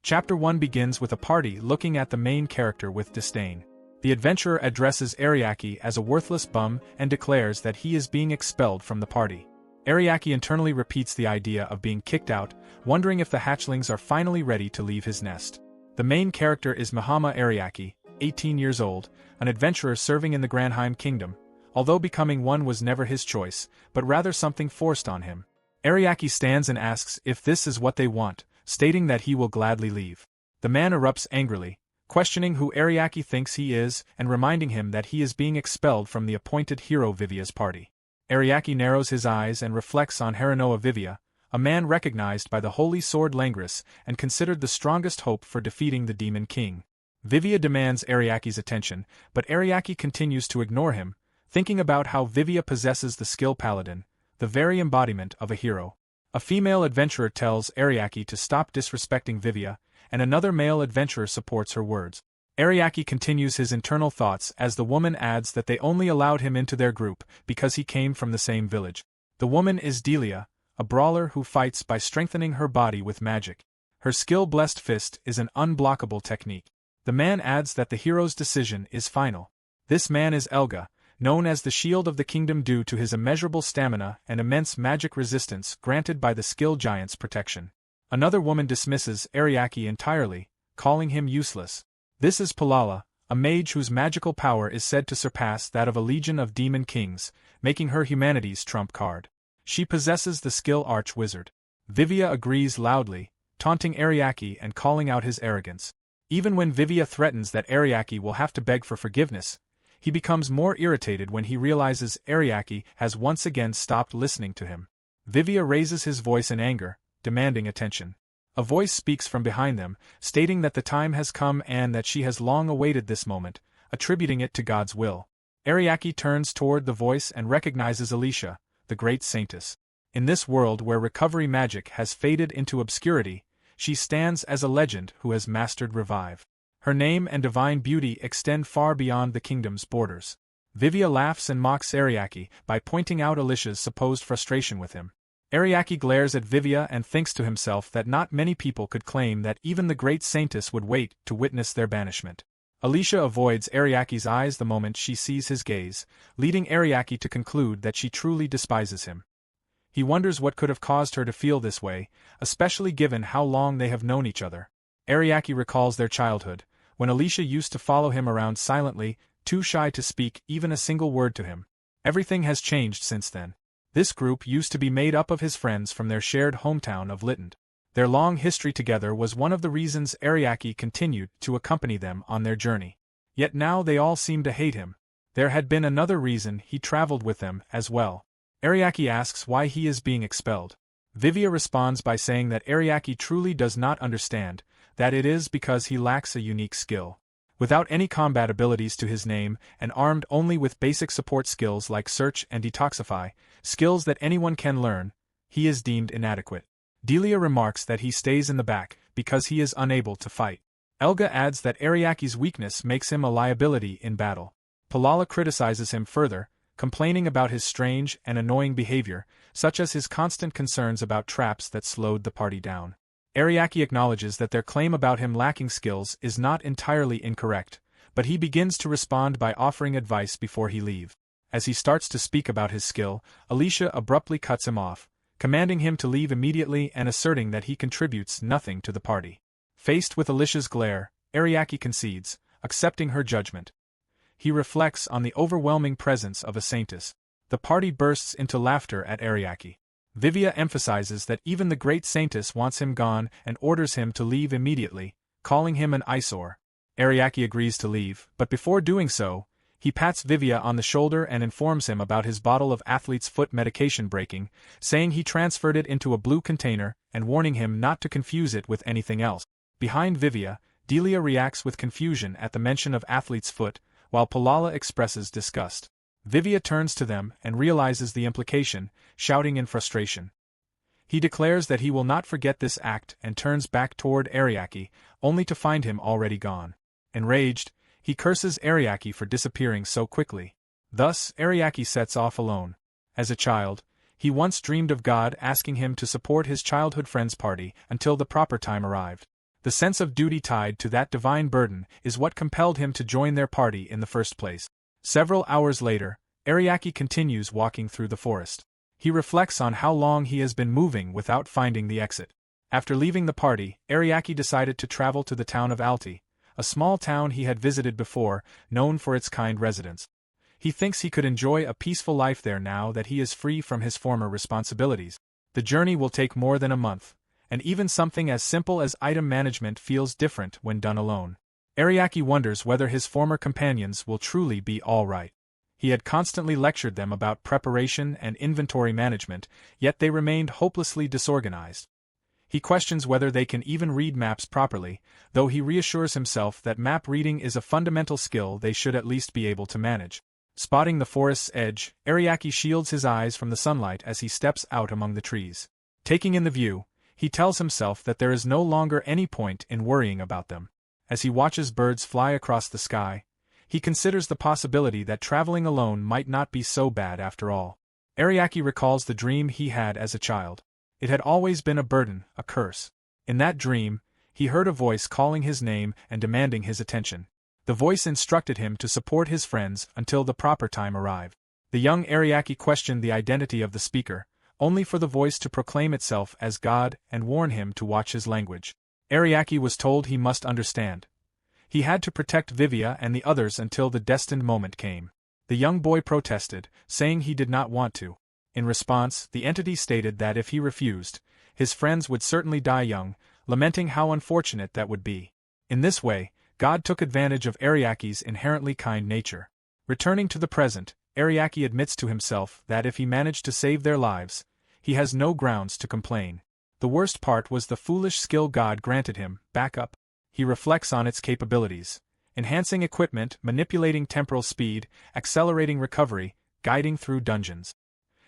Chapter 1 begins with a party looking at the main character with disdain. The adventurer addresses Ariaki as a worthless bum and declares that he is being expelled from the party. Ariaki internally repeats the idea of being kicked out, wondering if the hatchlings are finally ready to leave his nest. The main character is Mahama Ariaki, 18 years old, an adventurer serving in the Granheim Kingdom, although becoming one was never his choice, but rather something forced on him. Ariaki stands and asks if this is what they want, stating that he will gladly leave. The man erupts angrily, questioning who Ariaki thinks he is and reminding him that he is being expelled from the appointed hero Vivia's party. Ariaki narrows his eyes and reflects on Haranoa Vivia, a man recognized by the holy sword Langris and considered the strongest hope for defeating the Demon King. Vivia demands Ariaki's attention, but Ariaki continues to ignore him, thinking about how Vivia possesses the skill Paladin, the very embodiment of a hero. A female adventurer tells Ariaki to stop disrespecting Vivia, and another male adventurer supports her words. Ariaki continues his internal thoughts as the woman adds that they only allowed him into their group because he came from the same village. The woman is Delia, a brawler who fights by strengthening her body with magic. Her skill-blessed fist is an unblockable technique. The man adds that the hero's decision is final. This man is Elga, known as the Shield of the Kingdom due to his immeasurable stamina and immense magic resistance granted by the skill giant's protection. Another woman dismisses Ariaki entirely, calling him useless. This is Palala, a mage whose magical power is said to surpass that of a legion of demon kings, making her humanity's trump card. She possesses the skill arch-wizard. Vivia agrees loudly, taunting Ariaki and calling out his arrogance. Even when Vivia threatens that Ariaki will have to beg for forgiveness, he becomes more irritated when he realizes Ariaki has once again stopped listening to him. Vivia raises his voice in anger, demanding attention. A voice speaks from behind them, stating that the time has come and that she has long awaited this moment, attributing it to God's will. Ariaki turns toward the voice and recognizes Alicia, the great Saintess. In this world where recovery magic has faded into obscurity, she stands as a legend who has mastered revive. Her name and divine beauty extend far beyond the kingdom's borders. Vivia laughs and mocks Ariaki by pointing out Alicia's supposed frustration with him. Ariaki glares at Vivia and thinks to himself that not many people could claim that even the great Saintess would wait to witness their banishment. Alicia avoids Ariaki's eyes the moment she sees his gaze, leading Ariaki to conclude that she truly despises him. He wonders what could have caused her to feel this way, especially given how long they have known each other. Ariaki recalls their childhood, when Alicia used to follow him around silently, too shy to speak even a single word to him. Everything has changed since then. This group used to be made up of his friends from their shared hometown of Littend. Their long history together was one of the reasons Ariaki continued to accompany them on their journey. Yet now they all seem to hate him. There had been another reason he traveled with them as well. Ariaki asks why he is being expelled. Vivia responds by saying that Ariaki truly does not understand, that it is because he lacks a unique skill. Without any combat abilities to his name, and armed only with basic support skills like Search and Detoxify, skills that anyone can learn, he is deemed inadequate. Delia remarks that he stays in the back, because he is unable to fight. Elga adds that Ariaki's weakness makes him a liability in battle. Palala criticizes him further, complaining about his strange and annoying behavior, such as his constant concerns about traps that slowed the party down. Ariaki acknowledges that their claim about him lacking skills is not entirely incorrect, but he begins to respond by offering advice before he leaves. As he starts to speak about his skill, Alicia abruptly cuts him off, commanding him to leave immediately and asserting that he contributes nothing to the party. Faced with Alicia's glare, Ariaki concedes, accepting her judgment. He reflects on the overwhelming presence of a Saintess. The party bursts into laughter at Ariaki. Vivia emphasizes that even the great Saintess wants him gone and orders him to leave immediately, calling him an eyesore. Ariaki agrees to leave, but before doing so, he pats Vivia on the shoulder and informs him about his bottle of athlete's foot medication breaking, saying he transferred it into a blue container and warning him not to confuse it with anything else. Behind Vivia, Delia reacts with confusion at the mention of athlete's foot, while Palala expresses disgust. Vivia turns to them and realizes the implication, shouting in frustration. He declares that he will not forget this act and turns back toward Ariaki, only to find him already gone. Enraged, he curses Ariaki for disappearing so quickly. Thus, Ariaki sets off alone. As a child, he once dreamed of God asking him to support his childhood friend's party until the proper time arrived. The sense of duty tied to that divine burden is what compelled him to join their party in the first place. Several hours later, Ariaki continues walking through the forest. He reflects on how long he has been moving without finding the exit. After leaving the party, Ariaki decided to travel to the town of Alti, a small town he had visited before, known for its kind residents. He thinks he could enjoy a peaceful life there now that he is free from his former responsibilities. The journey will take more than a month, and even something as simple as item management feels different when done alone. Ariaki wonders whether his former companions will truly be all right. He had constantly lectured them about preparation and inventory management, yet they remained hopelessly disorganized. He questions whether they can even read maps properly, though he reassures himself that map reading is a fundamental skill they should at least be able to manage. Spotting the forest's edge, Ariaki shields his eyes from the sunlight as he steps out among the trees. Taking in the view, he tells himself that there is no longer any point in worrying about them. As he watches birds fly across the sky, he considers the possibility that traveling alone might not be so bad after all. Ariaki recalls the dream he had as a child. It had always been a burden, a curse. In that dream, he heard a voice calling his name and demanding his attention. The voice instructed him to support his friends until the proper time arrived. The young Ariaki questioned the identity of the speaker, only for the voice to proclaim itself as God and warn him to watch his language. Ariaki was told he must understand. He had to protect Vivia and the others until the destined moment came. The young boy protested, saying he did not want to. In response, the entity stated that if he refused, his friends would certainly die young, lamenting how unfortunate that would be. In this way, God took advantage of Ariaki's inherently kind nature. Returning to the present, Ariaki admits to himself that if he managed to save their lives, he has no grounds to complain. The worst part was the foolish skill God granted him, backup. He reflects on its capabilities: enhancing equipment, manipulating temporal speed, accelerating recovery, guiding through dungeons.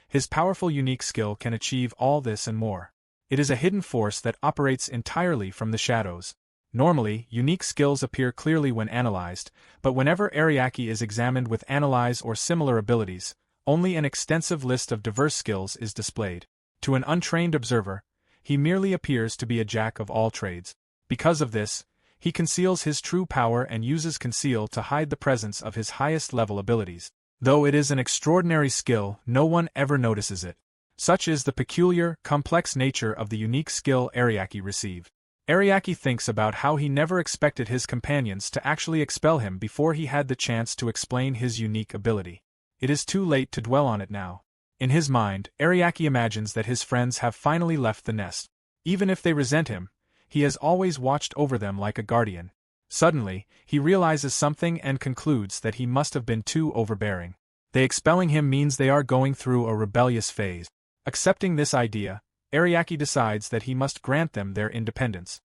His powerful unique skill can achieve all this and more. It is a hidden force that operates entirely from the shadows. Normally, unique skills appear clearly when analyzed, but whenever Ariaki is examined with analyze or similar abilities, only an extensive list of diverse skills is displayed. To an untrained observer, he merely appears to be a jack of all trades. Because of this, he conceals his true power and uses conceal to hide the presence of his highest level abilities. Though it is an extraordinary skill, no one ever notices it. Such is the peculiar, complex nature of the unique skill Ariaki received. Ariaki thinks about how he never expected his companions to actually expel him before he had the chance to explain his unique ability. It is too late to dwell on it now. In his mind, Ariaki imagines that his friends have finally left the nest. Even if they resent him, he has always watched over them like a guardian. Suddenly, he realizes something and concludes that he must have been too overbearing. They expelling him means they are going through a rebellious phase. Accepting this idea, Ariaki decides that he must grant them their independence.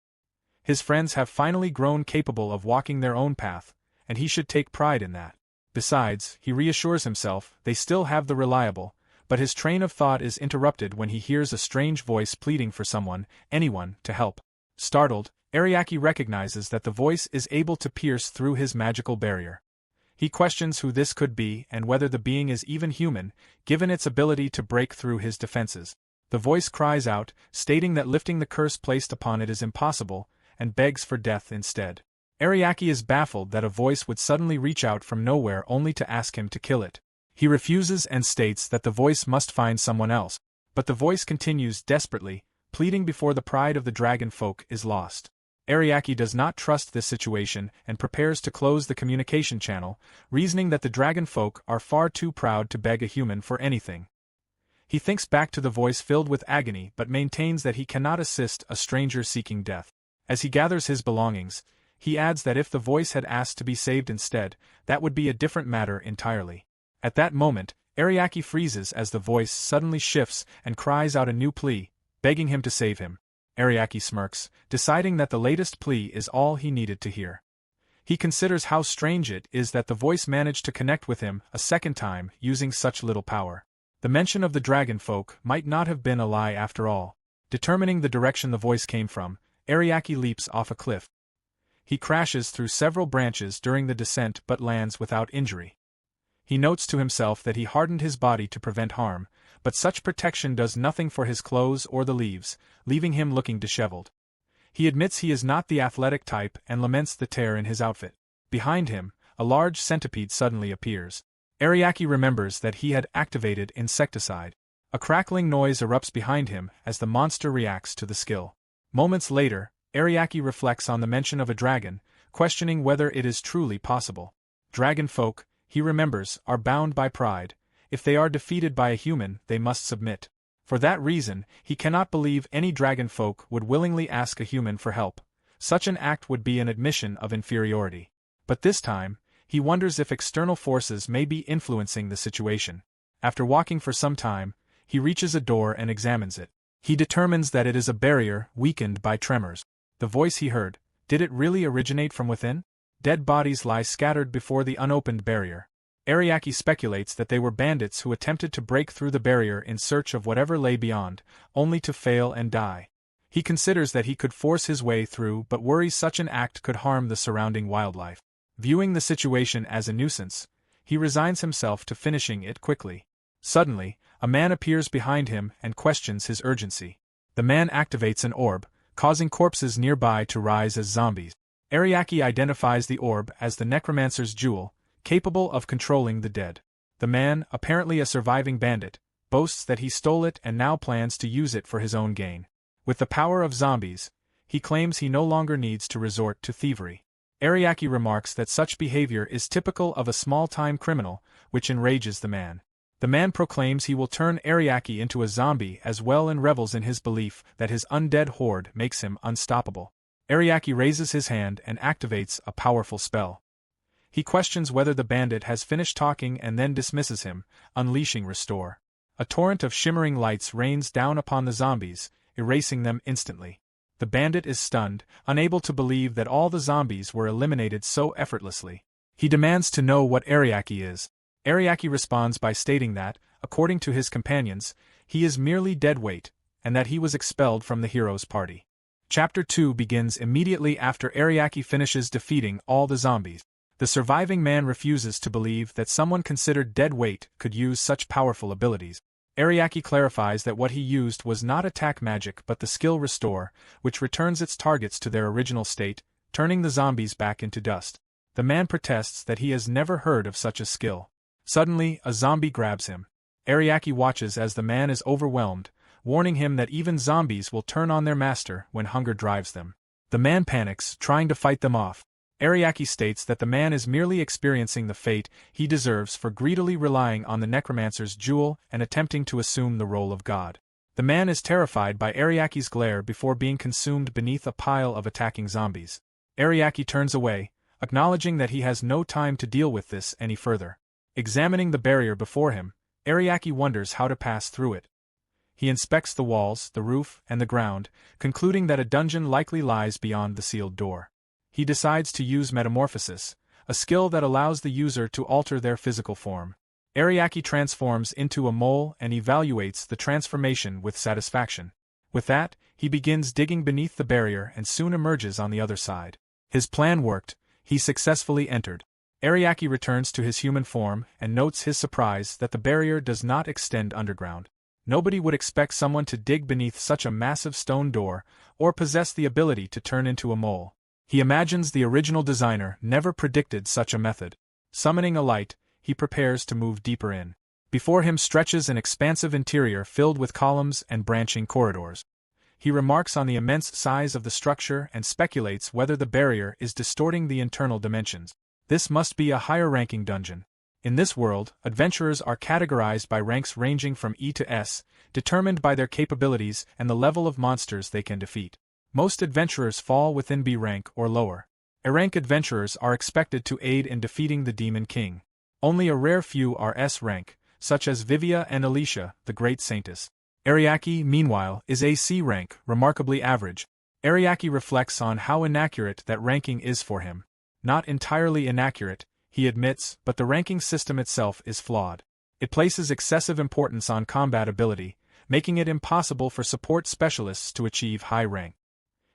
His friends have finally grown capable of walking their own path, and he should take pride in that. Besides, he reassures himself, they still have the reliable, but his train of thought is interrupted when he hears a strange voice pleading for someone, anyone, to help. Startled, Ariaki recognizes that the voice is able to pierce through his magical barrier. He questions who this could be and whether the being is even human, given its ability to break through his defenses. The voice cries out, stating that lifting the curse placed upon it is impossible, and begs for death instead. Ariaki is baffled that a voice would suddenly reach out from nowhere only to ask him to kill it. He refuses and states that the voice must find someone else, but the voice continues desperately, pleading before the pride of the dragon folk is lost. Ariaki does not trust this situation and prepares to close the communication channel, reasoning that the dragon folk are far too proud to beg a human for anything. He thinks back to the voice filled with agony but maintains that he cannot assist a stranger seeking death. As he gathers his belongings, he adds that if the voice had asked to be saved instead, that would be a different matter entirely. At that moment, Ariaki freezes as the voice suddenly shifts and cries out a new plea, begging him to save him. Ariaki smirks, deciding that the latest plea is all he needed to hear. He considers how strange it is that the voice managed to connect with him a second time using such little power. The mention of the dragon folk might not have been a lie after all. Determining the direction the voice came from, Ariaki leaps off a cliff. He crashes through several branches during the descent but lands without injury. He notes to himself that he hardened his body to prevent harm, but such protection does nothing for his clothes or the leaves, leaving him looking disheveled. He admits he is not the athletic type and laments the tear in his outfit. Behind him, a large centipede suddenly appears. Ariaki remembers that he had activated insecticide. A crackling noise erupts behind him as the monster reacts to the skill. Moments later, Ariaki reflects on the mention of a dragon, questioning whether it is truly possible. Dragon folk, he remembers, are bound by pride. If they are defeated by a human, they must submit. For that reason, he cannot believe any dragon folk would willingly ask a human for help. Such an act would be an admission of inferiority. But this time, he wonders if external forces may be influencing the situation. After walking for some time, he reaches a door and examines it. He determines that it is a barrier weakened by tremors. The voice he heard, did it really originate from within? Dead bodies lie scattered before the unopened barrier. Ariaki speculates that they were bandits who attempted to break through the barrier in search of whatever lay beyond, only to fail and die. He considers that he could force his way through but worries such an act could harm the surrounding wildlife. Viewing the situation as a nuisance, he resigns himself to finishing it quickly. Suddenly, a man appears behind him and questions his urgency. The man activates an orb, causing corpses nearby to rise as zombies. Ariaki identifies the orb as the necromancer's jewel, capable of controlling the dead. The man, apparently a surviving bandit, boasts that he stole it and now plans to use it for his own gain. With the power of zombies, he claims he no longer needs to resort to thievery. Ariaki remarks that such behavior is typical of a small-time criminal, which enrages the man. The man proclaims he will turn Ariaki into a zombie as well and revels in his belief that his undead horde makes him unstoppable. Ariaki raises his hand and activates a powerful spell. He questions whether the bandit has finished talking and then dismisses him, unleashing Restore. A torrent of shimmering lights rains down upon the zombies, erasing them instantly. The bandit is stunned, unable to believe that all the zombies were eliminated so effortlessly. He demands to know what Ariaki is. Ariaki responds by stating that, according to his companions, he is merely dead weight, and that he was expelled from the hero's party. Chapter 2 begins immediately after Ariaki finishes defeating all the zombies. The surviving man refuses to believe that someone considered dead weight could use such powerful abilities. Ariaki clarifies that what he used was not attack magic but the skill Restore, which returns its targets to their original state, turning the zombies back into dust. The man protests that he has never heard of such a skill. Suddenly, a zombie grabs him. Ariaki watches as the man is overwhelmed, warning him that even zombies will turn on their master when hunger drives them. The man panics, trying to fight them off. Ariaki states that the man is merely experiencing the fate he deserves for greedily relying on the necromancer's jewel and attempting to assume the role of God. The man is terrified by Ariaki's glare before being consumed beneath a pile of attacking zombies. Ariaki turns away, acknowledging that he has no time to deal with this any further. Examining the barrier before him, Ariaki wonders how to pass through it. He inspects the walls, the roof, and the ground, concluding that a dungeon likely lies beyond the sealed door. He decides to use metamorphosis, a skill that allows the user to alter their physical form. Ariaki transforms into a mole and evaluates the transformation with satisfaction. With that, he begins digging beneath the barrier and soon emerges on the other side. His plan worked, he successfully entered. Ariaki returns to his human form and notes his surprise that the barrier does not extend underground. Nobody would expect someone to dig beneath such a massive stone door, or possess the ability to turn into a mole. He imagines the original designer never predicted such a method. Summoning a light, he prepares to move deeper in. Before him stretches an expansive interior filled with columns and branching corridors. He remarks on the immense size of the structure and speculates whether the barrier is distorting the internal dimensions. This must be a higher-ranking dungeon. In this world, adventurers are categorized by ranks ranging from E to S, determined by their capabilities and the level of monsters they can defeat. Most adventurers fall within B rank or lower. A-rank adventurers are expected to aid in defeating the Demon King. Only a rare few are S rank, such as Vivia and Alicia, the great Saintess. Ariaki, meanwhile, is a C rank, remarkably average. Ariaki reflects on how inaccurate that ranking is for him. Not entirely inaccurate, he admits, but the ranking system itself is flawed. It places excessive importance on combat ability, making it impossible for support specialists to achieve high rank.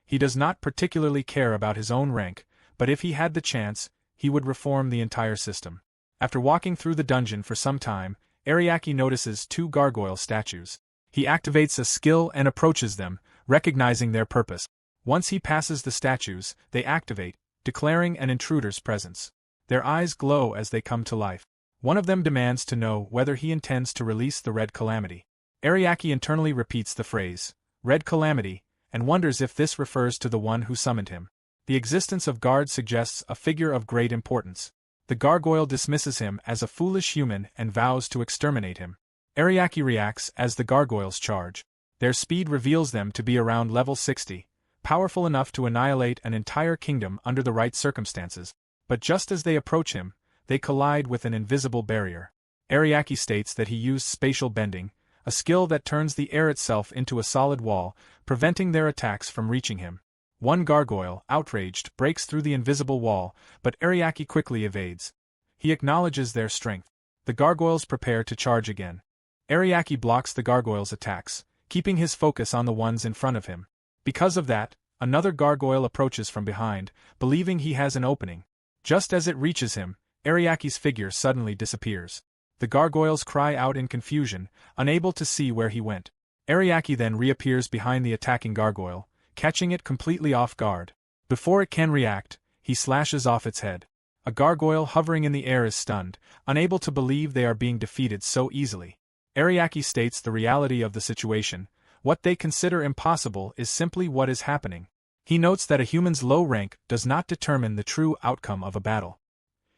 He does not particularly care about his own rank, but if he had the chance, he would reform the entire system. After walking through the dungeon for some time, Ariaki notices two gargoyle statues. He activates a skill and approaches them, recognizing their purpose. Once he passes the statues, they activate, declaring an intruder's presence. Their eyes glow as they come to life. One of them demands to know whether he intends to release the Red Calamity. Ariaki internally repeats the phrase, Red Calamity, and wonders if this refers to the one who summoned him. The existence of guard suggests a figure of great importance. The gargoyle dismisses him as a foolish human and vows to exterminate him. Ariaki reacts as the gargoyles charge. Their speed reveals them to be around level 60, powerful enough to annihilate an entire kingdom under the right circumstances. But just as they approach him, they collide with an invisible barrier. Ariaki states that he used spatial bending, a skill that turns the air itself into a solid wall, preventing their attacks from reaching him. One gargoyle, outraged, breaks through the invisible wall, but Ariaki quickly evades. He acknowledges their strength. The gargoyles prepare to charge again. Ariaki blocks the gargoyles' attacks, keeping his focus on the ones in front of him. Because of that, another gargoyle approaches from behind, believing he has an opening. Just as it reaches him, Ariaki's figure suddenly disappears. The gargoyles cry out in confusion, unable to see where he went. Ariaki then reappears behind the attacking gargoyle, catching it completely off guard. Before it can react, he slashes off its head. A gargoyle hovering in the air is stunned, unable to believe they are being defeated so easily. Ariaki states the reality of the situation. What they consider impossible is simply what is happening. He notes that a human's low rank does not determine the true outcome of a battle.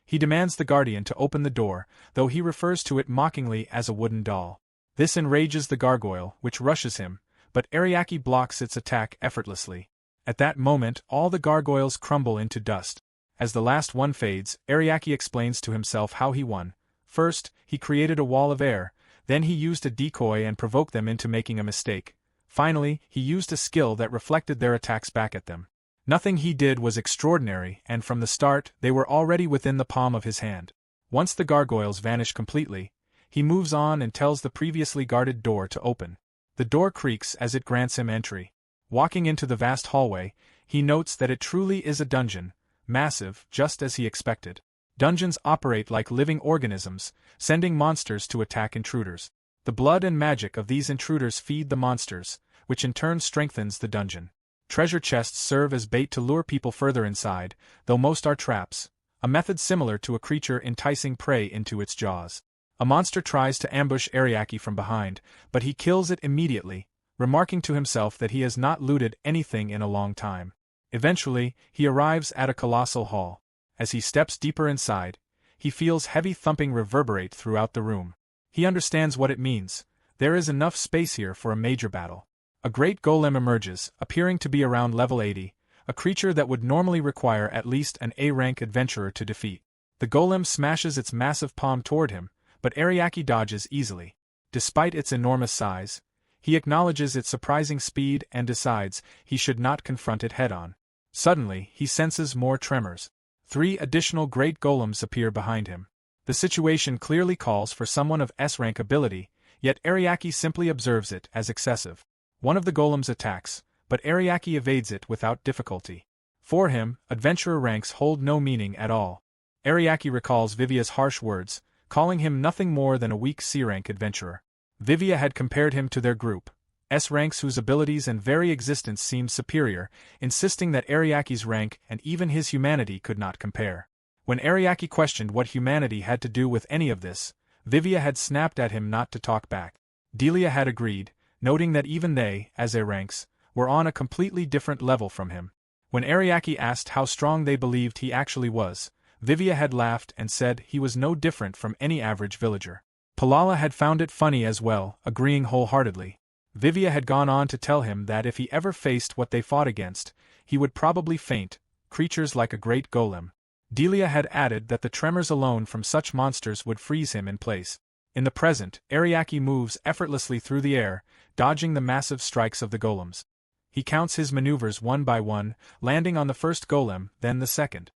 He demands the guardian to open the door, though he refers to it mockingly as a wooden doll. This enrages the gargoyle, which rushes him, but Ariaki blocks its attack effortlessly. At that moment, all the gargoyles crumble into dust. As the last one fades, Ariaki explains to himself how he won. First, he created a wall of air, then he used a decoy and provoked them into making a mistake. Finally, he used a skill that reflected their attacks back at them. Nothing he did was extraordinary, and from the start, they were already within the palm of his hand. Once the gargoyles vanish completely, he moves on and tells the previously guarded door to open. The door creaks as it grants him entry. Walking into the vast hallway, he notes that it truly is a dungeon, massive, just as he expected. Dungeons operate like living organisms, sending monsters to attack intruders. The blood and magic of these intruders feed the monsters, which in turn strengthens the dungeon. Treasure chests serve as bait to lure people further inside, though most are traps, a method similar to a creature enticing prey into its jaws. A monster tries to ambush Ariaki from behind, but he kills it immediately, remarking to himself that he has not looted anything in a long time. Eventually, he arrives at a colossal hall. As he steps deeper inside, he feels heavy thumping reverberate throughout the room. He understands what it means. There is enough space here for a major battle. A great golem emerges, appearing to be around level 80, a creature that would normally require at least an A-rank adventurer to defeat. The golem smashes its massive palm toward him, but Ariaki dodges easily. Despite its enormous size, he acknowledges its surprising speed and decides he should not confront it head-on. Suddenly, he senses more tremors. 3 additional great golems appear behind him. The situation clearly calls for someone of S-rank ability, yet Ariaki simply observes it as excessive. One of the golems attacks, but Ariaki evades it without difficulty. For him, adventurer ranks hold no meaning at all. Ariaki recalls Vivia's harsh words, calling him nothing more than a weak C-rank adventurer. Vivia had compared him to their group, S-ranks whose abilities and very existence seemed superior, insisting that Ariaki's rank and even his humanity could not compare. When Ariaki questioned what humanity had to do with any of this, Vivia had snapped at him not to talk back. Delia had agreed, noting that even they, as A-ranks, were on a completely different level from him. When Ariaki asked how strong they believed he actually was, Vivia had laughed and said he was no different from any average villager. Palala had found it funny as well, agreeing wholeheartedly. Vivia had gone on to tell him that if he ever faced what they fought against, he would probably faint, creatures like a great golem. Delia had added that the tremors alone from such monsters would freeze him in place. In the present, Ariaki moves effortlessly through the air, dodging the massive strikes of the golems. He counts his maneuvers one by one, landing on the first golem, then the second.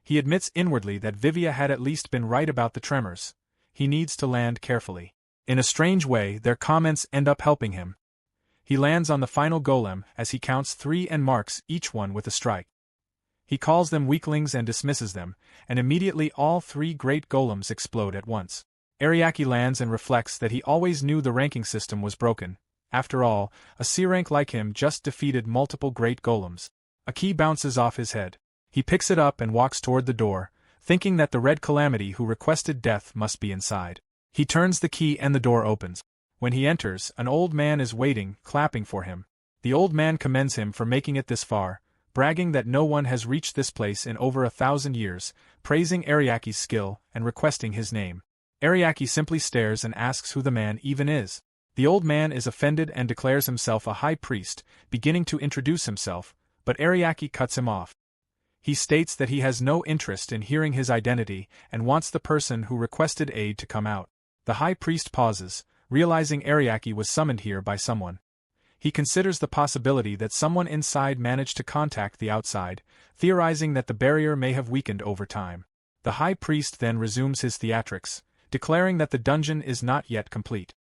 He admits inwardly that Vivia had at least been right about the tremors. He needs to land carefully. In a strange way, their comments end up helping him. He lands on the final golem as he counts 3 and marks each one with a strike. He calls them weaklings and dismisses them, and immediately all 3 great golems explode at once. Ariaki lands and reflects that he always knew the ranking system was broken. After all, a C-rank like him just defeated multiple great golems. A key bounces off his head. He picks it up and walks toward the door, thinking that the Red Calamity who requested death must be inside. He turns the key and the door opens. When he enters, an old man is waiting, clapping for him. The old man commends him for making it this far, bragging that no one has reached this place in over 1,000 years, praising Ariaki's skill and requesting his name. Ariaki simply stares and asks who the man even is. The old man is offended and declares himself a high priest, beginning to introduce himself, but Ariaki cuts him off. He states that he has no interest in hearing his identity and wants the person who requested aid to come out. The high priest pauses, realizing Ariaki was summoned here by someone. He considers the possibility that someone inside managed to contact the outside, theorizing that the barrier may have weakened over time. The high priest then resumes his theatrics, declaring that the dungeon is not yet complete.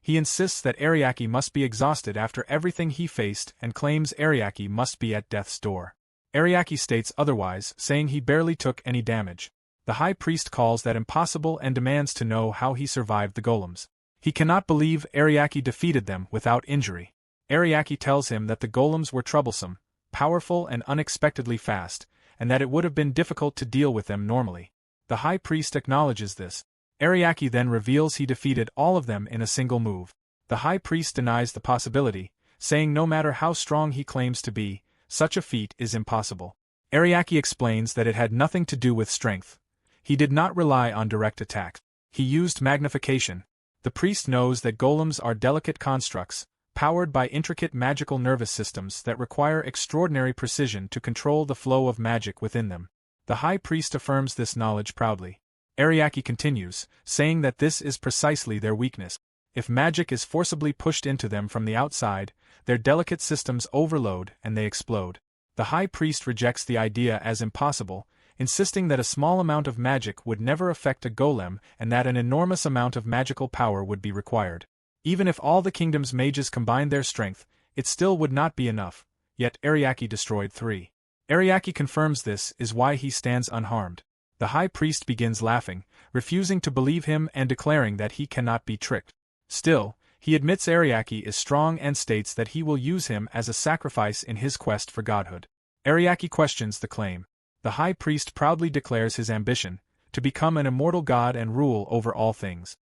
He insists that Ariaki must be exhausted after everything he faced and claims Ariaki must be at death's door. Ariaki states otherwise, saying he barely took any damage. The high priest calls that impossible and demands to know how he survived the golems. He cannot believe Ariaki defeated them without injury. Ariaki tells him that the golems were troublesome, powerful and unexpectedly fast, and that it would have been difficult to deal with them normally. The high priest acknowledges this. Ariaki then reveals he defeated all of them in a single move. The high priest denies the possibility, saying no matter how strong he claims to be, such a feat is impossible. Ariaki explains that it had nothing to do with strength. He did not rely on direct attacks. He used magnification. The priest knows that golems are delicate constructs, powered by intricate magical nervous systems that require extraordinary precision to control the flow of magic within them. The high priest affirms this knowledge proudly. Ariaki continues, saying that this is precisely their weakness. If magic is forcibly pushed into them from the outside, their delicate systems overload and they explode. The high priest rejects the idea as impossible, insisting that a small amount of magic would never affect a golem and that an enormous amount of magical power would be required. Even if all the kingdom's mages combined their strength, it still would not be enough, yet Ariaki destroyed 3. Ariaki confirms this is why he stands unharmed. The high priest begins laughing, refusing to believe him and declaring that he cannot be tricked. Still, he admits Ariaki is strong and states that he will use him as a sacrifice in his quest for godhood. Ariaki questions the claim. The high priest proudly declares his ambition, to become an immortal god and rule over all things.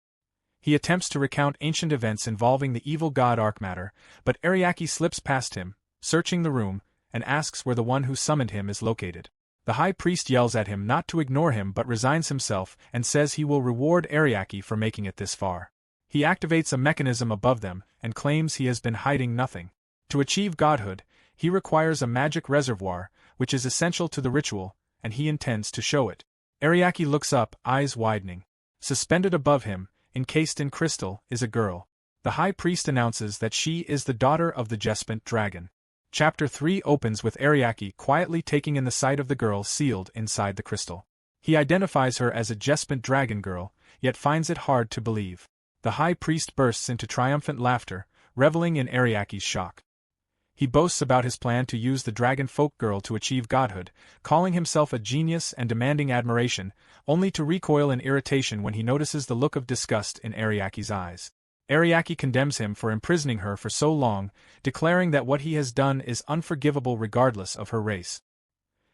He attempts to recount ancient events involving the evil god Archmatter, but Ariaki slips past him, searching the room, and asks where the one who summoned him is located. The high priest yells at him not to ignore him but resigns himself and says he will reward Ariaki for making it this far. He activates a mechanism above them and claims he has been hiding nothing. To achieve godhood, he requires a magic reservoir, which is essential to the ritual, and he intends to show it. Ariaki looks up, eyes widening. Suspended above him, encased in crystal, is a girl. The high priest announces that she is the daughter of the Expelled dragon. Chapter 3 opens with Ariaki quietly taking in the sight of the girl sealed inside the crystal. He identifies her as a Expelled dragon girl, yet finds it hard to believe. The high priest bursts into triumphant laughter, reveling in Ariaki's shock. He boasts about his plan to use the dragon folk girl to achieve godhood, calling himself a genius and demanding admiration, only to recoil in irritation when he notices the look of disgust in Ariaki's eyes. Ariaki condemns him for imprisoning her for so long, declaring that what he has done is unforgivable regardless of her race.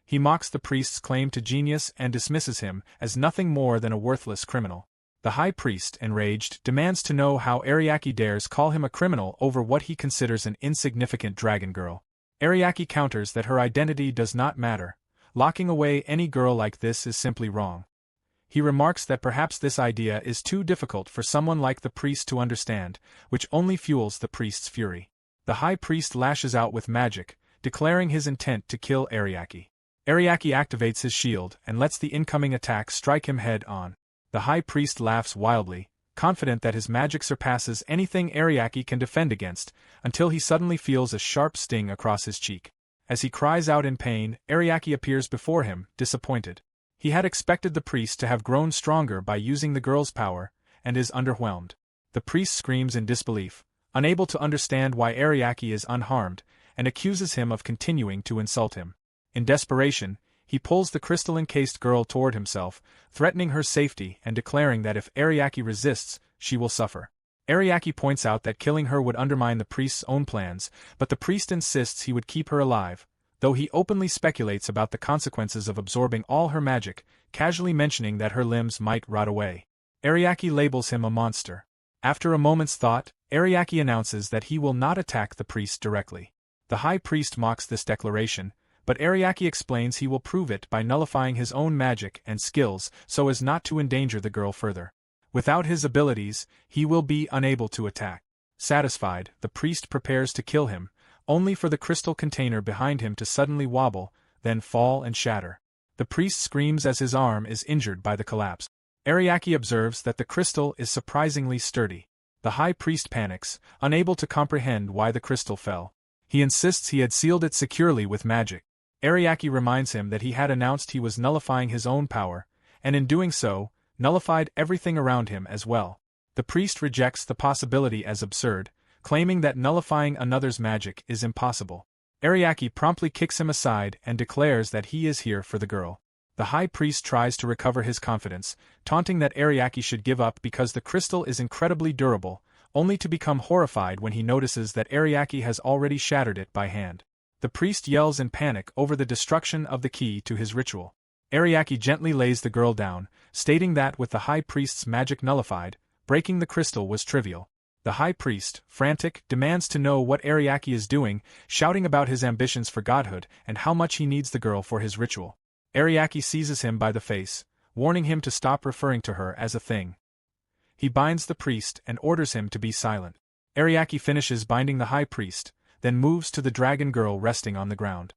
He mocks the priest's claim to genius and dismisses him as nothing more than a worthless criminal. The high priest, enraged, demands to know how Ariaki dares call him a criminal over what he considers an insignificant dragon girl. Ariaki counters that her identity does not matter. Locking away any girl like this is simply wrong. He remarks that perhaps this idea is too difficult for someone like the priest to understand, which only fuels the priest's fury. The high priest lashes out with magic, declaring his intent to kill Ariaki. Ariaki activates his shield and lets the incoming attack strike him head-on. The high priest laughs wildly, confident that his magic surpasses anything Ariaki can defend against, until he suddenly feels a sharp sting across his cheek. As he cries out in pain, Ariaki appears before him, disappointed. He had expected the priest to have grown stronger by using the girl's power, and is underwhelmed. The priest screams in disbelief, unable to understand why Ariaki is unharmed, and accuses him of continuing to insult him. In desperation, he pulls the crystal-encased girl toward himself, threatening her safety and declaring that if Ariaki resists, she will suffer. Ariake points out that killing her would undermine the priest's own plans, but the priest insists he would keep her alive, though he openly speculates about the consequences of absorbing all her magic, casually mentioning that her limbs might rot away. Ariake labels him a monster. After a moment's thought, Ariake announces that he will not attack the priest directly. The high priest mocks this declaration, but Ariake explains he will prove it by nullifying his own magic and skills so as not to endanger the girl further. Without his abilities, he will be unable to attack. Satisfied, the priest prepares to kill him, only for the crystal container behind him to suddenly wobble, then fall and shatter. The priest screams as his arm is injured by the collapse. Ariake observes that the crystal is surprisingly sturdy. The high priest panics, unable to comprehend why the crystal fell. He insists he had sealed it securely with magic. Ariake reminds him that he had announced he was nullifying his own power, and in doing so, nullified everything around him as well. The priest rejects the possibility as absurd, claiming that nullifying another's magic is impossible. Ariake promptly kicks him aside and declares that he is here for the girl. The high priest tries to recover his confidence, taunting that Ariake should give up because the crystal is incredibly durable, only to become horrified when he notices that Ariake has already shattered it by hand. The priest yells in panic over the destruction of the key to his ritual. Ariake gently lays the girl down, stating that with the high priest's magic nullified, breaking the crystal was trivial. The high priest, frantic, demands to know what Ariake is doing, shouting about his ambitions for godhood and how much he needs the girl for his ritual. Ariake seizes him by the face, warning him to stop referring to her as a thing. He binds the priest and orders him to be silent. Ariake finishes binding the high priest, then moves to the dragon girl resting on the ground.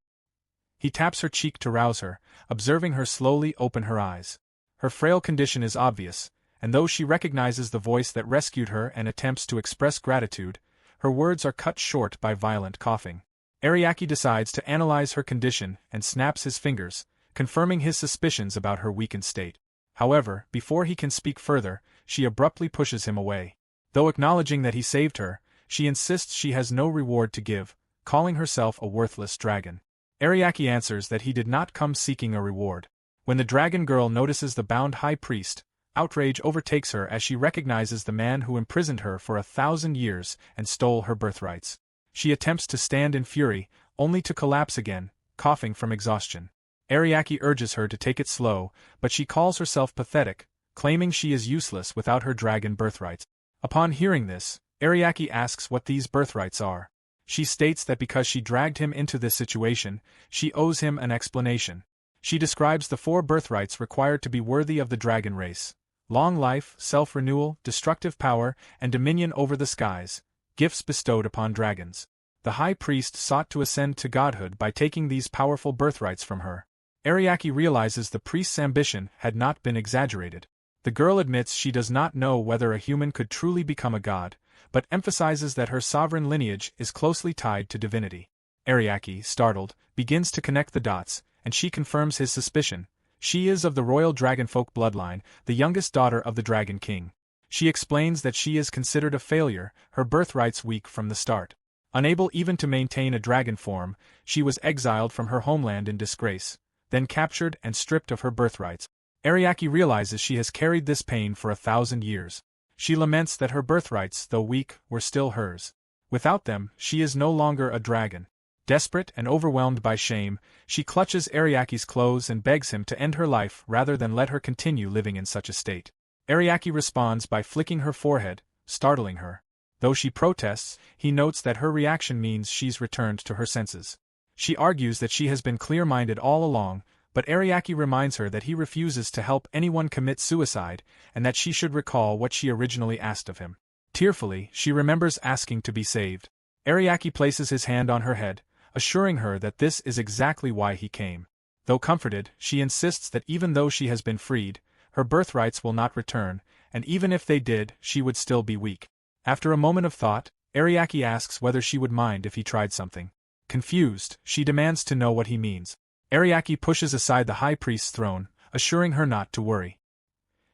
He taps her cheek to rouse her, observing her slowly open her eyes. Her frail condition is obvious, and though she recognizes the voice that rescued her and attempts to express gratitude, her words are cut short by violent coughing. Ariake decides to analyze her condition and snaps his fingers, confirming his suspicions about her weakened state. However, before he can speak further, she abruptly pushes him away. Though acknowledging that he saved her, she insists she has no reward to give, calling herself a worthless dragon. Ariake answers that he did not come seeking a reward. When the dragon girl notices the bound high priest, outrage overtakes her as she recognizes the man who imprisoned her for 1,000 years and stole her birthrights. She attempts to stand in fury, only to collapse again, coughing from exhaustion. Ariake urges her to take it slow, but she calls herself pathetic, claiming she is useless without her dragon birthrights. Upon hearing this, Ariake asks what these birthrights are. She states that because she dragged him into this situation, she owes him an explanation. She describes the 4 birthrights required to be worthy of the dragon race: long life, self-renewal, destructive power, and dominion over the skies, gifts bestowed upon dragons. The high priest sought to ascend to godhood by taking these powerful birthrights from her. Ariake realizes the priest's ambition had not been exaggerated. The girl admits she does not know whether a human could truly become a god, but emphasizes that her sovereign lineage is closely tied to divinity. Ariake, startled, begins to connect the dots, and she confirms his suspicion. She is of the royal dragonfolk bloodline, the youngest daughter of the Dragon King. She explains that she is considered a failure, her birthrights weak from the start. Unable even to maintain a dragon form, she was exiled from her homeland in disgrace, then captured and stripped of her birthrights. Ariake realizes she has carried this pain for 1,000 years. She laments that her birthrights, though weak, were still hers. Without them, she is no longer a dragon. Desperate and overwhelmed by shame, she clutches Ariake's clothes and begs him to end her life rather than let her continue living in such a state. Ariake responds by flicking her forehead, startling her. Though she protests, he notes that her reaction means she's returned to her senses. She argues that she has been clear-minded all along, but Ariake reminds her that he refuses to help anyone commit suicide and that she should recall what she originally asked of him. Tearfully, she remembers asking to be saved. Ariake places his hand on her head, assuring her that this is exactly why he came. Though comforted, she insists that even though she has been freed, her birthrights will not return, and even if they did, she would still be weak. After a moment of thought, Ariake asks whether she would mind if he tried something. Confused, she demands to know what he means. Ariake pushes aside the high priest's throne, assuring her not to worry.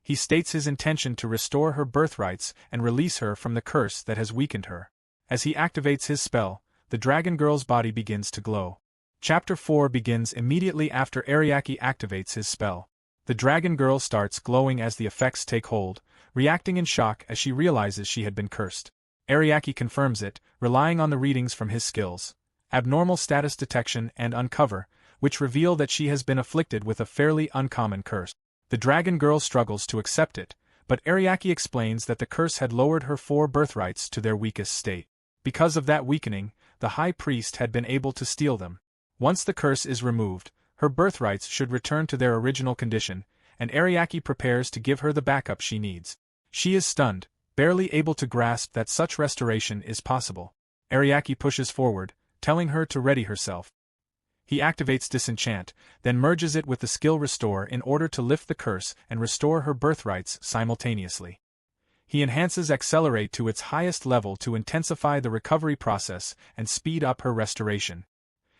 He states his intention to restore her birthrights and release her from the curse that has weakened her. As he activates his spell, the dragon girl's body begins to glow. Chapter 4 begins immediately after Ariake activates his spell. The dragon girl starts glowing as the effects take hold, reacting in shock as she realizes she had been cursed. Ariake confirms it, relying on the readings from his skills, abnormal status detection and uncover, which reveal that she has been afflicted with a fairly uncommon curse. The dragon girl struggles to accept it, but Ariake explains that the curse had lowered her 4 birthrights to their weakest state. Because of that weakening, the high priest had been able to steal them. Once the curse is removed, her birthrights should return to their original condition, and Ariake prepares to give her the backup she needs. She is stunned, barely able to grasp that such restoration is possible. Ariake pushes forward, telling her to ready herself. He activates Disenchant, then merges it with the skill Restore in order to lift the curse and restore her birthrights simultaneously. He enhances Accelerate to its highest level to intensify the recovery process and speed up her restoration.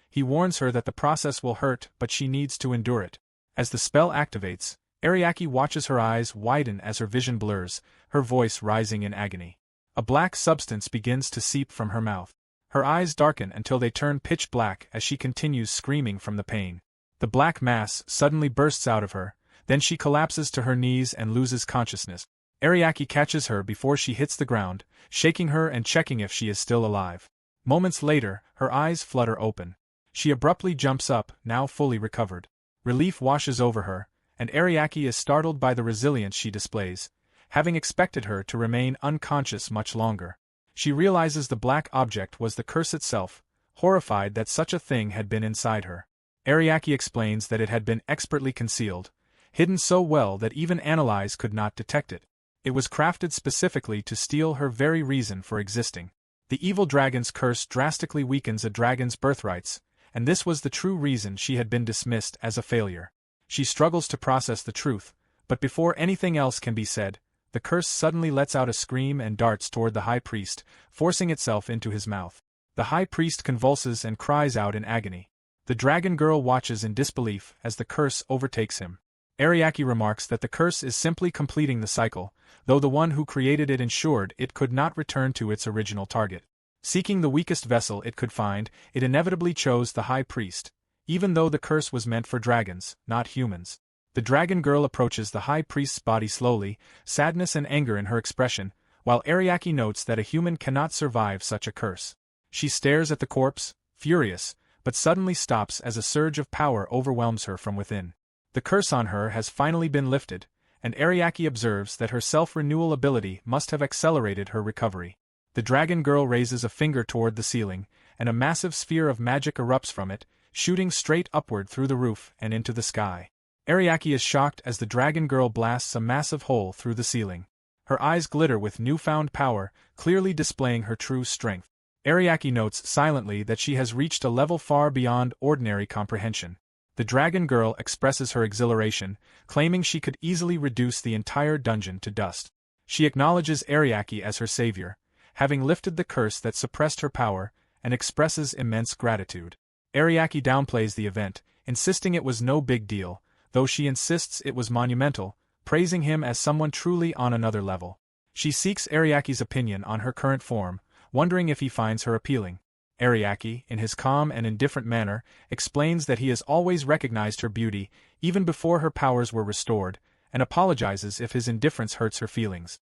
He warns her that the process will hurt, but she needs to endure it. As the spell activates, Ariake watches her eyes widen as her vision blurs, her voice rising in agony. A black substance begins to seep from her mouth. Her eyes darken until they turn pitch black as she continues screaming from the pain. The black mass suddenly bursts out of her, then she collapses to her knees and loses consciousness. Ariake catches her before she hits the ground, shaking her and checking if she is still alive. Moments later, her eyes flutter open. She abruptly jumps up, now fully recovered. Relief washes over her, and Ariake is startled by the resilience she displays, having expected her to remain unconscious much longer. She realizes the black object was the curse itself, horrified that such a thing had been inside her. Ariake explains that it had been expertly concealed, hidden so well that even Analyze could not detect it. It was crafted specifically to steal her very reason for existing. The evil dragon's curse drastically weakens a dragon's birthrights, and this was the true reason she had been dismissed as a failure. She struggles to process the truth, but before anything else can be said, the curse suddenly lets out a scream and darts toward the high priest, forcing itself into his mouth. The high priest convulses and cries out in agony. The dragon girl watches in disbelief as the curse overtakes him. Ariake remarks that the curse is simply completing the cycle, though the one who created it ensured it could not return to its original target. Seeking the weakest vessel it could find, it inevitably chose the high priest, even though the curse was meant for dragons, not humans. The dragon girl approaches the high priest's body slowly, sadness and anger in her expression, while Ariake notes that a human cannot survive such a curse. She stares at the corpse, furious, but suddenly stops as a surge of power overwhelms her from within. The curse on her has finally been lifted, and Ariake observes that her self-renewal ability must have accelerated her recovery. The dragon girl raises a finger toward the ceiling, and a massive sphere of magic erupts from it, shooting straight upward through the roof and into the sky. Ariake is shocked as the dragon girl blasts a massive hole through the ceiling. Her eyes glitter with newfound power, clearly displaying her true strength. Ariake notes silently that she has reached a level far beyond ordinary comprehension. The dragon girl expresses her exhilaration, claiming she could easily reduce the entire dungeon to dust. She acknowledges Ariake as her savior, having lifted the curse that suppressed her power, and expresses immense gratitude. Ariake downplays the event, insisting it was no big deal, though she insists it was monumental, praising him as someone truly on another level. She seeks Ariake's opinion on her current form, wondering if he finds her appealing. Ariake, in his calm and indifferent manner, explains that he has always recognized her beauty, even before her powers were restored, and apologizes if his indifference hurts her feelings.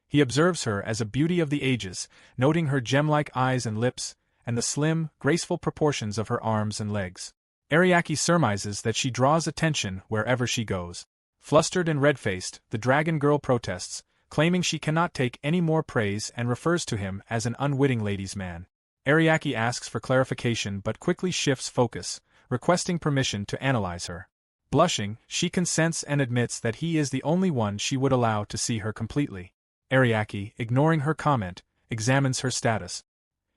He observes her as a beauty of the ages, noting her gem-like eyes and lips, and the slim, graceful proportions of her arms and legs. Ariake surmises that she draws attention wherever she goes. Flustered and red-faced, the dragon girl protests, claiming she cannot take any more praise and refers to him as an unwitting ladies' man. Ariake asks for clarification but quickly shifts focus, requesting permission to analyze her. Blushing, she consents and admits that he is the only one she would allow to see her completely. Ariake, ignoring her comment, examines her status.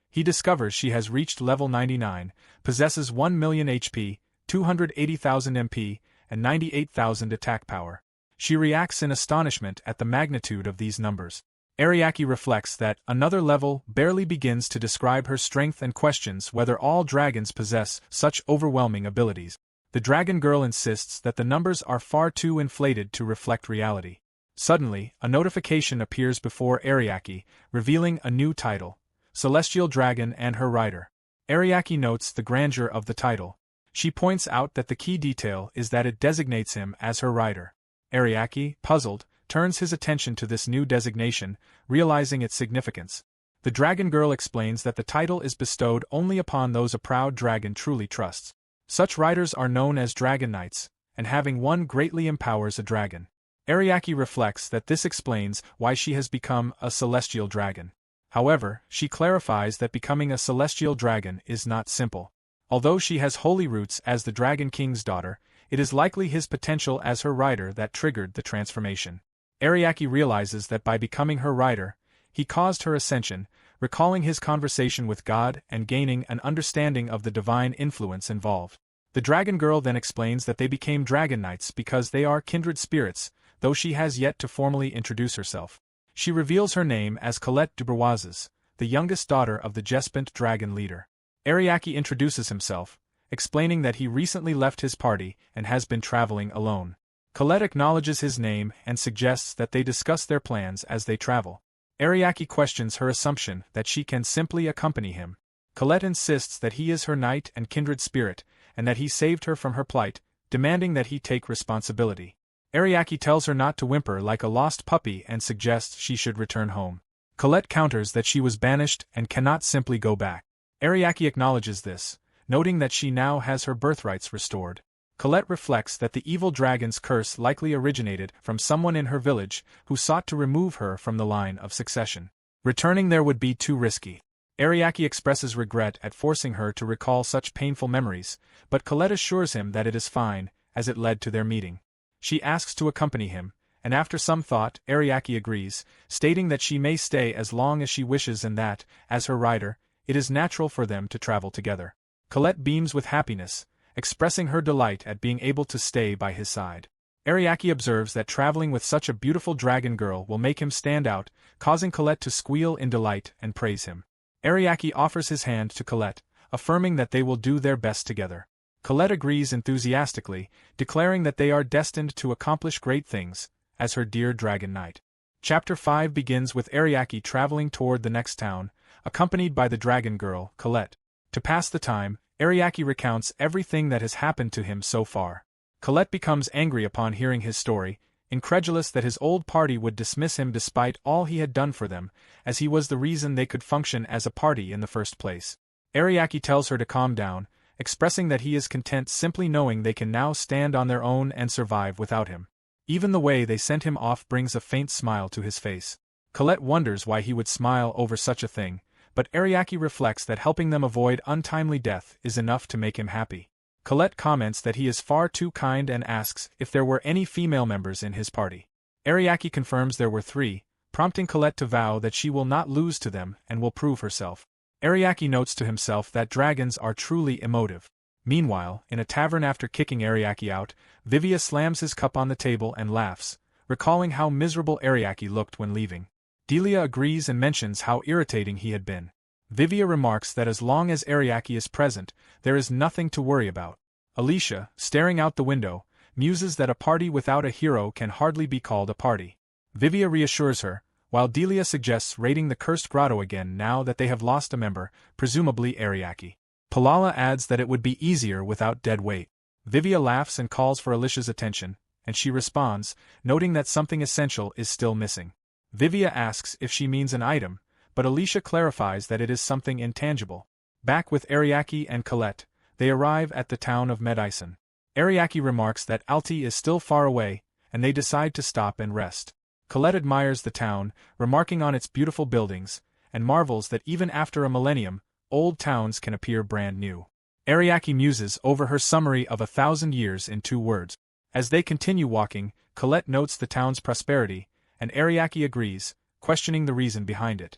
He discovers she has reached level 99, possesses 1 million HP, 280,000 MP, and 98,000 attack power. She reacts in astonishment at the magnitude of these numbers. Ariake reflects that another level barely begins to describe her strength and questions whether all dragons possess such overwhelming abilities. The dragon girl insists that the numbers are far too inflated to reflect reality. Suddenly, a notification appears before Ariake, revealing a new title: Celestial Dragon and Her Rider. Ariake notes the grandeur of the title. She points out that the key detail is that it designates him as her rider. Ariake, puzzled, turns his attention to this new designation, realizing its significance. The dragon girl explains that the title is bestowed only upon those a proud dragon truly trusts. Such riders are known as dragon knights, and having one greatly empowers a dragon. Ariake reflects that this explains why she has become a celestial dragon. However, she clarifies that becoming a celestial dragon is not simple. Although she has holy roots as the Dragon King's daughter, it is likely his potential as her rider that triggered the transformation. Ariake realizes that by becoming her rider, he caused her ascension, recalling his conversation with God and gaining an understanding of the divine influence involved. The dragon girl then explains that they became dragon knights because they are kindred spirits, though she has yet to formally introduce herself. She reveals her name as Colette Duboises, the youngest daughter of the Jespant dragon leader. Ariake introduces himself, explaining that he recently left his party and has been traveling alone. Colette acknowledges his name and suggests that they discuss their plans as they travel. Ariake questions her assumption that she can simply accompany him. Colette insists that he is her knight and kindred spirit, and that he saved her from her plight, demanding that he take responsibility. Ariake tells her not to whimper like a lost puppy and suggests she should return home. Colette counters that she was banished and cannot simply go back. Ariake acknowledges this, noting that she now has her birthrights restored. Colette reflects that the evil dragon's curse likely originated from someone in her village who sought to remove her from the line of succession. Returning there would be too risky. Ariake expresses regret at forcing her to recall such painful memories, but Colette assures him that it is fine, as it led to their meeting. She asks to accompany him, and after some thought, Ariake agrees, stating that she may stay as long as she wishes and that, as her rider, it is natural for them to travel together. Colette beams with happiness, expressing her delight at being able to stay by his side. Ariake observes that traveling with such a beautiful dragon girl will make him stand out, causing Colette to squeal in delight and praise him. Ariake offers his hand to Colette, affirming that they will do their best together. Colette agrees enthusiastically, declaring that they are destined to accomplish great things, as her dear dragon knight. Chapter 5 begins with Ariake traveling toward the next town, accompanied by the dragon girl, Colette. To pass the time, Ariake recounts everything that has happened to him so far. Colette becomes angry upon hearing his story, incredulous that his old party would dismiss him despite all he had done for them, as he was the reason they could function as a party in the first place. Ariake tells her to calm down, expressing that he is content simply knowing they can now stand on their own and survive without him. Even the way they sent him off brings a faint smile to his face. Colette wonders why he would smile over such a thing, but Ariake reflects that helping them avoid untimely death is enough to make him happy. Colette comments that he is far too kind and asks if there were any female members in his party. Ariake confirms there were 3, prompting Colette to vow that she will not lose to them and will prove herself. Ariake notes to himself that dragons are truly emotive. Meanwhile, in a tavern after kicking Ariake out, Vivia slams his cup on the table and laughs, recalling how miserable Ariake looked when leaving. Delia agrees and mentions how irritating he had been. Vivia remarks that as long as Ariake is present, there is nothing to worry about. Alicia, staring out the window, muses that a party without a hero can hardly be called a party. Vivia reassures her, while Delia suggests raiding the cursed grotto again now that they have lost a member, presumably Ariake. Palala adds that it would be easier without dead weight. Vivia laughs and calls for Alicia's attention, and she responds, noting that something essential is still missing. Vivia asks if she means an item, but Alicia clarifies that it is something intangible. Back with Ariake and Colette, they arrive at the town of Medicine. Ariake remarks that Alti is still far away, and they decide to stop and rest. Colette admires the town, remarking on its beautiful buildings, and marvels that even after a millennium, old towns can appear brand new. Ariake muses over her summary of 1,000 years in 2 words. As they continue walking, Colette notes the town's prosperity, and Ariake agrees, questioning the reason behind it.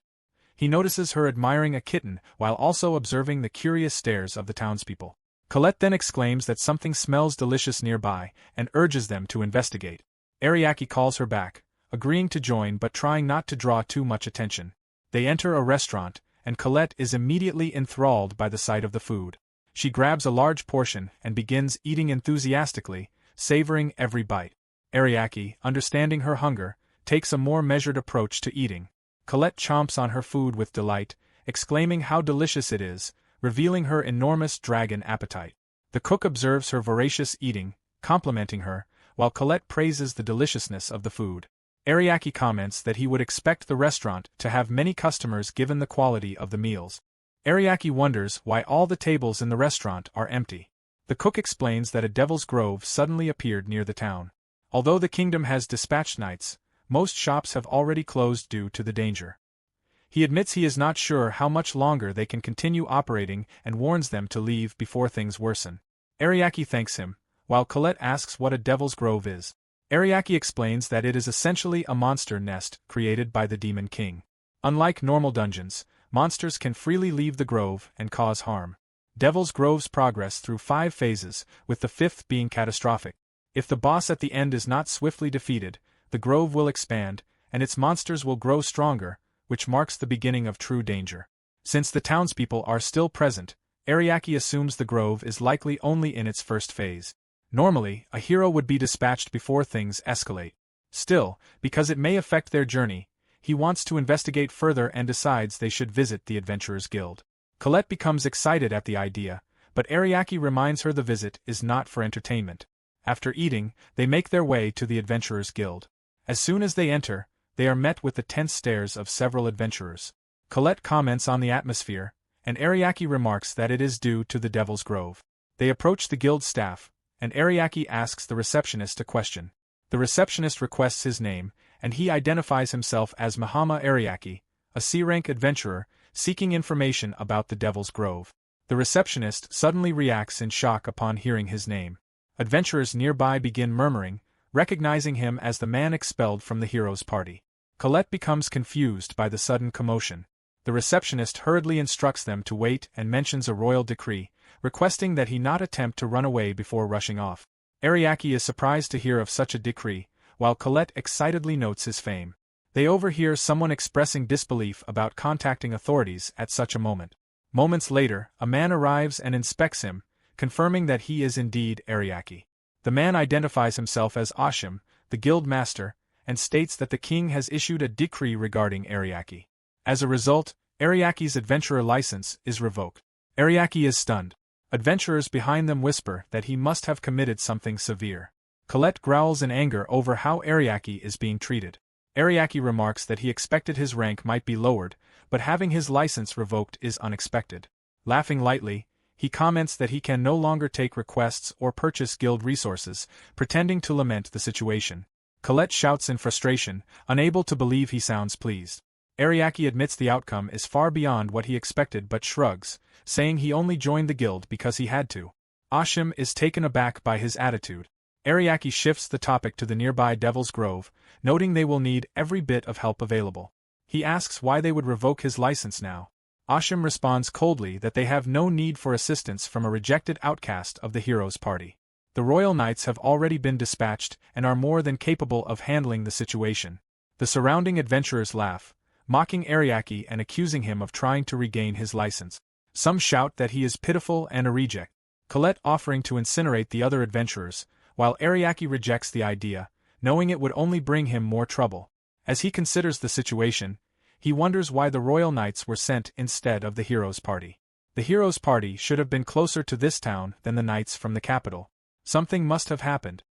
He notices her admiring a kitten while also observing the curious stares of the townspeople. Colette then exclaims that something smells delicious nearby and urges them to investigate. Ariake calls her back, agreeing to join but trying not to draw too much attention. They enter a restaurant, and Colette is immediately enthralled by the sight of the food. She grabs a large portion and begins eating enthusiastically, savoring every bite. Ariake, understanding her hunger, takes a more measured approach to eating. Colette chomps on her food with delight, exclaiming how delicious it is, revealing her enormous dragon appetite. The cook observes her voracious eating, complimenting her, while Colette praises the deliciousness of the food. Ariake comments that he would expect the restaurant to have many customers given the quality of the meals. Ariake wonders why all the tables in the restaurant are empty. The cook explains that a devil's grove suddenly appeared near the town. Although the kingdom has dispatched knights, most shops have already closed due to the danger. He admits he is not sure how much longer they can continue operating and warns them to leave before things worsen. Ariake thanks him, while Colette asks what a devil's grove is. Ariake explains that it is essentially a monster nest created by the Demon King. Unlike normal dungeons, monsters can freely leave the grove and cause harm. Devil's groves progress through 5 phases, with the 5th being catastrophic. If the boss at the end is not swiftly defeated, the grove will expand, and its monsters will grow stronger, which marks the beginning of true danger. Since the townspeople are still present, Ariake assumes the grove is likely only in its first phase. Normally, a hero would be dispatched before things escalate. Still, because it may affect their journey, he wants to investigate further and decides they should visit the Adventurers Guild. Colette becomes excited at the idea, but Ariake reminds her the visit is not for entertainment. After eating, they make their way to the Adventurers Guild. As soon as they enter, they are met with the tense stares of several adventurers. Colette comments on the atmosphere, and Ariake remarks that it is due to the Devil's Grove. They approach the guild staff, and Ariake asks the receptionist a question. The receptionist requests his name, and he identifies himself as Mahama Ariake, a C-rank adventurer, seeking information about the Devil's Grove. The receptionist suddenly reacts in shock upon hearing his name. Adventurers nearby begin murmuring, recognizing him as the man expelled from the hero's party. Colette becomes confused by the sudden commotion. The receptionist hurriedly instructs them to wait and mentions a royal decree, requesting that he not attempt to run away before rushing off. Ariake is surprised to hear of such a decree, while Colette excitedly notes his fame. They overhear someone expressing disbelief about contacting authorities at such a moment. Moments later, a man arrives and inspects him, confirming that he is indeed Ariake. The man identifies himself as Ashim, the guild master, and states that the king has issued a decree regarding Ariake. As a result, Ariake's adventurer license is revoked. Ariake is stunned. Adventurers behind them whisper that he must have committed something severe. Colette growls in anger over how Ariake is being treated. Ariake remarks that he expected his rank might be lowered, but having his license revoked is unexpected. Laughing lightly, he comments that he can no longer take requests or purchase guild resources, pretending to lament the situation. Colette shouts in frustration, unable to believe he sounds pleased. Ariake admits the outcome is far beyond what he expected but shrugs, saying he only joined the guild because he had to. Ashim is taken aback by his attitude. Ariake shifts the topic to the nearby Devil's Grove, noting they will need every bit of help available. He asks why they would revoke his license now. Ashim responds coldly that they have no need for assistance from a rejected outcast of the hero's party. The royal knights have already been dispatched and are more than capable of handling the situation. The surrounding adventurers laugh, mocking Ariake and accusing him of trying to regain his license. Some shout that he is pitiful and a reject, Colette offering to incinerate the other adventurers, while Ariake rejects the idea, knowing it would only bring him more trouble. As he considers the situation, he wonders why the royal knights were sent instead of the hero's party. The hero's party should have been closer to this town than the knights from the capital. Something must have happened.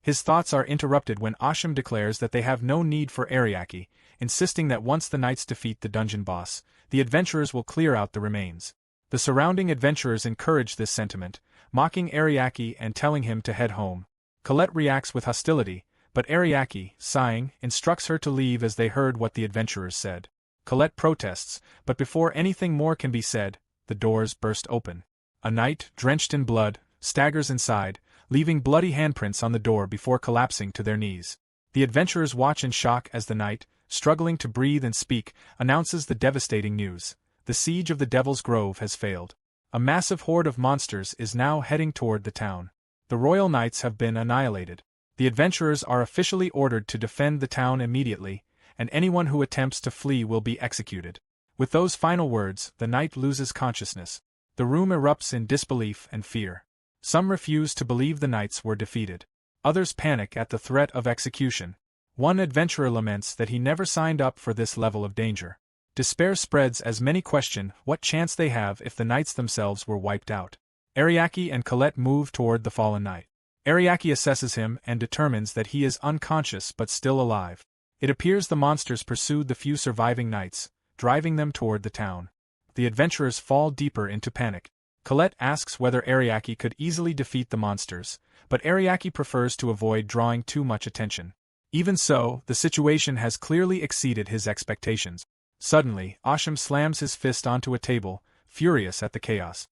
His thoughts are interrupted when Ashim declares that they have no need for Ariake, insisting that once the knights defeat the dungeon boss, the adventurers will clear out the remains. The surrounding adventurers encourage this sentiment, mocking Ariake and telling him to head home. Colette reacts with hostility, but Ariake, sighing, instructs her to leave as they heard what the adventurers said. Colette protests, but before anything more can be said, the doors burst open. A knight, drenched in blood, staggers inside, leaving bloody handprints on the door before collapsing to their knees. The adventurers watch in shock as the knight, struggling to breathe and speak, announces the devastating news. The siege of the Devil's Grove has failed. A massive horde of monsters is now heading toward the town. The royal knights have been annihilated. The adventurers are officially ordered to defend the town immediately, and anyone who attempts to flee will be executed. With those final words, the knight loses consciousness. The room erupts in disbelief and fear. Some refuse to believe the knights were defeated. Others panic at the threat of execution. One adventurer laments that he never signed up for this level of danger. Despair spreads as many question what chance they have if the knights themselves were wiped out. Ariake and Colette move toward the fallen knight. Ariake assesses him and determines that he is unconscious but still alive. It appears the monsters pursued the few surviving knights, driving them toward the town. The adventurers fall deeper into panic. Colette asks whether Ariake could easily defeat the monsters, but Ariake prefers to avoid drawing too much attention. Even so, the situation has clearly exceeded his expectations. Suddenly, Asham slams his fist onto a table, furious at the chaos.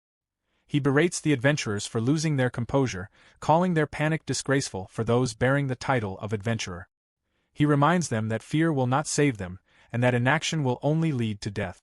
He berates the adventurers for losing their composure, calling their panic disgraceful for those bearing the title of adventurer. He reminds them that fear will not save them, and that inaction will only lead to death.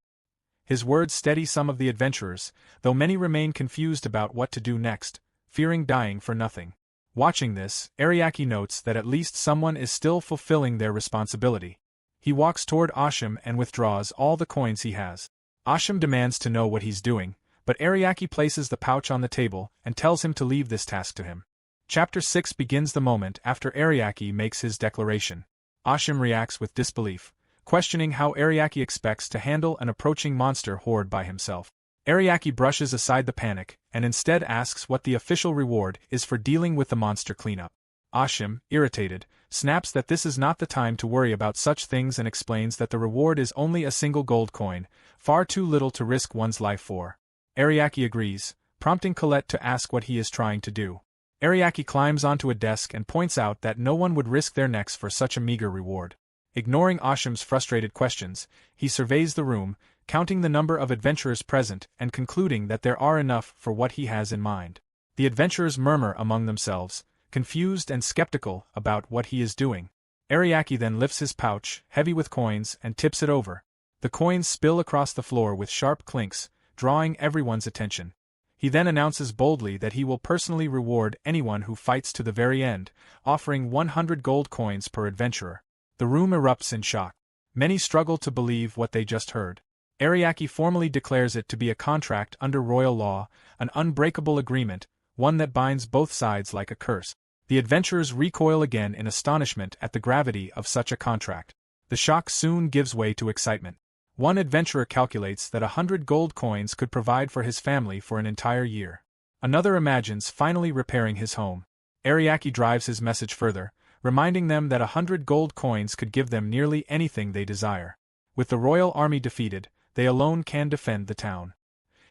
His words steady some of the adventurers, though many remain confused about what to do next, fearing dying for nothing. Watching this, Ariake notes that at least someone is still fulfilling their responsibility. He walks toward Asham and withdraws all the coins he has. Asham demands to know what he's doing, but Ariake places the pouch on the table and tells him to leave this task to him. Chapter 6 begins the moment after Ariake makes his declaration. Asham reacts with disbelief, questioning how Ariake expects to handle an approaching monster horde by himself. Ariake brushes aside the panic, and instead asks what the official reward is for dealing with the monster cleanup. Asham, irritated, snaps that this is not the time to worry about such things and explains that the reward is only a single gold coin, far too little to risk one's life for. Ariake agrees, prompting Colette to ask what he is trying to do. Ariake climbs onto a desk and points out that no one would risk their necks for such a meager reward. Ignoring Asham's frustrated questions, he surveys the room, counting the number of adventurers present and concluding that there are enough for what he has in mind. The adventurers murmur among themselves, confused and skeptical about what he is doing. Ariake then lifts his pouch, heavy with coins, and tips it over. The coins spill across the floor with sharp clinks, drawing everyone's attention. He then announces boldly that he will personally reward anyone who fights to the very end, offering 100 gold coins per adventurer. The room erupts in shock. Many struggle to believe what they just heard. Ariake formally declares it to be a contract under royal law, an unbreakable agreement, one that binds both sides like a curse. The adventurers recoil again in astonishment at the gravity of such a contract. The shock soon gives way to excitement. One adventurer calculates that 100 gold coins could provide for his family for an entire year. Another imagines finally repairing his home. Ariake drives his message further, reminding them that 100 gold coins could give them nearly anything they desire. With the royal army defeated, they alone can defend the town.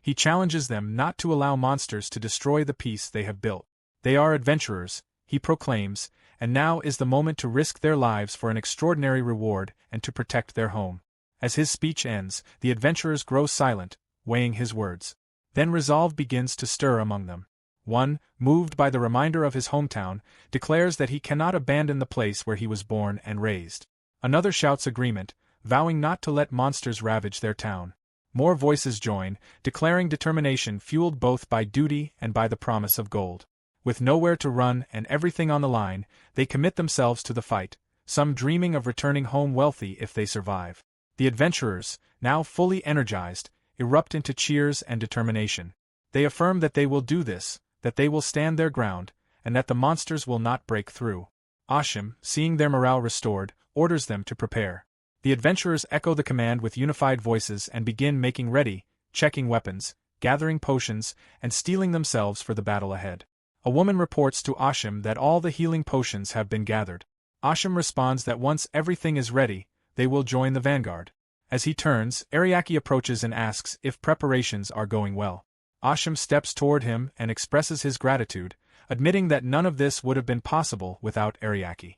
He challenges them not to allow monsters to destroy the peace they have built. They are adventurers, he proclaims, and now is the moment to risk their lives for an extraordinary reward and to protect their home. As his speech ends, the adventurers grow silent, weighing his words. Then resolve begins to stir among them. One, moved by the reminder of his hometown, declares that he cannot abandon the place where he was born and raised. Another shouts agreement, vowing not to let monsters ravage their town. More voices join, declaring determination fueled both by duty and by the promise of gold. With nowhere to run and everything on the line, they commit themselves to the fight, some dreaming of returning home wealthy if they survive. The adventurers, now fully energized, erupt into cheers and determination. They affirm that they will do this, that they will stand their ground, and that the monsters will not break through. Asham, seeing their morale restored, orders them to prepare. The adventurers echo the command with unified voices and begin making ready, checking weapons, gathering potions, and steeling themselves for the battle ahead. A woman reports to Asham that all the healing potions have been gathered. Asham responds that once everything is ready, they will join the vanguard. As he turns, Ariake approaches and asks if preparations are going well. Asham steps toward him and expresses his gratitude, admitting that none of this would have been possible without Ariake.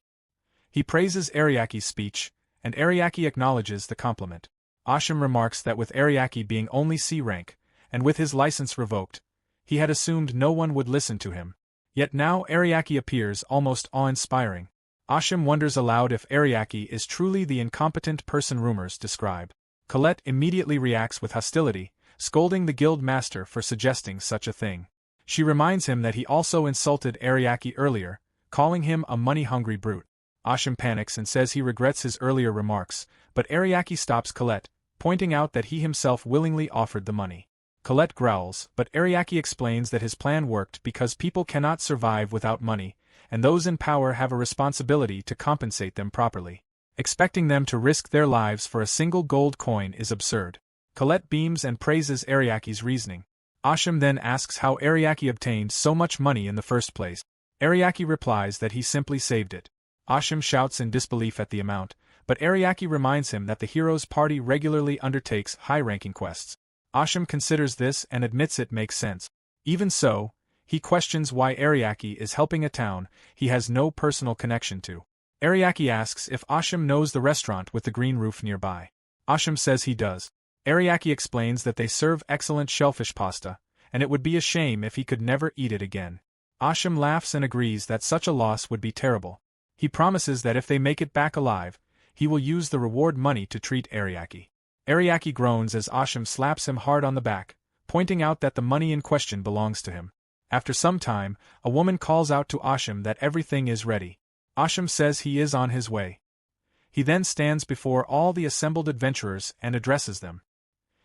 He praises Ariake's speech, and Ariake acknowledges the compliment. Asham remarks that with Ariake being only C rank, and with his license revoked, he had assumed no one would listen to him. Yet now Ariake appears almost awe-inspiring. Asham wonders aloud if Ariake is truly the incompetent person rumors describe. Colette immediately reacts with hostility, scolding the guild master for suggesting such a thing. She reminds him that he also insulted Ariake earlier, calling him a money-hungry brute. Asham panics and says he regrets his earlier remarks, but Ariake stops Colette, pointing out that he himself willingly offered the money. Colette growls, but Ariake explains that his plan worked because people cannot survive without money, and those in power have a responsibility to compensate them properly. Expecting them to risk their lives for a single gold coin is absurd. Colette beams and praises Ariake's reasoning. Asham then asks how Ariake obtained so much money in the first place. Ariake replies that he simply saved it. Asham shouts in disbelief at the amount, but Ariaki reminds him that the hero's party regularly undertakes high-ranking quests. Asham considers this and admits it makes sense. Even so, he questions why Ariaki is helping a town he has no personal connection to. Ariaki asks if Asham knows the restaurant with the green roof nearby. Asham says he does. Ariaki explains that they serve excellent shellfish pasta, and it would be a shame if he could never eat it again. Asham laughs and agrees that such a loss would be terrible. He promises that if they make it back alive, he will use the reward money to treat Ariaki. Ariaki groans as Asham slaps him hard on the back, pointing out that the money in question belongs to him. After some time, a woman calls out to Asham that everything is ready. Asham says he is on his way. He then stands before all the assembled adventurers and addresses them.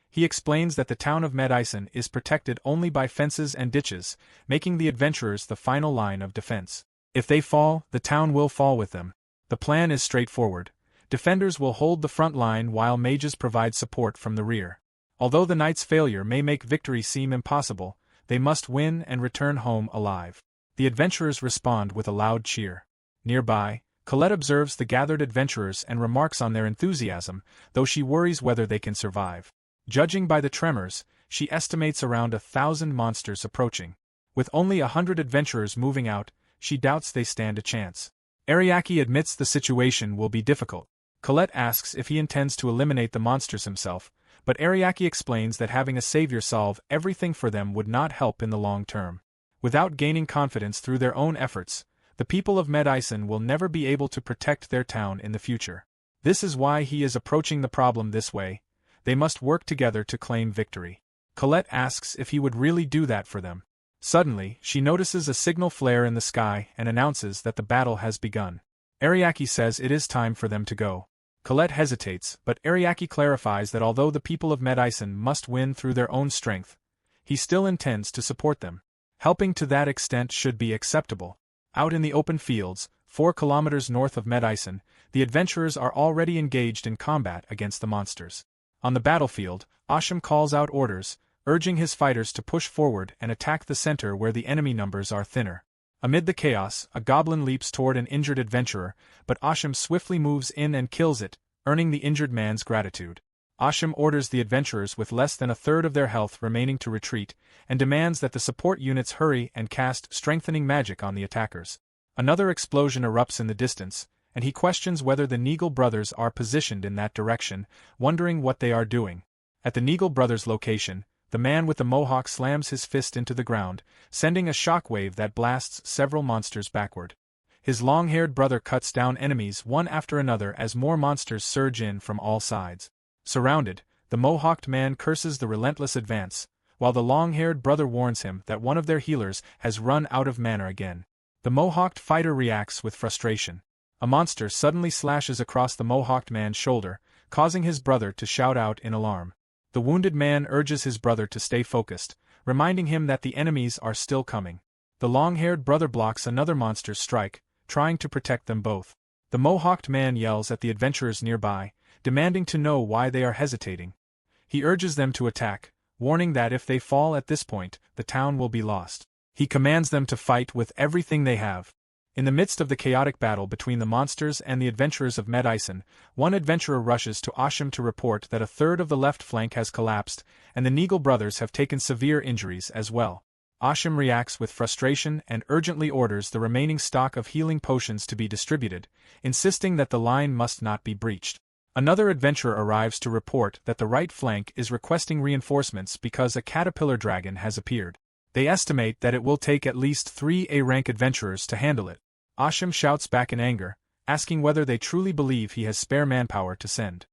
He explains that the town of Medaisen is protected only by fences and ditches, making the adventurers the final line of defense. If they fall, the town will fall with them. The plan is straightforward. Defenders will hold the front line while mages provide support from the rear. Although the knight's failure may make victory seem impossible, they must win and return home alive. The adventurers respond with a loud cheer. Nearby, Colette observes the gathered adventurers and remarks on their enthusiasm, though she worries whether they can survive. Judging by the tremors, she estimates around 1,000 monsters approaching. With only 100 adventurers moving out, she doubts they stand a chance. Ariaki admits the situation will be difficult. Colette asks if he intends to eliminate the monsters himself, but Ariaki explains that having a savior solve everything for them would not help in the long term. Without gaining confidence through their own efforts, the people of Medaisen will never be able to protect their town in the future. This is why he is approaching the problem this way. They must work together to claim victory. Colette asks if he would really do that for them. Suddenly, she notices a signal flare in the sky and announces that the battle has begun. Ariaki says it is time for them to go. Colette hesitates, but Ariaki clarifies that although the people of Medaisen must win through their own strength, he still intends to support them. Helping to that extent should be acceptable. Out in the open fields, 4 kilometers north of Medaisen, the adventurers are already engaged in combat against the monsters. On the battlefield, Asham calls out orders, urging his fighters to push forward and attack the center where the enemy numbers are thinner. Amid the chaos, a goblin leaps toward an injured adventurer, but Asham swiftly moves in and kills it, earning the injured man's gratitude. Asham orders the adventurers with less than a third of their health remaining to retreat, and demands that the support units hurry and cast strengthening magic on the attackers. Another explosion erupts in the distance, and he questions whether the Neagle brothers are positioned in that direction, wondering what they are doing. At the Neagle brothers' location, the man with the mohawk slams his fist into the ground, sending a shockwave that blasts several monsters backward. His long-haired brother cuts down enemies one after another as more monsters surge in from all sides. Surrounded, the mohawked man curses the relentless advance, while the long-haired brother warns him that one of their healers has run out of mana again. The mohawked fighter reacts with frustration. A monster suddenly slashes across the mohawked man's shoulder, causing his brother to shout out in alarm. The wounded man urges his brother to stay focused, reminding him that the enemies are still coming. The long-haired brother blocks another monster's strike, trying to protect them both. The mohawked man yells at the adventurers nearby, demanding to know why they are hesitating. He urges them to attack, warning that if they fall at this point, the town will be lost. He commands them to fight with everything they have. In the midst of the chaotic battle between the monsters and the adventurers of Medaisen, one adventurer rushes to Asham to report that a third of the left flank has collapsed, and the Neagle brothers have taken severe injuries as well. Asham reacts with frustration and urgently orders the remaining stock of healing potions to be distributed, insisting that the line must not be breached. Another adventurer arrives to report that the right flank is requesting reinforcements because a caterpillar dragon has appeared. They estimate that it will take at least 3 A-rank adventurers to handle it. Asham shouts back in anger, asking whether they truly believe he has spare manpower to send.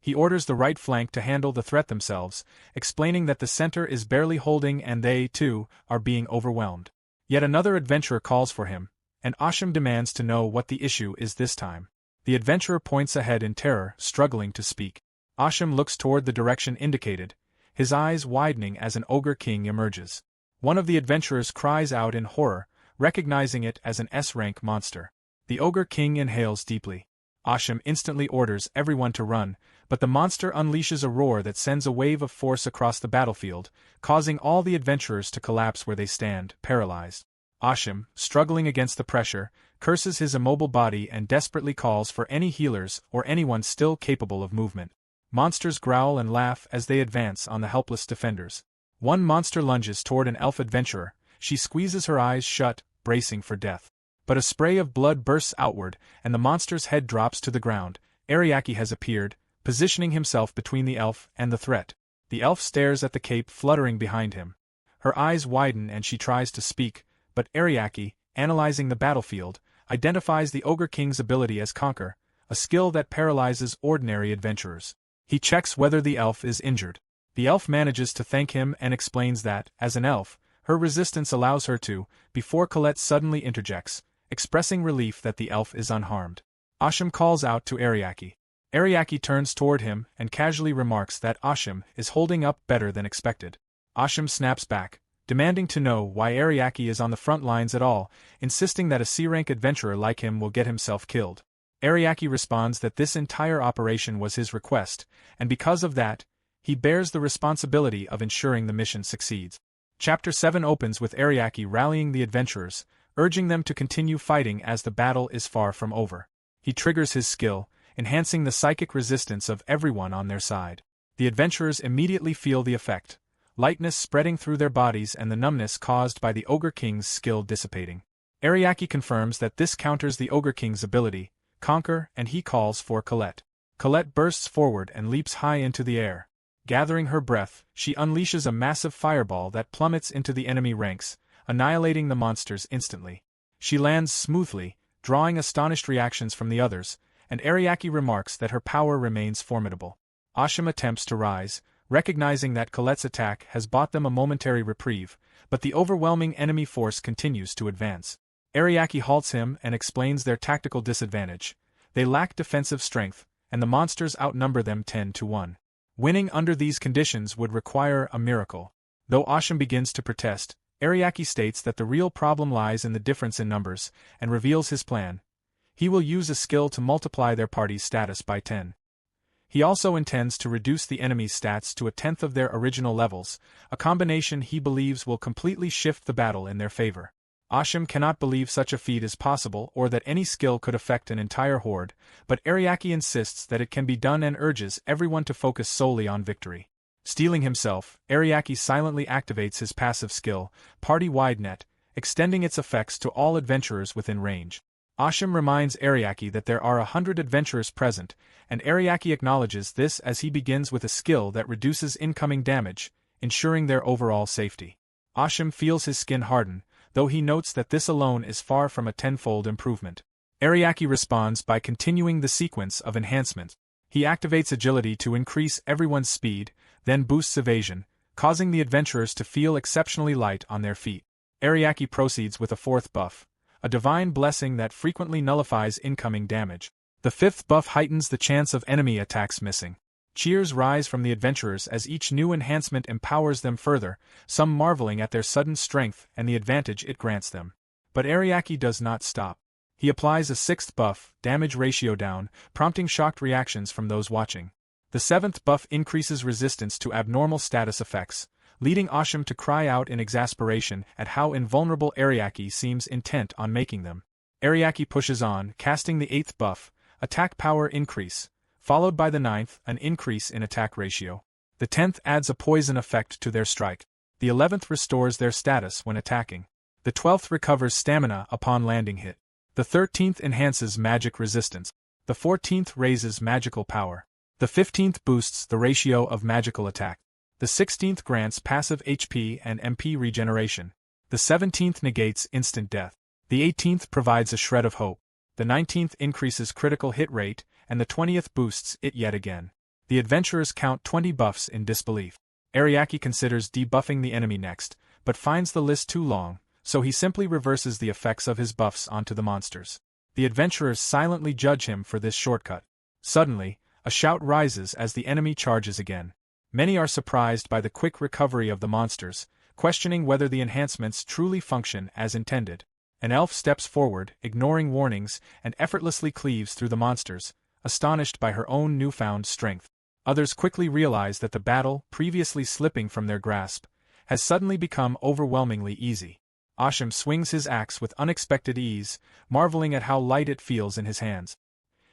He orders the right flank to handle the threat themselves, explaining that the center is barely holding and they, too, are being overwhelmed. Yet another adventurer calls for him, and Asham demands to know what the issue is this time. The adventurer points ahead in terror, struggling to speak. Asham looks toward the direction indicated, his eyes widening as an ogre king emerges. One of the adventurers cries out in horror, recognizing it as an S-rank monster. The ogre king inhales deeply. Asham instantly orders everyone to run, but the monster unleashes a roar that sends a wave of force across the battlefield, causing all the adventurers to collapse where they stand, paralyzed. Asham, struggling against the pressure, curses his immobile body and desperately calls for any healers or anyone still capable of movement. Monsters growl and laugh as they advance on the helpless defenders. One monster lunges toward an elf adventurer. She squeezes her eyes shut, bracing for death. But a spray of blood bursts outward, and the monster's head drops to the ground. Ariake has appeared, positioning himself between the elf and the threat. The elf stares at the cape fluttering behind him. Her eyes widen and she tries to speak, but Ariake, analyzing the battlefield, identifies the Ogre King's ability as Conquer, a skill that paralyzes ordinary adventurers. He checks whether the elf is injured. The elf manages to thank him and explains that, as an elf, her resistance allows her to, before Colette suddenly interjects, expressing relief that the elf is unharmed. Ashim calls out to Ariake. Ariake turns toward him and casually remarks that Ashim is holding up better than expected. Ashim snaps back, demanding to know why Ariake is on the front lines at all, insisting that a C-rank adventurer like him will get himself killed. Ariake responds that this entire operation was his request, and because of that, he bears the responsibility of ensuring the mission succeeds. Chapter 7 opens with Ariake rallying the adventurers, urging them to continue fighting as the battle is far from over. He triggers his skill, enhancing the psychic resistance of everyone on their side. The adventurers immediately feel the effect, lightness spreading through their bodies and the numbness caused by the Ogre King's skill dissipating. Ariake confirms that this counters the Ogre King's ability, Conquer, and he calls for Colette. Colette bursts forward and leaps high into the air. Gathering her breath, she unleashes a massive fireball that plummets into the enemy ranks, annihilating the monsters instantly. She lands smoothly, drawing astonished reactions from the others, and Ariake remarks that her power remains formidable. Ashim attempts to rise, recognizing that Colette's attack has bought them a momentary reprieve, but the overwhelming enemy force continues to advance. Ariake halts him and explains their tactical disadvantage. They lack defensive strength, and the monsters outnumber them 10-1. Winning under these conditions would require a miracle. Though Ashim begins to protest, Ariake states that the real problem lies in the difference in numbers, and reveals his plan. He will use a skill to multiply their party's status by 10. He also intends to reduce the enemy's stats to 1/10 of their original levels, a combination he believes will completely shift the battle in their favor. Ashim cannot believe such a feat is possible or that any skill could affect an entire horde, but Ariake insists that it can be done and urges everyone to focus solely on victory. Steeling himself, Ariake silently activates his passive skill, Party-Wide Net, extending its effects to all adventurers within range. Ashim reminds Ariake that there are 100 adventurers present, and Ariake acknowledges this as he begins with a skill that reduces incoming damage, ensuring their overall safety. Ashim feels his skin harden, though he notes that this alone is far from a 10-fold improvement. Ariake responds by continuing the sequence of enhancements. He activates agility to increase everyone's speed, then boosts evasion, causing the adventurers to feel exceptionally light on their feet. Ariake proceeds with a 4th buff, a divine blessing that frequently nullifies incoming damage. The 5th buff heightens the chance of enemy attacks missing. Cheers rise from the adventurers as each new enhancement empowers them further, some marveling at their sudden strength and the advantage it grants them. But Ariake does not stop. He applies a 6th buff, damage ratio down, prompting shocked reactions from those watching. The 7th buff increases resistance to abnormal status effects, leading Ashim to cry out in exasperation at how invulnerable Ariake seems intent on making them. Ariake pushes on, casting the 8th buff, attack power increase, followed by the 9th, an increase in attack ratio. The 10th adds a poison effect to their strike. The 11th restores their status when attacking. The 12th recovers stamina upon landing hit. The 13th enhances magic resistance. The 14th raises magical power. The 15th boosts the ratio of magical attack. The 16th grants passive HP and MP regeneration. The 17th negates instant death. The 18th provides a shred of hope. The 19th increases critical hit rate, and the 20th boosts it yet again. The adventurers count 20 buffs in disbelief. Ariake considers debuffing the enemy next, but finds the list too long, so he simply reverses the effects of his buffs onto the monsters. The adventurers silently judge him for this shortcut. Suddenly, a shout rises as the enemy charges again. Many are surprised by the quick recovery of the monsters, questioning whether the enhancements truly function as intended. An elf steps forward, ignoring warnings, and effortlessly cleaves through the monsters, astonished by her own newfound strength. Others quickly realize that the battle, previously slipping from their grasp, has suddenly become overwhelmingly easy. Ashim swings his axe with unexpected ease, marveling at how light it feels in his hands.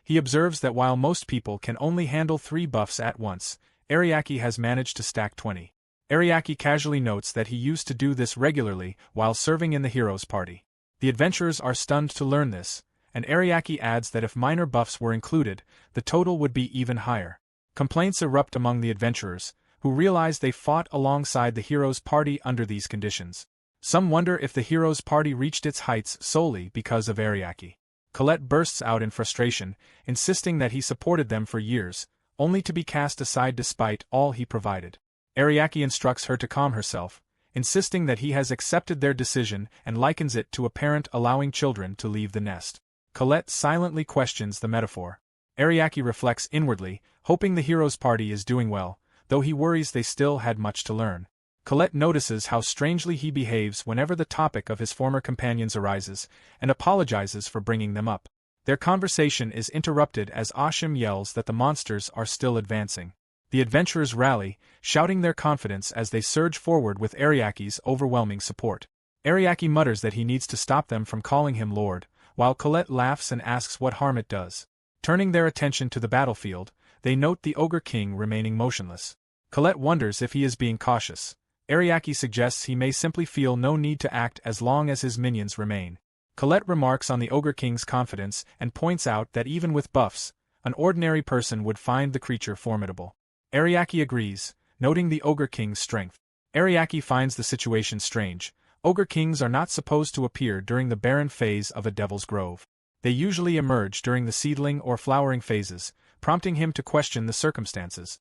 He observes that while most people can only handle 3 buffs at once, Ariake has managed to stack 20. Ariake casually notes that he used to do this regularly while serving in the hero's party. The adventurers are stunned to learn this, and Ariake adds that if minor buffs were included, the total would be even higher. Complaints erupt among the adventurers, who realize they fought alongside the hero's party under these conditions. Some wonder if the hero's party reached its heights solely because of Ariake. Colette bursts out in frustration, insisting that he supported them for years, only to be cast aside despite all he provided. Ariake instructs her to calm herself, insisting that he has accepted their decision and likens it to a parent allowing children to leave the nest. Colette silently questions the metaphor. Ariake reflects inwardly, hoping the hero's party is doing well, though he worries they still had much to learn. Colette notices how strangely he behaves whenever the topic of his former companions arises, and apologizes for bringing them up. Their conversation is interrupted as Ashim yells that the monsters are still advancing. The adventurers rally, shouting their confidence as they surge forward with Ariake's overwhelming support. Ariake mutters that he needs to stop them from calling him Lord, while Colette laughs and asks what harm it does. Turning their attention to the battlefield, they note the Ogre King remaining motionless. Colette wonders if he is being cautious. Ariake suggests he may simply feel no need to act as long as his minions remain. Colette remarks on the Ogre King's confidence and points out that even with buffs, an ordinary person would find the creature formidable. Ariake agrees, noting the Ogre King's strength. Ariake finds the situation strange. Ogre Kings are not supposed to appear during the barren phase of a devil's grove. They usually emerge during the seedling or flowering phases, prompting him to question the circumstances.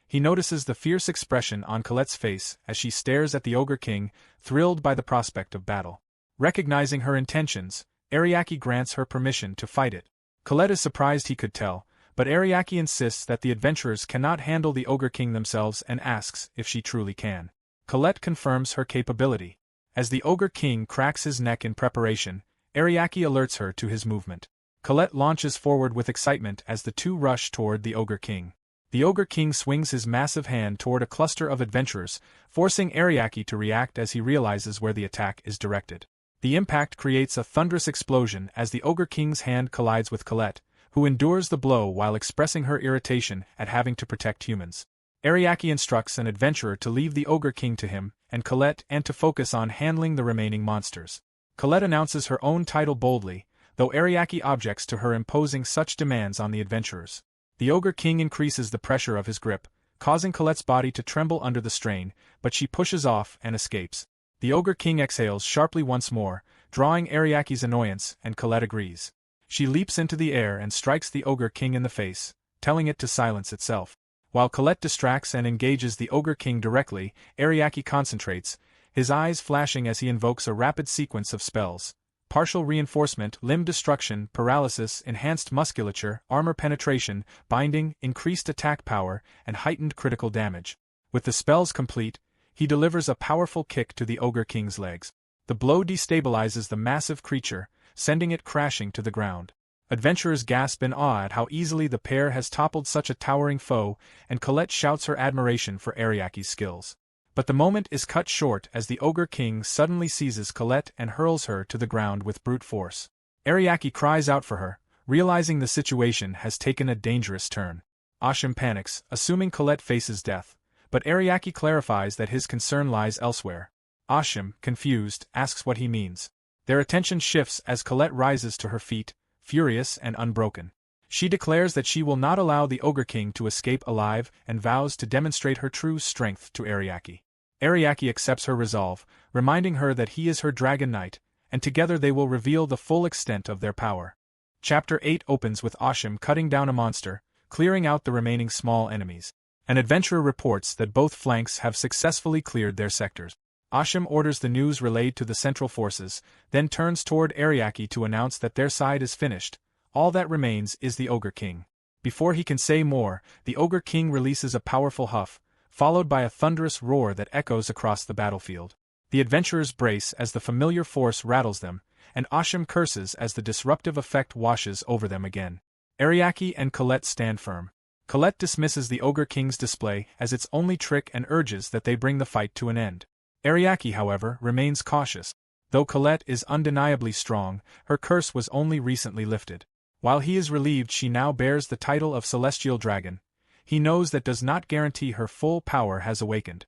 He notices the fierce expression on Colette's face as she stares at the Ogre King, thrilled by the prospect of battle. Recognizing her intentions, Ariake grants her permission to fight it. Colette is surprised he could tell, but Ariake insists that the adventurers cannot handle the Ogre King themselves and asks if she truly can. Colette confirms her capability. As the Ogre King cracks his neck in preparation, Ariake alerts her to his movement. Colette launches forward with excitement as the two rush toward the Ogre King. The Ogre King swings his massive hand toward a cluster of adventurers, forcing Ariake to react as he realizes where the attack is directed. The impact creates a thunderous explosion as the Ogre King's hand collides with Colette, who endures the blow while expressing her irritation at having to protect humans. Ariake instructs an adventurer to leave the Ogre King to him and Colette and to focus on handling the remaining monsters. Colette announces her own title boldly, though Ariake objects to her imposing such demands on the adventurers. The Ogre King increases the pressure of his grip, causing Colette's body to tremble under the strain, but she pushes off and escapes. The Ogre King exhales sharply once more, drawing Ariake's annoyance, and Colette agrees. She leaps into the air and strikes the Ogre King in the face, telling it to silence itself. While Colette distracts and engages the Ogre King directly, Ariake concentrates, his eyes flashing as he invokes a rapid sequence of spells. Partial reinforcement, limb destruction, paralysis, enhanced musculature, armor penetration, binding, increased attack power, and heightened critical damage. With the spells complete, he delivers a powerful kick to the Ogre King's legs. The blow destabilizes the massive creature, sending it crashing to the ground. Adventurers gasp in awe at how easily the pair has toppled such a towering foe, and Colette shouts her admiration for Ariake's skills. But the moment is cut short as the Ogre King suddenly seizes Colette and hurls her to the ground with brute force. Ariake cries out for her, realizing the situation has taken a dangerous turn. Ashim panics, assuming Colette faces death, but Ariake clarifies that his concern lies elsewhere. Ashim, confused, asks what he means. Their attention shifts as Colette rises to her feet, furious and unbroken. She declares that she will not allow the Ogre King to escape alive and vows to demonstrate her true strength to Ariake. Ariake accepts her resolve, reminding her that he is her Dragon Knight, and together they will reveal the full extent of their power. Chapter 8 opens with Ashim cutting down a monster, clearing out the remaining small enemies. An adventurer reports that both flanks have successfully cleared their sectors. Ashim orders the news relayed to the central forces, then turns toward Ariake to announce that their side is finished. All that remains is the Ogre King. Before he can say more, the Ogre King releases a powerful huff, followed by a thunderous roar that echoes across the battlefield. The adventurers brace as the familiar force rattles them, and Ashim curses as the disruptive effect washes over them again. Ariake and Colette stand firm. Colette dismisses the Ogre King's display as its only trick and urges that they bring the fight to an end. Ariake, however, remains cautious. Though Colette is undeniably strong, her curse was only recently lifted. While he is relieved she now bears the title of Celestial Dragon, he knows that does not guarantee her full power has awakened.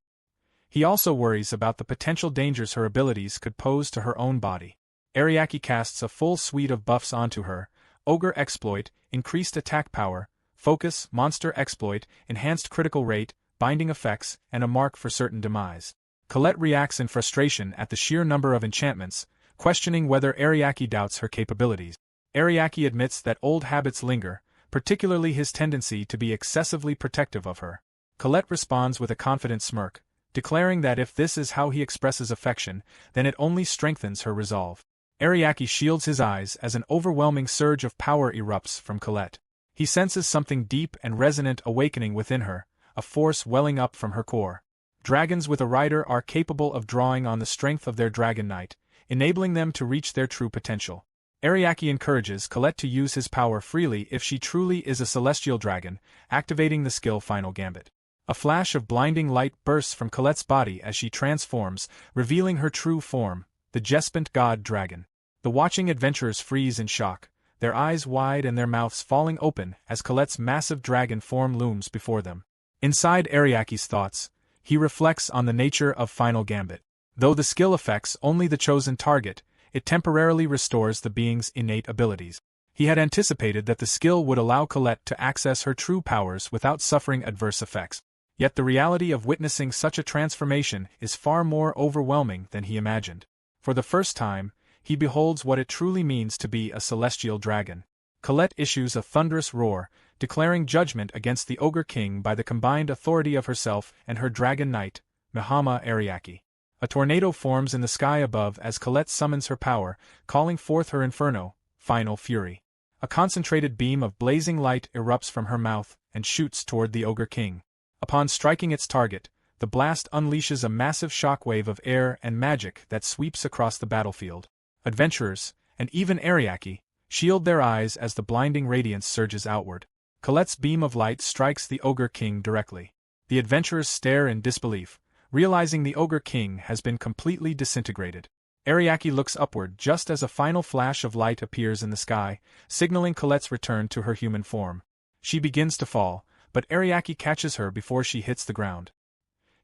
He also worries about the potential dangers her abilities could pose to her own body. Ariake casts a full suite of buffs onto her: Ogre Exploit, increased attack power, Focus, Monster Exploit, enhanced critical rate, binding effects, and a mark for certain demise. Colette reacts in frustration at the sheer number of enchantments, questioning whether Ariake doubts her capabilities. Ariake admits that old habits linger, particularly his tendency to be excessively protective of her. Colette responds with a confident smirk, declaring that if this is how he expresses affection, then it only strengthens her resolve. Ariake shields his eyes as an overwhelming surge of power erupts from Colette. He senses something deep and resonant awakening within her, a force welling up from her core. Dragons with a rider are capable of drawing on the strength of their dragon knight, enabling them to reach their true potential. Ariake encourages Colette to use his power freely if she truly is a celestial dragon, activating the skill Final Gambit. A flash of blinding light bursts from Colette's body as she transforms, revealing her true form, the Jespant God Dragon. The watching adventurers freeze in shock, their eyes wide and their mouths falling open as Colette's massive dragon form looms before them. Inside Ariake's thoughts, he reflects on the nature of Final Gambit. Though the skill affects only the chosen target, it temporarily restores the being's innate abilities. He had anticipated that the skill would allow Colette to access her true powers without suffering adverse effects. Yet the reality of witnessing such a transformation is far more overwhelming than he imagined. For the first time, he beholds what it truly means to be a celestial dragon. Colette issues a thunderous roar, declaring judgment against the Ogre King by the combined authority of herself and her dragon knight, Miemai-chan. A tornado forms in the sky above as Colette summons her power, calling forth her inferno, Final Fury. A concentrated beam of blazing light erupts from her mouth and shoots toward the Ogre King. Upon striking its target, the blast unleashes a massive shockwave of air and magic that sweeps across the battlefield. Adventurers, and even Ariake, shield their eyes as the blinding radiance surges outward. Colette's beam of light strikes the Ogre King directly. The adventurers stare in disbelief, realizing the Ogre King has been completely disintegrated. Ariake looks upward just as a final flash of light appears in the sky, signaling Colette's return to her human form. She begins to fall, but Ariake catches her before she hits the ground.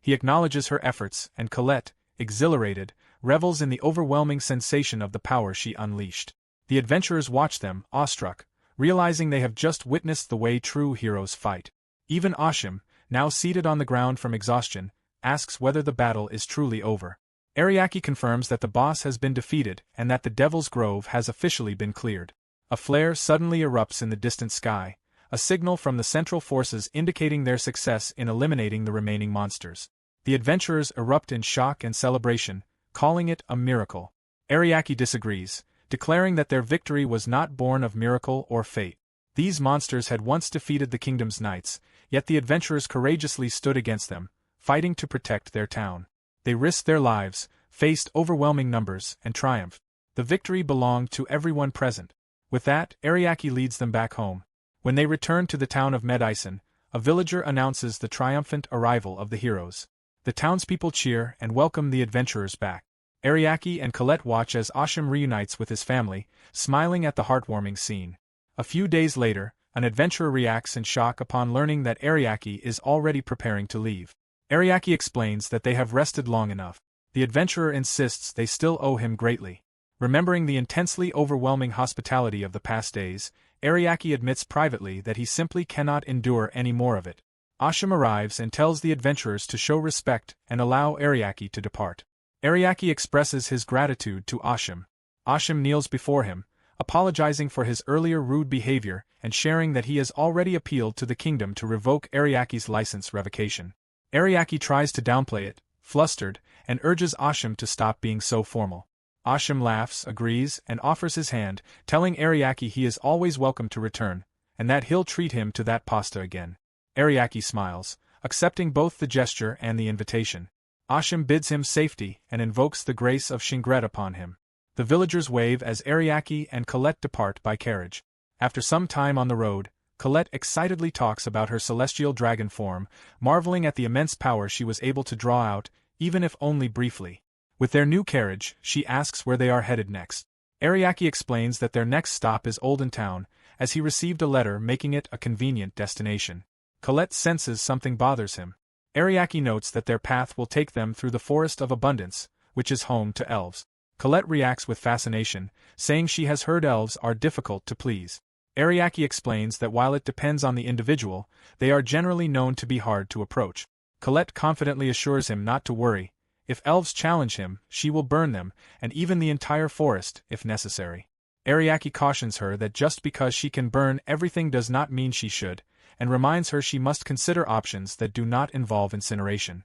He acknowledges her efforts, and Colette, exhilarated, revels in the overwhelming sensation of the power she unleashed. The adventurers watch them, awestruck, realizing they have just witnessed the way true heroes fight. Even Ashim, now seated on the ground from exhaustion, asks whether the battle is truly over. Ariake confirms that the boss has been defeated and that the Devil's Grove has officially been cleared. A flare suddenly erupts in the distant sky, a signal from the central forces indicating their success in eliminating the remaining monsters. The adventurers erupt in shock and celebration, calling it a miracle. Ariake disagrees, declaring that their victory was not born of miracle or fate. These monsters had once defeated the kingdom's knights, yet the adventurers courageously stood against them, fighting to protect their town. They risked their lives, faced overwhelming numbers, and triumphed. The victory belonged to everyone present. With that, Ariake leads them back home. When they return to the town of Medaisen, a villager announces the triumphant arrival of the heroes. The townspeople cheer and welcome the adventurers back. Ariake and Colette watch as Ashim reunites with his family, smiling at the heartwarming scene. A few days later, an adventurer reacts in shock upon learning that Ariake is already preparing to leave. Ariake explains that they have rested long enough. The adventurer insists they still owe him greatly. Remembering the intensely overwhelming hospitality of the past days, Ariake admits privately that he simply cannot endure any more of it. Ashim arrives and tells the adventurers to show respect and allow Ariake to depart. Ariake expresses his gratitude to Ashim. Ashim kneels before him, apologizing for his earlier rude behavior and sharing that he has already appealed to the kingdom to revoke Ariake's license revocation. Ariake tries to downplay it, flustered, and urges Ashim to stop being so formal. Ashim laughs, agrees, and offers his hand, telling Ariake he is always welcome to return, and that he'll treat him to that pasta again. Ariake smiles, accepting both the gesture and the invitation. Ashim bids him safety and invokes the grace of Shingret upon him. The villagers wave as Ariake and Colette depart by carriage. After some time on the road, Colette excitedly talks about her celestial dragon form, marveling at the immense power she was able to draw out, even if only briefly. With their new carriage, she asks where they are headed next. Ariaki explains that their next stop is Olden Town, as he received a letter making it a convenient destination. Colette senses something bothers him. Ariaki notes that their path will take them through the Forest of Abundance, which is home to elves. Colette reacts with fascination, saying she has heard elves are difficult to please. Ariaki explains that while it depends on the individual, they are generally known to be hard to approach. Colette confidently assures him not to worry. If elves challenge him, she will burn them, and even the entire forest, if necessary. Ariaki cautions her that just because she can burn everything does not mean she should, and reminds her she must consider options that do not involve incineration.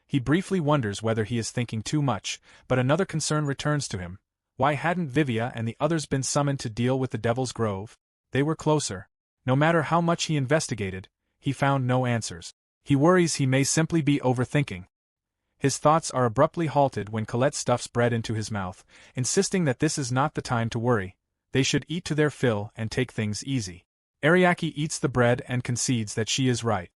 He briefly wonders whether he is thinking too much, but another concern returns to him. Why hadn't Vivia and the others been summoned to deal with the Devil's Grove? They were closer. No matter how much he investigated, he found no answers. He worries he may simply be overthinking. His thoughts are abruptly halted when Colette stuffs bread into his mouth, insisting that this is not the time to worry. They should eat to their fill and take things easy. Ariaki eats the bread and concedes that she is right.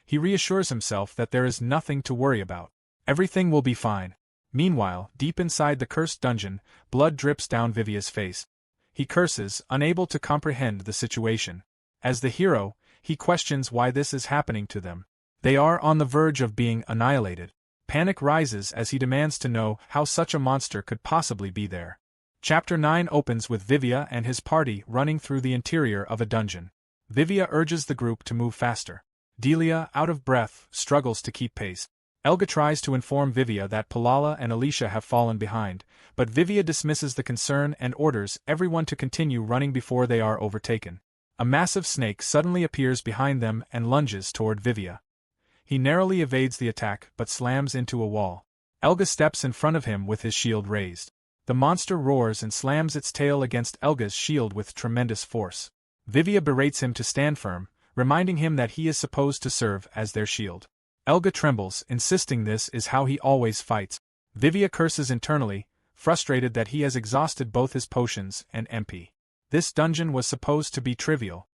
He reassures himself that there is nothing to worry about. Everything will be fine. Meanwhile, deep inside the cursed dungeon, blood drips down Vivia's face. He curses, unable to comprehend the situation. As the hero, he questions why this is happening to them. They are on the verge of being annihilated. Panic rises as he demands to know how such a monster could possibly be there. Chapter 9 opens with Vivia and his party running through the interior of a dungeon. Vivia urges the group to move faster. Delia, out of breath, struggles to keep pace. Elga tries to inform Vivia that Palala and Alicia have fallen behind, but Vivia dismisses the concern and orders everyone to continue running before they are overtaken. A massive snake suddenly appears behind them and lunges toward Vivia. He narrowly evades the attack but slams into a wall. Elga steps in front of him with his shield raised. The monster roars and slams its tail against Elga's shield with tremendous force. Vivia berates him to stand firm, reminding him that he is supposed to serve as their shield. Elga trembles, insisting this is how he always fights. Vivia curses internally, frustrated that he has exhausted both his potions and MP. This dungeon was supposed to be trivial.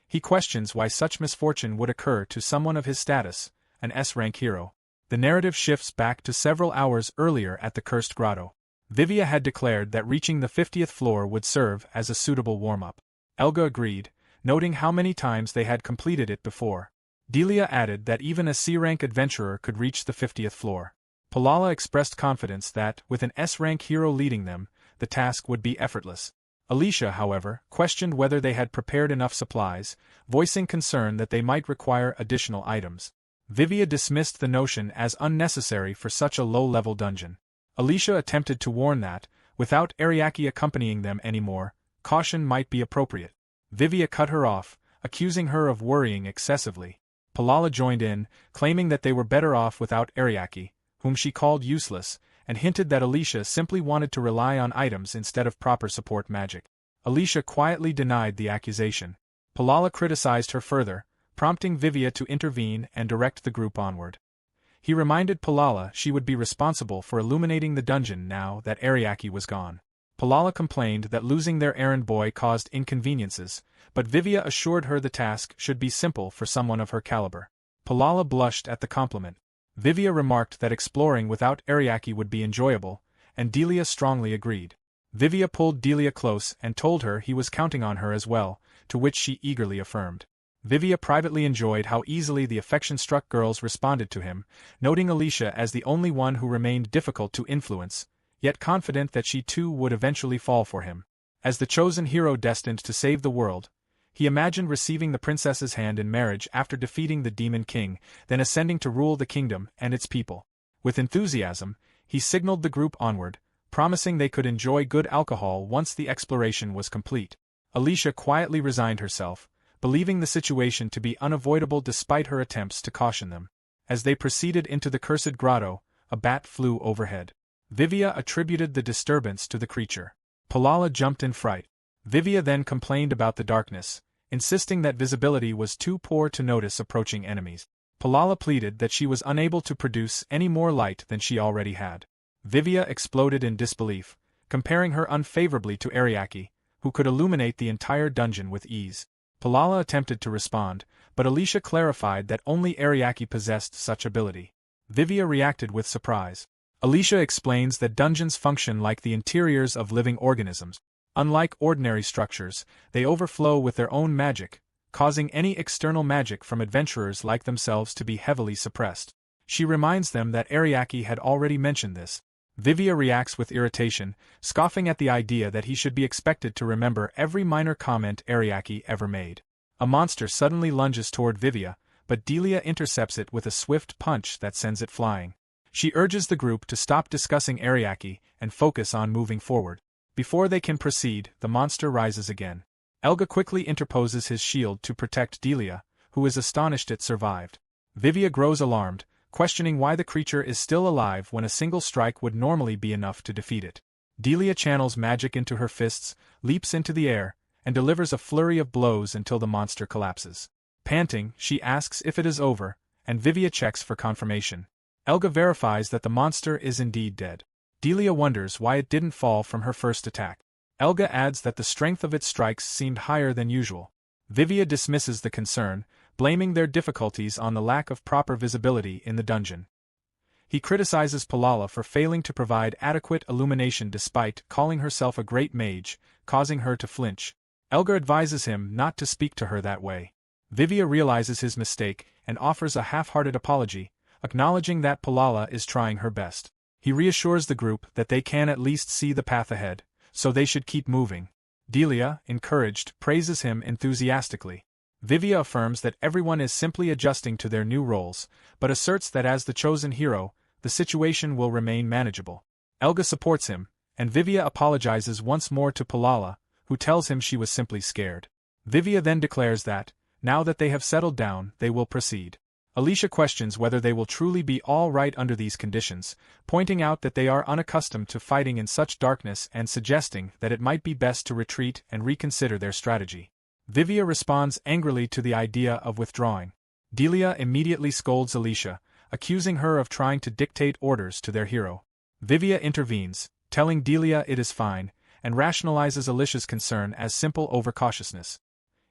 He questions why such misfortune would occur to someone of his status, an S-rank hero. The narrative shifts back to several hours earlier at the Cursed Grotto. Vivia had declared that reaching the 50th floor would serve as a suitable warm-up. Elga agreed, noting how many times they had completed it before. Delia added that even a C-rank adventurer could reach the 50th floor. Palala expressed confidence that, with an S-rank hero leading them, the task would be effortless. Alicia, however, questioned whether they had prepared enough supplies, voicing concern that they might require additional items. Vivia dismissed the notion as unnecessary for such a low-level dungeon. Alicia attempted to warn that, without Ariaki accompanying them anymore, caution might be appropriate. Vivia cut her off, accusing her of worrying excessively. Palala joined in, claiming that they were better off without Ariaki, whom she called useless, and hinted that Alicia simply wanted to rely on items instead of proper support magic. Alicia quietly denied the accusation. Palala criticized her further, prompting Vivia to intervene and direct the group onward. He reminded Palala she would be responsible for illuminating the dungeon now that Ariaki was gone. Palala complained that losing their errand boy caused inconveniences, but Vivia assured her the task should be simple for someone of her caliber. Palala blushed at the compliment. Vivia remarked that exploring without Ariaki would be enjoyable, and Delia strongly agreed. Vivia pulled Delia close and told her he was counting on her as well, to which she eagerly affirmed. Vivia privately enjoyed how easily the affection-struck girls responded to him, noting Alicia as the only one who remained difficult to influence, yet confident that she too would eventually fall for him. As the chosen hero destined to save the world, he imagined receiving the princess's hand in marriage after defeating the Demon King, then ascending to rule the kingdom and its people. With enthusiasm, he signaled the group onward, promising they could enjoy good alcohol once the exploration was complete. Alicia quietly resigned herself, believing the situation to be unavoidable despite her attempts to caution them. As they proceeded into the cursed grotto, a bat flew overhead. Vivia attributed the disturbance to the creature. Palala jumped in fright. Vivia then complained about the darkness, insisting that visibility was too poor to notice approaching enemies. Palala pleaded that she was unable to produce any more light than she already had. Vivia exploded in disbelief, comparing her unfavorably to Ariaki, who could illuminate the entire dungeon with ease. Palala attempted to respond, but Alicia clarified that only Ariaki possessed such ability. Vivia reacted with surprise. Alicia explains that dungeons function like the interiors of living organisms. Unlike ordinary structures, they overflow with their own magic, causing any external magic from adventurers like themselves to be heavily suppressed. She reminds them that Ariake had already mentioned this. Vivia reacts with irritation, scoffing at the idea that he should be expected to remember every minor comment Ariake ever made. A monster suddenly lunges toward Vivia, but Delia intercepts it with a swift punch that sends it flying. She urges the group to stop discussing Ariake and focus on moving forward. Before they can proceed, the monster rises again. Elga quickly interposes his shield to protect Delia, who is astonished it survived. Vivia grows alarmed, questioning why the creature is still alive when a single strike would normally be enough to defeat it. Delia channels magic into her fists, leaps into the air, and delivers a flurry of blows until the monster collapses. Panting, she asks if it is over, and Vivia checks for confirmation. Elga verifies that the monster is indeed dead. Delia wonders why it didn't fall from her first attack. Elga adds that the strength of its strikes seemed higher than usual. Vivia dismisses the concern, blaming their difficulties on the lack of proper visibility in the dungeon. He criticizes Palala for failing to provide adequate illumination despite calling herself a great mage, causing her to flinch. Elga advises him not to speak to her that way. Vivia realizes his mistake and offers a half-hearted apology, acknowledging that Palala is trying her best. He reassures the group that they can at least see the path ahead, so they should keep moving. Delia, encouraged, praises him enthusiastically. Vivia affirms that everyone is simply adjusting to their new roles, but asserts that as the chosen hero, the situation will remain manageable. Elga supports him, and Vivia apologizes once more to Palala, who tells him she was simply scared. Vivia then declares that, now that they have settled down, they will proceed. Alicia questions whether they will truly be all right under these conditions, pointing out that they are unaccustomed to fighting in such darkness and suggesting that it might be best to retreat and reconsider their strategy. Vivia responds angrily to the idea of withdrawing. Delia immediately scolds Alicia, accusing her of trying to dictate orders to their hero. Vivia intervenes, telling Delia it is fine, and rationalizes Alicia's concern as simple overcautiousness.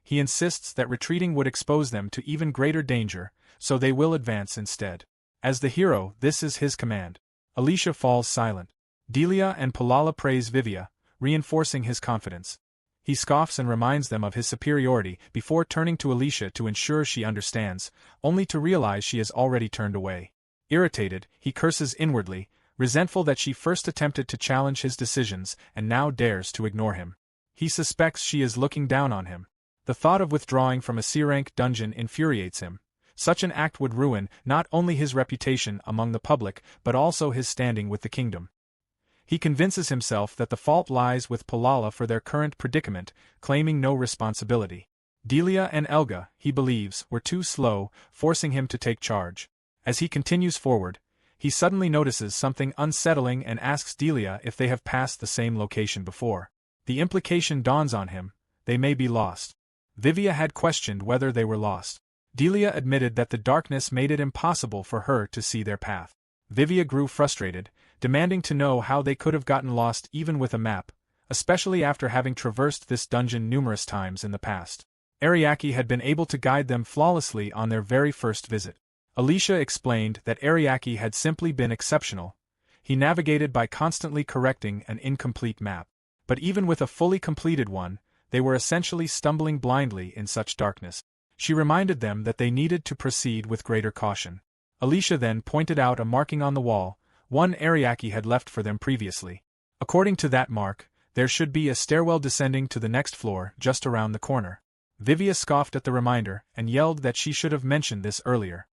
He insists that retreating would expose them to even greater danger, so they will advance instead. As the hero, this is his command. Alicia falls silent. Delia and Palala praise Vivia, reinforcing his confidence. He scoffs and reminds them of his superiority before turning to Alicia to ensure she understands, only to realize she has already turned away. Irritated, he curses inwardly, resentful that she first attempted to challenge his decisions and now dares to ignore him. He suspects she is looking down on him. The thought of withdrawing from a C-rank dungeon infuriates him. Such an act would ruin not only his reputation among the public but also his standing with the kingdom. He convinces himself that the fault lies with Palala for their current predicament, claiming no responsibility. Delia and Elga, he believes, were too slow, forcing him to take charge. As he continues forward, he suddenly notices something unsettling and asks Delia if they have passed the same location before. The implication dawns on him: they may be lost. Vivia had questioned whether they were lost. Delia admitted that the darkness made it impossible for her to see their path. Vivia grew frustrated, demanding to know how they could have gotten lost even with a map, especially after having traversed this dungeon numerous times in the past. Ariake had been able to guide them flawlessly on their very first visit. Alicia explained that Ariake had simply been exceptional. He navigated by constantly correcting an incomplete map. But even with a fully completed one, they were essentially stumbling blindly in such darkness. She reminded them that they needed to proceed with greater caution. Alicia then pointed out a marking on the wall, one Ariake had left for them previously. According to that mark, there should be a stairwell descending to the next floor just around the corner. Vivia scoffed at the reminder and yelled that she should have mentioned this earlier.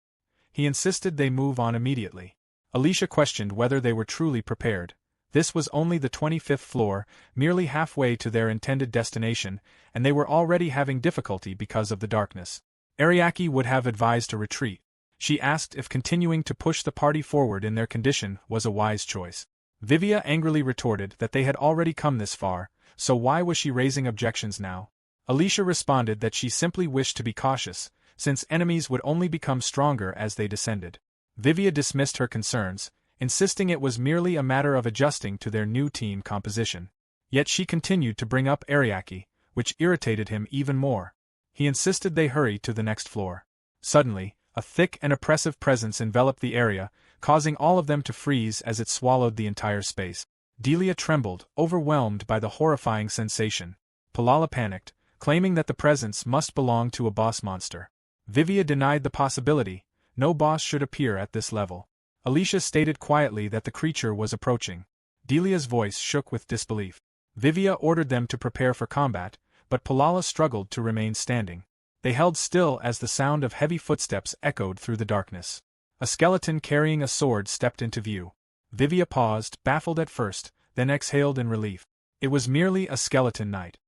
He insisted they move on immediately. Alicia questioned whether they were truly prepared. This was only the 25th floor, merely halfway to their intended destination, and they were already having difficulty because of the darkness. Ariake would have advised a retreat. She asked if continuing to push the party forward in their condition was a wise choice. Vivia angrily retorted that they had already come this far, so why was she raising objections now? Alicia responded that she simply wished to be cautious, since enemies would only become stronger as they descended. Vivia dismissed her concerns, insisting it was merely a matter of adjusting to their new team composition. Yet she continued to bring up Ariake, which irritated him even more. He insisted they hurry to the next floor. Suddenly, A thick and oppressive presence enveloped the area, causing all of them to freeze as it swallowed the entire space. Delia trembled, overwhelmed by the horrifying sensation. Palala panicked, claiming that the presence must belong to a boss monster. Vivia denied the possibility. No boss should appear at this level. Alicia stated quietly that the creature was approaching. Delia's voice shook with disbelief. Vivia ordered them to prepare for combat, but Palala struggled to remain standing. They held still as the sound of heavy footsteps echoed through the darkness. A skeleton carrying a sword stepped into view. Vivia paused, baffled at first, then exhaled in relief. It was merely a skeleton knight.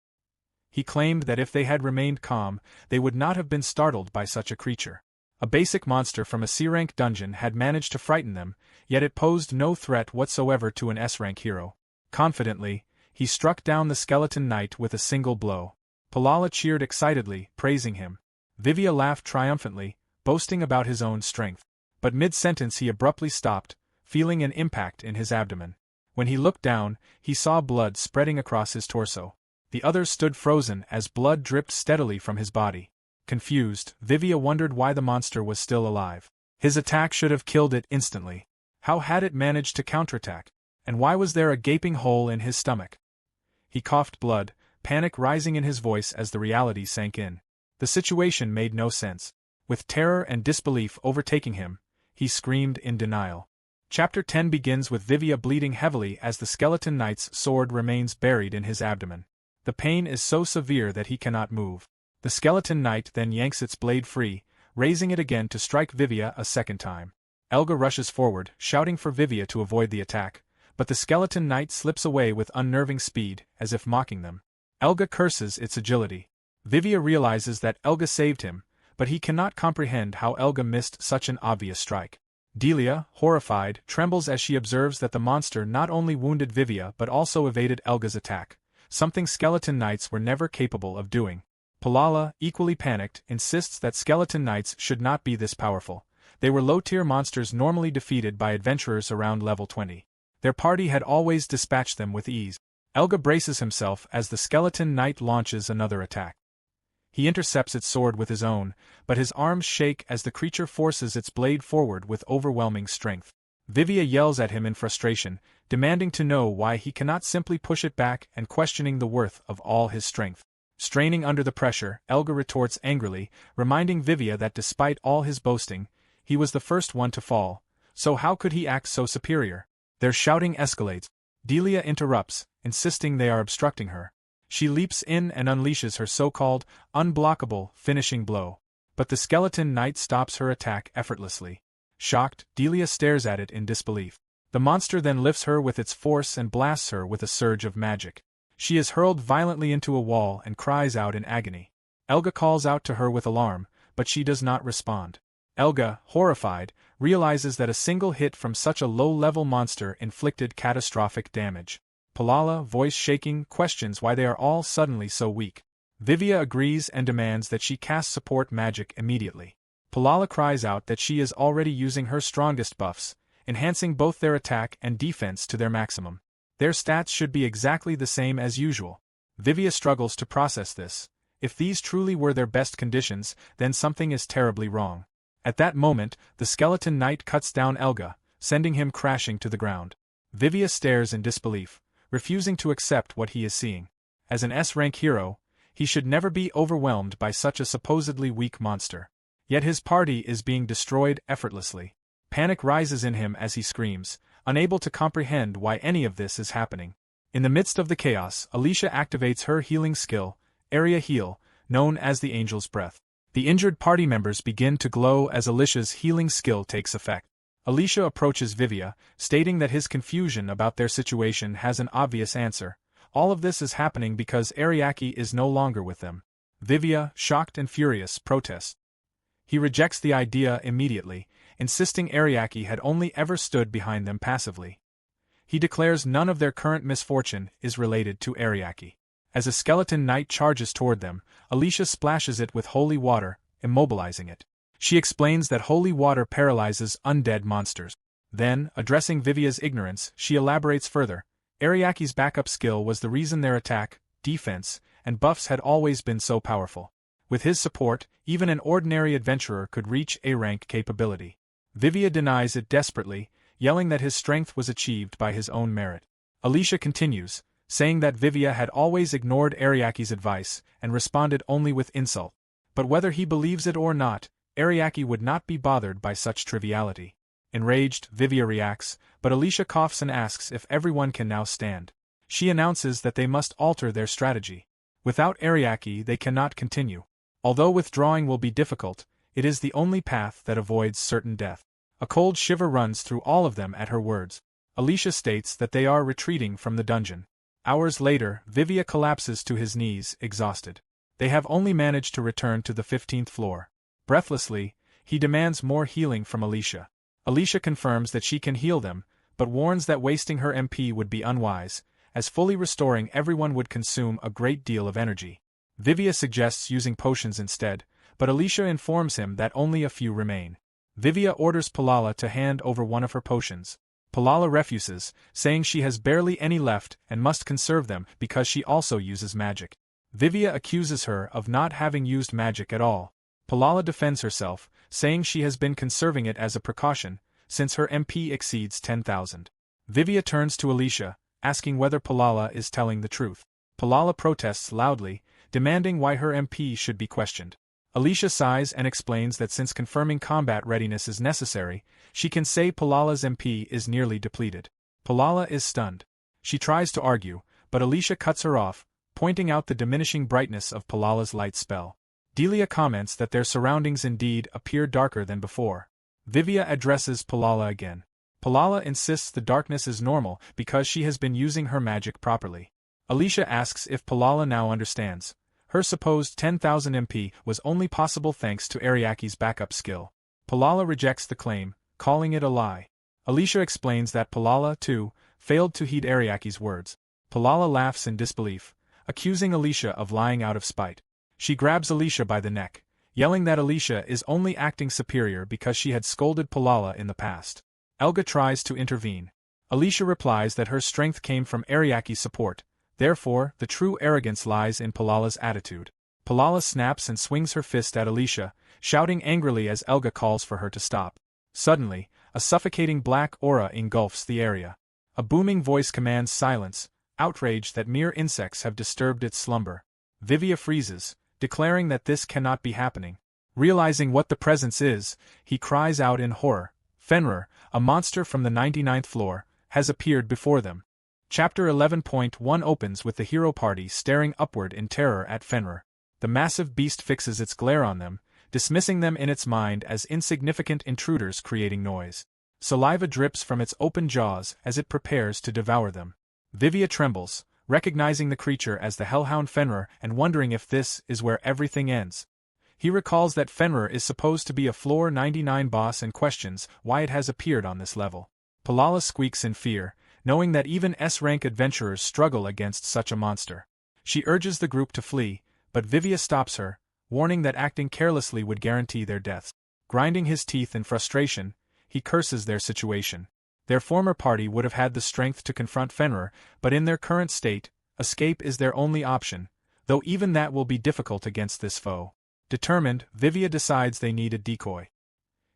He claimed that if they had remained calm, they would not have been startled by such a creature. A basic monster from a C-rank dungeon had managed to frighten them, yet it posed no threat whatsoever to an S-rank hero. Confidently, he struck down the skeleton knight with a single blow. Palala cheered excitedly, praising him. Vivia laughed triumphantly, boasting about his own strength. But mid-sentence he abruptly stopped, feeling an impact in his abdomen. When he looked down, he saw blood spreading across his torso. The others stood frozen as blood dripped steadily from his body. Confused, Vivia wondered why the monster was still alive. His attack should have killed it instantly. How had it managed to counterattack? And why was there a gaping hole in his stomach? He coughed blood, panic rising in his voice as the reality sank in. The situation made no sense. With terror and disbelief overtaking him, he screamed in denial. Chapter 10 begins with Vivia bleeding heavily as the skeleton knight's sword remains buried in his abdomen. The pain is so severe that he cannot move. The skeleton knight then yanks its blade free, raising it again to strike Vivia a second time. Elga rushes forward, shouting for Vivia to avoid the attack, but the skeleton knight slips away with unnerving speed, as if mocking them. Elga curses its agility. Vivia realizes that Elga saved him, but he cannot comprehend how Elga missed such an obvious strike. Delia, horrified, trembles as she observes that the monster not only wounded Vivia but also evaded Elga's attack, something skeleton knights were never capable of doing. Palala, equally panicked, insists that skeleton knights should not be this powerful. They were low-tier monsters normally defeated by adventurers around level 20. Their party had always dispatched them with ease. Elga braces himself as the skeleton knight launches another attack. He intercepts its sword with his own, but his arms shake as the creature forces its blade forward with overwhelming strength. Vivia yells at him in frustration, demanding to know why he cannot simply push it back and questioning the worth of all his strength. Straining under the pressure, Elga retorts angrily, reminding Vivia that despite all his boasting, he was the first one to fall, so how could he act so superior? Their shouting escalates. Delia interrupts, insisting they are obstructing her. She leaps in and unleashes her so-called, unblockable, finishing blow. But the skeleton knight stops her attack effortlessly. Shocked, Delia stares at it in disbelief. The monster then lifts her with its force and blasts her with a surge of magic. She is hurled violently into a wall and cries out in agony. Elga calls out to her with alarm, but she does not respond. Elga, horrified, realizes that a single hit from such a low-level monster inflicted catastrophic damage. Palala, voice shaking, questions why they are all suddenly so weak. Vivia agrees and demands that she cast support magic immediately. Palala cries out that she is already using her strongest buffs, enhancing both their attack and defense to their maximum. Their stats should be exactly the same as usual. Vivia struggles to process this. If these truly were their best conditions, then something is terribly wrong. At that moment, the skeleton knight cuts down Elga, sending him crashing to the ground. Vivia stares in disbelief, refusing to accept what he is seeing. As an S-rank hero, he should never be overwhelmed by such a supposedly weak monster. Yet his party is being destroyed effortlessly. Panic rises in him as he screams, unable to comprehend why any of this is happening. In the midst of the chaos, Alicia activates her healing skill, Area Heal, known as the Angel's Breath. The injured party members begin to glow as Alicia's healing skill takes effect. Alicia approaches Vivia, stating that his confusion about their situation has an obvious answer. All of this is happening because Ariaki is no longer with them. Vivia, shocked and furious, protests. He rejects the idea immediately, insisting Ariaki had only ever stood behind them passively. He declares none of their current misfortune is related to Ariaki. As a skeleton knight charges toward them, Alicia splashes it with holy water, immobilizing it. She explains that holy water paralyzes undead monsters. Then, addressing Vivia's ignorance, she elaborates further. Ariaki's backup skill was the reason their attack, defense, and buffs had always been so powerful. With his support, even an ordinary adventurer could reach A-rank capability. Vivia denies it desperately, yelling that his strength was achieved by his own merit. Alicia continues, saying that Vivia had always ignored Ariaki's advice and responded only with insult. But whether he believes it or not, Ariaki would not be bothered by such triviality. Enraged, Vivia reacts, but Alicia coughs and asks if everyone can now stand. She announces that they must alter their strategy. Without Ariaki they cannot continue. Although withdrawing will be difficult, it is the only path that avoids certain death. A cold shiver runs through all of them at her words. Alicia states that they are retreating from the dungeon. Hours later, Vivia collapses to his knees, exhausted. They have only managed to return to the 15th floor. Breathlessly, he demands more healing from Alicia. Alicia confirms that she can heal them, but warns that wasting her MP would be unwise, as fully restoring everyone would consume a great deal of energy. Vivia suggests using potions instead, but Alicia informs him that only a few remain. Vivia orders Palala to hand over one of her potions. Palala refuses, saying she has barely any left and must conserve them because she also uses magic. Vivia accuses her of not having used magic at all. Palala defends herself, saying she has been conserving it as a precaution, since her MP exceeds 10,000. Vivia turns to Alicia, asking whether Palala is telling the truth. Palala protests loudly, demanding why her MP should be questioned. Alicia sighs and explains that since confirming combat readiness is necessary, she can say Palala's MP is nearly depleted. Palala is stunned. She tries to argue, but Alicia cuts her off, pointing out the diminishing brightness of Palala's light spell. Delia comments that their surroundings indeed appear darker than before. Vivia addresses Palala again. Palala insists the darkness is normal because she has been using her magic properly. Alicia asks if Palala now understands. Her supposed 10,000 MP was only possible thanks to Ariaki's backup skill. Palala rejects the claim, calling it a lie. Alicia explains that Palala, too, failed to heed Ariaki's words. Palala laughs in disbelief, accusing Alicia of lying out of spite. She grabs Alicia by the neck, yelling that Alicia is only acting superior because she had scolded Palala in the past. Elga tries to intervene. Alicia replies that her strength came from Ariaki's support. Therefore, the true arrogance lies in Palala's attitude. Palala snaps and swings her fist at Alicia, shouting angrily as Elga calls for her to stop. Suddenly, a suffocating black aura engulfs the area. A booming voice commands silence, outraged that mere insects have disturbed its slumber. Vivia freezes, declaring that this cannot be happening. Realizing what the presence is, he cries out in horror. Fenrir, a monster from the 99th floor, has appeared before them. Chapter 11.1 opens with the hero party staring upward in terror at Fenrir. The massive beast fixes its glare on them, dismissing them in its mind as insignificant intruders creating noise. Saliva drips from its open jaws as it prepares to devour them. Vivia trembles, recognizing the creature as the hellhound Fenrir and wondering if this is where everything ends. He recalls that Fenrir is supposed to be a floor 99 boss and questions why it has appeared on this level. Palala squeaks in fear, knowing that even S-rank adventurers struggle against such a monster. She urges the group to flee, but Vivia stops her, warning that acting carelessly would guarantee their deaths. Grinding his teeth in frustration, he curses their situation. Their former party would have had the strength to confront Fenrir, but in their current state, escape is their only option, though even that will be difficult against this foe. Determined, Vivia decides they need a decoy.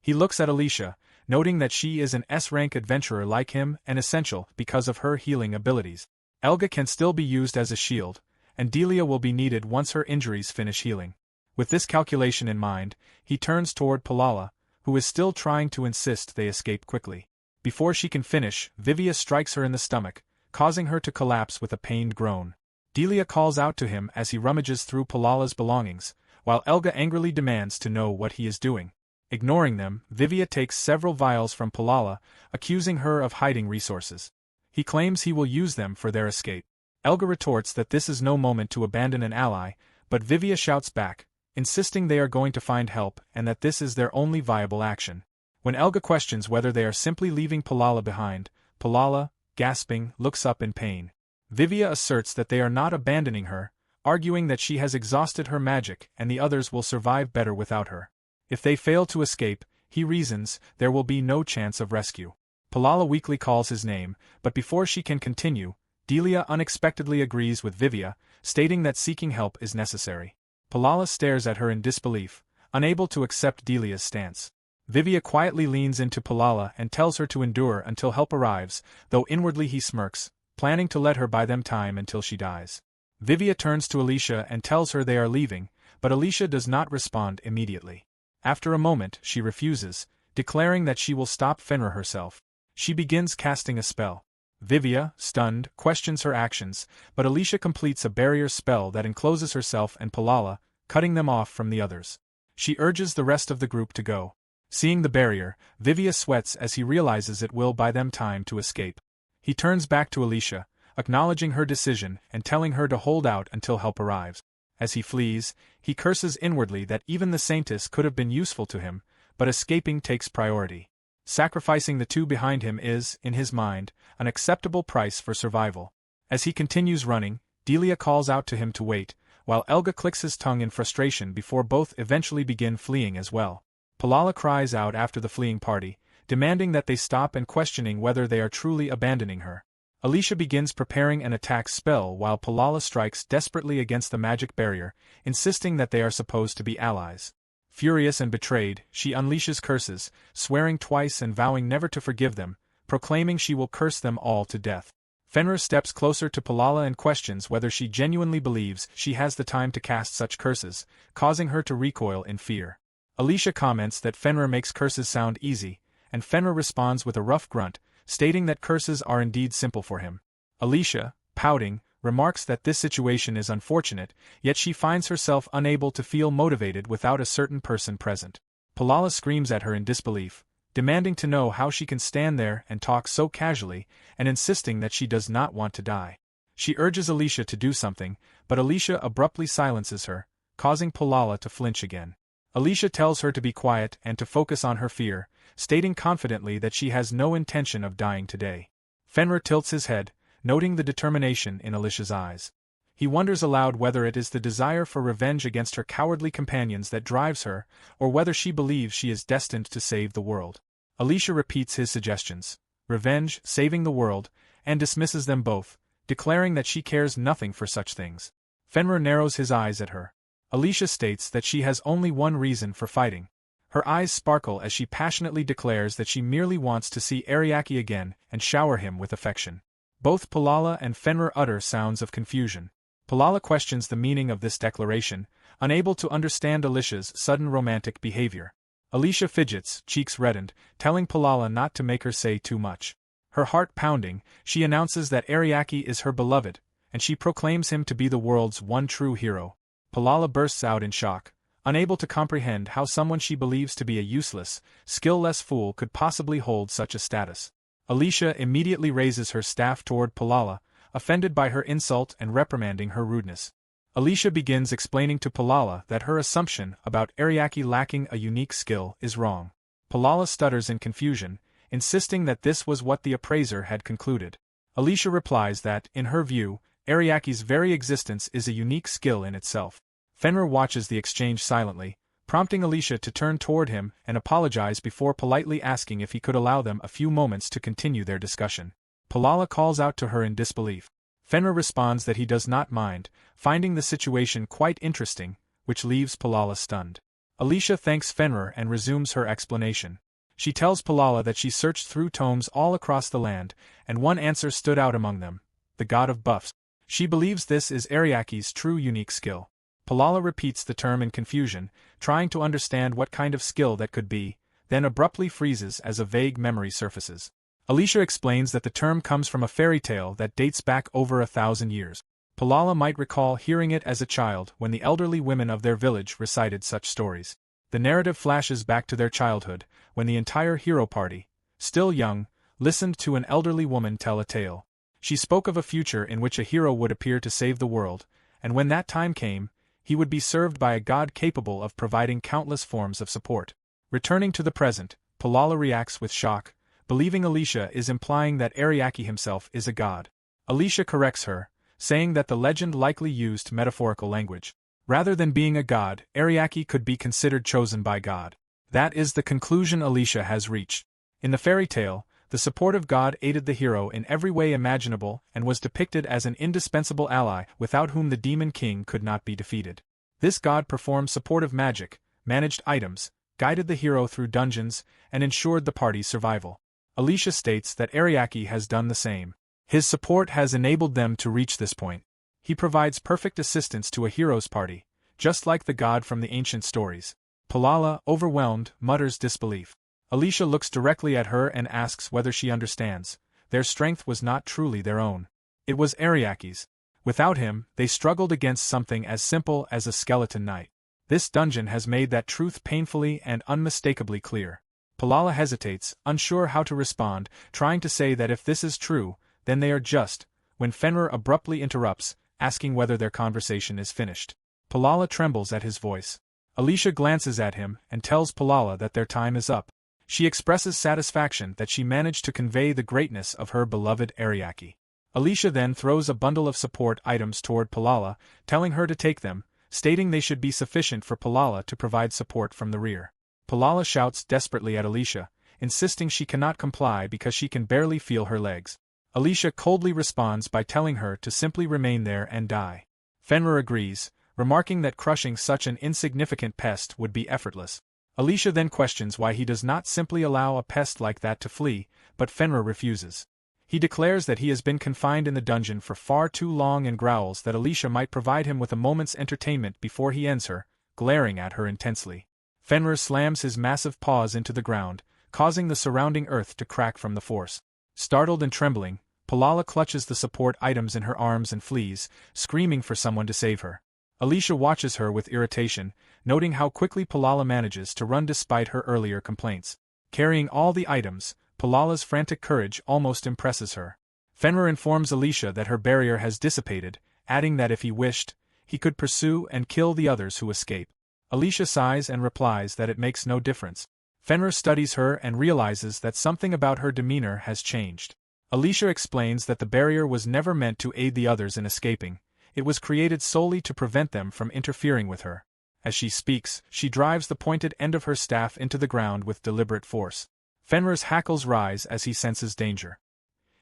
He looks at Alicia, noting that she is an S-rank adventurer like him and essential because of her healing abilities. Elga can still be used as a shield, and Delia will be needed once her injuries finish healing. With this calculation in mind, he turns toward Palala, who is still trying to insist they escape quickly. Before she can finish, Vivia strikes her in the stomach, causing her to collapse with a pained groan. Delia calls out to him as he rummages through Palala's belongings, while Elga angrily demands to know what he is doing. Ignoring them, Vivia takes several vials from Palala, accusing her of hiding resources. He claims he will use them for their escape. Elga retorts that this is no moment to abandon an ally, but Vivia shouts back, insisting they are going to find help and that this is their only viable action. When Elga questions whether they are simply leaving Palala behind, Palala, gasping, looks up in pain. Vivia asserts that they are not abandoning her, arguing that she has exhausted her magic and the others will survive better without her. If they fail to escape, he reasons, there will be no chance of rescue. Palala weakly calls his name, but before she can continue, Delia unexpectedly agrees with Vivia, stating that seeking help is necessary. Palala stares at her in disbelief, unable to accept Delia's stance. Vivia quietly leans into Palala and tells her to endure until help arrives, though inwardly he smirks, planning to let her buy them time until she dies. Vivia turns to Alicia and tells her they are leaving, but Alicia does not respond immediately. After a moment, she refuses, declaring that she will stop Fenrir herself. She begins casting a spell. Vivia, stunned, questions her actions, but Alicia completes a barrier spell that encloses herself and Palala, cutting them off from the others. She urges the rest of the group to go. Seeing the barrier, Vivia sweats as he realizes it will buy them time to escape. He turns back to Alicia, acknowledging her decision and telling her to hold out until help arrives. As he flees, he curses inwardly that even the Saintess could have been useful to him, but escaping takes priority. Sacrificing the two behind him is, in his mind, an acceptable price for survival. As he continues running, Delia calls out to him to wait, while Elga clicks his tongue in frustration before both eventually begin fleeing as well. Palala cries out after the fleeing party, demanding that they stop and questioning whether they are truly abandoning her. Alicia begins preparing an attack spell while Palala strikes desperately against the magic barrier, insisting that they are supposed to be allies. Furious and betrayed, she unleashes curses, swearing twice and vowing never to forgive them, proclaiming she will curse them all to death. Fenrir steps closer to Palala and questions whether she genuinely believes she has the time to cast such curses, causing her to recoil in fear. Alicia comments that Fenrir makes curses sound easy, and Fenrir responds with a rough grunt, stating that curses are indeed simple for him. Alicia, pouting, remarks that this situation is unfortunate, yet she finds herself unable to feel motivated without a certain person present. Palala screams at her in disbelief, demanding to know how she can stand there and talk so casually, and insisting that she does not want to die. She urges Alicia to do something, but Alicia abruptly silences her, causing Palala to flinch again. Alicia tells her to be quiet and to focus on her fear, stating confidently that she has no intention of dying today. Fenrir tilts his head, noting the determination in Alicia's eyes. He wonders aloud whether it is the desire for revenge against her cowardly companions that drives her, or whether she believes she is destined to save the world. Alicia repeats his suggestions: revenge, saving the world, and dismisses them both, declaring that she cares nothing for such things. Fenrir narrows his eyes at her. Alicia states that she has only one reason for fighting. Her eyes sparkle as she passionately declares that she merely wants to see Ariaki again and shower him with affection. Both Palala and Fenrir utter sounds of confusion. Palala questions the meaning of this declaration, unable to understand Alicia's sudden romantic behavior. Alicia fidgets, cheeks reddened, telling Palala not to make her say too much. Her heart pounding, she announces that Ariaki is her beloved, and she proclaims him to be the world's one true hero. Palala bursts out in shock, unable to comprehend how someone she believes to be a useless, skill-less fool could possibly hold such a status. Alicia immediately raises her staff toward Palala, offended by her insult and reprimanding her rudeness. Alicia begins explaining to Palala that her assumption about Ariaki lacking a unique skill is wrong. Palala stutters in confusion, insisting that this was what the appraiser had concluded. Alicia replies that, in her view, Ariaki's very existence is a unique skill in itself. Fenrir watches the exchange silently, prompting Alicia to turn toward him and apologize before politely asking if he could allow them a few moments to continue their discussion. Palala calls out to her in disbelief. Fenrir responds that he does not mind, finding the situation quite interesting, which leaves Palala stunned. Alicia thanks Fenrir and resumes her explanation. She tells Palala that she searched through tomes all across the land, and one answer stood out among them: the god of buffs. She believes this is Ariaki's true unique skill. Palala repeats the term in confusion, trying to understand what kind of skill that could be, then abruptly freezes as a vague memory surfaces. Alicia explains that the term comes from a fairy tale that dates back over 1,000 years. Palala might recall hearing it as a child when the elderly women of their village recited such stories. The narrative flashes back to their childhood, when the entire hero party, still young, listened to an elderly woman tell a tale. She spoke of a future in which a hero would appear to save the world, and when that time came, he would be served by a god capable of providing countless forms of support. Returning to the present, Palala reacts with shock, believing Alicia is implying that Ariaki himself is a god. Alicia corrects her, saying that the legend likely used metaphorical language. Rather than being a god, Ariaki could be considered chosen by God. That is the conclusion Alicia has reached. In the fairy tale, the supportive god aided the hero in every way imaginable and was depicted as an indispensable ally without whom the demon king could not be defeated. This god performed supportive magic, managed items, guided the hero through dungeons, and ensured the party's survival. Alicia states that Ariake has done the same. His support has enabled them to reach this point. He provides perfect assistance to a hero's party, just like the god from the ancient stories. Palala, overwhelmed, mutters disbelief. Alicia looks directly at her and asks whether she understands. Their strength was not truly their own. It was Ariake's. Without him, they struggled against something as simple as a skeleton knight. This dungeon has made that truth painfully and unmistakably clear. Palala hesitates, unsure how to respond, trying to say that if this is true, then they are just, when Fenrir abruptly interrupts, asking whether their conversation is finished. Palala trembles at his voice. Alicia glances at him and tells Palala that their time is up. She expresses satisfaction that she managed to convey the greatness of her beloved Ariake. Alicia then throws a bundle of support items toward Palala, telling her to take them, stating they should be sufficient for Palala to provide support from the rear. Palala shouts desperately at Alicia, insisting she cannot comply because she can barely feel her legs. Alicia coldly responds by telling her to simply remain there and die. Fenrir agrees, remarking that crushing such an insignificant pest would be effortless. Alicia then questions why he does not simply allow a pest like that to flee, but Fenrir refuses. He declares that he has been confined in the dungeon for far too long and growls that Alicia might provide him with a moment's entertainment before he ends her, glaring at her intensely. Fenrir slams his massive paws into the ground, causing the surrounding earth to crack from the force. Startled and trembling, Palala clutches the support items in her arms and flees, screaming for someone to save her. Alicia watches her with irritation, noting how quickly Palala manages to run despite her earlier complaints. Carrying all the items, Palala's frantic courage almost impresses her. Fenrir informs Alicia that her barrier has dissipated, adding that if he wished, he could pursue and kill the others who escape. Alicia sighs and replies that it makes no difference. Fenrir studies her and realizes that something about her demeanor has changed. Alicia explains that the barrier was never meant to aid the others in escaping, it was created solely to prevent them from interfering with her. As she speaks, she drives the pointed end of her staff into the ground with deliberate force. Fenrir's hackles rise as he senses danger.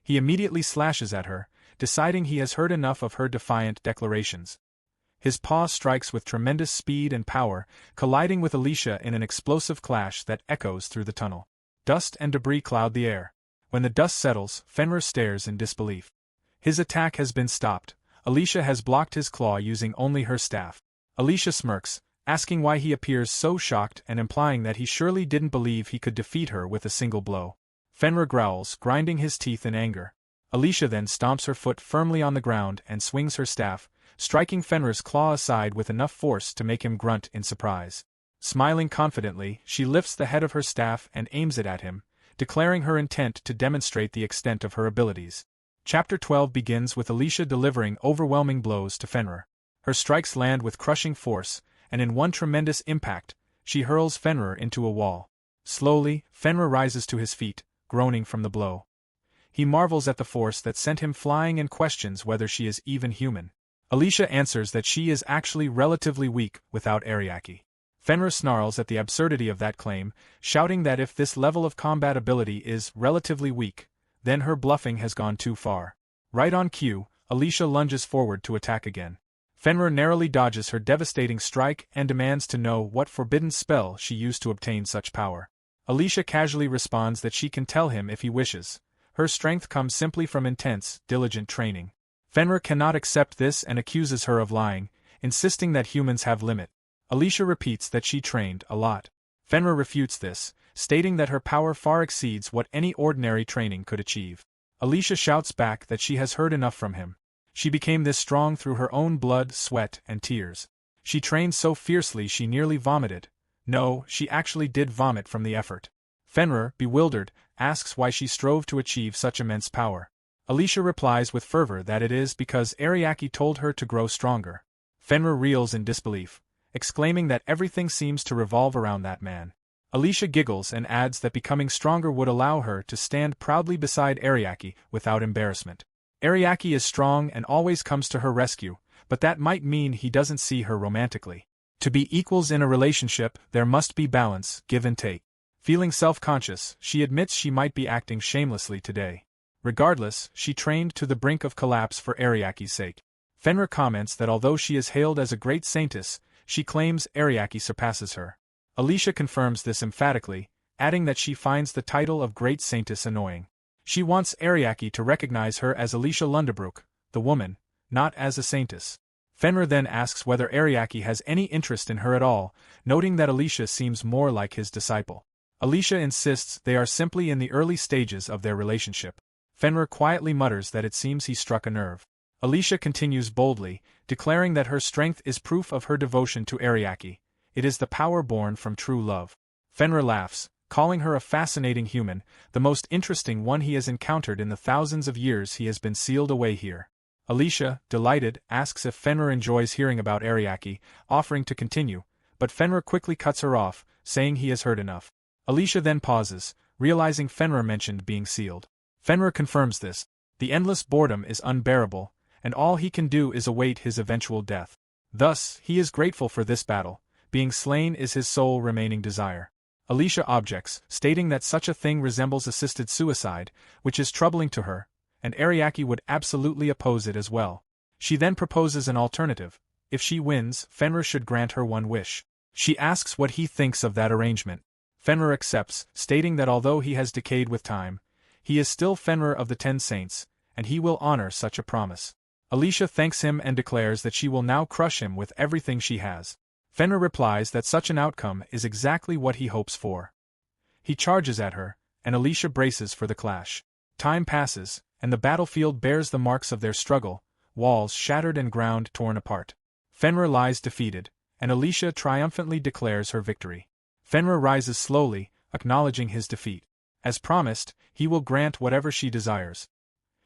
He immediately slashes at her, deciding he has heard enough of her defiant declarations. His paw strikes with tremendous speed and power, colliding with Alicia in an explosive clash that echoes through the tunnel. Dust and debris cloud the air. When the dust settles, Fenrir stares in disbelief. His attack has been stopped. Alicia has blocked his claw using only her staff. Alicia smirks, asking why he appears so shocked and implying that he surely didn't believe he could defeat her with a single blow. Fenrir growls, grinding his teeth in anger. Alicia then stomps her foot firmly on the ground and swings her staff, striking Fenrir's claw aside with enough force to make him grunt in surprise. Smiling confidently, she lifts the head of her staff and aims it at him, declaring her intent to demonstrate the extent of her abilities. Chapter 12 begins with Alicia delivering overwhelming blows to Fenrir. Her strikes land with crushing force, and in one tremendous impact, she hurls Fenrir into a wall. Slowly, Fenrir rises to his feet, groaning from the blow. He marvels at the force that sent him flying and questions whether she is even human. Alicia answers that she is actually relatively weak without Ariake. Fenrir snarls at the absurdity of that claim, shouting that if this level of combat ability is relatively weak, then her bluffing has gone too far. Right on cue, Alicia lunges forward to attack again. Fenrir narrowly dodges her devastating strike and demands to know what forbidden spell she used to obtain such power. Alicia casually responds that she can tell him if he wishes. Her strength comes simply from intense, diligent training. Fenrir cannot accept this and accuses her of lying, insisting that humans have limit. Alicia repeats that she trained a lot. Fenrir refutes this, stating that her power far exceeds what any ordinary training could achieve. Alicia shouts back that she has heard enough from him. She became this strong through her own blood, sweat, and tears. She trained so fiercely she nearly vomited. No, she actually did vomit from the effort. Fenrir, bewildered, asks why she strove to achieve such immense power. Alicia replies with fervor that it is because Ariake told her to grow stronger. Fenrir reels in disbelief, exclaiming that everything seems to revolve around that man. Alicia giggles and adds that becoming stronger would allow her to stand proudly beside Ariake without embarrassment. Ariake is strong and always comes to her rescue, but that might mean he doesn't see her romantically. To be equals in a relationship, there must be balance, give and take. Feeling self-conscious, she admits she might be acting shamelessly today. Regardless, she trained to the brink of collapse for Ariake's sake. Fenrir comments that although she is hailed as a great Saintess, she claims Ariake surpasses her. Alicia confirms this emphatically, adding that she finds the title of Great Saintess annoying. She wants Ariake to recognize her as Alicia Lundebrook, the woman, not as a saintess. Fenrir then asks whether Ariake has any interest in her at all, noting that Alicia seems more like his disciple. Alicia insists they are simply in the early stages of their relationship. Fenrir quietly mutters that it seems he struck a nerve. Alicia continues boldly, declaring that her strength is proof of her devotion to Ariake. It is the power born from true love. Fenrir laughs, calling her a fascinating human, the most interesting one he has encountered in the thousands of years he has been sealed away here. Alicia, delighted, asks if Fenrir enjoys hearing about Ariake, offering to continue, but Fenrir quickly cuts her off, saying he has heard enough. Alicia then pauses, realizing Fenrir mentioned being sealed. Fenrir confirms this. The endless boredom is unbearable, and all he can do is await his eventual death. Thus, he is grateful for this battle. Being slain is his sole remaining desire. Alicia objects, stating that such a thing resembles assisted suicide, which is troubling to her, and Ariake would absolutely oppose it as well. She then proposes an alternative. If she wins, Fenrir should grant her one wish. She asks what he thinks of that arrangement. Fenrir accepts, stating that although he has decayed with time, he is still Fenrir of the 10 Saints, and he will honor such a promise. Alicia thanks him and declares that she will now crush him with everything she has. Fenrir replies that such an outcome is exactly what he hopes for. He charges at her, and Alicia braces for the clash. Time passes, and the battlefield bears the marks of their struggle, walls shattered and ground torn apart. Fenrir lies defeated, and Alicia triumphantly declares her victory. Fenrir rises slowly, acknowledging his defeat. As promised, he will grant whatever she desires.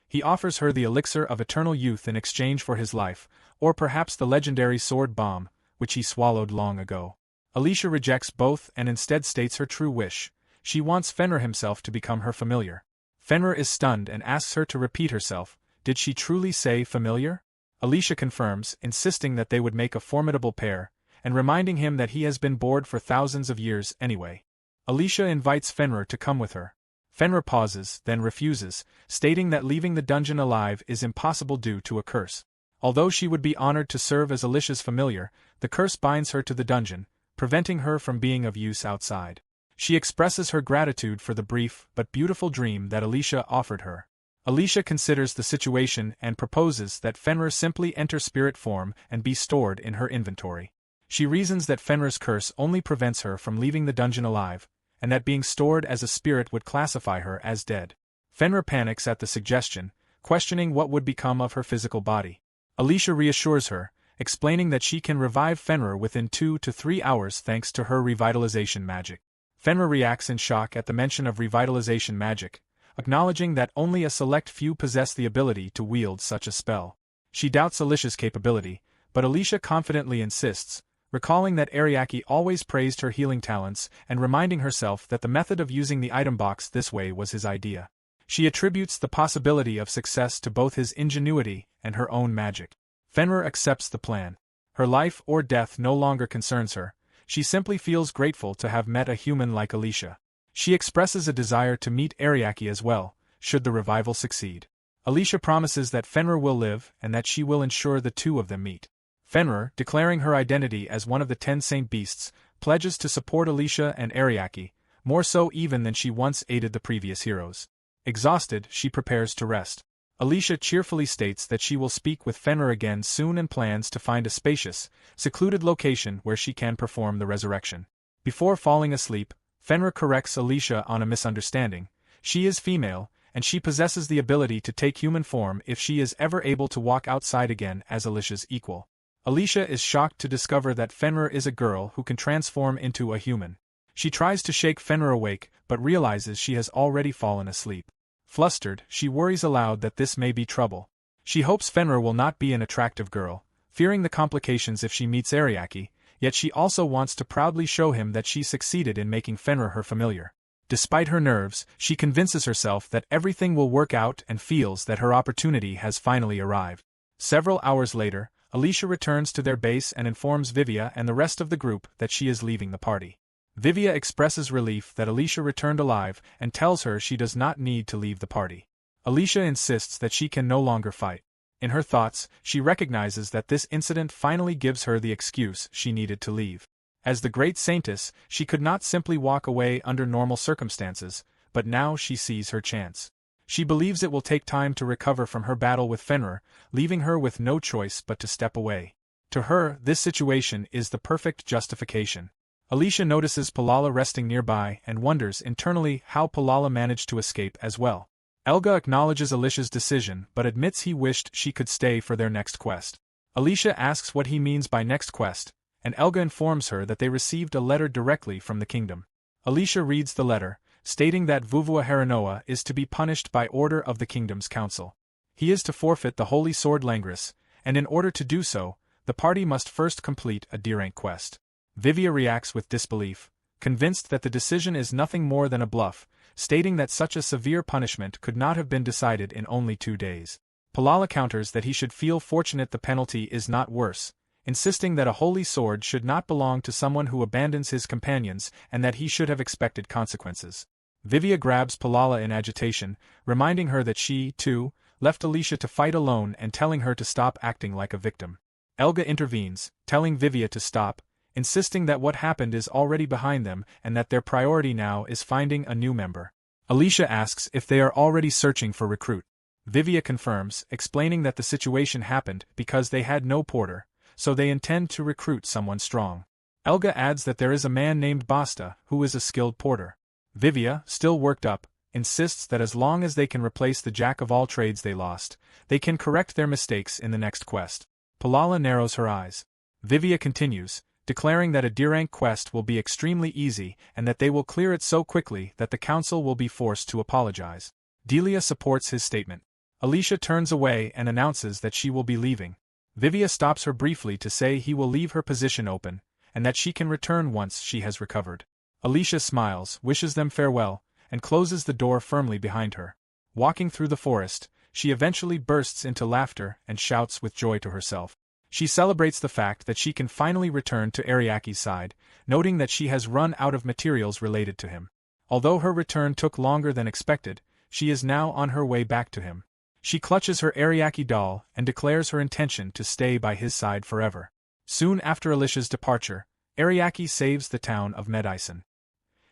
He offers her the elixir of eternal youth in exchange for his life, or perhaps the legendary sword bomb, which he swallowed long ago. Alicia rejects both and instead states her true wish. She wants Fenrir himself to become her familiar. Fenrir is stunned and asks her to repeat herself. Did she truly say familiar? Alicia confirms, insisting that they would make a formidable pair, and reminding him that he has been bored for thousands of years anyway. Alicia invites Fenrir to come with her. Fenrir pauses, then refuses, stating that leaving the dungeon alive is impossible due to a curse. Although she would be honored to serve as Alicia's familiar, the curse binds her to the dungeon, preventing her from being of use outside. She expresses her gratitude for the brief but beautiful dream that Alicia offered her. Alicia considers the situation and proposes that Fenrir simply enter spirit form and be stored in her inventory. She reasons that Fenrir's curse only prevents her from leaving the dungeon alive, and that being stored as a spirit would classify her as dead. Fenrir panics at the suggestion, questioning what would become of her physical body. Alicia reassures her, explaining that she can revive Fenrir within 2 to 3 hours thanks to her revitalization magic. Fenrir reacts in shock at the mention of revitalization magic, acknowledging that only a select few possess the ability to wield such a spell. She doubts Alicia's capability, but Alicia confidently insists, recalling that Ariake always praised her healing talents and reminding herself that the method of using the item box this way was his idea. She attributes the possibility of success to both his ingenuity and her own magic. Fenrir accepts the plan. Her life or death no longer concerns her. She simply feels grateful to have met a human like Alicia. She expresses a desire to meet Ariake as well, should the revival succeed. Alicia promises that Fenrir will live and that she will ensure the two of them meet. Fenrir, declaring her identity as one of the 10 Saint Beasts, pledges to support Alicia and Ariake, more so even than she once aided the previous heroes. Exhausted, she prepares to rest. Alicia cheerfully states that she will speak with Fenrir again soon and plans to find a spacious, secluded location where she can perform the resurrection. Before falling asleep, Fenrir corrects Alicia on a misunderstanding. She is female, and she possesses the ability to take human form if she is ever able to walk outside again as Alicia's equal. Alicia is shocked to discover that Fenrir is a girl who can transform into a human. She tries to shake Fenrir awake, but realizes she has already fallen asleep. Flustered, she worries aloud that this may be trouble. She hopes Fenrir will not be an attractive girl, fearing the complications if she meets Ariake, yet she also wants to proudly show him that she succeeded in making Fenrir her familiar. Despite her nerves, she convinces herself that everything will work out and feels that her opportunity has finally arrived. Several hours later, Alicia returns to their base and informs Vivia and the rest of the group that she is leaving the party. Vivia expresses relief that Alicia returned alive and tells her she does not need to leave the party. Alicia insists that she can no longer fight. In her thoughts, she recognizes that this incident finally gives her the excuse she needed to leave. As the great Saintess, she could not simply walk away under normal circumstances, but now she sees her chance. She believes it will take time to recover from her battle with Fenrir, leaving her with no choice but to step away. To her, this situation is the perfect justification. Alicia notices Palala resting nearby and wonders internally how Palala managed to escape as well. Elga acknowledges Alicia's decision but admits he wished she could stay for their next quest. Alicia asks what he means by next quest, and Elga informs her that they received a letter directly from the kingdom. Alicia reads the letter, stating that Vuvua Haranoa is to be punished by order of the kingdom's council. He is to forfeit the holy sword Langris, and in order to do so, the party must first complete a D-rank quest. Vivia reacts with disbelief, convinced that the decision is nothing more than a bluff, stating that such a severe punishment could not have been decided in only 2 days. Palala counters that he should feel fortunate the penalty is not worse, insisting that a holy sword should not belong to someone who abandons his companions and that he should have expected consequences. Vivia grabs Palala in agitation, reminding her that she, too, left Alicia to fight alone and telling her to stop acting like a victim. Elga intervenes, telling Vivia to stop, insisting that what happened is already behind them and that their priority now is finding a new member. Alicia asks if they are already searching for recruit. Vivia confirms, explaining that the situation happened because they had no porter, so they intend to recruit someone strong. Elga adds that there is a man named Basta who is a skilled porter. Vivia, still worked up, insists that as long as they can replace the jack of all trades they lost, they can correct their mistakes in the next quest. Palala narrows her eyes. Vivia continues, declaring that a D-rank quest will be extremely easy and that they will clear it so quickly that the council will be forced to apologize. Delia supports his statement. Alicia turns away and announces that she will be leaving. Vivia stops her briefly to say he will leave her position open, and that she can return once she has recovered. Alicia smiles, wishes them farewell, and closes the door firmly behind her. Walking through the forest, she eventually bursts into laughter and shouts with joy to herself. She celebrates the fact that she can finally return to Ariaki's side, noting that she has run out of materials related to him. Although her return took longer than expected, she is now on her way back to him. She clutches her Ariaki doll and declares her intention to stay by his side forever. Soon after Alicia's departure, Ariaki saves the town of Medicine.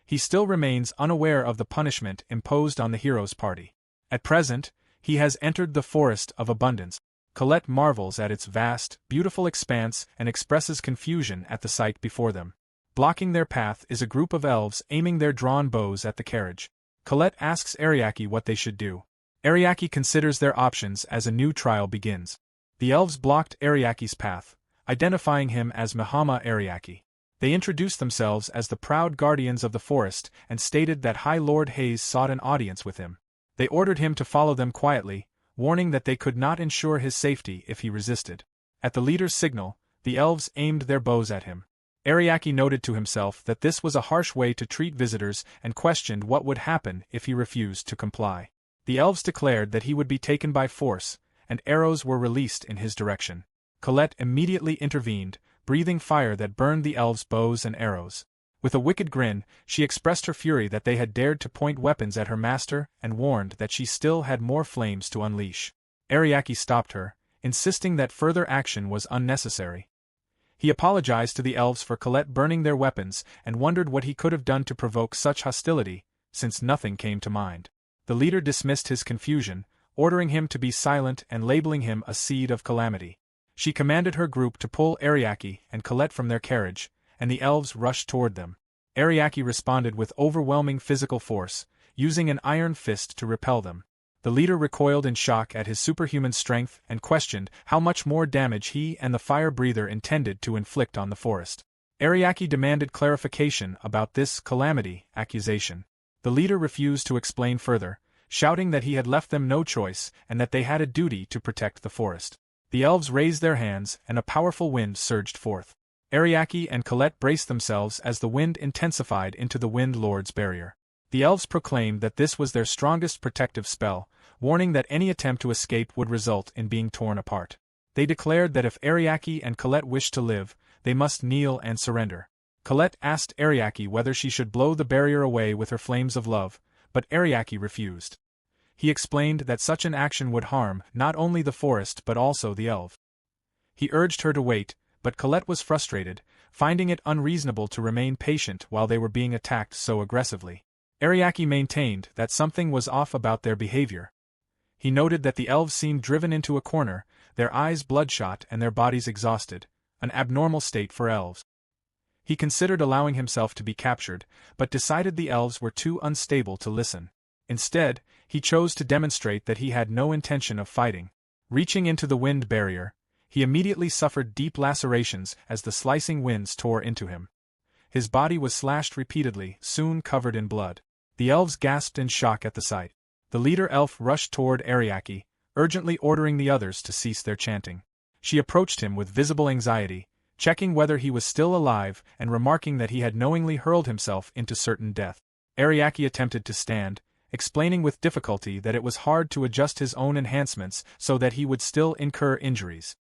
He still remains unaware of the punishment imposed on the hero's party. At present, he has entered the Forest of Abundance. Colette marvels at its vast, beautiful expanse and expresses confusion at the sight before them. Blocking their path is a group of elves aiming their drawn bows at the carriage. Colette asks Ariaki what they should do. Ariaki considers their options as a new trial begins. The elves blocked Ariaki's path, identifying him as Mahama Ariaki. They introduced themselves as the proud guardians of the forest and stated that High Lord Hayes sought an audience with him. They ordered him to follow them quietly, warning that they could not ensure his safety if he resisted. At the leader's signal, the elves aimed their bows at him. Ariaki noted to himself that this was a harsh way to treat visitors and questioned what would happen if he refused to comply. The elves declared that he would be taken by force, and arrows were released in his direction. Colette immediately intervened, breathing fire that burned the elves' bows and arrows. With a wicked grin, she expressed her fury that they had dared to point weapons at her master and warned that she still had more flames to unleash. Ariaki stopped her, insisting that further action was unnecessary. He apologized to the elves for Colette burning their weapons and wondered what he could have done to provoke such hostility, since nothing came to mind. The leader dismissed his confusion, ordering him to be silent and labeling him a seed of calamity. She commanded her group to pull Ariaki and Colette from their carriage, and the elves rushed toward them. Ariaki responded with overwhelming physical force, using an iron fist to repel them. The leader recoiled in shock at his superhuman strength and questioned how much more damage he and the fire-breather intended to inflict on the forest. Ariaki demanded clarification about this calamity accusation. The leader refused to explain further, shouting that he had left them no choice and that they had a duty to protect the forest. The elves raised their hands and a powerful wind surged forth. Ariaki and Colette braced themselves as the wind intensified into the Wind Lord's barrier. The elves proclaimed that this was their strongest protective spell, warning that any attempt to escape would result in being torn apart. They declared that if Ariaki and Colette wished to live, they must kneel and surrender. Colette asked Ariaki whether she should blow the barrier away with her flames of love, but Ariaki refused. He explained that such an action would harm not only the forest but also the elf. He urged her to wait, but Colette was frustrated, finding it unreasonable to remain patient while they were being attacked so aggressively. Ariake maintained that something was off about their behavior. He noted that the elves seemed driven into a corner, their eyes bloodshot and their bodies exhausted, an abnormal state for elves. He considered allowing himself to be captured, but decided the elves were too unstable to listen. Instead, he chose to demonstrate that he had no intention of fighting. Reaching into the wind barrier, he immediately suffered deep lacerations as the slicing winds tore into him. His body was slashed repeatedly, soon covered in blood. The elves gasped in shock at the sight. The leader elf rushed toward Ariake, urgently ordering the others to cease their chanting. She approached him with visible anxiety, checking whether he was still alive and remarking that he had knowingly hurled himself into certain death. Ariake attempted to stand, explaining with difficulty that it was hard to adjust his own enhancements so that he would still incur injuries.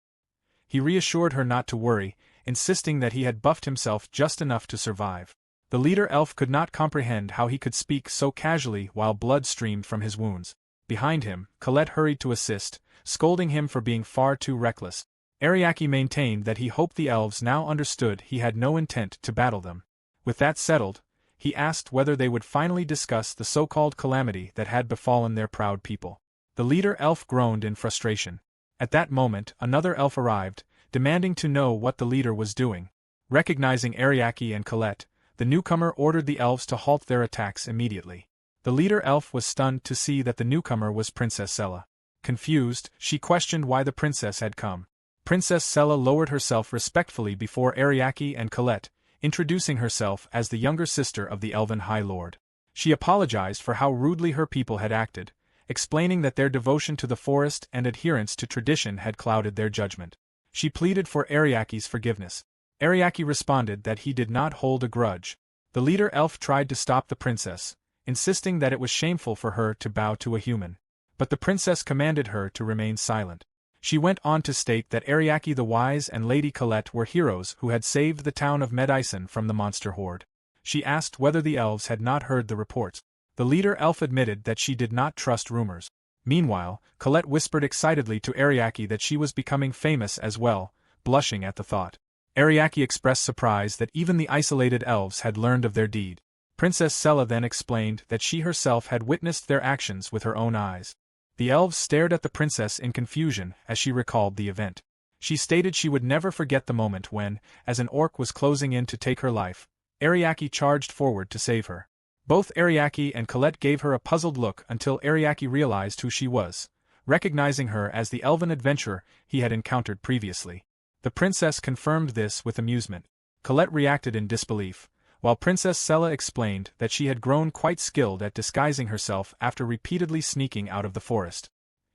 He reassured her not to worry, insisting that he had buffed himself just enough to survive. The leader elf could not comprehend how he could speak so casually while blood streamed from his wounds. Behind him, Colette hurried to assist, scolding him for being far too reckless. Ariake maintained that he hoped the elves now understood he had no intent to battle them. With that settled, he asked whether they would finally discuss the so-called calamity that had befallen their proud people. The leader elf groaned in frustration. At that moment, another elf arrived, demanding to know what the leader was doing. Recognizing Ariake and Colette, the newcomer ordered the elves to halt their attacks immediately. The leader elf was stunned to see that the newcomer was Princess Sella. Confused, she questioned why the princess had come. Princess Sella lowered herself respectfully before Ariake and Colette, introducing herself as the younger sister of the Elven High Lord. She apologized for how rudely her people had acted, explaining that their devotion to the forest and adherence to tradition had clouded their judgment. She pleaded for Ariake's forgiveness. Ariake responded that he did not hold a grudge. The leader elf tried to stop the princess, insisting that it was shameful for her to bow to a human. But the princess commanded her to remain silent. She went on to state that Ariake the Wise and Lady Colette were heroes who had saved the town of Medaisen from the monster horde. She asked whether the elves had not heard the reports. The leader elf admitted that she did not trust rumors. Meanwhile, Colette whispered excitedly to Ariake that she was becoming famous as well, blushing at the thought. Ariake expressed surprise that even the isolated elves had learned of their deed. Princess Sella then explained that she herself had witnessed their actions with her own eyes. The elves stared at the princess in confusion as she recalled the event. She stated she would never forget the moment when, as an orc was closing in to take her life, Ariake charged forward to save her. Both Ariake and Colette gave her a puzzled look until Ariake realized who she was, recognizing her as the elven adventurer he had encountered previously. The princess confirmed this with amusement. Colette reacted in disbelief, while Princess Sella explained that she had grown quite skilled at disguising herself after repeatedly sneaking out of the forest.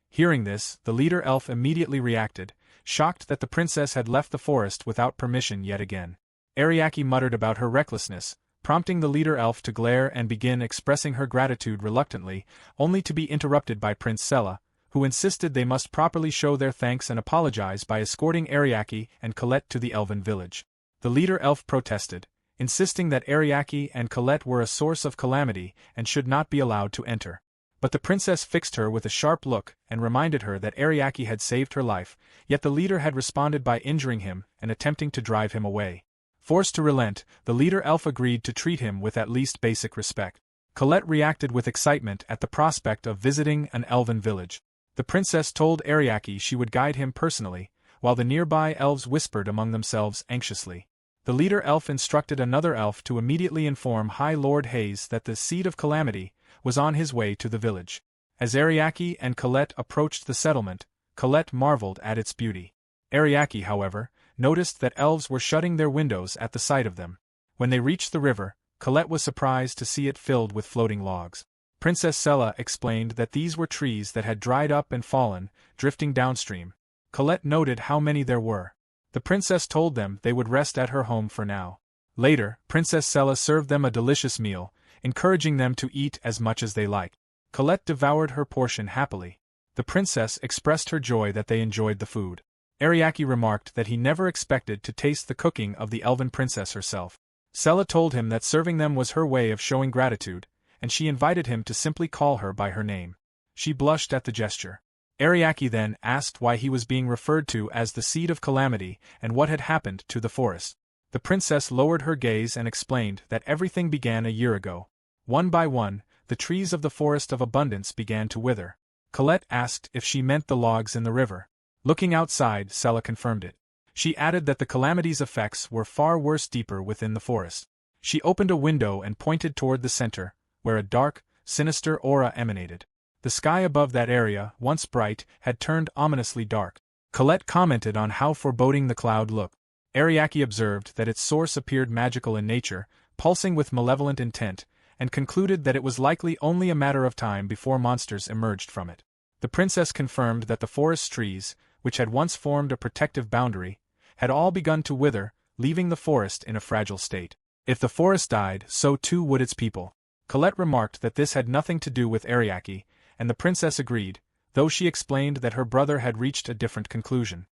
Hearing this, the leader elf immediately reacted, shocked that the princess had left the forest without permission yet again. Ariake muttered about her recklessness, prompting the leader elf to glare and begin expressing her gratitude reluctantly, only to be interrupted by Prince Sella, who insisted they must properly show their thanks and apologize by escorting Ariake and Colette to the elven village. The leader elf protested, insisting that Ariake and Colette were a source of calamity and should not be allowed to enter. But the princess fixed her with a sharp look and reminded her that Ariake had saved her life, yet the leader had responded by injuring him and attempting to drive him away. Forced to relent, the leader elf agreed to treat him with at least basic respect. Colette reacted with excitement at the prospect of visiting an elven village. The princess told Ariake she would guide him personally, while the nearby elves whispered among themselves anxiously. The leader elf instructed another elf to immediately inform High Lord Hayes that the Seed of Calamity was on his way to the village. As Ariake and Colette approached the settlement, Colette marveled at its beauty. Ariake, however, noticed that elves were shutting their windows at the sight of them. When they reached the river, Colette was surprised to see it filled with floating logs. Princess Sella explained that these were trees that had dried up and fallen, drifting downstream. Colette noted how many there were. The princess told them they would rest at her home for now. Later, Princess Sella served them a delicious meal, encouraging them to eat as much as they liked. Colette devoured her portion happily. The princess expressed her joy that they enjoyed the food. Ariake remarked that he never expected to taste the cooking of the elven princess herself. Sella told him that serving them was her way of showing gratitude, and she invited him to simply call her by her name. She blushed at the gesture. Ariake then asked why he was being referred to as the Seed of Calamity and what had happened to the forest. The princess lowered her gaze and explained that everything began a year ago. One by one, the trees of the Forest of Abundance began to wither. Colette asked if she meant the logs in the river. Looking outside, Sella confirmed it. She added that the calamity's effects were far worse deeper within the forest. She opened a window and pointed toward the center, where a dark, sinister aura emanated. The sky above that area, once bright, had turned ominously dark. Colette commented on how foreboding the cloud looked. Ariake observed that its source appeared magical in nature, pulsing with malevolent intent, and concluded that it was likely only a matter of time before monsters emerged from it. The princess confirmed that the forest's trees, which had once formed a protective boundary, had all begun to wither, leaving the forest in a fragile state. If the forest died, so too would its people. Colette remarked that this had nothing to do with Ariake, and the princess agreed, though she explained that her brother had reached a different conclusion.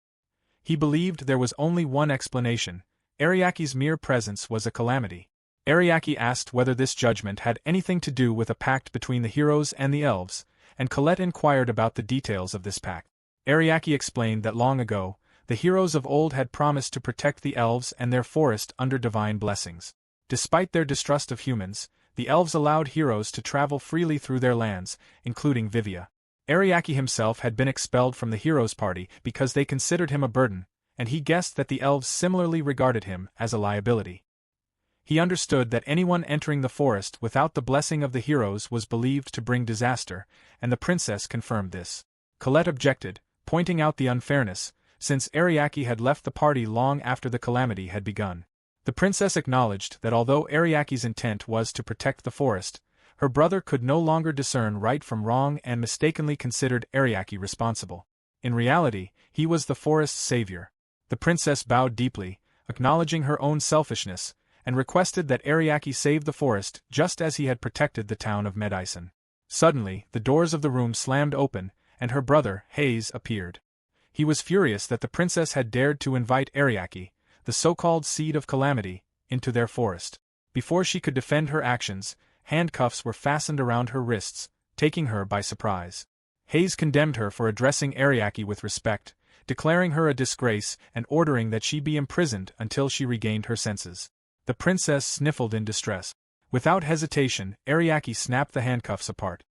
He believed there was only one explanation: Ariake's mere presence was a calamity. Ariake asked whether this judgment had anything to do with a pact between the heroes and the elves, and Colette inquired about the details of this pact. Ariake explained that long ago, the heroes of old had promised to protect the elves and their forest under divine blessings. Despite their distrust of humans, the elves allowed heroes to travel freely through their lands, including Vivia. Ariake himself had been expelled from the heroes' party because they considered him a burden, and he guessed that the elves similarly regarded him as a liability. He understood that anyone entering the forest without the blessing of the heroes was believed to bring disaster, and the princess confirmed this. Colette objected, pointing out the unfairness, since Ariake had left the party long after the calamity had begun. The princess acknowledged that although Ariake's intent was to protect the forest, her brother could no longer discern right from wrong and mistakenly considered Ariake responsible. In reality, he was the forest's savior. The princess bowed deeply, acknowledging her own selfishness, and requested that Ariake save the forest just as he had protected the town of Medicine. Suddenly, the doors of the room slammed open, and her brother, Hayes, appeared. He was furious that the princess had dared to invite Ariake, the so-called Seed of Calamity, into their forest. Before she could defend her actions, handcuffs were fastened around her wrists, taking her by surprise. Hayes condemned her for addressing Ariake with respect, declaring her a disgrace and ordering that she be imprisoned until she regained her senses. The princess sniffled in distress. Without hesitation, Ariake snapped the handcuffs apart.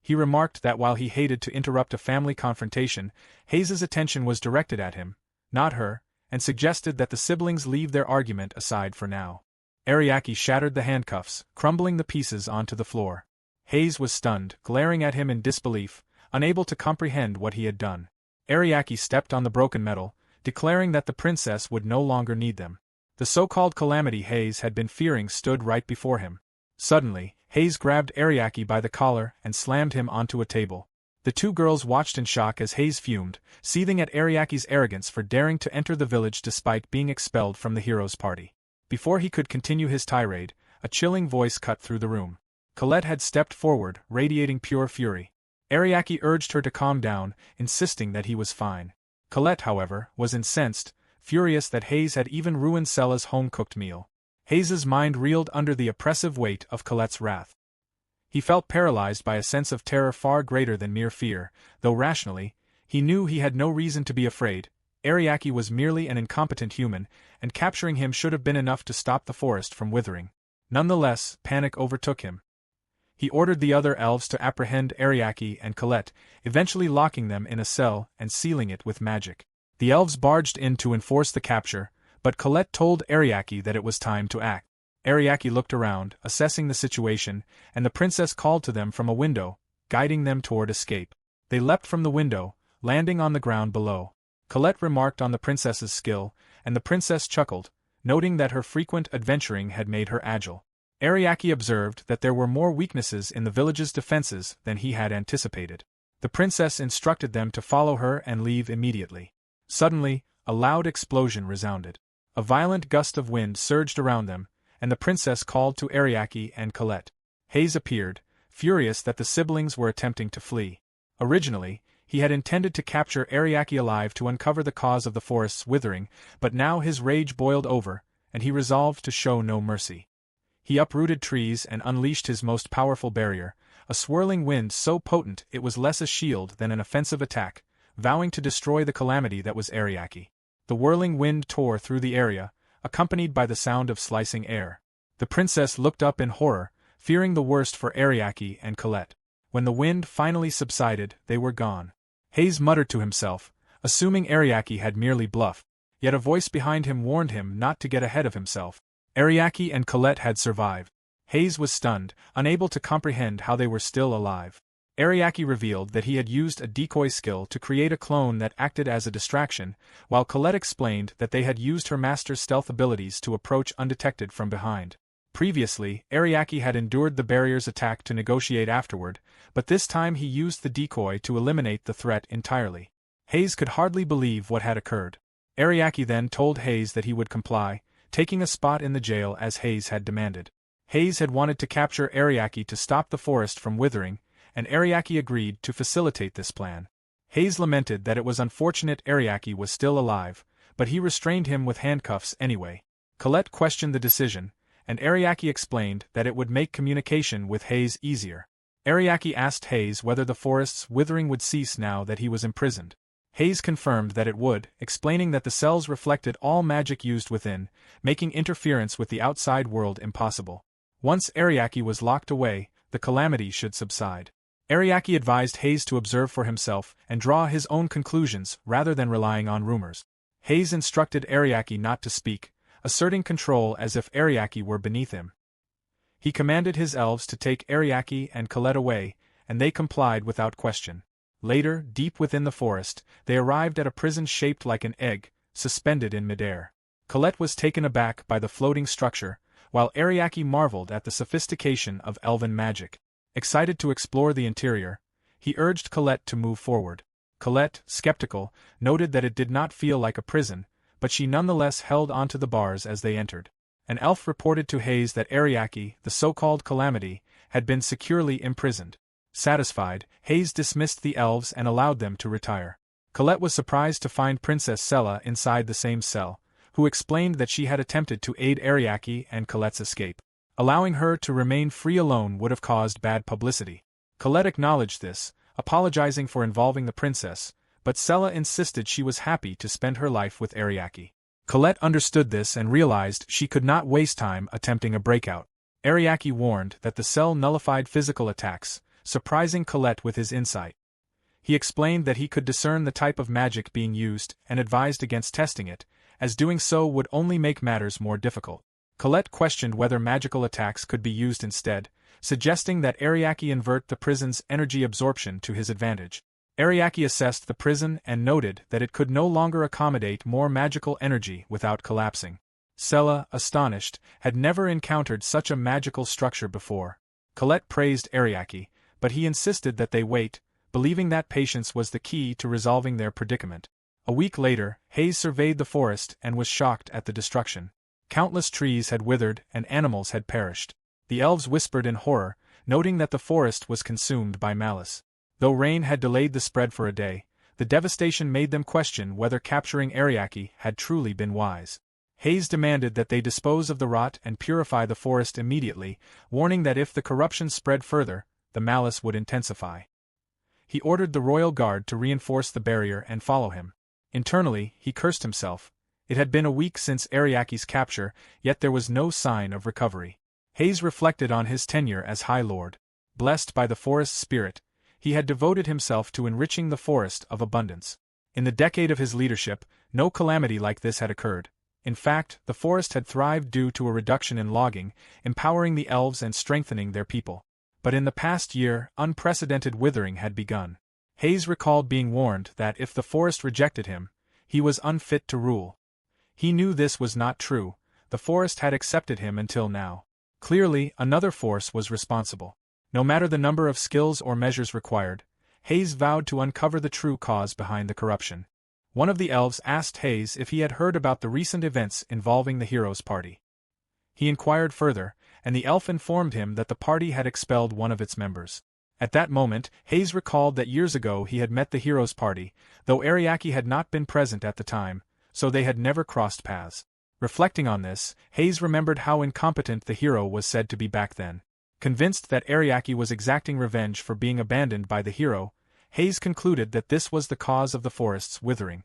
He remarked that while he hated to interrupt a family confrontation, Hayes's attention was directed at him, not her, and suggested that the siblings leave their argument aside for now. Ariake shattered the handcuffs, crumbling the pieces onto the floor. Hayes was stunned, glaring at him in disbelief, unable to comprehend what he had done. Ariake stepped on the broken metal, declaring that the princess would no longer need them. The so-called calamity Hayes had been fearing stood right before him. Suddenly, Hayes grabbed Ariake by the collar and slammed him onto a table. The two girls watched in shock as Hayes fumed, seething at Ariake's arrogance for daring to enter the village despite being expelled from the heroes' party. Before he could continue his tirade, a chilling voice cut through the room. Colette had stepped forward, radiating pure fury. Ariake urged her to calm down, insisting that he was fine. Colette, however, was incensed, furious that Hayes had even ruined Sella's home-cooked meal. Hayes's mind reeled under the oppressive weight of Colette's wrath. He felt paralyzed by a sense of terror far greater than mere fear, though rationally, he knew he had no reason to be afraid. Ariake was merely an incompetent human, and capturing him should have been enough to stop the forest from withering. Nonetheless, panic overtook him. He ordered the other elves to apprehend Ariake and Colette, eventually locking them in a cell and sealing it with magic. The elves barged in to enforce the capture, but Colette told Ariake that it was time to act. Ariake looked around, assessing the situation, and the princess called to them from a window, guiding them toward escape. They leapt from the window, landing on the ground below. Colette remarked on the princess's skill, and the princess chuckled, noting that her frequent adventuring had made her agile. Ariake observed that there were more weaknesses in the village's defenses than he had anticipated. The princess instructed them to follow her and leave immediately. Suddenly, a loud explosion resounded. A violent gust of wind surged around them, and the princess called to Ariake and Colette. Hayes appeared, furious that the siblings were attempting to flee. Originally, he had intended to capture Ariake alive to uncover the cause of the forest's withering, but now his rage boiled over, and he resolved to show no mercy. He uprooted trees and unleashed his most powerful barrier, a swirling wind so potent it was less a shield than an offensive attack, vowing to destroy the calamity that was Ariake. The whirling wind tore through the area, accompanied by the sound of slicing air. The princess looked up in horror, fearing the worst for Ariake and Colette. When the wind finally subsided, they were gone. Hayes muttered to himself, assuming Ariake had merely bluffed. Yet a voice behind him warned him not to get ahead of himself. Ariake and Colette had survived. Hayes was stunned, unable to comprehend how they were still alive. Ariake revealed that he had used a decoy skill to create a clone that acted as a distraction, while Colette explained that they had used her master's stealth abilities to approach undetected from behind. Previously, Ariake had endured the barrier's attack to negotiate afterward, but this time he used the decoy to eliminate the threat entirely. Hayes could hardly believe what had occurred. Ariake then told Hayes that he would comply, taking a spot in the jail as Hayes had demanded. Hayes had wanted to capture Ariake to stop the forest from withering, and Ariake agreed to facilitate this plan. Hayes lamented that it was unfortunate Ariake was still alive, but he restrained him with handcuffs anyway. Colette questioned the decision, and Ariake explained that it would make communication with Hayes easier. Ariake asked Hayes whether the forest's withering would cease now that he was imprisoned. Hayes confirmed that it would, explaining that the cells reflected all magic used within, making interference with the outside world impossible. Once Ariake was locked away, the calamity should subside. Ariake advised Hayes to observe for himself and draw his own conclusions rather than relying on rumors. Hayes instructed Ariake not to speak, asserting control as if Ariake were beneath him. He commanded his elves to take Ariake and Colette away, and they complied without question. Later, deep within the forest, they arrived at a prison shaped like an egg, suspended in midair. Colette was taken aback by the floating structure, while Ariake marveled at the sophistication of elven magic. Excited to explore the interior, he urged Colette to move forward. Colette, skeptical, noted that it did not feel like a prison, but she nonetheless held onto the bars as they entered. An elf reported to Hayes that Ariake, the so-called calamity, had been securely imprisoned. Satisfied, Hayes dismissed the elves and allowed them to retire. Colette was surprised to find Princess Sella inside the same cell, who explained that she had attempted to aid Ariake and Colette's escape. Allowing her to remain free alone would have caused bad publicity. Colette acknowledged this, apologizing for involving the princess, but Sella insisted she was happy to spend her life with Ariake. Colette understood this and realized she could not waste time attempting a breakout. Ariake warned that the cell nullified physical attacks, surprising Colette with his insight. He explained that he could discern the type of magic being used and advised against testing it, as doing so would only make matters more difficult. Colette questioned whether magical attacks could be used instead, suggesting that Ariake invert the prison's energy absorption to his advantage. Ariake assessed the prison and noted that it could no longer accommodate more magical energy without collapsing. Sella, astonished, had never encountered such a magical structure before. Colette praised Ariake, but he insisted that they wait, believing that patience was the key to resolving their predicament. A week later, Hayes surveyed the forest and was shocked at the destruction. Countless trees had withered and animals had perished. The elves whispered in horror, noting that the forest was consumed by malice. Though rain had delayed the spread for a day, the devastation made them question whether capturing Ariake had truly been wise. Hayes demanded that they dispose of the rot and purify the forest immediately, warning that if the corruption spread further, the malice would intensify. He ordered the royal guard to reinforce the barrier and follow him. Internally, he cursed himself. It had been a week since Ariake's capture, yet there was no sign of recovery. Hayes reflected on his tenure as High Lord. Blessed by the forest spirit, he had devoted himself to enriching the forest of abundance. In the decade of his leadership, no calamity like this had occurred. In fact, the forest had thrived due to a reduction in logging, empowering the elves and strengthening their people. But in the past year, unprecedented withering had begun. Hayes recalled being warned that if the forest rejected him, he was unfit to rule. He knew this was not true. The forest had accepted him until now. Clearly, another force was responsible. No matter the number of skills or measures required, Hayes vowed to uncover the true cause behind the corruption. One of the elves asked Hayes if he had heard about the recent events involving the heroes' party. He inquired further, and the elf informed him that the party had expelled one of its members. At that moment, Hayes recalled that years ago he had met the heroes' party, though Ariake had not been present at the time, so they had never crossed paths. Reflecting on this, Hayes remembered how incompetent the hero was said to be back then. Convinced that Ariake was exacting revenge for being abandoned by the hero, Hayes concluded that this was the cause of the forest's withering.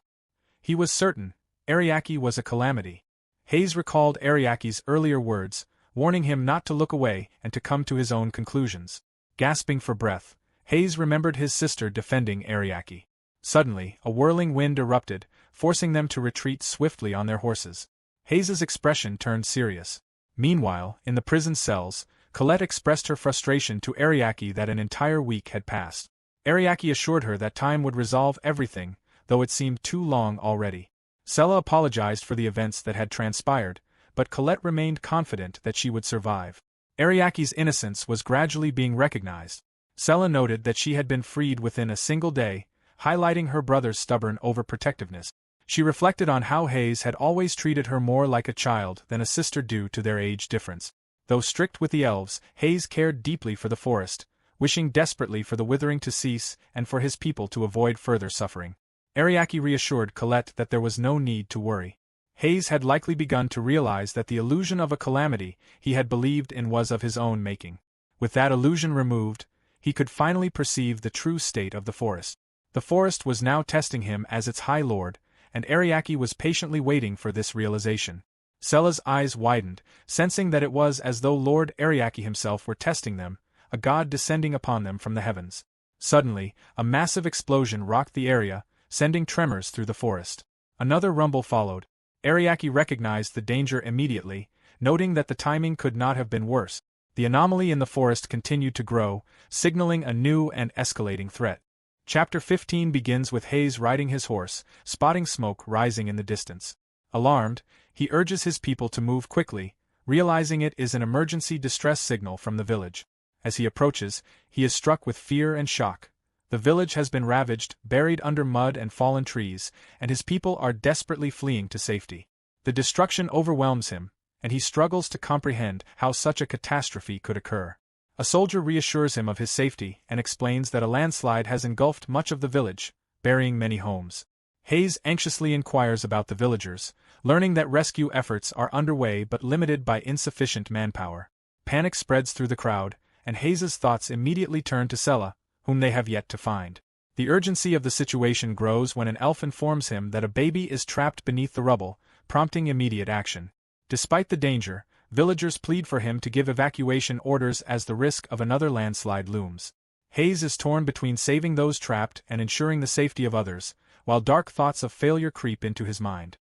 He was certain Ariake was a calamity. Hayes recalled Ariake's earlier words, warning him not to look away and to come to his own conclusions. Gasping for breath, Hayes remembered his sister defending Ariake. Suddenly, a whirling wind erupted, forcing them to retreat swiftly on their horses. Hayes's expression turned serious. Meanwhile, in the prison cells, Colette expressed her frustration to Ariake that an entire week had passed. Ariake assured her that time would resolve everything, though it seemed too long already. Sella apologized for the events that had transpired, but Colette remained confident that she would survive. Ariake's innocence was gradually being recognized. Sella noted that she had been freed within a single day, highlighting her brother's stubborn overprotectiveness. She reflected on how Hayes had always treated her more like a child than a sister due to their age difference. Though strict with the elves, Hayes cared deeply for the forest, wishing desperately for the withering to cease and for his people to avoid further suffering. Ariake reassured Colette that there was no need to worry. Hayes had likely begun to realize that the illusion of a calamity he had believed in was of his own making. With that illusion removed, he could finally perceive the true state of the forest. The forest was now testing him as its High Lord, and Ariake was patiently waiting for this realization. Sella's eyes widened, sensing that it was as though Lord Ariake himself were testing them, a god descending upon them from the heavens. Suddenly, a massive explosion rocked the area, sending tremors through the forest. Another rumble followed. Ariake recognized the danger immediately, noting that the timing could not have been worse. The anomaly in the forest continued to grow, signaling a new and escalating threat. Chapter 15 begins with Hayes riding his horse, spotting smoke rising in the distance. Alarmed, he urges his people to move quickly, realizing it is an emergency distress signal from the village. As he approaches, he is struck with fear and shock. The village has been ravaged, buried under mud and fallen trees, and his people are desperately fleeing to safety. The destruction overwhelms him, and he struggles to comprehend how such a catastrophe could occur. A soldier reassures him of his safety and explains that a landslide has engulfed much of the village, burying many homes. Hayes anxiously inquires about the villagers, learning that rescue efforts are underway but limited by insufficient manpower. Panic spreads through the crowd, and Hayes's thoughts immediately turn to Sella, whom they have yet to find. The urgency of the situation grows when an elf informs him that a baby is trapped beneath the rubble, prompting immediate action. Despite the danger, villagers plead for him to give evacuation orders as the risk of another landslide looms. Hayes is torn between saving those trapped and ensuring the safety of others, while dark thoughts of failure creep into his mind.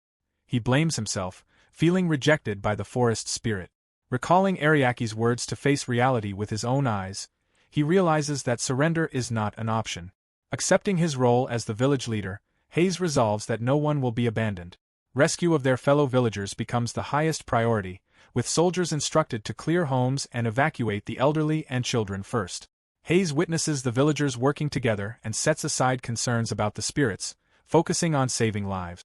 He blames himself, feeling rejected by the forest spirit. Recalling Ariake's words to face reality with his own eyes, he realizes that surrender is not an option. Accepting his role as the village leader, Hayes resolves that no one will be abandoned. Rescue of their fellow villagers becomes the highest priority, with soldiers instructed to clear homes and evacuate the elderly and children first. Hayes witnesses the villagers working together and sets aside concerns about the spirits, focusing on saving lives.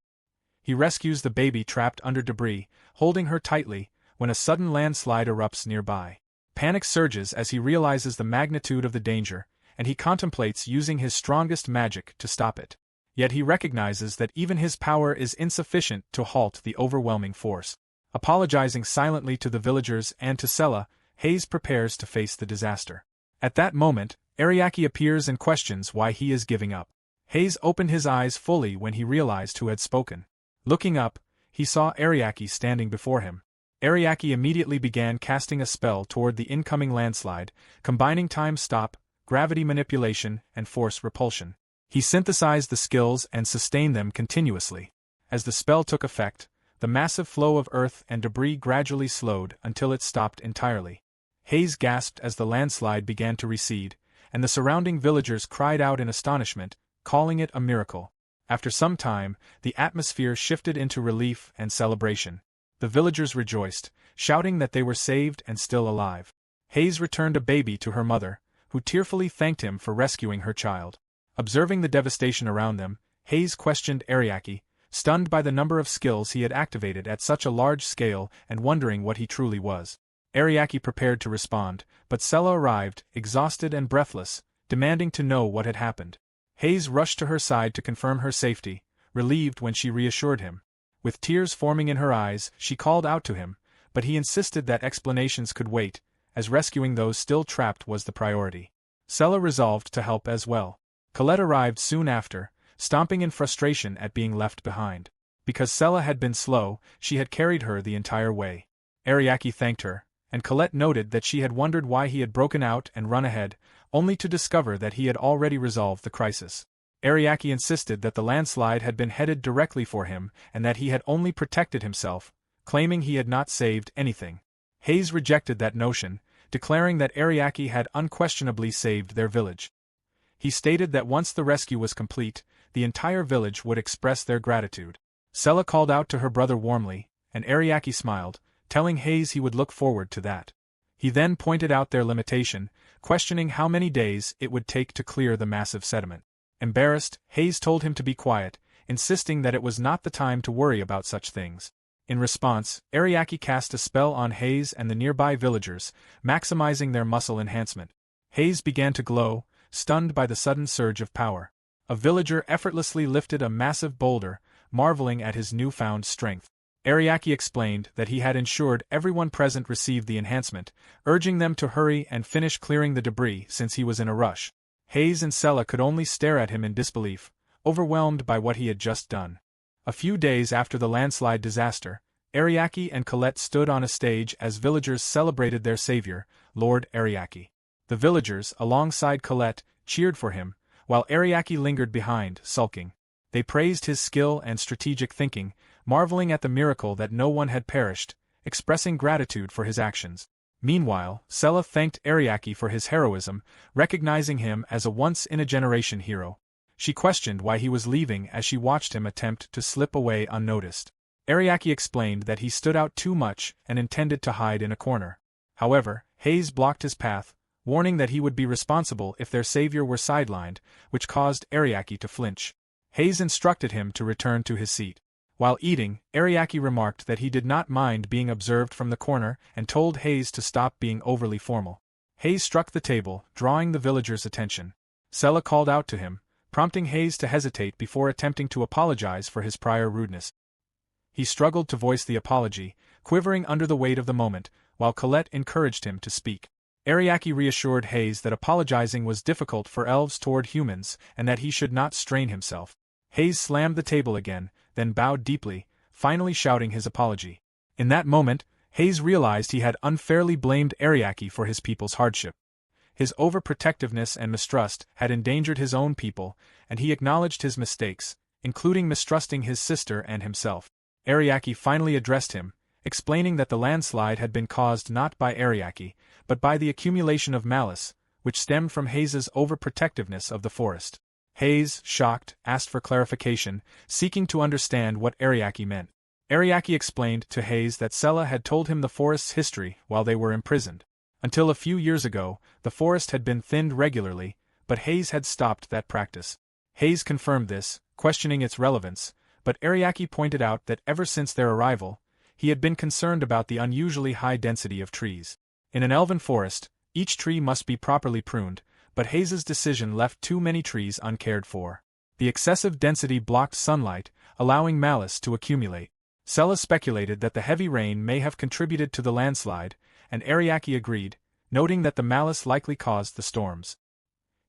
He rescues the baby trapped under debris, holding her tightly, when a sudden landslide erupts nearby. Panic surges as he realizes the magnitude of the danger, and he contemplates using his strongest magic to stop it. Yet he recognizes that even his power is insufficient to halt the overwhelming force. Apologizing silently to the villagers and to Sella, Hayes prepares to face the disaster. At that moment, Ariake appears and questions why he is giving up. Hayes opened his eyes fully when he realized who had spoken. Looking up, he saw Ariake standing before him. Ariake immediately began casting a spell toward the incoming landslide, combining time stop, gravity manipulation, and force repulsion. He synthesized the skills and sustained them continuously. As the spell took effect, the massive flow of earth and debris gradually slowed until it stopped entirely. Hayes gasped as the landslide began to recede, and the surrounding villagers cried out in astonishment, calling it a miracle. After some time, the atmosphere shifted into relief and celebration. The villagers rejoiced, shouting that they were saved and still alive. Hayes returned a baby to her mother, who tearfully thanked him for rescuing her child. Observing the devastation around them, Hayes questioned Ariake, stunned by the number of skills he had activated at such a large scale and wondering what he truly was. Ariake prepared to respond, but Sella arrived, exhausted and breathless, demanding to know what had happened. Hayes rushed to her side to confirm her safety, relieved when she reassured him. With tears forming in her eyes, she called out to him, but he insisted that explanations could wait, as rescuing those still trapped was the priority. Sella resolved to help as well. Colette arrived soon after, stomping in frustration at being left behind. Because Sella had been slow, she had carried her the entire way. Ariake thanked her, and Colette noted that she had wondered why he had broken out and run ahead, only to discover that he had already resolved the crisis. Ariake insisted that the landslide had been headed directly for him and that he had only protected himself, claiming he had not saved anything. Hayes rejected that notion, declaring that Ariake had unquestionably saved their village. He stated that once the rescue was complete, the entire village would express their gratitude. Sella called out to her brother warmly, and Ariake smiled, telling Hayes he would look forward to that. He then pointed out their limitation, questioning how many days it would take to clear the massive sediment. Embarrassed, Hayes told him to be quiet, insisting that it was not the time to worry about such things. In response, Ariake cast a spell on Hayes and the nearby villagers, maximizing their muscle enhancement. Hayes began to glow, stunned by the sudden surge of power. A villager effortlessly lifted a massive boulder, marveling at his newfound strength. Ariake explained that he had ensured everyone present received the enhancement, urging them to hurry and finish clearing the debris since he was in a rush. Hayes and Sella could only stare at him in disbelief, overwhelmed by what he had just done. A few days after the landslide disaster, Ariake and Colette stood on a stage as villagers celebrated their savior, Lord Ariake. The villagers, alongside Colette, cheered for him, while Ariake lingered behind, sulking. They praised his skill and strategic thinking, marveling at the miracle that no one had perished, expressing gratitude for his actions. Meanwhile, Sella thanked Ariake for his heroism, recognizing him as a once-in-a-generation hero. She questioned why he was leaving as she watched him attempt to slip away unnoticed. Ariake explained that he stood out too much and intended to hide in a corner. However, Hayes blocked his path, warning that he would be responsible if their savior were sidelined, which caused Ariake to flinch. Hayes instructed him to return to his seat. While eating, Ariake remarked that he did not mind being observed from the corner and told Hayes to stop being overly formal. Hayes struck the table, drawing the villagers' attention. Sella called out to him, prompting Hayes to hesitate before attempting to apologize for his prior rudeness. He struggled to voice the apology, quivering under the weight of the moment, while Colette encouraged him to speak. Ariake reassured Hayes that apologizing was difficult for elves toward humans and that he should not strain himself. Hayes slammed the table again, then bowed deeply, finally shouting his apology. In that moment, Hayes realized he had unfairly blamed Ariake for his people's hardship. His overprotectiveness and mistrust had endangered his own people, and he acknowledged his mistakes, including mistrusting his sister and himself. Ariake finally addressed him, explaining that the landslide had been caused not by Ariake, but by the accumulation of malice, which stemmed from Hayes's overprotectiveness of the forest. Hayes, shocked, asked for clarification, seeking to understand what Ariake meant. Ariake explained to Hayes that Sella had told him the forest's history while they were imprisoned. Until a few years ago, the forest had been thinned regularly, but Hayes had stopped that practice. Hayes confirmed this, questioning its relevance, but Ariake pointed out that ever since their arrival, he had been concerned about the unusually high density of trees. In an elven forest, each tree must be properly pruned, but Hayes's decision left too many trees uncared for. The excessive density blocked sunlight, allowing malice to accumulate. Sella speculated that the heavy rain may have contributed to the landslide, and Ariake agreed, noting that the malice likely caused the storms.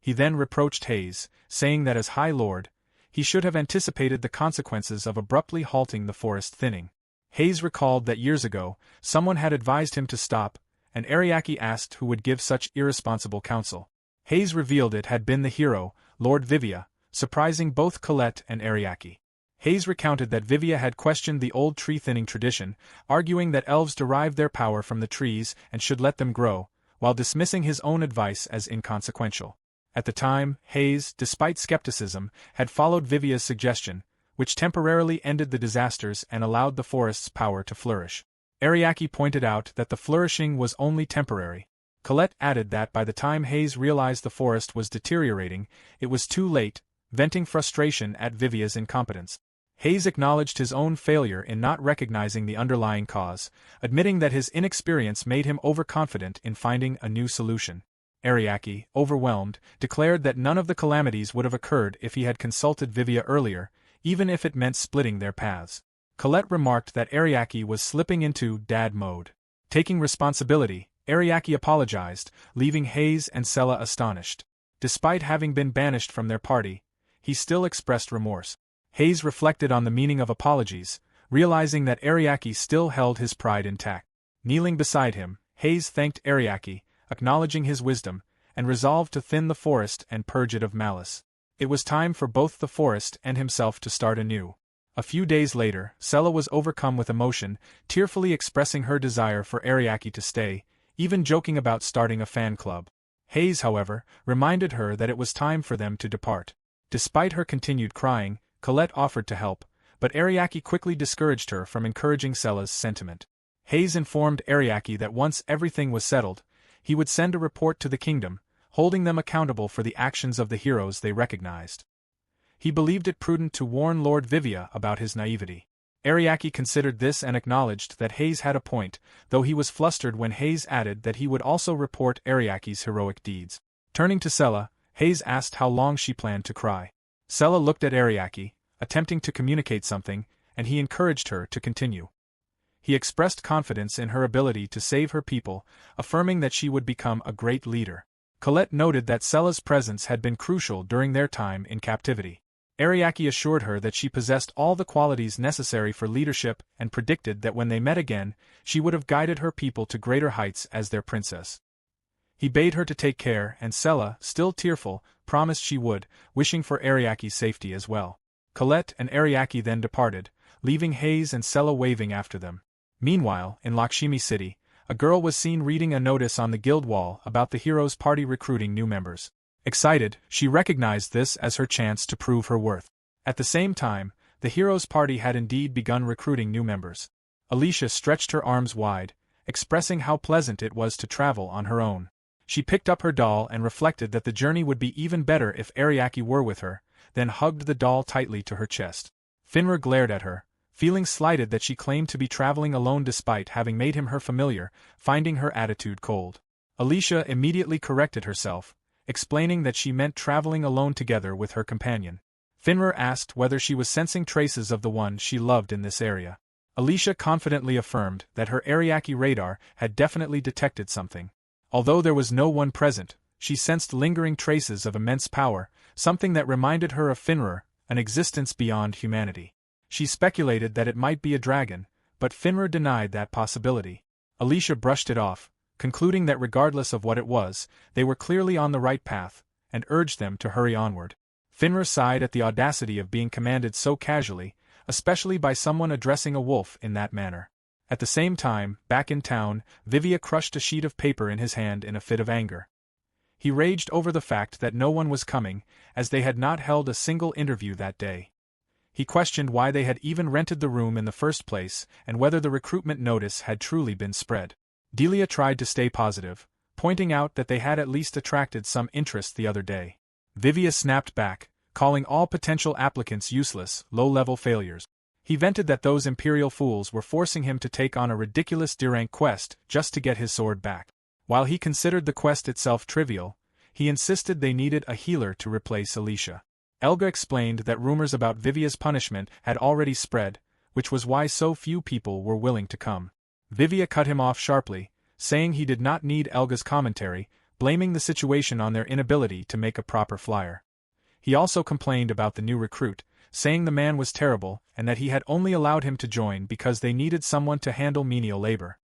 He then reproached Hayes, saying that as High Lord, he should have anticipated the consequences of abruptly halting the forest thinning. Hayes recalled that years ago, someone had advised him to stop, and Ariake asked who would give such irresponsible counsel. Hayes revealed it had been the hero, Lord Vivia, surprising both Colette and Ariake. Hayes recounted that Vivia had questioned the old tree-thinning tradition, arguing that elves derived their power from the trees and should let them grow, while dismissing his own advice as inconsequential. At the time, Hayes, despite skepticism, had followed Vivia's suggestion, which temporarily ended the disasters and allowed the forest's power to flourish. Ariake pointed out that the flourishing was only temporary. Colette added that by the time Hayes realized the forest was deteriorating, it was too late, venting frustration at Vivia's incompetence. Hayes acknowledged his own failure in not recognizing the underlying cause, admitting that his inexperience made him overconfident in finding a new solution. Ariake, overwhelmed, declared that none of the calamities would have occurred if he had consulted Vivia earlier, even if it meant splitting their paths. Colette remarked that Ariake was slipping into dad mode. Taking responsibility, Ariake apologized, leaving Hayes and Sella astonished. Despite having been banished from their party, he still expressed remorse. Hayes reflected on the meaning of apologies, realizing that Ariake still held his pride intact. Kneeling beside him, Hayes thanked Ariake, acknowledging his wisdom, and resolved to thin the forest and purge it of malice. It was time for both the forest and himself to start anew. A few days later, Sella was overcome with emotion, tearfully expressing her desire for Ariake to stay, even joking about starting a fan club. Hayes, however, reminded her that it was time for them to depart. Despite her continued crying, Colette offered to help, but Ariake quickly discouraged her from encouraging Sella's sentiment. Hayes informed Ariake that once everything was settled, he would send a report to the kingdom, holding them accountable for the actions of the heroes they recognized. He believed it prudent to warn Lord Vivia about his naivety. Ariake considered this and acknowledged that Hayes had a point, though he was flustered when Hayes added that he would also report Ariake's heroic deeds. Turning to Sella, Hayes asked how long she planned to cry. Sella looked at Ariake, attempting to communicate something, and he encouraged her to continue. He expressed confidence in her ability to save her people, affirming that she would become a great leader. Colette noted that Sella's presence had been crucial during their time in captivity. Ariake assured her that she possessed all the qualities necessary for leadership and predicted that when they met again, she would have guided her people to greater heights as their princess. He bade her to take care, and Sella, still tearful, promised she would, wishing for Ariake's safety as well. Colette and Ariake then departed, leaving Hayes and Sella waving after them. Meanwhile, in Lakshmi City, a girl was seen reading a notice on the guild wall about the heroes' party recruiting new members. Excited, she recognized this as her chance to prove her worth. At the same time, the heroes' party had indeed begun recruiting new members. Alicia stretched her arms wide, expressing how pleasant it was to travel on her own. She picked up her doll and reflected that the journey would be even better if Ariake were with her, then hugged the doll tightly to her chest. Finra glared at her, feeling slighted that she claimed to be traveling alone despite having made him her familiar, finding her attitude cold. Alicia immediately corrected herself, explaining that she meant traveling alone together with her companion. Finra asked whether she was sensing traces of the one she loved in this area. Alicia confidently affirmed that her Ariake radar had definitely detected something. Although there was no one present, she sensed lingering traces of immense power, something that reminded her of Finra, an existence beyond humanity. She speculated that it might be a dragon, but Finra denied that possibility. Alicia brushed it off, concluding that regardless of what it was, they were clearly on the right path, and urged them to hurry onward. Finra sighed at the audacity of being commanded so casually, especially by someone addressing a wolf in that manner. At the same time, back in town, Vivia crushed a sheet of paper in his hand in a fit of anger. He raged over the fact that no one was coming, as they had not held a single interview that day. He questioned why they had even rented the room in the first place, and whether the recruitment notice had truly been spread. Delia tried to stay positive, pointing out that they had at least attracted some interest the other day. Vivia snapped back, calling all potential applicants useless, low-level failures. He vented that those imperial fools were forcing him to take on a ridiculous D-rank quest just to get his sword back. While he considered the quest itself trivial, he insisted they needed a healer to replace Alicia. Elga explained that rumors about Vivia's punishment had already spread, which was why so few people were willing to come. Vivia cut him off sharply, saying he did not need Elga's commentary, blaming the situation on their inability to make a proper flyer. He also complained about the new recruit, saying the man was terrible and that he had only allowed him to join because they needed someone to handle menial labor.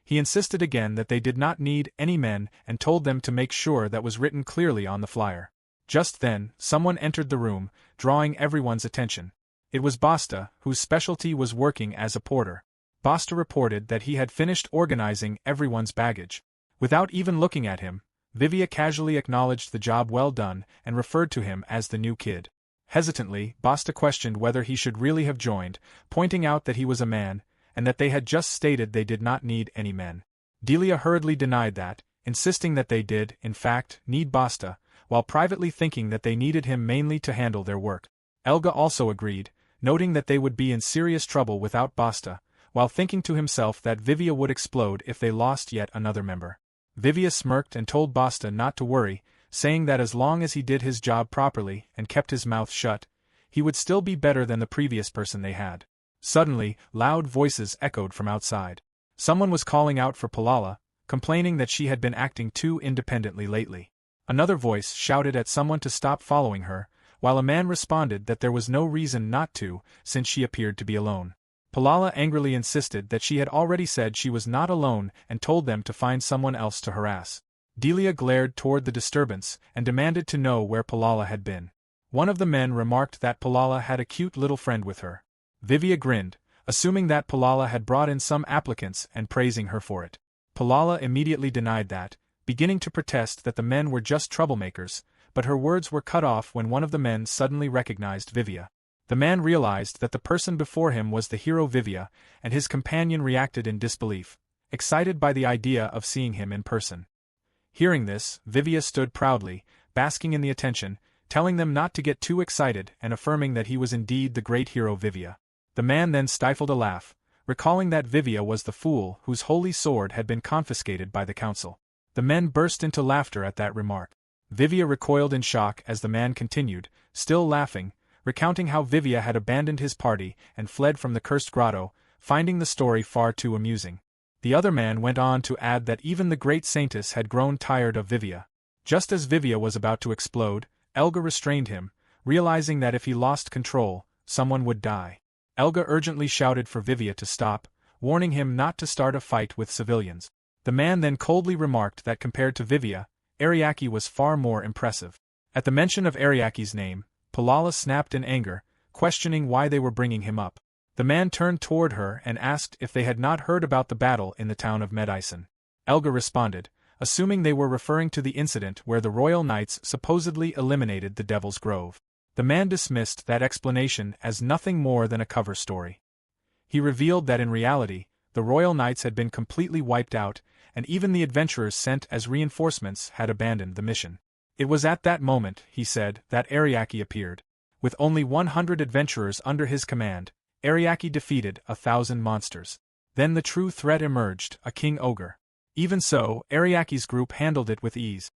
He insisted again that they did not need any men and told them to make sure that was written clearly on the flyer. Just then, someone entered the room, drawing everyone's attention. It was Basta, whose specialty was working as a porter. Basta reported that he had finished organizing everyone's baggage. Without even looking at him, Vivia casually acknowledged the job well done and referred to him as the new kid. Hesitantly, Basta questioned whether he should really have joined, pointing out that he was a man, and that they had just stated they did not need any men. Delia hurriedly denied that, insisting that they did, in fact, need Basta, while privately thinking that they needed him mainly to handle their work. Elga also agreed, noting that they would be in serious trouble without Basta, while thinking to himself that Vivia would explode if they lost yet another member. Vivia smirked and told Basta not to worry, saying that as long as he did his job properly and kept his mouth shut, he would still be better than the previous person they had. Suddenly, loud voices echoed from outside. Someone was calling out for Palala, complaining that she had been acting too independently lately. Another voice shouted at someone to stop following her, while a man responded that there was no reason not to, since she appeared to be alone. Palala angrily insisted that she had already said she was not alone and told them to find someone else to harass. Delia glared toward the disturbance and demanded to know where Palala had been. One of the men remarked that Palala had a cute little friend with her. Vivia grinned, assuming that Palala had brought in some applicants and praising her for it. Palala immediately denied that, beginning to protest that the men were just troublemakers, but her words were cut off when one of the men suddenly recognized Vivia. The man realized that the person before him was the hero Vivia, and his companion reacted in disbelief, excited by the idea of seeing him in person. Hearing this, Vivia stood proudly, basking in the attention, telling them not to get too excited and affirming that he was indeed the great hero Vivia. The man then stifled a laugh, recalling that Vivia was the fool whose holy sword had been confiscated by the council. The men burst into laughter at that remark. Vivia recoiled in shock as the man continued, still laughing, recounting how Vivia had abandoned his party and fled from the cursed grotto, finding the story far too amusing. The other man went on to add that even the great Saintess had grown tired of Vivia. Just as Vivia was about to explode, Elga restrained him, realizing that if he lost control, someone would die. Elga urgently shouted for Vivia to stop, warning him not to start a fight with civilians. The man then coldly remarked that compared to Vivia, Ariake was far more impressive. At the mention of Ariake's name, Palala snapped in anger, questioning why they were bringing him up. The man turned toward her and asked if they had not heard about the battle in the town of Medaisen. Elga responded, assuming they were referring to the incident where the royal knights supposedly eliminated the Devil's Grove. The man dismissed that explanation as nothing more than a cover story. He revealed that in reality, the royal knights had been completely wiped out, and even the adventurers sent as reinforcements had abandoned the mission. It was at that moment, he said, that Ariake appeared. With only 100 adventurers under his command, Ariake defeated 1,000 monsters. Then the true threat emerged, a king ogre. Even so, Ariake's group handled it with ease.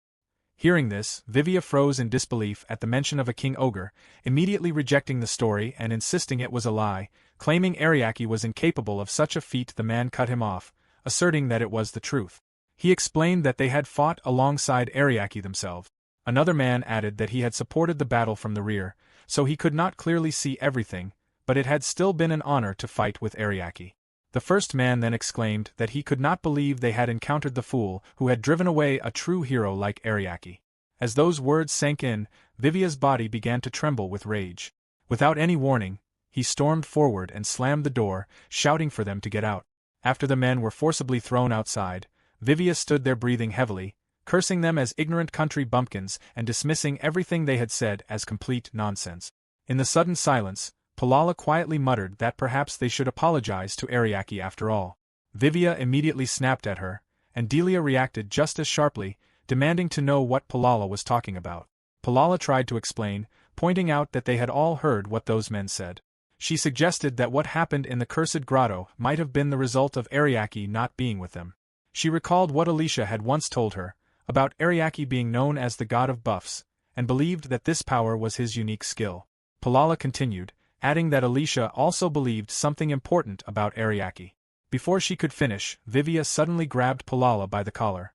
Hearing this, Vivia froze in disbelief at the mention of a king ogre, immediately rejecting the story and insisting it was a lie, claiming Ariake was incapable of such a feat. The man cut him off, asserting that it was the truth. He explained that they had fought alongside Ariake themselves. Another man added that he had supported the battle from the rear, so he could not clearly see everything, but it had still been an honor to fight with Ariake. The first man then exclaimed that he could not believe they had encountered the fool who had driven away a true hero like Ariake. As those words sank in, Vivia's body began to tremble with rage. Without any warning, he stormed forward and slammed the door, shouting for them to get out. After the men were forcibly thrown outside, Vivia stood there breathing heavily, cursing them as ignorant country bumpkins and dismissing everything they had said as complete nonsense. In the sudden silence, Palala quietly muttered that perhaps they should apologize to Ariake after all. Vivia immediately snapped at her, and Delia reacted just as sharply, demanding to know what Palala was talking about. Palala tried to explain, pointing out that they had all heard what those men said. She suggested that what happened in the cursed grotto might have been the result of Ariake not being with them. She recalled what Alicia had once told her, about Ariake being known as the god of buffs, and believed that this power was his unique skill. Palala continued, adding that Alicia also believed something important about Ariake. Before she could finish, Vivia suddenly grabbed Palala by the collar.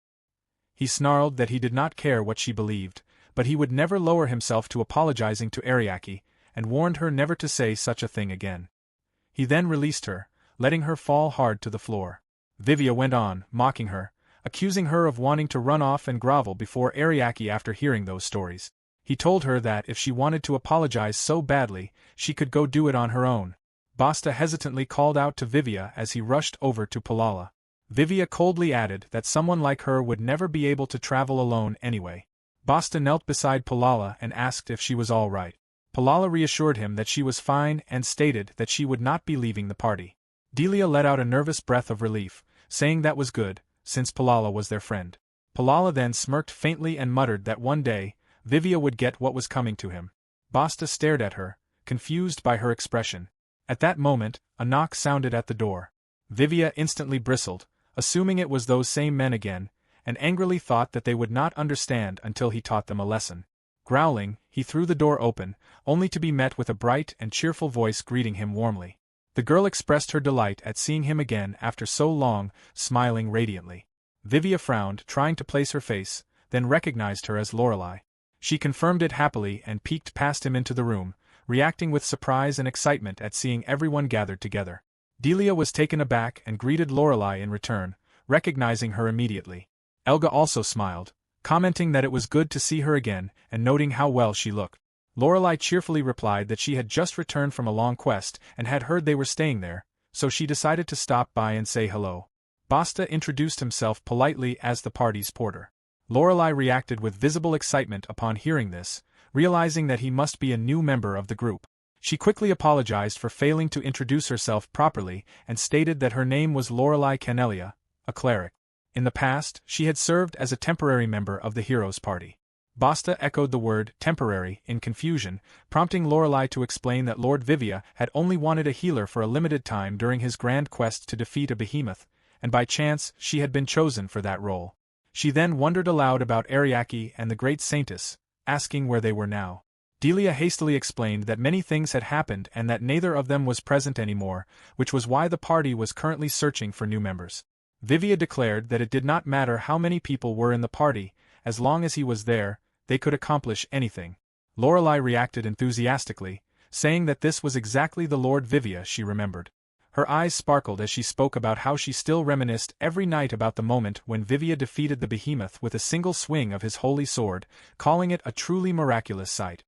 He snarled that he did not care what she believed, but he would never lower himself to apologizing to Ariake, and warned her never to say such a thing again. He then released her, letting her fall hard to the floor. Vivia went on, mocking her, accusing her of wanting to run off and grovel before Ariake after hearing those stories. He told her that if she wanted to apologize so badly, she could go do it on her own. Basta hesitantly called out to Vivia as he rushed over to Palala. Vivia coldly added that someone like her would never be able to travel alone anyway. Basta knelt beside Palala and asked if she was all right. Palala reassured him that she was fine and stated that she would not be leaving the party. Delia let out a nervous breath of relief, saying that was good, since Palala was their friend. Palala then smirked faintly and muttered that one day, Vivia would get what was coming to him. Basta stared at her, confused by her expression. At that moment, a knock sounded at the door. Vivia instantly bristled, assuming it was those same men again, and angrily thought that they would not understand until he taught them a lesson. Growling, he threw the door open, only to be met with a bright and cheerful voice greeting him warmly. The girl expressed her delight at seeing him again after so long, smiling radiantly. Vivia frowned, trying to place her face, then recognized her as Lorelei. She confirmed it happily and peeked past him into the room, reacting with surprise and excitement at seeing everyone gathered together. Delia was taken aback and greeted Lorelei in return, recognizing her immediately. Elga also smiled, commenting that it was good to see her again and noting how well she looked. Lorelei cheerfully replied that she had just returned from a long quest and had heard they were staying there, so she decided to stop by and say hello. Basta introduced himself politely as the party's porter. Lorelei reacted with visible excitement upon hearing this, realizing that he must be a new member of the group. She quickly apologized for failing to introduce herself properly and stated that her name was Lorelei Canelia, a cleric. In the past, she had served as a temporary member of the heroes' party. Basta echoed the word temporary in confusion, prompting Lorelei to explain that Lord Vivia had only wanted a healer for a limited time during his grand quest to defeat a behemoth, and by chance she had been chosen for that role. She then wondered aloud about Ariake and the great Saintess, asking where they were now. Delia hastily explained that many things had happened and that neither of them was present anymore, which was why the party was currently searching for new members. Vivia declared that it did not matter how many people were in the party, as long as he was there, they could accomplish anything. Lorelei reacted enthusiastically, saying that this was exactly the Lord Vivia she remembered. Her eyes sparkled as she spoke about how she still reminisced every night about the moment when Vivia defeated the behemoth with a single swing of his holy sword, calling it a truly miraculous sight.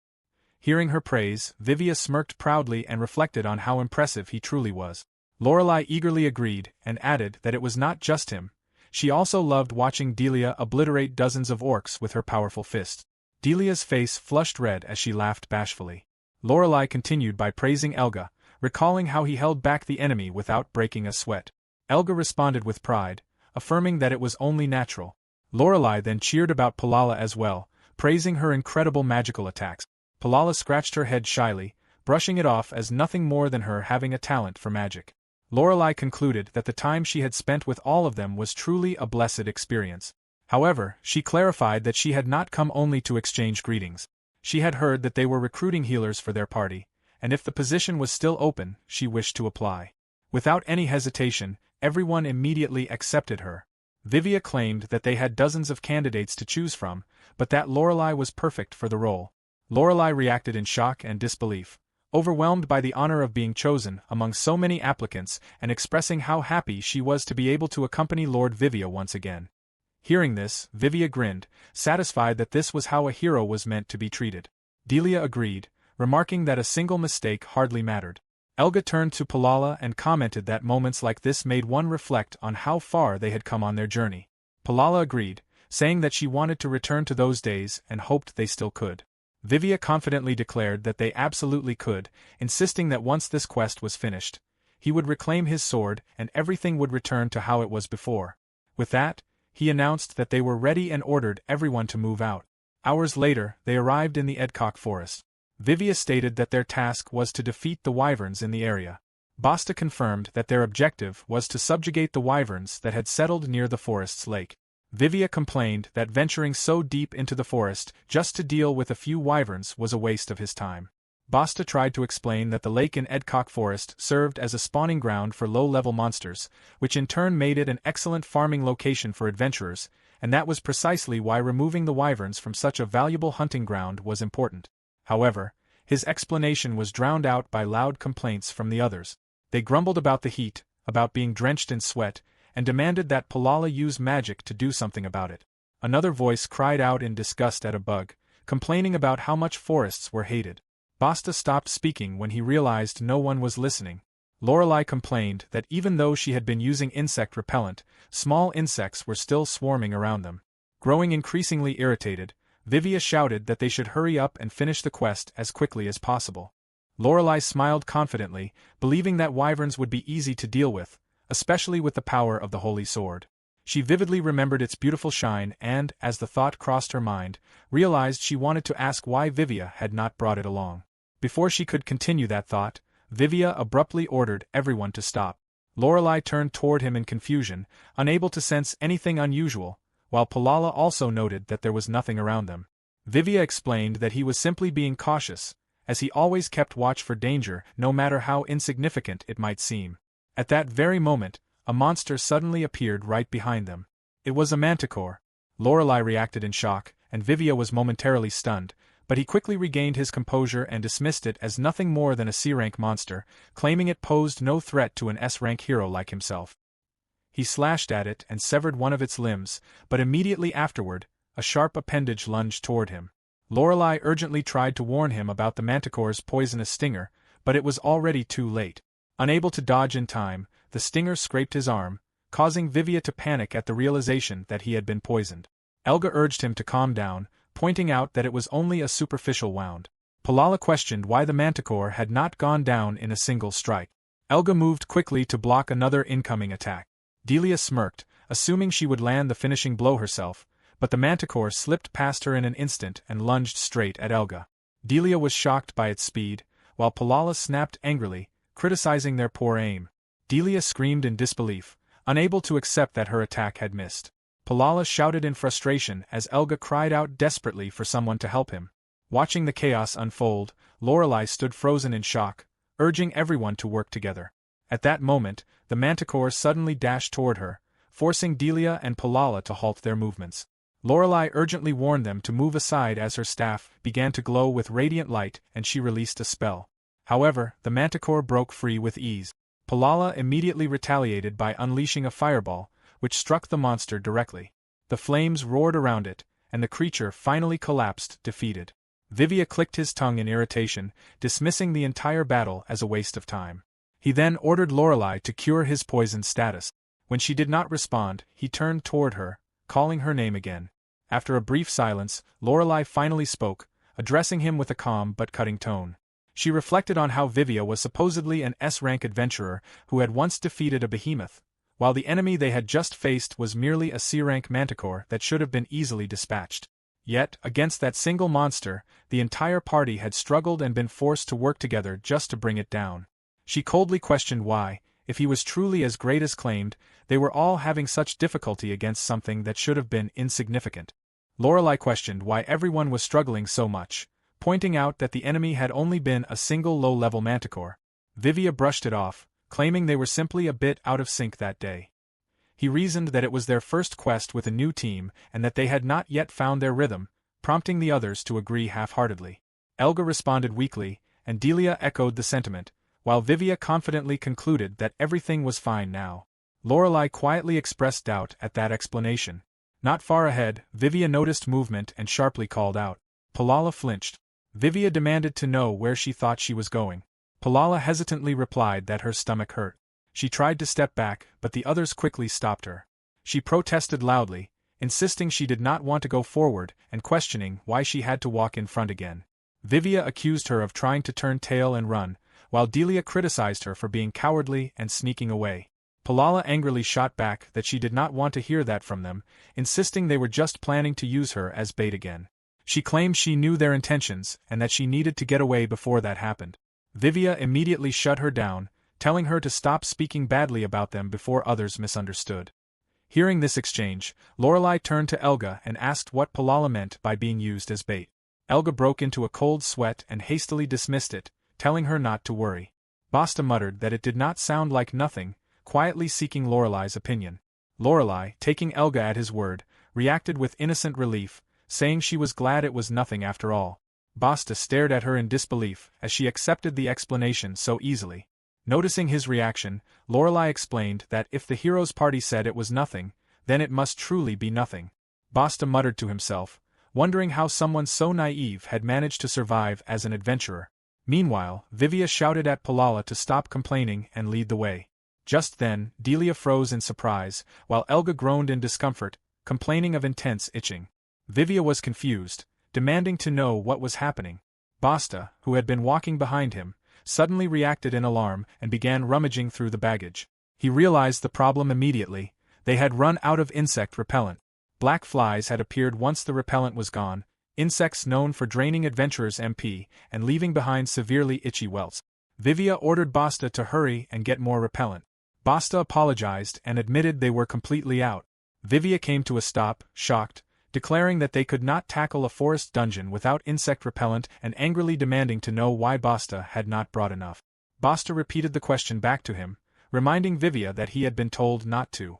Hearing her praise, Vivia smirked proudly and reflected on how impressive he truly was. Lorelei eagerly agreed and added that it was not just him. She also loved watching Delia obliterate dozens of orcs with her powerful fists. Delia's face flushed red as she laughed bashfully. Lorelei continued by praising Elga, recalling how he held back the enemy without breaking a sweat. Elga responded with pride, affirming that it was only natural. Lorelei then cheered about Palala as well, praising her incredible magical attacks. Palala scratched her head shyly, brushing it off as nothing more than her having a talent for magic. Lorelei concluded that the time she had spent with all of them was truly a blessed experience. However, she clarified that she had not come only to exchange greetings. She had heard that they were recruiting healers for their party, and if the position was still open, she wished to apply. Without any hesitation, everyone immediately accepted her. Vivia claimed that they had dozens of candidates to choose from, but that Lorelei was perfect for the role. Lorelei reacted in shock and disbelief, overwhelmed by the honor of being chosen among so many applicants and expressing how happy she was to be able to accompany Lord Vivia once again. Hearing this, Vivia grinned, satisfied that this was how a hero was meant to be treated. Delia agreed, remarking that a single mistake hardly mattered. Elga turned to Palala and commented that moments like this made one reflect on how far they had come on their journey. Palala agreed, saying that she wanted to return to those days and hoped they still could. Vivia confidently declared that they absolutely could, insisting that once this quest was finished, he would reclaim his sword and everything would return to how it was before. With that, he announced that they were ready and ordered everyone to move out. Hours later, they arrived in the Edcock forest. Vivia stated that their task was to defeat the wyverns in the area. Basta confirmed that their objective was to subjugate the wyverns that had settled near the forest's lake. Vivia complained that venturing so deep into the forest just to deal with a few wyverns was a waste of his time. Basta tried to explain that the lake in Edcock Forest served as a spawning ground for low-level monsters, which in turn made it an excellent farming location for adventurers, and that was precisely why removing the wyverns from such a valuable hunting ground was important. However, his explanation was drowned out by loud complaints from the others. They grumbled about the heat, about being drenched in sweat, and demanded that Palala use magic to do something about it. Another voice cried out in disgust at a bug, complaining about how much forests were hated. Basta stopped speaking when he realized no one was listening. Lorelei complained that even though she had been using insect repellent, small insects were still swarming around them. Growing increasingly irritated, Vivia shouted that they should hurry up and finish the quest as quickly as possible. Lorelei smiled confidently, believing that wyverns would be easy to deal with, especially with the power of the holy sword. She vividly remembered its beautiful shine and, as the thought crossed her mind, realized she wanted to ask why Vivia had not brought it along. Before she could continue that thought, Vivia abruptly ordered everyone to stop. Lorelei turned toward him in confusion, unable to sense anything unusual, while Palala also noted that there was nothing around them. Vivia explained that he was simply being cautious, as he always kept watch for danger no matter how insignificant it might seem. At that very moment, a monster suddenly appeared right behind them. It was a manticore. Lorelei reacted in shock, and Vivia was momentarily stunned, but he quickly regained his composure and dismissed it as nothing more than a C-rank monster, claiming it posed no threat to an S-rank hero like himself. He slashed at it and severed one of its limbs, but immediately afterward, a sharp appendage lunged toward him. Lorelei urgently tried to warn him about the manticore's poisonous stinger, but it was already too late. Unable to dodge in time, the stinger scraped his arm, causing Vivia to panic at the realization that he had been poisoned. Elga urged him to calm down, pointing out that it was only a superficial wound. Palala questioned why the manticore had not gone down in a single strike. Elga moved quickly to block another incoming attack. Delia smirked, assuming she would land the finishing blow herself, but the manticore slipped past her in an instant and lunged straight at Elga. Delia was shocked by its speed, while Palala snapped angrily, criticizing their poor aim. Delia screamed in disbelief, unable to accept that her attack had missed. Palala shouted in frustration as Elga cried out desperately for someone to help him. Watching the chaos unfold, Lorelei stood frozen in shock, urging everyone to work together. At that moment, the manticore suddenly dashed toward her, forcing Delia and Palala to halt their movements. Lorelei urgently warned them to move aside as her staff began to glow with radiant light and she released a spell. However, the manticore broke free with ease. Palala immediately retaliated by unleashing a fireball, which struck the monster directly. The flames roared around it, and the creature finally collapsed, defeated. Vivia clicked his tongue in irritation, dismissing the entire battle as a waste of time. He then ordered Lorelei to cure his poisoned status. When she did not respond, he turned toward her, calling her name again. After a brief silence, Lorelei finally spoke, addressing him with a calm but cutting tone. She reflected on how Vivia was supposedly an S-rank adventurer who had once defeated a behemoth, while the enemy they had just faced was merely a C-rank manticore that should have been easily dispatched. Yet, against that single monster, the entire party had struggled and been forced to work together just to bring it down. She coldly questioned why, if he was truly as great as claimed, they were all having such difficulty against something that should have been insignificant. Lorelei questioned why everyone was struggling so much, pointing out that the enemy had only been a single low-level manticore. Vivia brushed it off, claiming they were simply a bit out of sync that day. He reasoned that it was their first quest with a new team and that they had not yet found their rhythm, prompting the others to agree half-heartedly. Elga responded weakly, and Delia echoed the sentiment, while Vivia confidently concluded that everything was fine now. Lorelei quietly expressed doubt at that explanation. Not far ahead, Vivia noticed movement and sharply called out. Palala flinched. Vivia demanded to know where she thought she was going. Palala hesitantly replied that her stomach hurt. She tried to step back, but the others quickly stopped her. She protested loudly, insisting she did not want to go forward and questioning why she had to walk in front again. Vivia accused her of trying to turn tail and run, while Delia criticized her for being cowardly and sneaking away. Palala angrily shot back that she did not want to hear that from them, insisting they were just planning to use her as bait again. She claimed she knew their intentions and that she needed to get away before that happened. Vivia immediately shut her down, telling her to stop speaking badly about them before others misunderstood. Hearing this exchange, Lorelei turned to Elga and asked what Palala meant by being used as bait. Elga broke into a cold sweat and hastily dismissed it, telling her not to worry. Basta muttered that it did not sound like nothing, quietly seeking Lorelei's opinion. Lorelei, taking Elga at his word, reacted with innocent relief, saying she was glad it was nothing after all. Basta stared at her in disbelief as she accepted the explanation so easily. Noticing his reaction, Lorelei explained that if the hero's party said it was nothing, then it must truly be nothing. Basta muttered to himself, wondering how someone so naive had managed to survive as an adventurer. Meanwhile, Vivia shouted at Palala to stop complaining and lead the way. Just then, Delia froze in surprise, while Elga groaned in discomfort, complaining of intense itching. Vivia was confused, demanding to know what was happening. Basta, who had been walking behind him, suddenly reacted in alarm and began rummaging through the baggage. He realized the problem immediately. They had run out of insect repellent. Black flies had appeared once the repellent was gone, insects known for draining adventurers' MP and leaving behind severely itchy welts. Vivia ordered Basta to hurry and get more repellent. Basta apologized and admitted they were completely out. Vivia came to a stop, shocked, declaring that they could not tackle a forest dungeon without insect repellent and angrily demanding to know why Basta had not brought enough. Basta repeated the question back to him, reminding Vivia that he had been told not to.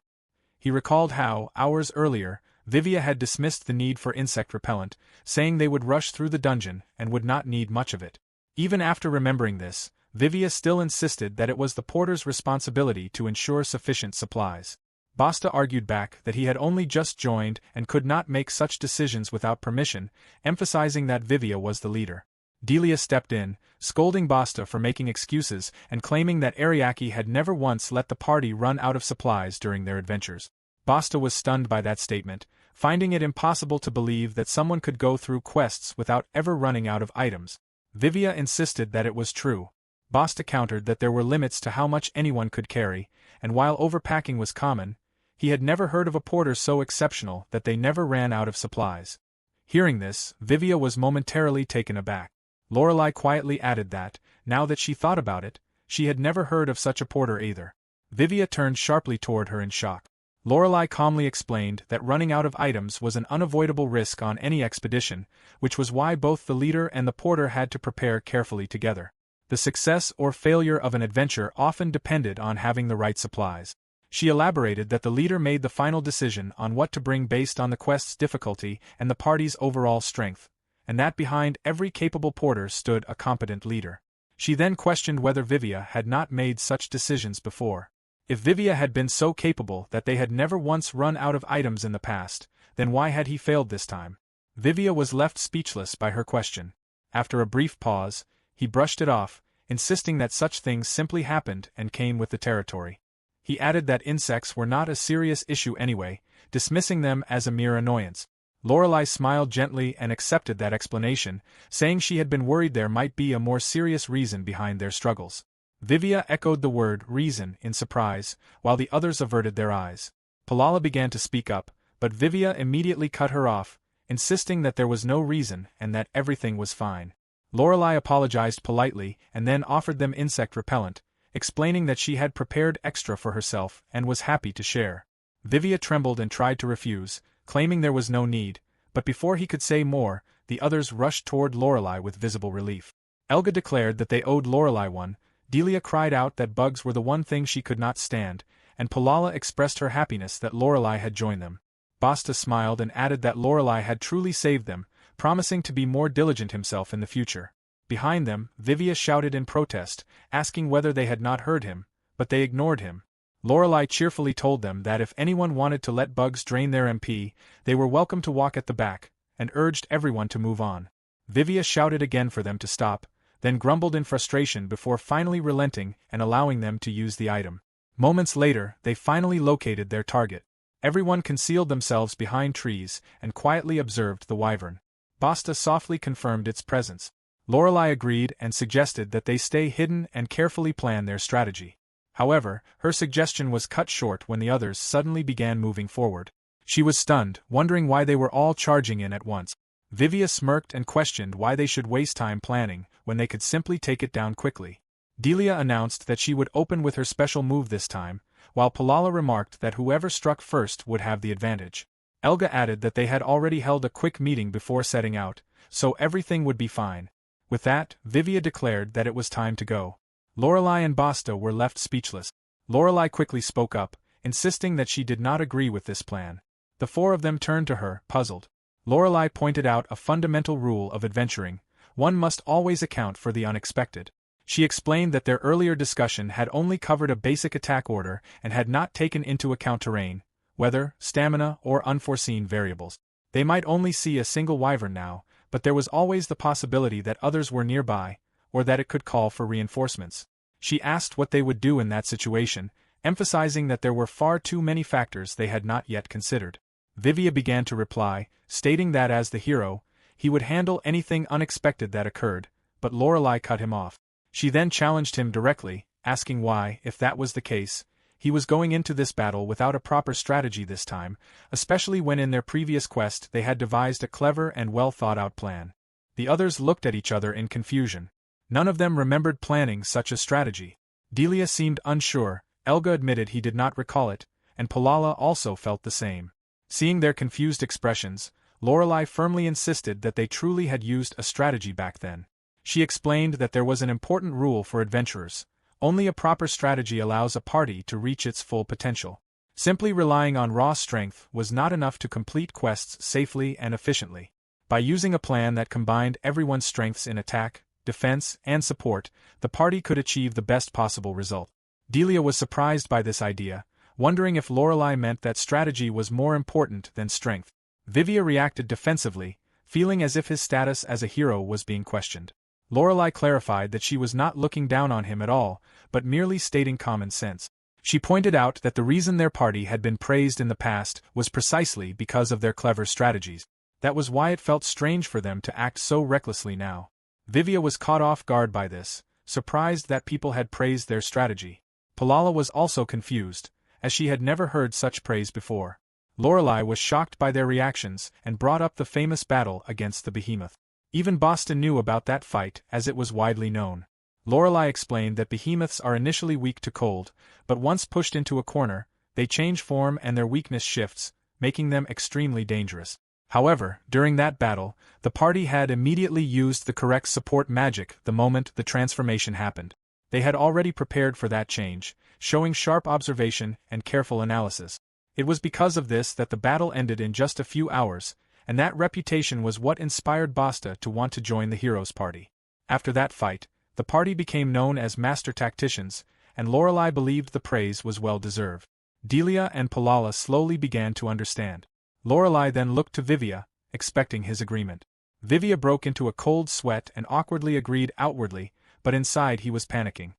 He recalled how, hours earlier, Vivia had dismissed the need for insect repellent, saying they would rush through the dungeon and would not need much of it. Even after remembering this, Vivia still insisted that it was the porter's responsibility to ensure sufficient supplies. Basta argued back that he had only just joined and could not make such decisions without permission, emphasizing that Vivia was the leader. Delia stepped in, scolding Basta for making excuses and claiming that Ariaki had never once let the party run out of supplies during their adventures. Basta was stunned by that statement, finding it impossible to believe that someone could go through quests without ever running out of items. Vivia insisted that it was true. Basta countered that there were limits to how much anyone could carry, and while overpacking was common, he had never heard of a porter so exceptional that they never ran out of supplies. Hearing this, Vivia was momentarily taken aback. Lorelei quietly added that, now that she thought about it, she had never heard of such a porter either. Vivia turned sharply toward her in shock. Lorelei calmly explained that running out of items was an unavoidable risk on any expedition, which was why both the leader and the porter had to prepare carefully together. The success or failure of an adventure often depended on having the right supplies. She elaborated that the leader made the final decision on what to bring based on the quest's difficulty and the party's overall strength, and that behind every capable porter stood a competent leader. She then questioned whether Vivia had not made such decisions before. If Vivia had been so capable that they had never once run out of items in the past, then why had he failed this time? Vivia was left speechless by her question. After a brief pause, he brushed it off, insisting that such things simply happened and came with the territory. He added that insects were not a serious issue anyway, dismissing them as a mere annoyance. Lorelei smiled gently and accepted that explanation, saying she had been worried there might be a more serious reason behind their struggles. Vivia echoed the word reason in surprise, while the others averted their eyes. Palala began to speak up, but Vivia immediately cut her off, insisting that there was no reason and that everything was fine. Lorelei apologized politely and then offered them insect repellent, explaining that she had prepared extra for herself and was happy to share. Vivia trembled and tried to refuse, claiming there was no need, but before he could say more, the others rushed toward Lorelei with visible relief. Elga declared that they owed Lorelei one, Delia cried out that bugs were the one thing she could not stand, and Palala expressed her happiness that Lorelei had joined them. Basta smiled and added that Lorelei had truly saved them, promising to be more diligent himself in the future. Behind them, Vivia shouted in protest, asking whether they had not heard him, but they ignored him. Lorelei cheerfully told them that if anyone wanted to let bugs drain their MP, they were welcome to walk at the back, and urged everyone to move on. Vivia shouted again for them to stop, then grumbled in frustration before finally relenting and allowing them to use the item. Moments later, they finally located their target. Everyone concealed themselves behind trees and quietly observed the wyvern. Basta softly confirmed its presence. Lorelei agreed and suggested that they stay hidden and carefully plan their strategy. However, her suggestion was cut short when the others suddenly began moving forward. She was stunned, wondering why they were all charging in at once. Vivia smirked and questioned why they should waste time planning when they could simply take it down quickly. Delia announced that she would open with her special move this time, while Palala remarked that whoever struck first would have the advantage. Elga added that they had already held a quick meeting before setting out, so everything would be fine. With that, Vivia declared that it was time to go. Lorelei and Basta were left speechless. Lorelei quickly spoke up, insisting that she did not agree with this plan. The four of them turned to her, puzzled. Lorelei pointed out a fundamental rule of adventuring: one must always account for the unexpected. She explained that their earlier discussion had only covered a basic attack order and had not taken into account terrain, weather, stamina, or unforeseen variables. They might only see a single wyvern now, but there was always the possibility that others were nearby, or that it could call for reinforcements. She asked what they would do in that situation, emphasizing that there were far too many factors they had not yet considered. Vivia began to reply, stating that as the hero, he would handle anything unexpected that occurred, but Lorelei cut him off. She then challenged him directly, asking why, if that was the case, he was going into this battle without a proper strategy this time, especially when in their previous quest they had devised a clever and well-thought-out plan. The others looked at each other in confusion. None of them remembered planning such a strategy. Delia seemed unsure, Elga admitted he did not recall it, and Palala also felt the same. Seeing their confused expressions, Lorelei firmly insisted that they truly had used a strategy back then. She explained that there was an important rule for adventurers: only a proper strategy allows a party to reach its full potential. Simply relying on raw strength was not enough to complete quests safely and efficiently. By using a plan that combined everyone's strengths in attack, defense, and support, the party could achieve the best possible result. Delia was surprised by this idea, wondering if Lorelei meant that strategy was more important than strength. Vivia reacted defensively, feeling as if his status as a hero was being questioned. Lorelei clarified that she was not looking down on him at all, but merely stating common sense. She pointed out that the reason their party had been praised in the past was precisely because of their clever strategies. That was why it felt strange for them to act so recklessly now. Vivia was caught off guard by this, surprised that people had praised their strategy. Palala was also confused, as she had never heard such praise before. Lorelei was shocked by their reactions and brought up the famous battle against the behemoth. Even Boston knew about that fight, as it was widely known. Lorelei explained that behemoths are initially weak to cold, but once pushed into a corner, they change form and their weakness shifts, making them extremely dangerous. However, during that battle, the party had immediately used the correct support magic the moment the transformation happened. They had already prepared for that change, showing sharp observation and careful analysis. It was because of this that the battle ended in just a few hours, and that reputation was what inspired Basta to want to join the heroes' party. After that fight, the party became known as master tacticians, and Lorelei believed the praise was well deserved. Delia and Palala slowly began to understand. Lorelei then looked to Vivia, expecting his agreement. Vivia broke into a cold sweat and awkwardly agreed outwardly, but inside he was panicking.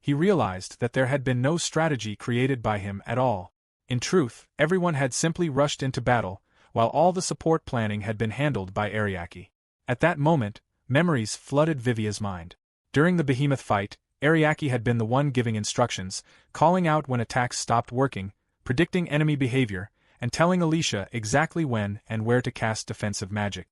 He realized that there had been no strategy created by him at all. In truth, everyone had simply rushed into battle, while all the support planning had been handled by Ariake. At that moment, memories flooded Vivia's mind. During the behemoth fight, Ariake had been the one giving instructions, calling out when attacks stopped working, predicting enemy behavior, and telling Alicia exactly when and where to cast defensive magic.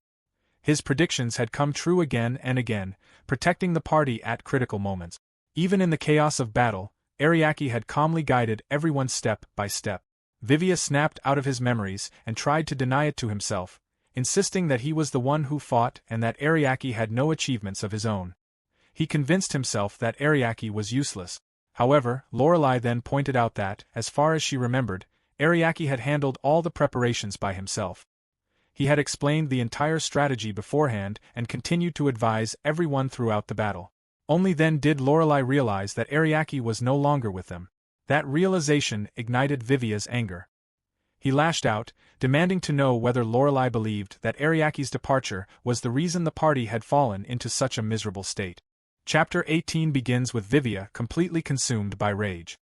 His predictions had come true again and again, protecting the party at critical moments. Even in the chaos of battle, Ariake had calmly guided everyone step by step. Vivia snapped out of his memories and tried to deny it to himself, insisting that he was the one who fought and that Ariake had no achievements of his own. He convinced himself that Ariake was useless. However, Lorelei then pointed out that, as far as she remembered, Ariake had handled all the preparations by himself. He had explained the entire strategy beforehand and continued to advise everyone throughout the battle. Only then did Lorelei realize that Ariake was no longer with them. That realization ignited Vivia's anger. He lashed out, demanding to know whether Lorelei believed that Ariake's departure was the reason the party had fallen into such a miserable state. Chapter 18 begins with Vivia completely consumed by rage.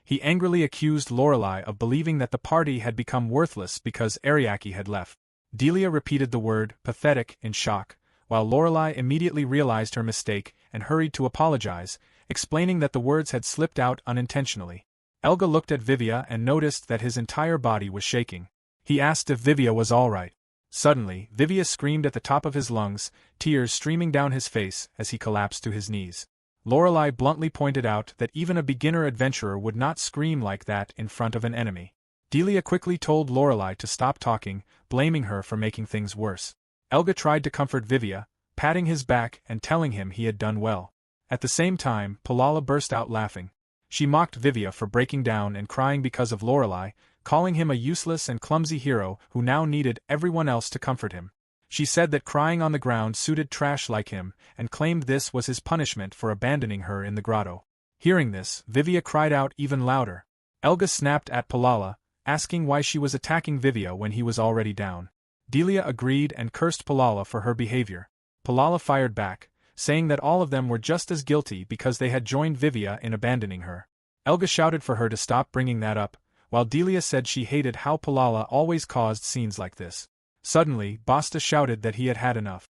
He angrily accused Lorelei of believing that the party had become worthless because Ariake had left. Delia repeated the word pathetic in shock, while Lorelei immediately realized her mistake and hurried to apologize, explaining that the words had slipped out unintentionally. Elga looked at Vivia and noticed that his entire body was shaking. He asked if Vivia was all right. Suddenly, Vivia screamed at the top of his lungs, tears streaming down his face as he collapsed to his knees. Lorelei bluntly pointed out that even a beginner adventurer would not scream like that in front of an enemy. Delia quickly told Lorelei to stop talking, blaming her for making things worse. Elga tried to comfort Vivia, patting his back and telling him he had done well. At the same time, Palala burst out laughing. She mocked Vivia for breaking down and crying because of Lorelei, calling him a useless and clumsy hero who now needed everyone else to comfort him. She said that crying on the ground suited trash like him, and claimed this was his punishment for abandoning her in the grotto. Hearing this, Vivia cried out even louder. Elga snapped at Palala, asking why she was attacking Vivia when he was already down. Delia agreed and cursed Palala for her behavior. Palala fired back, saying that all of them were just as guilty because they had joined Vivia in abandoning her. Elga shouted for her to stop bringing that up, while Delia said she hated how Palala always caused scenes like this. Suddenly, Basta shouted that he had had enough.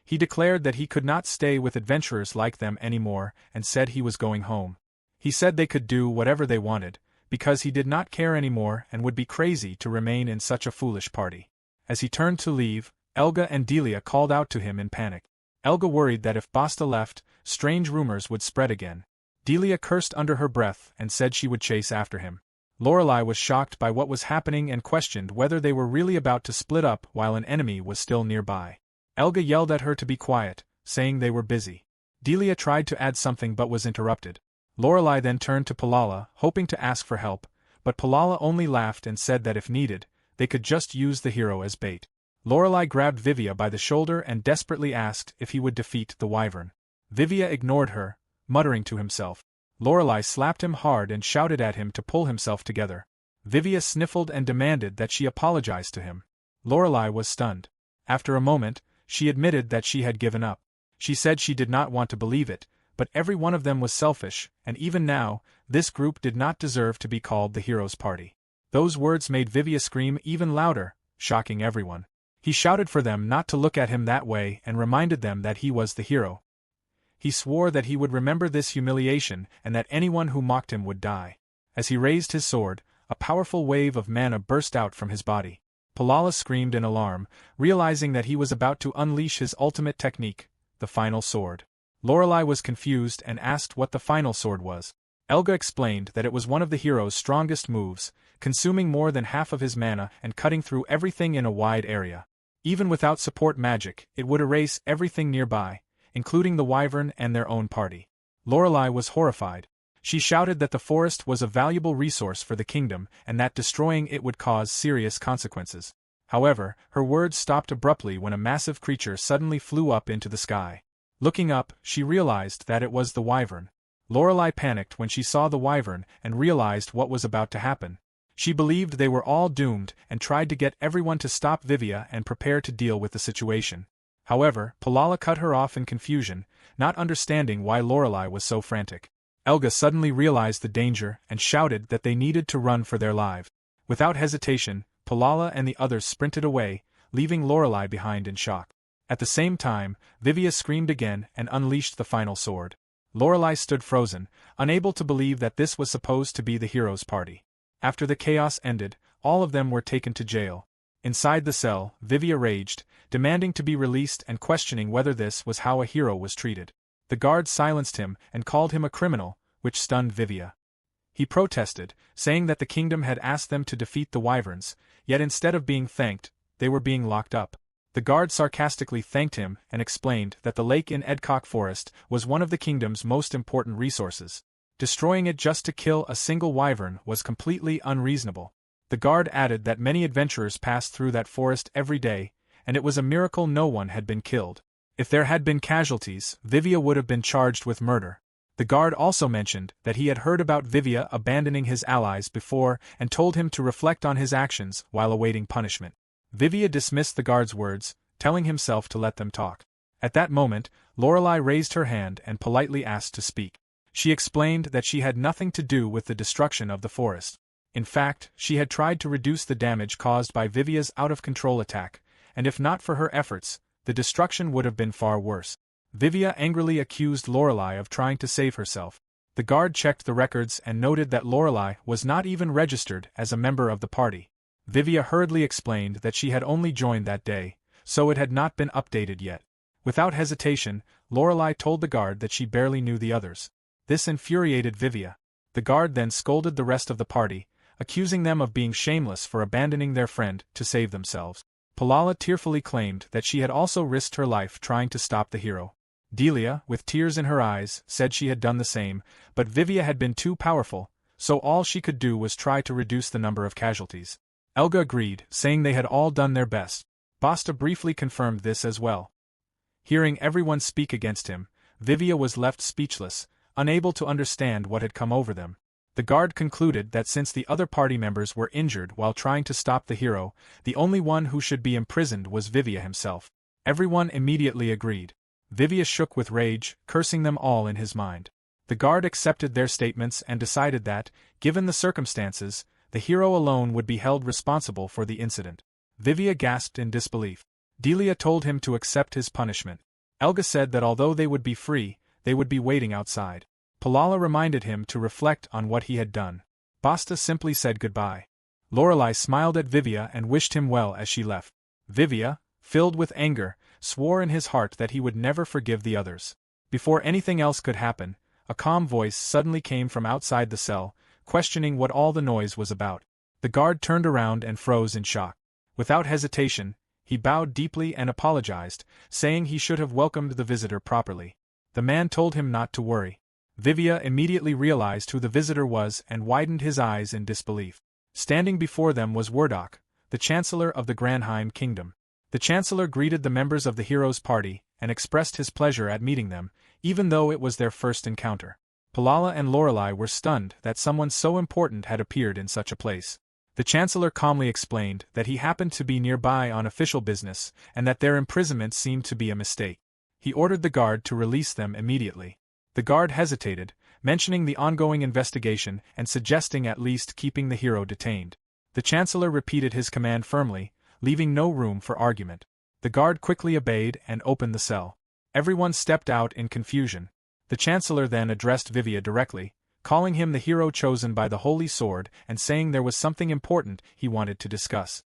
He declared that he could not stay with adventurers like them anymore and said he was going home. He said they could do whatever they wanted, because he did not care anymore and would be crazy to remain in such a foolish party. As he turned to leave, Elga and Delia called out to him in panic. Elga worried that if Basta left, strange rumors would spread again. Delia cursed under her breath and said she would chase after him. Lorelei was shocked by what was happening and questioned whether they were really about to split up while an enemy was still nearby. Elga yelled at her to be quiet, saying they were busy. Delia tried to add something but was interrupted. Lorelei then turned to Palala, hoping to ask for help, but Palala only laughed and said that if needed, they could just use the hero as bait. Lorelei grabbed Vivia by the shoulder and desperately asked if he would defeat the wyvern. Vivia ignored her, muttering to himself. Lorelei slapped him hard and shouted at him to pull himself together. Vivia sniffled and demanded that she apologize to him. Lorelei was stunned. After a moment, she admitted that she had given up. She said she did not want to believe it, but every one of them was selfish, and even now, this group did not deserve to be called the hero's party. Those words made Vivia scream even louder, shocking everyone. He shouted for them not to look at him that way and reminded them that he was the hero. He swore that he would remember this humiliation and that anyone who mocked him would die. As he raised his sword, a powerful wave of mana burst out from his body. Palala screamed in alarm, realizing that he was about to unleash his ultimate technique, the final sword. Lorelei was confused and asked what the final sword was. Elga explained that it was one of the hero's strongest moves, consuming more than half of his mana and cutting through everything in a wide area. Even without support magic, it would erase everything nearby, including the wyvern and their own party. Lorelei was horrified. She shouted that the forest was a valuable resource for the kingdom and that destroying it would cause serious consequences. However, her words stopped abruptly when a massive creature suddenly flew up into the sky. Looking up, she realized that it was the wyvern. Lorelei panicked when she saw the wyvern and realized what was about to happen. She believed they were all doomed and tried to get everyone to stop Vivia and prepare to deal with the situation. However, Palala cut her off in confusion, not understanding why Lorelei was so frantic. Elga suddenly realized the danger and shouted that they needed to run for their lives. Without hesitation, Palala and the others sprinted away, leaving Lorelei behind in shock. At the same time, Vivia screamed again and unleashed the final sword. Lorelei stood frozen, unable to believe that this was supposed to be the hero's party. After the chaos ended, all of them were taken to jail. Inside the cell, Vivia raged, demanding to be released and questioning whether this was how a hero was treated. The guards silenced him and called him a criminal, which stunned Vivia. He protested, saying that the kingdom had asked them to defeat the wyverns, yet instead of being thanked, they were being locked up. The guard sarcastically thanked him and explained that the lake in Edcock Forest was one of the kingdom's most important resources. Destroying it just to kill a single wyvern was completely unreasonable. The guard added that many adventurers passed through that forest every day, and it was a miracle no one had been killed. If there had been casualties, Vivia would have been charged with murder. The guard also mentioned that he had heard about Vivia abandoning his allies before and told him to reflect on his actions while awaiting punishment. Vivia dismissed the guard's words, telling himself to let them talk. At that moment, Lorelei raised her hand and politely asked to speak. She explained that she had nothing to do with the destruction of the forest. In fact, she had tried to reduce the damage caused by Vivia's out-of-control attack, and if not for her efforts, the destruction would have been far worse. Vivia angrily accused Lorelei of trying to save herself. The guard checked the records and noted that Lorelei was not even registered as a member of the party. Vivia hurriedly explained that she had only joined that day, so it had not been updated yet. Without hesitation, Lorelei told the guard that she barely knew the others. This infuriated Vivia. The guard then scolded the rest of the party, accusing them of being shameless for abandoning their friend to save themselves. Palala tearfully claimed that she had also risked her life trying to stop the hero. Delia, with tears in her eyes, said she had done the same, but Vivia had been too powerful, so all she could do was try to reduce the number of casualties. Elga agreed, saying they had all done their best. Basta briefly confirmed this as well. Hearing everyone speak against him, Vivia was left speechless, unable to understand what had come over them. The guard concluded that since the other party members were injured while trying to stop the hero, the only one who should be imprisoned was Vivia himself. Everyone immediately agreed. Vivia shook with rage, cursing them all in his mind. The guard accepted their statements and decided that, given the circumstances, the hero alone would be held responsible for the incident. Vivia gasped in disbelief. Delia told him to accept his punishment. Elga said that although they would be free, they would be waiting outside. Palala reminded him to reflect on what he had done. Basta simply said goodbye. Lorelei smiled at Vivia and wished him well as she left. Vivia, filled with anger, swore in his heart that he would never forgive the others. Before anything else could happen, a calm voice suddenly came from outside the cell, questioning what all the noise was about. The guard turned around and froze in shock. Without hesitation, he bowed deeply and apologized, saying he should have welcomed the visitor properly. The man told him not to worry. Vivia immediately realized who the visitor was and widened his eyes in disbelief. Standing before them was Werdok, the Chancellor of the Granheim Kingdom. The Chancellor greeted the members of the heroes' party and expressed his pleasure at meeting them, even though it was their first encounter. Palala and Lorelei were stunned that someone so important had appeared in such a place. The Chancellor calmly explained that he happened to be nearby on official business and that their imprisonment seemed to be a mistake. He ordered the guard to release them immediately. The guard hesitated, mentioning the ongoing investigation and suggesting at least keeping the hero detained. The Chancellor repeated his command firmly, leaving no room for argument. The guard quickly obeyed and opened the cell. Everyone stepped out in confusion. The Chancellor then addressed Vivia directly, calling him the hero chosen by the Holy Sword and saying there was something important he wanted to discuss.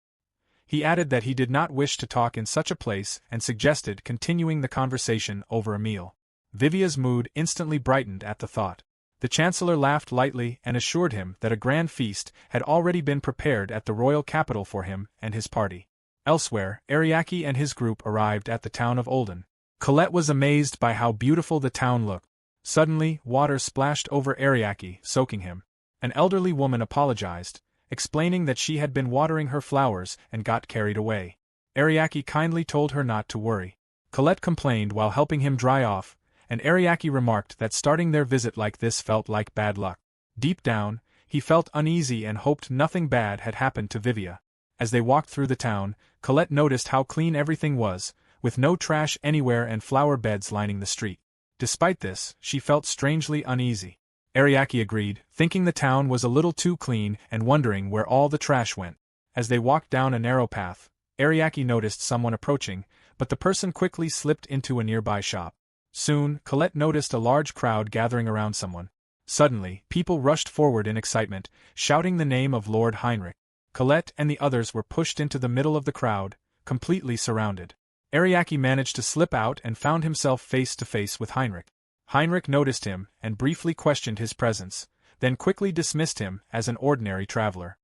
He added that he did not wish to talk in such a place and suggested continuing the conversation over a meal. Vivia's mood instantly brightened at the thought. The Chancellor laughed lightly and assured him that a grand feast had already been prepared at the royal capital for him and his party. Elsewhere, Ariake and his group arrived at the town of Olden. Colette was amazed by how beautiful the town looked. Suddenly, water splashed over Ariake, soaking him. An elderly woman apologized, explaining that she had been watering her flowers and got carried away. Ariake kindly told her not to worry. Colette complained while helping him dry off, and Ariake remarked that starting their visit like this felt like bad luck. Deep down, he felt uneasy and hoped nothing bad had happened to Vivia. As they walked through the town, Colette noticed how clean everything was, with no trash anywhere and flower beds lining the street. Despite this, she felt strangely uneasy. Ariake agreed, thinking the town was a little too clean and wondering where all the trash went. As they walked down a narrow path, Ariake noticed someone approaching, but the person quickly slipped into a nearby shop. Soon, Colette noticed a large crowd gathering around someone. Suddenly, people rushed forward in excitement, shouting the name of Lord Heinrich. Colette and the others were pushed into the middle of the crowd, completely surrounded. Ariake managed to slip out and found himself face to face with Heinrich. Heinrich noticed him and briefly questioned his presence, then quickly dismissed him as an ordinary traveler.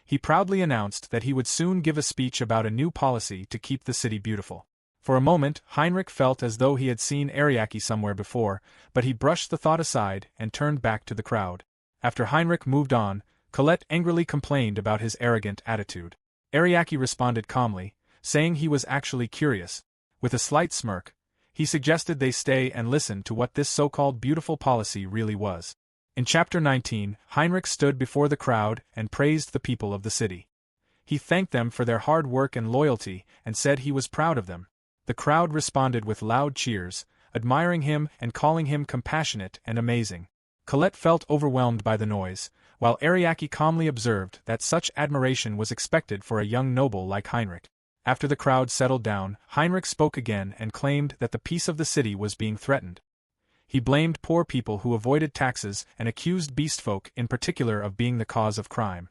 He proudly announced that he would soon give a speech about a new policy to keep the city beautiful. For a moment, Heinrich felt as though he had seen Ariake somewhere before, but he brushed the thought aside and turned back to the crowd. After Heinrich moved on, Colette angrily complained about his arrogant attitude. Ariake responded calmly, saying he was actually curious. With a slight smirk, he suggested they stay and listen to what this so-called beautiful policy really was. In Chapter 19, Heinrich stood before the crowd and praised the people of the city. He thanked them for their hard work and loyalty and said he was proud of them. The crowd responded with loud cheers, admiring him and calling him compassionate and amazing. Colette felt overwhelmed by the noise, while Ariake calmly observed that such admiration was expected for a young noble like Heinrich. After the crowd settled down, Heinrich spoke again and claimed that the peace of the city was being threatened. He blamed poor people who avoided taxes and accused beastfolk in particular of being the cause of crime.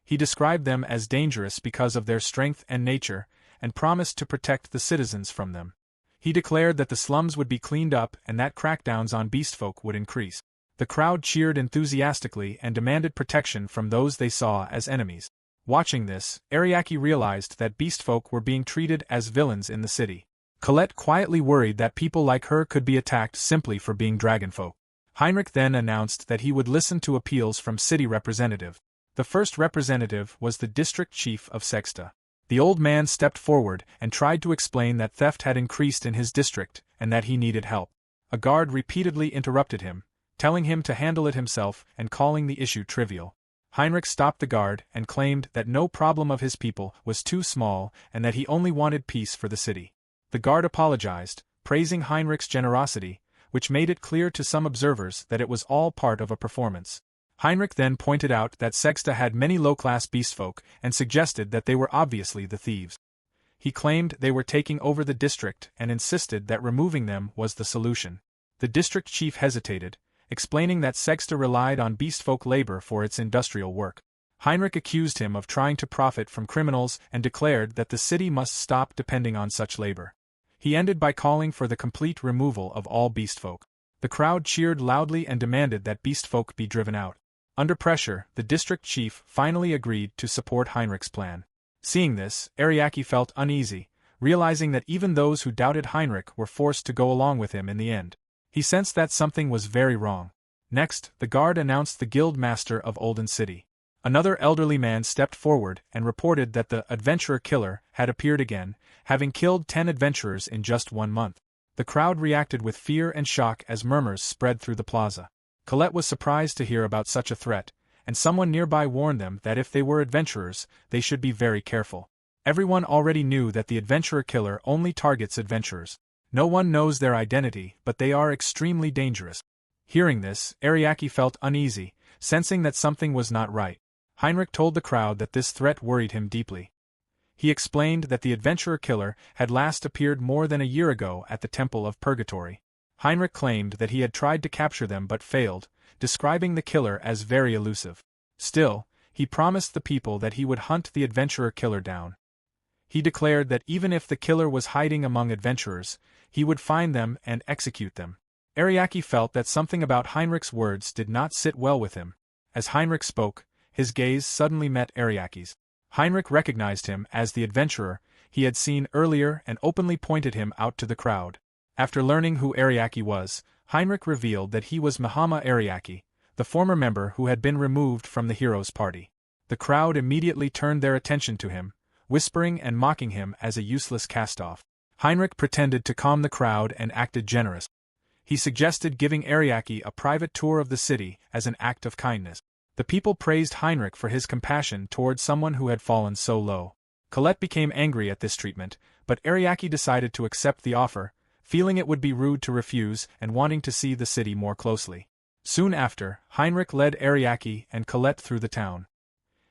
He described them as dangerous because of their strength and nature, and promised to protect the citizens from them. He declared that the slums would be cleaned up and that crackdowns on beastfolk would increase. The crowd cheered enthusiastically and demanded protection from those they saw as enemies. Watching this, Ariake realized that beastfolk were being treated as villains in the city. Colette quietly worried that people like her could be attacked simply for being dragonfolk. Heinrich then announced that he would listen to appeals from city representatives. The first representative was the district chief of Sexta. The old man stepped forward and tried to explain that theft had increased in his district and that he needed help. A guard repeatedly interrupted him, telling him to handle it himself and calling the issue trivial. Heinrich stopped the guard and claimed that no problem of his people was too small and that he only wanted peace for the city. The guard apologized, praising Heinrich's generosity, which made it clear to some observers that it was all part of a performance. Heinrich then pointed out that Sexta had many low-class beastfolk and suggested that they were obviously the thieves. He claimed they were taking over the district and insisted that removing them was the solution. The district chief hesitated, explaining that Sexta relied on beastfolk labor for its industrial work. Heinrich accused him of trying to profit from criminals and declared that the city must stop depending on such labor. He ended by calling for the complete removal of all beastfolk. The crowd cheered loudly and demanded that beastfolk be driven out. Under pressure, the district chief finally agreed to support Heinrich's plan. Seeing this, Ariake felt uneasy, realizing that even those who doubted Heinrich were forced to go along with him in the end. He sensed that something was very wrong. Next, the guard announced the guild master of Olden City. Another elderly man stepped forward and reported that the adventurer killer had appeared again, having killed 10 adventurers in just 1 month. The crowd reacted with fear and shock as murmurs spread through the plaza. Colette was surprised to hear about such a threat, and someone nearby warned them that if they were adventurers, they should be very careful. Everyone already knew that the adventurer killer only targets adventurers. No one knows their identity, but they are extremely dangerous. Hearing this, Ariaki felt uneasy, sensing that something was not right. Heinrich told the crowd that this threat worried him deeply. He explained that the adventurer killer had last appeared more than a year ago at the Temple of Purgatory. Heinrich claimed that he had tried to capture them but failed, describing the killer as very elusive. Still, he promised the people that he would hunt the adventurer killer down. He declared that even if the killer was hiding among adventurers, he would find them and execute them. Ariaki felt that something about Heinrich's words did not sit well with him. As Heinrich spoke, his gaze suddenly met Ariaki's. Heinrich recognized him as the adventurer he had seen earlier and openly pointed him out to the crowd. After learning who Ariaki was, Heinrich revealed that he was Mahama Ariaki, the former member who had been removed from the heroes' party. The crowd immediately turned their attention to him, whispering and mocking him as a useless cast-off. Heinrich pretended to calm the crowd and acted generous. He suggested giving Ariaki a private tour of the city as an act of kindness. The people praised Heinrich for his compassion toward someone who had fallen so low. Colette became angry at this treatment, but Ariaki decided to accept the offer, feeling it would be rude to refuse and wanting to see the city more closely. Soon after, Heinrich led Ariaki and Colette through the town.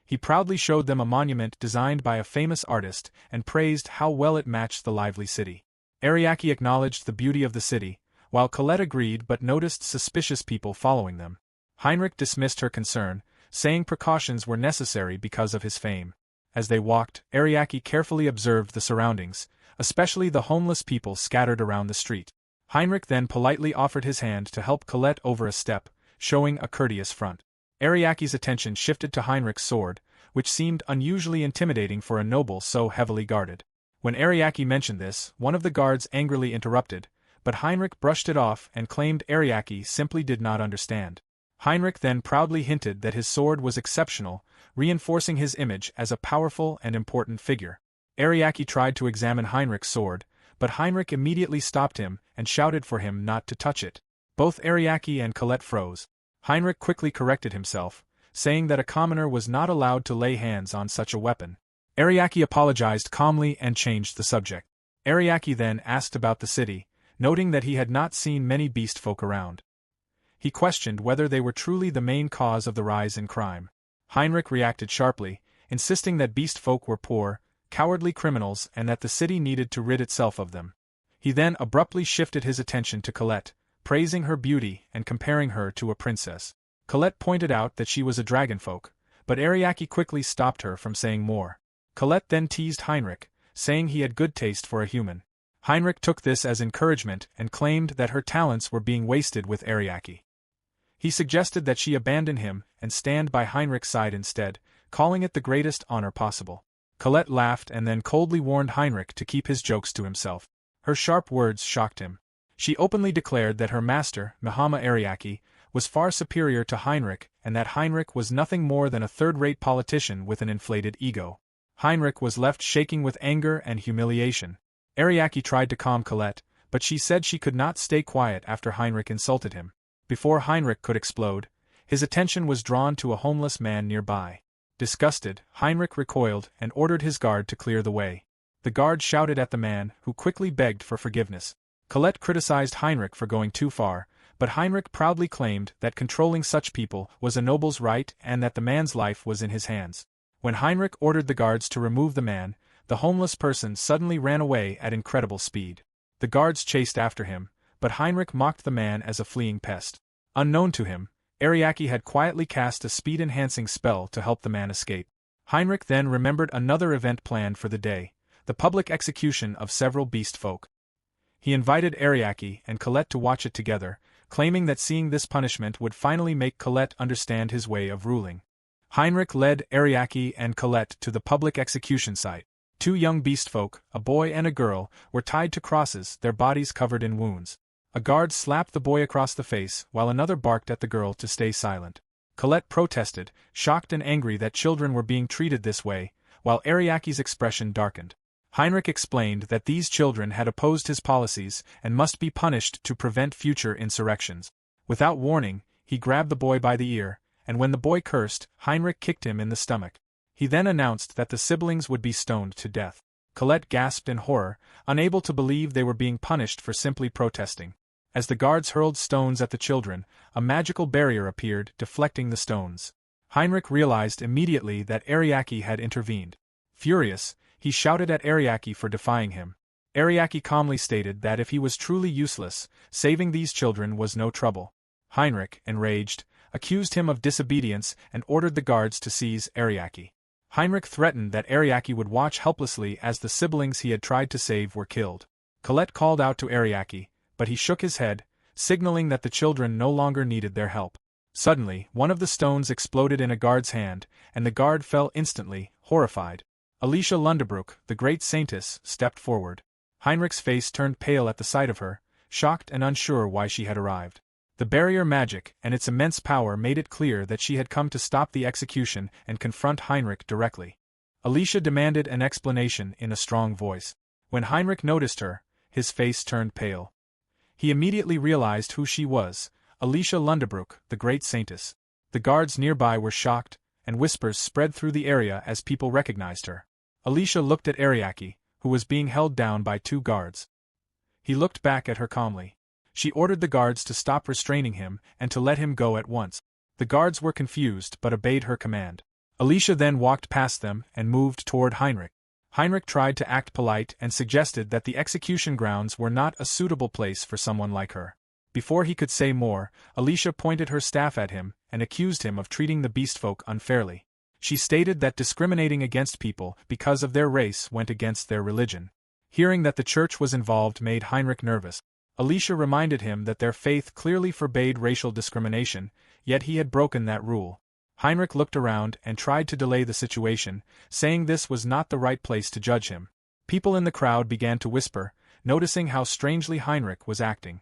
He proudly showed them a monument designed by a famous artist and praised how well it matched the lively city. Ariaki acknowledged the beauty of the city, while Colette agreed but noticed suspicious people following them. Heinrich dismissed her concern, saying precautions were necessary because of his fame. As they walked, Ariaki carefully observed the surroundings, especially the homeless people scattered around the street. Heinrich then politely offered his hand to help Colette over a step, showing a courteous front. Ariaki's attention shifted to Heinrich's sword, which seemed unusually intimidating for a noble so heavily guarded. When Ariaki mentioned this, one of the guards angrily interrupted, but Heinrich brushed it off and claimed Ariaki simply did not understand. Heinrich then proudly hinted that his sword was exceptional, reinforcing his image as a powerful and important figure. Ariaki tried to examine Heinrich's sword, but Heinrich immediately stopped him and shouted for him not to touch it. Both Ariaki and Colette froze. Heinrich quickly corrected himself, saying that a commoner was not allowed to lay hands on such a weapon. Ariaki apologized calmly and changed the subject. Ariaki then asked about the city, noting that he had not seen many beast folk around. He questioned whether they were truly the main cause of the rise in crime. Heinrich reacted sharply, insisting that beast folk were poor, cowardly criminals and that the city needed to rid itself of them. He then abruptly shifted his attention to Colette, praising her beauty and comparing her to a princess. Colette pointed out that she was a dragonfolk, but Ariaki quickly stopped her from saying more. Colette then teased Heinrich, saying he had good taste for a human. Heinrich took this as encouragement and claimed that her talents were being wasted with Ariaki. He suggested that she abandon him and stand by Heinrich's side instead, calling it the greatest honor possible. Colette laughed and then coldly warned Heinrich to keep his jokes to himself. Her sharp words shocked him. She openly declared that her master, Mahama Ariaki, was far superior to Heinrich and that Heinrich was nothing more than a third-rate politician with an inflated ego. Heinrich was left shaking with anger and humiliation. Ariaki tried to calm Colette, but she said she could not stay quiet after Heinrich insulted him. Before Heinrich could explode, his attention was drawn to a homeless man nearby. Disgusted, Heinrich recoiled and ordered his guard to clear the way. The guard shouted at the man, who quickly begged for forgiveness. Colette criticized Heinrich for going too far, but Heinrich proudly claimed that controlling such people was a noble's right and that the man's life was in his hands. When Heinrich ordered the guards to remove the man, the homeless person suddenly ran away at incredible speed. The guards chased after him, but Heinrich mocked the man as a fleeing pest. Unknown to him, Ariaki had quietly cast a speed-enhancing spell to help the man escape. Heinrich then remembered another event planned for the day, the public execution of several beast folk. He invited Ariaki and Colette to watch it together, claiming that seeing this punishment would finally make Colette understand his way of ruling. Heinrich led Ariaki and Colette to the public execution site. 2 young beast folk, a boy and a girl, were tied to crosses, their bodies covered in wounds. A guard slapped the boy across the face while another barked at the girl to stay silent. Colette protested, shocked and angry that children were being treated this way, while Ariaki's expression darkened. Heinrich explained that these children had opposed his policies and must be punished to prevent future insurrections. Without warning, he grabbed the boy by the ear, and when the boy cursed, Heinrich kicked him in the stomach. He then announced that the siblings would be stoned to death. Colette gasped in horror, unable to believe they were being punished for simply protesting. As the guards hurled stones at the children, a magical barrier appeared, deflecting the stones. Heinrich realized immediately that Ariaki had intervened. Furious, he shouted at Ariaki for defying him. Ariaki calmly stated that if he was truly useless, saving these children was no trouble. Heinrich, enraged, accused him of disobedience and ordered the guards to seize Ariaki. Heinrich threatened that Ariaki would watch helplessly as the siblings he had tried to save were killed. Colette called out to Ariaki, but he shook his head, signaling that the children no longer needed their help. Suddenly, one of the stones exploded in a guard's hand, and the guard fell instantly, horrified. Alicia Lundebrook, the great Saintess, stepped forward. Heinrich's face turned pale at the sight of her, shocked and unsure why she had arrived. The barrier magic and its immense power made it clear that she had come to stop the execution and confront Heinrich directly. Alicia demanded an explanation in a strong voice. When Heinrich noticed her, his face turned pale. He immediately realized who she was, Alicia Lundebrook, the great Saintess. The guards nearby were shocked, and whispers spread through the area as people recognized her. Alicia looked at Ariaki, who was being held down by two guards. He looked back at her calmly. She ordered the guards to stop restraining him and to let him go at once. The guards were confused but obeyed her command. Alicia then walked past them and moved toward Heinrich. Heinrich tried to act polite and suggested that the execution grounds were not a suitable place for someone like her. Before he could say more, Alicia pointed her staff at him and accused him of treating the beastfolk unfairly. She stated that discriminating against people because of their race went against their religion. Hearing that the church was involved made Heinrich nervous. Alicia reminded him that their faith clearly forbade racial discrimination, yet he had broken that rule. Heinrich looked around and tried to delay the situation, saying this was not the right place to judge him. People in the crowd began to whisper, noticing how strangely Heinrich was acting.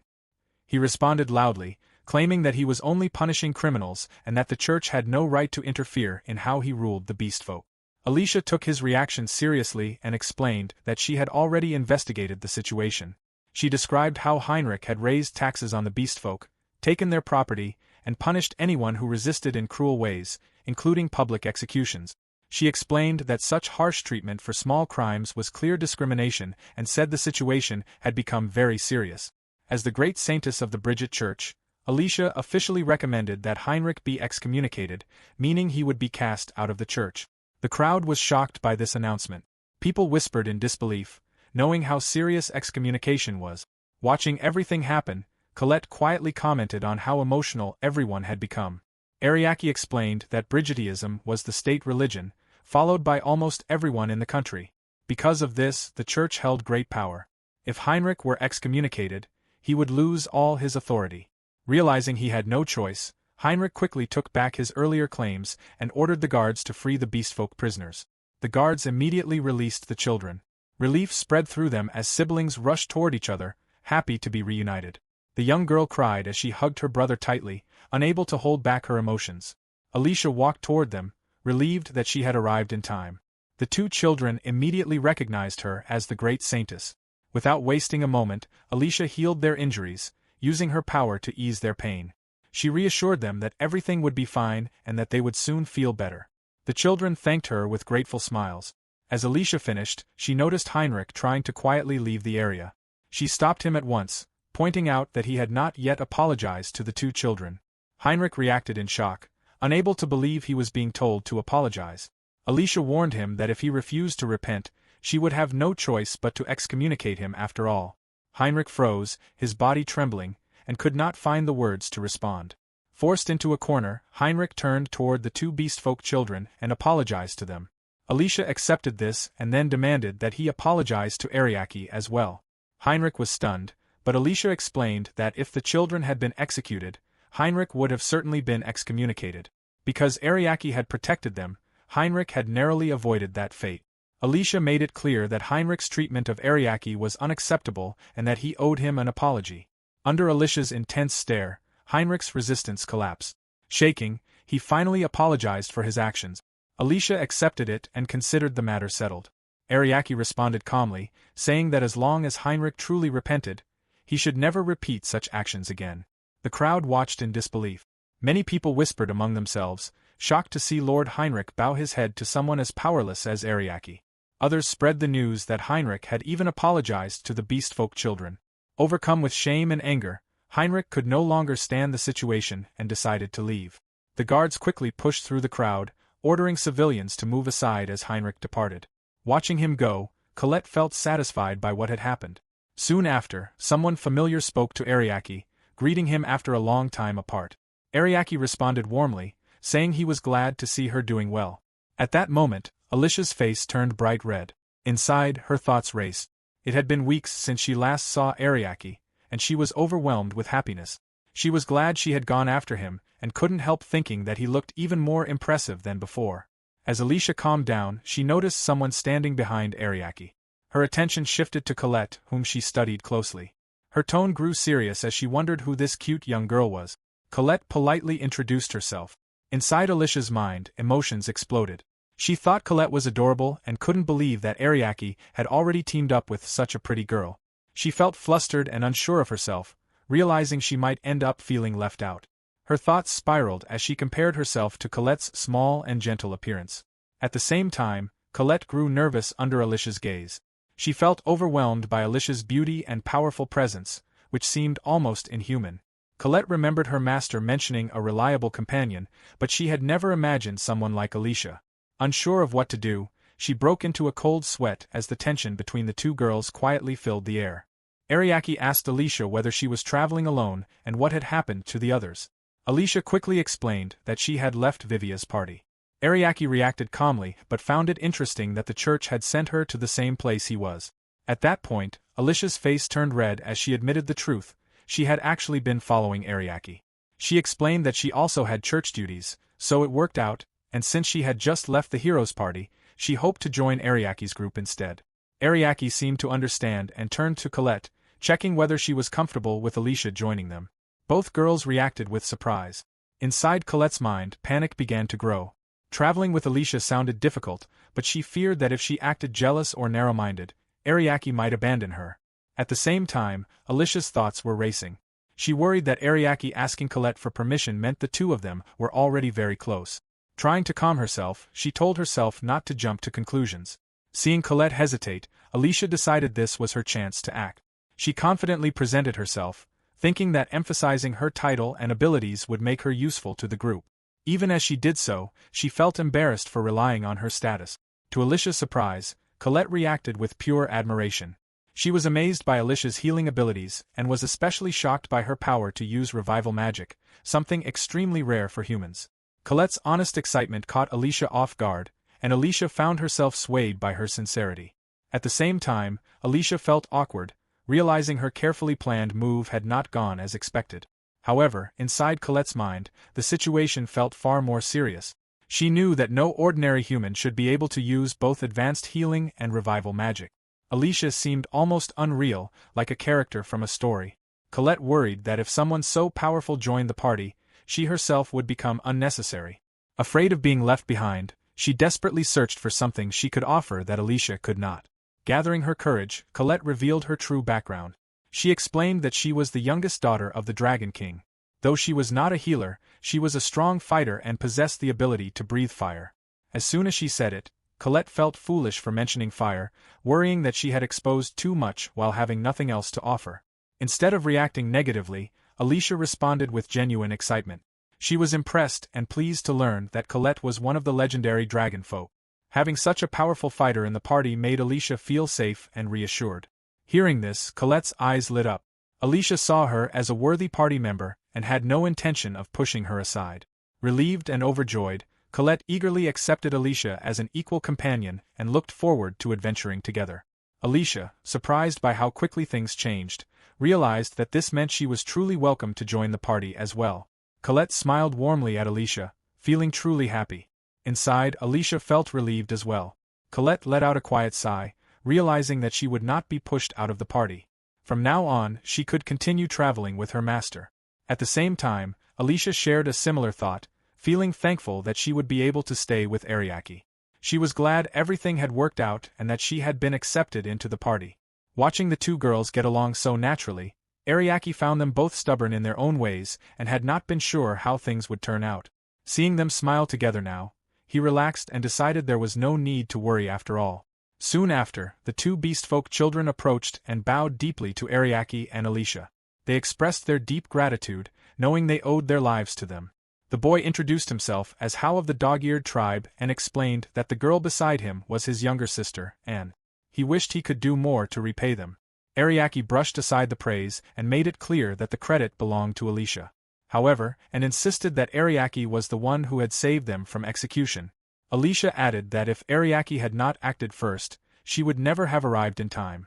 He responded loudly, claiming that he was only punishing criminals and that the church had no right to interfere in how he ruled the beastfolk. Alicia took his reaction seriously and explained that she had already investigated the situation. She described how Heinrich had raised taxes on the beastfolk, taken their property, and punished anyone who resisted in cruel ways, including public executions. She explained that such harsh treatment for small crimes was clear discrimination and said the situation had become very serious. As the great Saintess of the Bridget Church, Alicia officially recommended that Heinrich be excommunicated, meaning he would be cast out of the church. The crowd was shocked by this announcement. People whispered in disbelief, knowing how serious excommunication was. Watching everything happen, Colette quietly commented on how emotional everyone had become. Ariaki explained that Brigitism was the state religion, followed by almost everyone in the country. Because of this, the church held great power. If Heinrich were excommunicated, he would lose all his authority. Realizing he had no choice, Heinrich quickly took back his earlier claims and ordered the guards to free the beastfolk prisoners. The guards immediately released the children. Relief spread through them as siblings rushed toward each other, happy to be reunited. The young girl cried as she hugged her brother tightly, unable to hold back her emotions. Alicia walked toward them, relieved that she had arrived in time. The two children immediately recognized her as the great Saintess. Without wasting a moment, Alicia healed their injuries, using her power to ease their pain. She reassured them that everything would be fine and that they would soon feel better. The children thanked her with grateful smiles. As Alicia finished, she noticed Heinrich trying to quietly leave the area. She stopped him at once, pointing out that he had not yet apologized to the two children. Heinrich reacted in shock, unable to believe he was being told to apologize. Alicia warned him that if he refused to repent, she would have no choice but to excommunicate him after all. Heinrich froze, his body trembling, and could not find the words to respond. Forced into a corner, Heinrich turned toward the two beastfolk children and apologized to them. Alicia accepted this and then demanded that he apologize to Ariaki as well. Heinrich was stunned, but Alicia explained that if the children had been executed, Heinrich would have certainly been excommunicated. Because Ariaki had protected them, Heinrich had narrowly avoided that fate. Alicia made it clear that Heinrich's treatment of Ariaki was unacceptable and that he owed him an apology. Under Alicia's intense stare, Heinrich's resistance collapsed. Shaking, he finally apologized for his actions. Alicia accepted it and considered the matter settled. Ariake responded calmly, saying that as long as Heinrich truly repented, he should never repeat such actions again. The crowd watched in disbelief. Many people whispered among themselves, shocked to see Lord Heinrich bow his head to someone as powerless as Ariake. Others spread the news that Heinrich had even apologized to the beastfolk children. Overcome with shame and anger, Heinrich could no longer stand the situation and decided to leave. The guards quickly pushed through the crowd, ordering civilians to move aside as Heinrich departed. Watching him go, Colette felt satisfied by what had happened. Soon after, someone familiar spoke to Ariake, greeting him after a long time apart. Ariake responded warmly, saying he was glad to see her doing well. At that moment, Alicia's face turned bright red. Inside, her thoughts raced. It had been weeks since she last saw Ariake, and she was overwhelmed with happiness. She was glad she had gone after him, and couldn't help thinking that he looked even more impressive than before. As Alicia calmed down, she noticed someone standing behind Ariake. Her attention shifted to Colette, whom she studied closely. Her tone grew serious as she wondered who this cute young girl was. Colette politely introduced herself. Inside Alicia's mind, emotions exploded. She thought Colette was adorable and couldn't believe that Ariake had already teamed up with such a pretty girl. She felt flustered and unsure of herself, realizing she might end up feeling left out. Her thoughts spiraled as she compared herself to Colette's small and gentle appearance. At the same time, Colette grew nervous under Alicia's gaze. She felt overwhelmed by Alicia's beauty and powerful presence, which seemed almost inhuman. Colette remembered her master mentioning a reliable companion, but she had never imagined someone like Alicia. Unsure of what to do, she broke into a cold sweat as the tension between the two girls quietly filled the air. Ariake asked Alicia whether she was traveling alone and what had happened to the others. Alicia quickly explained that she had left Vivia's party. Ariake reacted calmly but found it interesting that the church had sent her to the same place he was. At that point, Alicia's face turned red as she admitted the truth. She had actually been following Ariake. She explained that she also had church duties, so it worked out, and since she had just left the heroes' party, she hoped to join Ariake's group instead. Ariake seemed to understand and turned to Colette, checking whether she was comfortable with Alicia joining them. Both girls reacted with surprise. Inside Colette's mind, panic began to grow. Traveling with Alicia sounded difficult, but she feared that if she acted jealous or narrow-minded, Ariake might abandon her. At the same time, Alicia's thoughts were racing. She worried that Ariake asking Colette for permission meant the two of them were already very close. Trying to calm herself, she told herself not to jump to conclusions. Seeing Colette hesitate, Alicia decided this was her chance to act. She confidently presented herself, thinking that emphasizing her title and abilities would make her useful to the group. Even as she did so, she felt embarrassed for relying on her status. To Alicia's surprise, Colette reacted with pure admiration. She was amazed by Alicia's healing abilities and was especially shocked by her power to use revival magic, something extremely rare for humans. Colette's honest excitement caught Alicia off guard, and Alicia found herself swayed by her sincerity. At the same time, Alicia felt awkward, realizing her carefully planned move had not gone as expected. However, inside Colette's mind, the situation felt far more serious. She knew that no ordinary human should be able to use both advanced healing and revival magic. Alicia seemed almost unreal, like a character from a story. Colette worried that if someone so powerful joined the party, she herself would become unnecessary. Afraid of being left behind, she desperately searched for something she could offer that Alicia could not. Gathering her courage, Colette revealed her true background. She explained that she was the youngest daughter of the Dragon King. Though she was not a healer, she was a strong fighter and possessed the ability to breathe fire. As soon as she said it, Colette felt foolish for mentioning fire, worrying that she had exposed too much while having nothing else to offer. Instead of reacting negatively, Alicia responded with genuine excitement. She was impressed and pleased to learn that Colette was one of the legendary dragon folk. Having such a powerful fighter in the party made Alicia feel safe and reassured. Hearing this, Colette's eyes lit up. Alicia saw her as a worthy party member and had no intention of pushing her aside. Relieved and overjoyed, Colette eagerly accepted Alicia as an equal companion and looked forward to adventuring together. Alicia, surprised by how quickly things changed, realized that this meant she was truly welcome to join the party as well. Colette smiled warmly at Alicia, feeling truly happy. Inside, Alicia felt relieved as well. Colette let out a quiet sigh, realizing that she would not be pushed out of the party. From now on, she could continue traveling with her master. At the same time, Alicia shared a similar thought, feeling thankful that she would be able to stay with Ariake. She was glad everything had worked out and that she had been accepted into the party. Watching the two girls get along so naturally, Ariake found them both stubborn in their own ways and had not been sure how things would turn out. Seeing them smile together now, he relaxed and decided there was no need to worry after all. Soon after, the two beastfolk children approached and bowed deeply to Ariake and Alicia. They expressed their deep gratitude, knowing they owed their lives to them. The boy introduced himself as How of the Dog-Eared Tribe and explained that the girl beside him was his younger sister, Anne. He wished he could do more to repay them. Ariake brushed aside the praise and made it clear that the credit belonged to Alicia. However, and insisted that Ariake was the one who had saved them from execution. Alicia added that if Ariake had not acted first, she would never have arrived in time.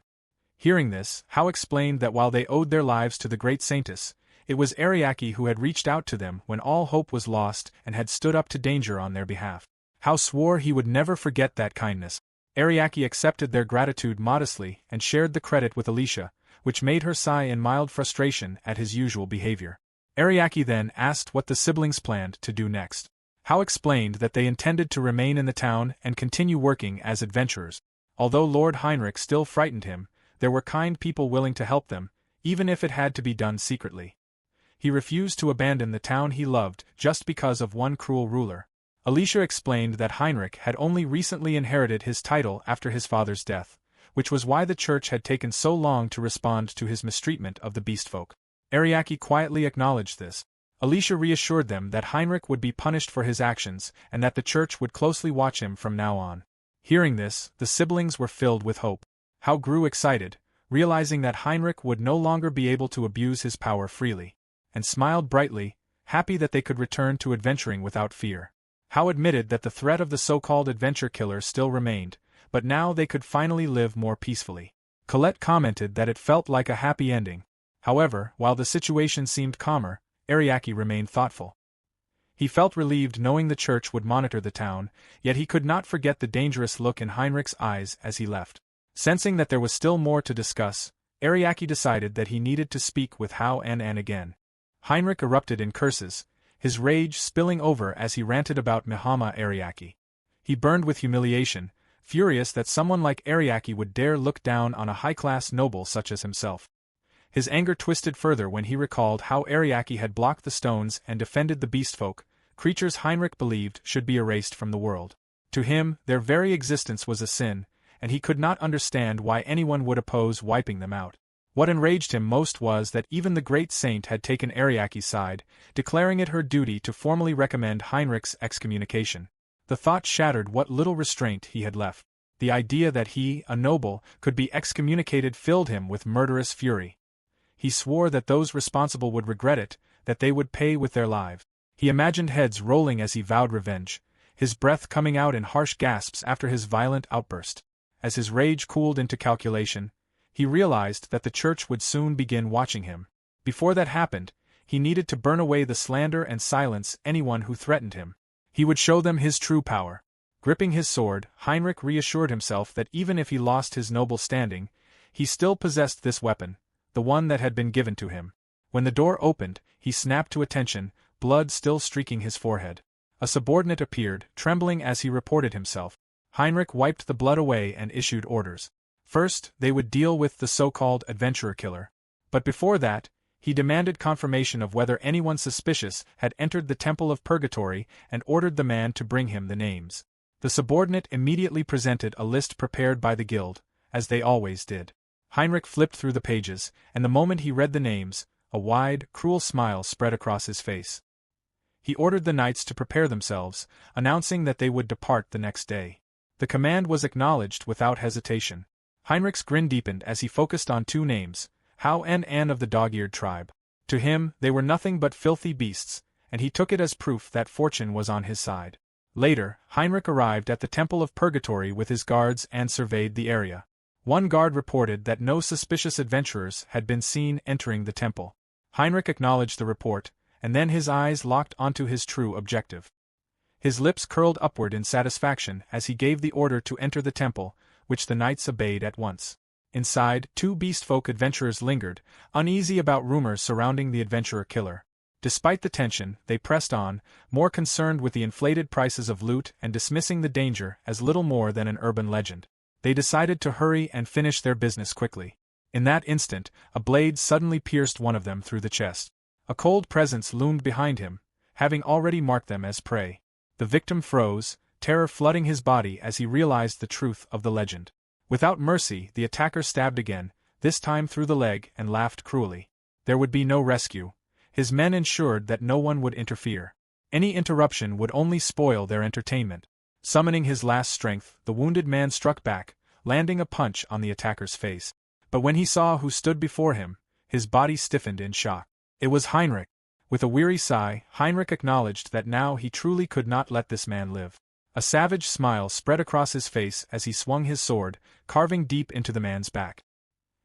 Hearing this, How explained that while they owed their lives to the great Saintess, it was Ariake who had reached out to them when all hope was lost and had stood up to danger on their behalf. How swore he would never forget that kindness. Ariake accepted their gratitude modestly and shared the credit with Alicia, which made her sigh in mild frustration at his usual behavior. Ariake then asked what the siblings planned to do next. How explained that they intended to remain in the town and continue working as adventurers. Although Lord Heinrich still frightened him, there were kind people willing to help them, even if it had to be done secretly. He refused to abandon the town he loved just because of one cruel ruler. Alicia explained that Heinrich had only recently inherited his title after his father's death, which was why the church had taken so long to respond to his mistreatment of the beastfolk. Ariake quietly acknowledged this. Alicia reassured them that Heinrich would be punished for his actions and that the church would closely watch him from now on. Hearing this, the siblings were filled with hope. How grew excited, realizing that Heinrich would no longer be able to abuse his power freely, and smiled brightly, happy that they could return to adventuring without fear. How admitted that the threat of the so-called adventure killer still remained, but now they could finally live more peacefully. Colette commented that it felt like a happy ending. However, while the situation seemed calmer, Ariake remained thoughtful. He felt relieved knowing the church would monitor the town, yet he could not forget the dangerous look in Heinrich's eyes as he left. Sensing that there was still more to discuss, Ariake decided that he needed to speak with How and Anne again. Heinrich erupted in curses, his rage spilling over as he ranted about Miemai-chan. He burned with humiliation, furious that someone like Ariake would dare look down on a high-class noble such as himself. His anger twisted further when he recalled how Ariake had blocked the stones and defended the beastfolk, creatures Heinrich believed should be erased from the world. To him, their very existence was a sin, and he could not understand why anyone would oppose wiping them out. What enraged him most was that even the great saint had taken Ariake's side, declaring it her duty to formally recommend Heinrich's excommunication. The thought shattered what little restraint he had left. The idea that he, a noble, could be excommunicated filled him with murderous fury. He swore that those responsible would regret it, that they would pay with their lives. He imagined heads rolling as he vowed revenge, his breath coming out in harsh gasps after his violent outburst. As his rage cooled into calculation, he realized that the church would soon begin watching him. Before that happened, he needed to burn away the slander and silence anyone who threatened him. He would show them his true power. Gripping his sword, Heinrich reassured himself that even if he lost his noble standing, he still possessed this weapon, the one that had been given to him. When the door opened, he snapped to attention, blood still streaking his forehead. A subordinate appeared, trembling as he reported himself. Heinrich wiped the blood away and issued orders. First, they would deal with the so-called adventurer killer. But before that, he demanded confirmation of whether anyone suspicious had entered the Temple of Purgatory and ordered the man to bring him the names. The subordinate immediately presented a list prepared by the guild, as they always did. Heinrich flipped through the pages, and the moment he read the names, a wide, cruel smile spread across his face. He ordered the knights to prepare themselves, announcing that they would depart the next day. The command was acknowledged without hesitation. Heinrich's grin deepened as he focused on two names, How and Anne of the Dog-Eared Tribe. To him, they were nothing but filthy beasts, and he took it as proof that fortune was on his side. Later, Heinrich arrived at the Temple of Purgatory with his guards and surveyed the area. One guard reported that no suspicious adventurers had been seen entering the temple. Heinrich acknowledged the report, and then his eyes locked onto his true objective. His lips curled upward in satisfaction as he gave the order to enter the temple, which the knights obeyed at once. Inside, two beastfolk adventurers lingered, uneasy about rumors surrounding the adventurer killer. Despite the tension, they pressed on, more concerned with the inflated prices of loot and dismissing the danger as little more than an urban legend. They decided to hurry and finish their business quickly. In that instant, a blade suddenly pierced one of them through the chest. A cold presence loomed behind him, having already marked them as prey. The victim froze, terror flooding his body as he realized the truth of the legend. Without mercy, the attacker stabbed again, this time through the leg, and laughed cruelly. There would be no rescue. His men ensured that no one would interfere. Any interruption would only spoil their entertainment. Summoning his last strength, the wounded man struck back, landing a punch on the attacker's face. But when he saw who stood before him, his body stiffened in shock. It was Heinrich. With a weary sigh, Heinrich acknowledged that now he truly could not let this man live. A savage smile spread across his face as he swung his sword, carving deep into the man's back.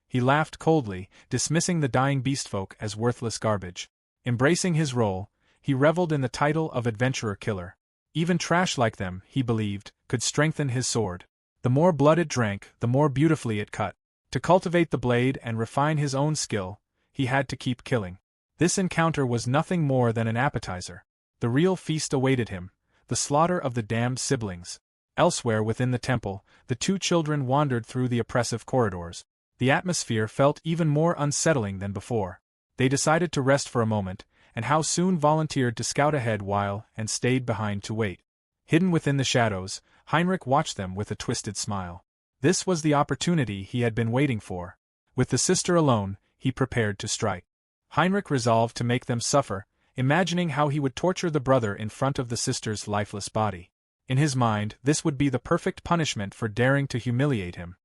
He laughed coldly, dismissing the dying beastfolk as worthless garbage. Embracing his role, he reveled in the title of adventurer killer. Even trash like them, he believed, could strengthen his sword. The more blood it drank, the more beautifully it cut. To cultivate the blade and refine his own skill, he had to keep killing. This encounter was nothing more than an appetizer. The real feast awaited him, the slaughter of the damned siblings. Elsewhere within the temple, the two children wandered through the oppressive corridors. The atmosphere felt even more unsettling than before. They decided to rest for a moment, and Hao soon volunteered to scout ahead while and stayed behind to wait. Hidden within the shadows, Heinrich watched them with a twisted smile. This was the opportunity he had been waiting for. With the sister alone, he prepared to strike. Heinrich resolved to make them suffer, imagining how he would torture the brother in front of the sister's lifeless body. In his mind, this would be the perfect punishment for daring to humiliate him.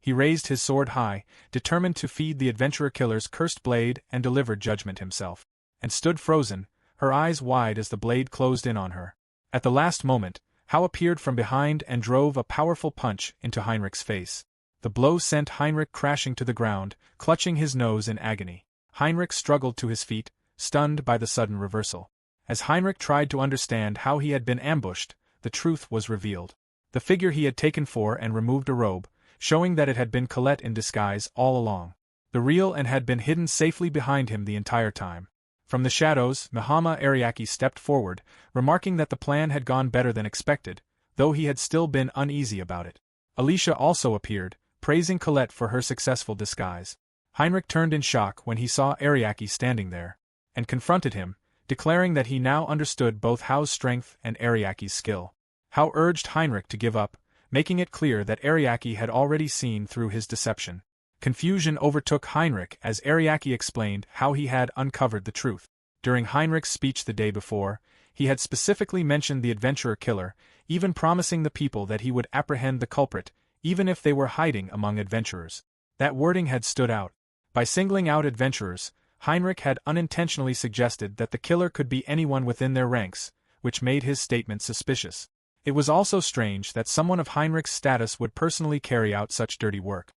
He raised his sword high, determined to feed the adventurer killer's cursed blade and deliver judgment himself, and stood frozen, her eyes wide as the blade closed in on her. At the last moment, Hao appeared from behind and drove a powerful punch into Heinrich's face. The blow sent Heinrich crashing to the ground, clutching his nose in agony. Heinrich struggled to his feet, stunned by the sudden reversal. As Heinrich tried to understand how he had been ambushed, the truth was revealed. The figure he had taken for and removed a robe, showing that it had been Colette in disguise all along. The real and had been hidden safely behind him the entire time. From the shadows, Mahama Ariaki stepped forward, remarking that the plan had gone better than expected, though he had still been uneasy about it. Alicia also appeared, praising Colette for her successful disguise. Heinrich turned in shock when he saw Ariaki standing there, and confronted him, declaring that he now understood both Hao's strength and Ariaki's skill. Hao urged Heinrich to give up, making it clear that Ariaki had already seen through his deception. Confusion overtook Heinrich as Ariaki explained how he had uncovered the truth. During Heinrich's speech the day before, he had specifically mentioned the adventurer killer, even promising the people that he would apprehend the culprit, even if they were hiding among adventurers. That wording had stood out. By singling out adventurers, Heinrich had unintentionally suggested that the killer could be anyone within their ranks, which made his statement suspicious. It was also strange that someone of Heinrich's status would personally carry out such dirty work.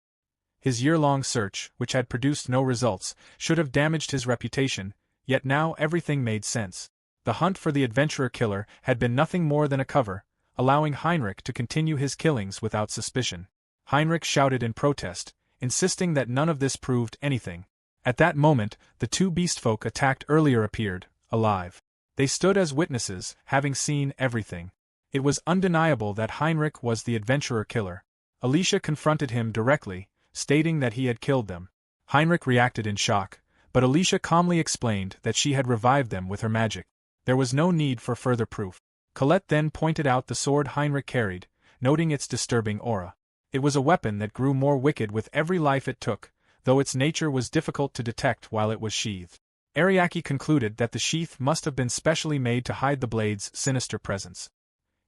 His year-long search, which had produced no results, should have damaged his reputation, yet now everything made sense. The hunt for the adventurer killer had been nothing more than a cover, allowing Heinrich to continue his killings without suspicion. Heinrich shouted in protest, insisting that none of this proved anything. At that moment, the two beastfolk attacked earlier appeared, alive. They stood as witnesses, having seen everything. It was undeniable that Heinrich was the adventurer killer. Alicia confronted him directly, stating that he had killed them. Heinrich reacted in shock, but Alicia calmly explained that she had revived them with her magic. There was no need for further proof. Colette then pointed out the sword Heinrich carried, noting its disturbing aura. It was a weapon that grew more wicked with every life it took, though its nature was difficult to detect while it was sheathed. Ariaki concluded that the sheath must have been specially made to hide the blade's sinister presence.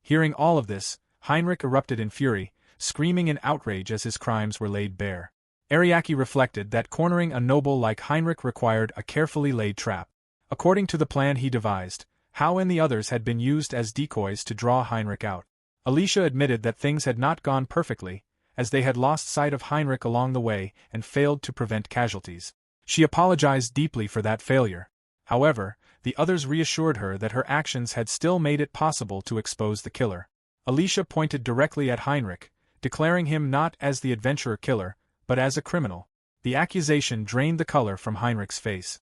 Hearing all of this, Heinrich erupted in fury, screaming in outrage as his crimes were laid bare. Ariaki reflected that cornering a noble like Heinrich required a carefully laid trap. According to the plan he devised, Hao and the others had been used as decoys to draw Heinrich out. Alicia admitted that things had not gone perfectly, as they had lost sight of Heinrich along the way and failed to prevent casualties. She apologized deeply for that failure. However, the others reassured her that her actions had still made it possible to expose the killer. Alicia pointed directly at Heinrich, declaring him not as the adventurer killer, but as a criminal. The accusation drained the color from Heinrich's face.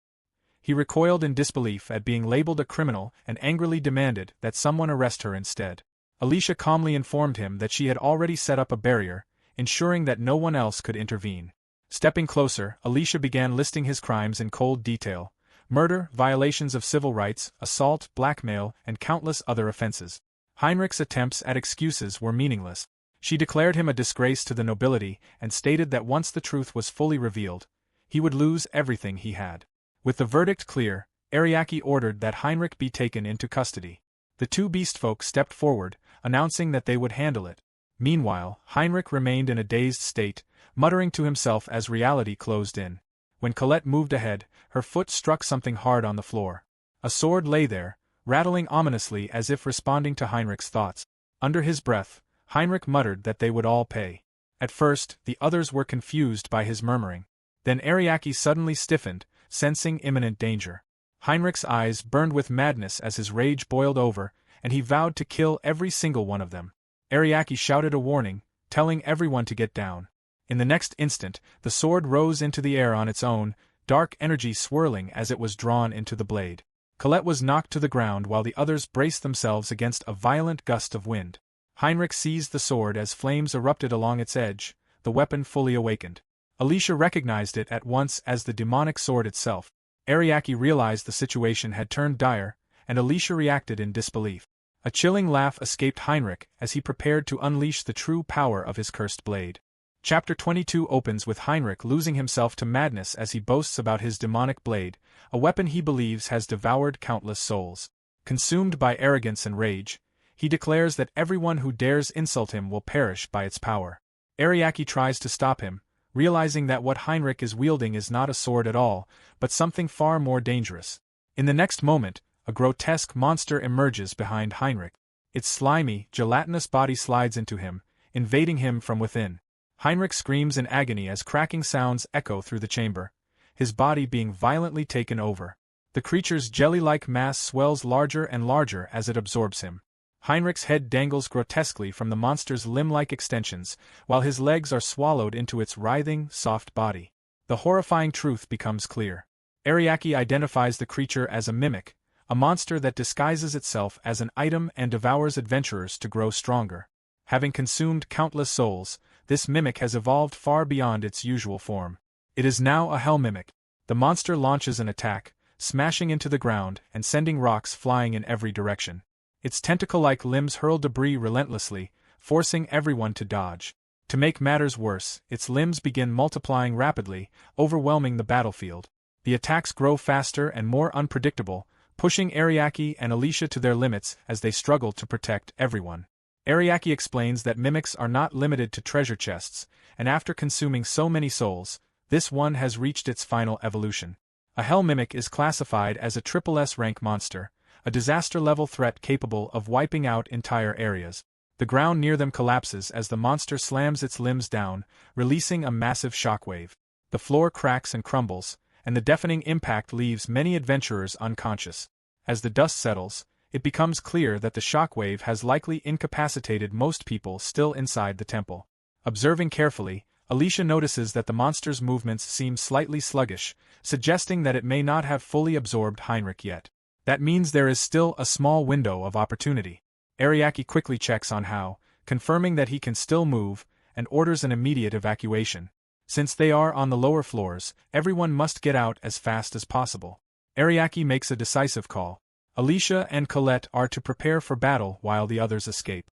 He recoiled in disbelief at being labeled a criminal and angrily demanded that someone arrest her instead. Alicia calmly informed him that she had already set up a barrier, ensuring that no one else could intervene. Stepping closer, Alicia began listing his crimes in cold detail: murder, violations of civil rights, assault, blackmail, and countless other offenses. Heinrich's attempts at excuses were meaningless. She declared him a disgrace to the nobility and stated that once the truth was fully revealed, he would lose everything he had. With the verdict clear, Ariaki ordered that Heinrich be taken into custody. The two beastfolk stepped forward, announcing that they would handle it. Meanwhile, Heinrich remained in a dazed state, muttering to himself as reality closed in. When Colette moved ahead, her foot struck something hard on the floor. A sword lay there, rattling ominously as if responding to Heinrich's thoughts. Under his breath, Heinrich muttered that they would all pay. At first, the others were confused by his murmuring. Then Ariaki suddenly stiffened, sensing imminent danger. Heinrich's eyes burned with madness as his rage boiled over, and he vowed to kill every single one of them. Ariaki shouted a warning, telling everyone to get down. In the next instant, the sword rose into the air on its own, dark energy swirling as it was drawn into the blade. Colette was knocked to the ground while the others braced themselves against a violent gust of wind. Heinrich seized the sword as flames erupted along its edge, the weapon fully awakened. Alicia recognized it at once as the demonic sword itself. Ariaki realized the situation had turned dire, and Alicia reacted in disbelief. A chilling laugh escaped Heinrich as he prepared to unleash the true power of his cursed blade. Chapter 22 opens with Heinrich losing himself to madness as he boasts about his demonic blade, a weapon he believes has devoured countless souls. Consumed by arrogance and rage, he declares that everyone who dares insult him will perish by its power. Ariaki tries to stop him, realizing that what Heinrich is wielding is not a sword at all, but something far more dangerous. In the next moment, a grotesque monster emerges behind Heinrich. Its slimy, gelatinous body slides into him, invading him from within. Heinrich screams in agony as cracking sounds echo through the chamber, his body being violently taken over. The creature's jelly-like mass swells larger and larger as it absorbs him. Heinrich's head dangles grotesquely from the monster's limb-like extensions, while his legs are swallowed into its writhing, soft body. The horrifying truth becomes clear. Ariaki identifies the creature as a mimic, a monster that disguises itself as an item and devours adventurers to grow stronger. Having consumed countless souls, this mimic has evolved far beyond its usual form. It is now a hell mimic. The monster launches an attack, smashing into the ground and sending rocks flying in every direction. Its tentacle-like limbs hurl debris relentlessly, forcing everyone to dodge. To make matters worse, its limbs begin multiplying rapidly, overwhelming the battlefield. The attacks grow faster and more unpredictable, pushing Ariaki and Alicia to their limits as they struggle to protect everyone. Ariaki explains that mimics are not limited to treasure chests, and after consuming so many souls, this one has reached its final evolution. A hell mimic is classified as a SSS rank monster, a disaster-level threat capable of wiping out entire areas. The ground near them collapses as the monster slams its limbs down, releasing a massive shockwave. The floor cracks and crumbles, and the deafening impact leaves many adventurers unconscious. As the dust settles, it becomes clear that the shockwave has likely incapacitated most people still inside the temple. Observing carefully, Alicia notices that the monster's movements seem slightly sluggish, suggesting that it may not have fully absorbed Heinrich yet. That means there is still a small window of opportunity. Ariaki quickly checks on Hao, confirming that he can still move, and orders an immediate evacuation. Since they are on the lower floors, everyone must get out as fast as possible. Ariaki makes a decisive call. Alicia and Colette are to prepare for battle while the others escape.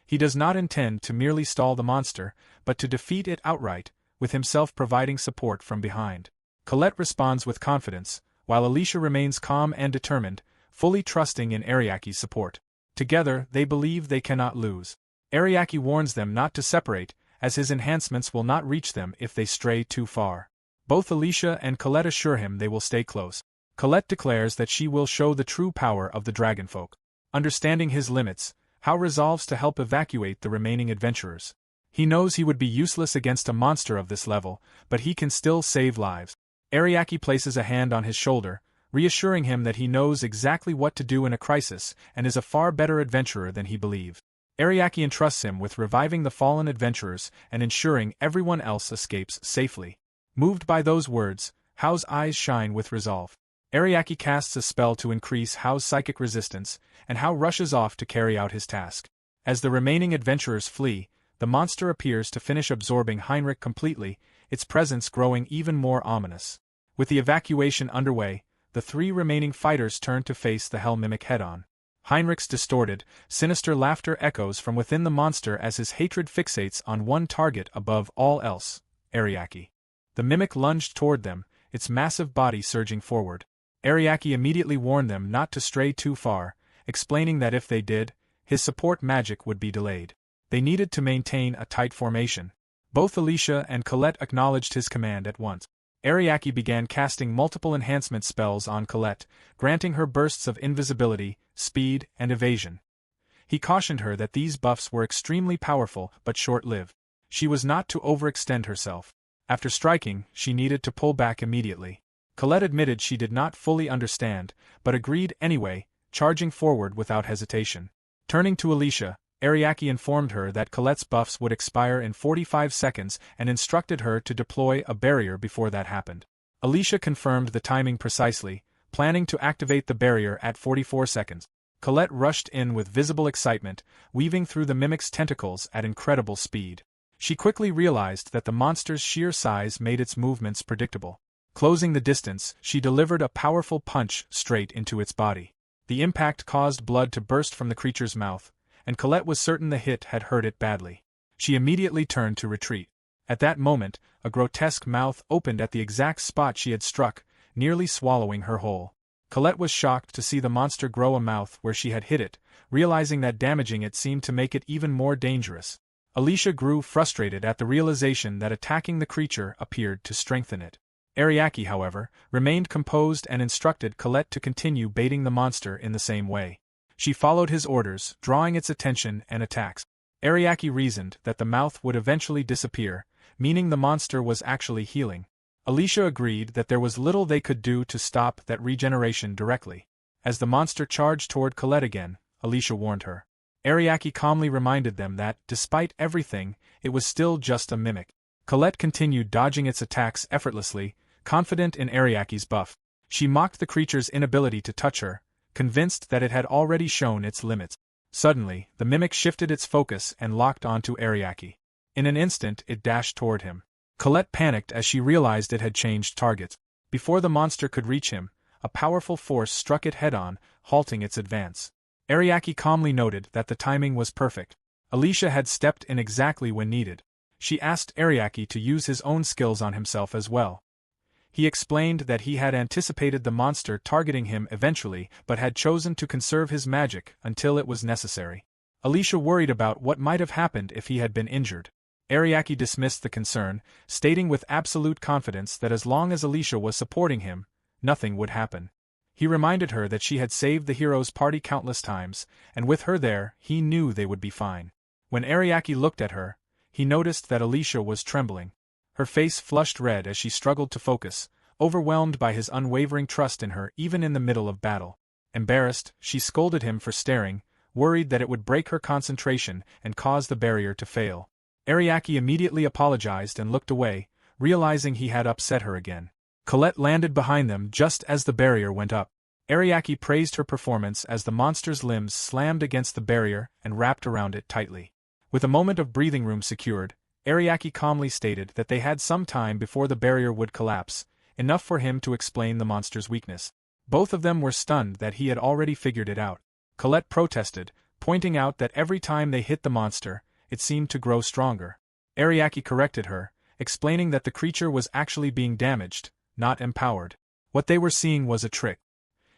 He does not intend to merely stall the monster, but to defeat it outright, with himself providing support from behind. Colette responds with confidence, while Alicia remains calm and determined, fully trusting in Ariaki's support. Together, they believe they cannot lose. Ariaki warns them not to separate, as his enhancements will not reach them if they stray too far. Both Alicia and Colette assure him they will stay close. Colette declares that she will show the true power of the dragonfolk. Understanding his limits, Hao resolves to help evacuate the remaining adventurers. He knows he would be useless against a monster of this level, but he can still save lives. Ariaki places a hand on his shoulder, reassuring him that he knows exactly what to do in a crisis and is a far better adventurer than he believed. Ariake entrusts him with reviving the fallen adventurers and ensuring everyone else escapes safely. Moved by those words, Hao's eyes shine with resolve. Ariake casts a spell to increase Hao's psychic resistance, and Hao rushes off to carry out his task. As the remaining adventurers flee, the monster appears to finish absorbing Heinrich completely, its presence growing even more ominous. With the evacuation underway, the 3 remaining fighters turn to face the Hell Mimic head-on. Heinrich's distorted, sinister laughter echoes from within the monster as his hatred fixates on one target above all else, Ariake. The mimic lunged toward them, its massive body surging forward. Ariake immediately warned them not to stray too far, explaining that if they did, his support magic would be delayed. They needed to maintain a tight formation. Both Alicia and Colette acknowledged his command at once. Ariake began casting multiple enhancement spells on Colette, granting her bursts of invisibility, speed, and evasion. He cautioned her that these buffs were extremely powerful but short-lived. She was not to overextend herself. After striking, she needed to pull back immediately. Colette admitted she did not fully understand, but agreed anyway, charging forward without hesitation. Turning to Alicia, Ariake informed her that Colette's buffs would expire in 45 seconds and instructed her to deploy a barrier before that happened. Alicia confirmed the timing precisely, planning to activate the barrier at 44 seconds. Colette rushed in with visible excitement, weaving through the mimic's tentacles at incredible speed. She quickly realized that the monster's sheer size made its movements predictable. Closing the distance, she delivered a powerful punch straight into its body. The impact caused blood to burst from the creature's mouth, and Colette was certain the hit had hurt it badly. She immediately turned to retreat. At that moment, a grotesque mouth opened at the exact spot she had struck, nearly swallowing her whole. Colette was shocked to see the monster grow a mouth where she had hit it, realizing that damaging it seemed to make it even more dangerous. Alicia grew frustrated at the realization that attacking the creature appeared to strengthen it. Ariake, however, remained composed and instructed Colette to continue baiting the monster in the same way. She followed his orders, drawing its attention and attacks. Ariake reasoned that the mouth would eventually disappear, meaning the monster was actually healing. Alicia agreed that there was little they could do to stop that regeneration directly. As the monster charged toward Colette again, Alicia warned her. Ariake calmly reminded them that, despite everything, it was still just a mimic. Colette continued dodging its attacks effortlessly, confident in Ariake's buff. She mocked the creature's inability to touch her, convinced that it had already shown its limits. Suddenly, the mimic shifted its focus and locked onto Ariake. In an instant, it dashed toward him. Colette panicked as she realized it had changed targets. Before the monster could reach him, a powerful force struck it head-on, halting its advance. Ariake calmly noted that the timing was perfect. Alicia had stepped in exactly when needed. She asked Ariake to use his own skills on himself as well. He explained that he had anticipated the monster targeting him eventually but had chosen to conserve his magic until it was necessary. Alicia worried about what might have happened if he had been injured. Ariake dismissed the concern, stating with absolute confidence that as long as Alicia was supporting him, nothing would happen. He reminded her that she had saved the hero's party countless times, and with her there, he knew they would be fine. When Ariake looked at her, he noticed that Alicia was trembling. Her face flushed red as she struggled to focus, overwhelmed by his unwavering trust in her even in the middle of battle. Embarrassed, she scolded him for staring, worried that it would break her concentration and cause the barrier to fail. Ariake immediately apologized and looked away, realizing he had upset her again. Colette landed behind them just as the barrier went up. Ariake praised her performance as the monster's limbs slammed against the barrier and wrapped around it tightly. With a moment of breathing room secured, Ariake calmly stated that they had some time before the barrier would collapse, enough for him to explain the monster's weakness. Both of them were stunned that he had already figured it out. Colette protested, pointing out that every time they hit the monster, it seemed to grow stronger. Ariake corrected her, explaining that the creature was actually being damaged, not empowered. What they were seeing was a trick.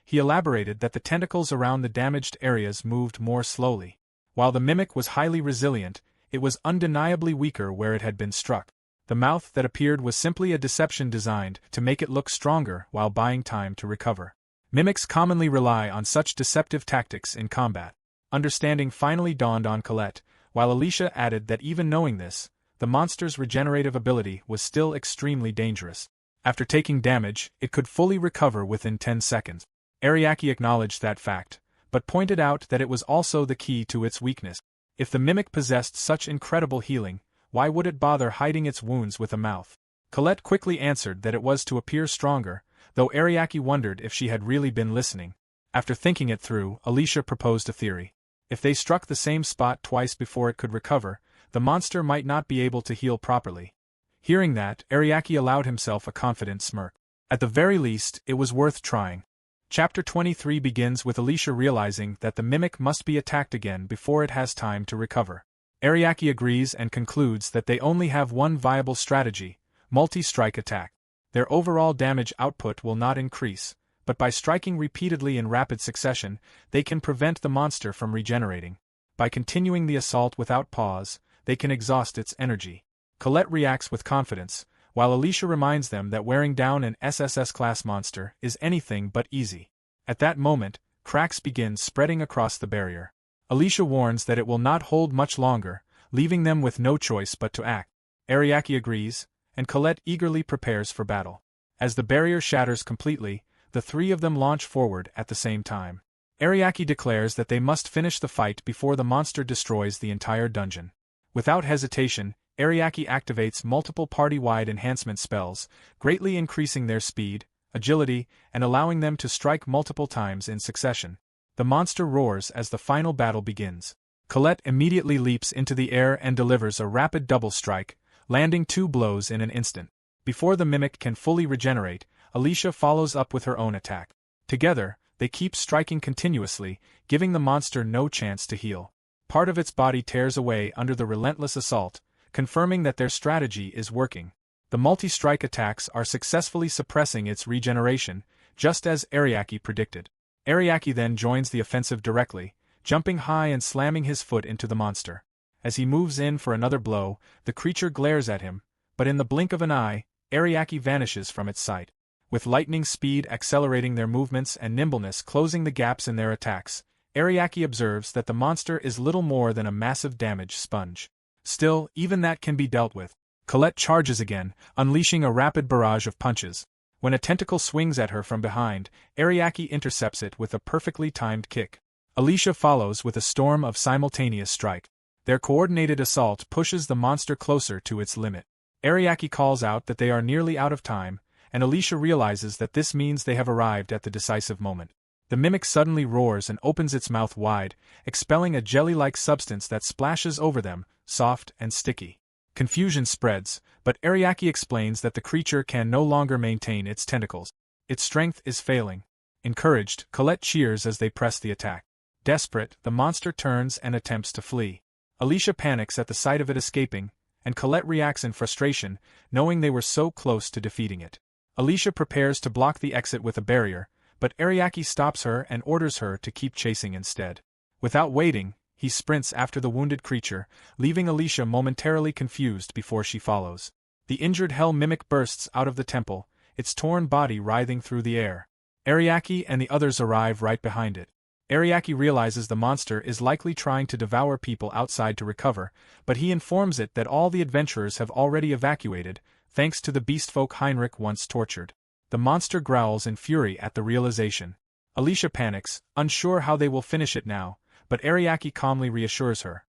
He elaborated that the tentacles around the damaged areas moved more slowly. While the mimic was highly resilient, it was undeniably weaker where it had been struck. The mouth that appeared was simply a deception designed to make it look stronger while buying time to recover. Mimics commonly rely on such deceptive tactics in combat. Understanding finally dawned on Colette, while Alicia added that even knowing this, the monster's regenerative ability was still extremely dangerous. After taking damage, it could fully recover within 10 seconds. Ariake acknowledged that fact, but pointed out that it was also the key to its weakness. If the mimic possessed such incredible healing, why would it bother hiding its wounds with a mouth? Colette quickly answered that it was to appear stronger, though Ariake wondered if she had really been listening. After thinking it through, Alicia proposed a theory. If they struck the same spot twice before it could recover, the monster might not be able to heal properly. Hearing that, Ariake allowed himself a confident smirk. At the very least, it was worth trying. Chapter 23 begins with Alicia realizing that the mimic must be attacked again before it has time to recover. Ariake agrees and concludes that they only have one viable strategy: multi-strike attack. Their overall damage output will not increase, but by striking repeatedly in rapid succession, they can prevent the monster from regenerating. By continuing the assault without pause, they can exhaust its energy. Colette reacts with confidence, while Alicia reminds them that wearing down an SSS-class monster is anything but easy. At that moment, cracks begin spreading across the barrier. Alicia warns that it will not hold much longer, leaving them with no choice but to act. Ariake agrees, and Colette eagerly prepares for battle. As the barrier shatters completely, the three of them launch forward at the same time. Ariake declares that they must finish the fight before the monster destroys the entire dungeon. Without hesitation, Ariake activates multiple party-wide enhancement spells, greatly increasing their speed, agility, and allowing them to strike multiple times in succession. The monster roars as the final battle begins. Colette immediately leaps into the air and delivers a rapid double strike, landing 2 blows in an instant. Before the mimic can fully regenerate, Alicia follows up with her own attack. Together, they keep striking continuously, giving the monster no chance to heal. Part of its body tears away under the relentless assault, confirming that their strategy is working. The multi-strike attacks are successfully suppressing its regeneration, just as Ariake predicted. Ariake then joins the offensive directly, jumping high and slamming his foot into the monster. As he moves in for another blow, the creature glares at him, but in the blink of an eye, Ariake vanishes from its sight. With lightning speed accelerating their movements and nimbleness closing the gaps in their attacks, Ariake observes that the monster is little more than a massive damage sponge. Still, even that can be dealt with. Colette charges again, unleashing a rapid barrage of punches. When a tentacle swings at her from behind, Ariake intercepts it with a perfectly timed kick. Alicia follows with a storm of simultaneous strike. Their coordinated assault pushes the monster closer to its limit. Ariake calls out that they are nearly out of time, and Alicia realizes that this means they have arrived at the decisive moment. The mimic suddenly roars and opens its mouth wide, expelling a jelly-like substance that splashes over them, soft and sticky. Confusion spreads, but Ariake explains that the creature can no longer maintain its tentacles. Its strength is failing. Encouraged, Colette cheers as they press the attack. Desperate, the monster turns and attempts to flee. Alicia panics at the sight of it escaping, and Colette reacts in frustration, knowing they were so close to defeating it. Alicia prepares to block the exit with a barrier, but Ariake stops her and orders her to keep chasing instead. Without waiting, he sprints after the wounded creature, leaving Alicia momentarily confused before she follows. The injured hell mimic bursts out of the temple, its torn body writhing through the air. Ariake and the others arrive right behind it. Ariake realizes the monster is likely trying to devour people outside to recover, but he informs it that all the adventurers have already evacuated, thanks to the beastfolk Heinrich once tortured. The monster growls in fury at the realization. Alicia panics, unsure how they will finish it now, but Ariake calmly reassures her.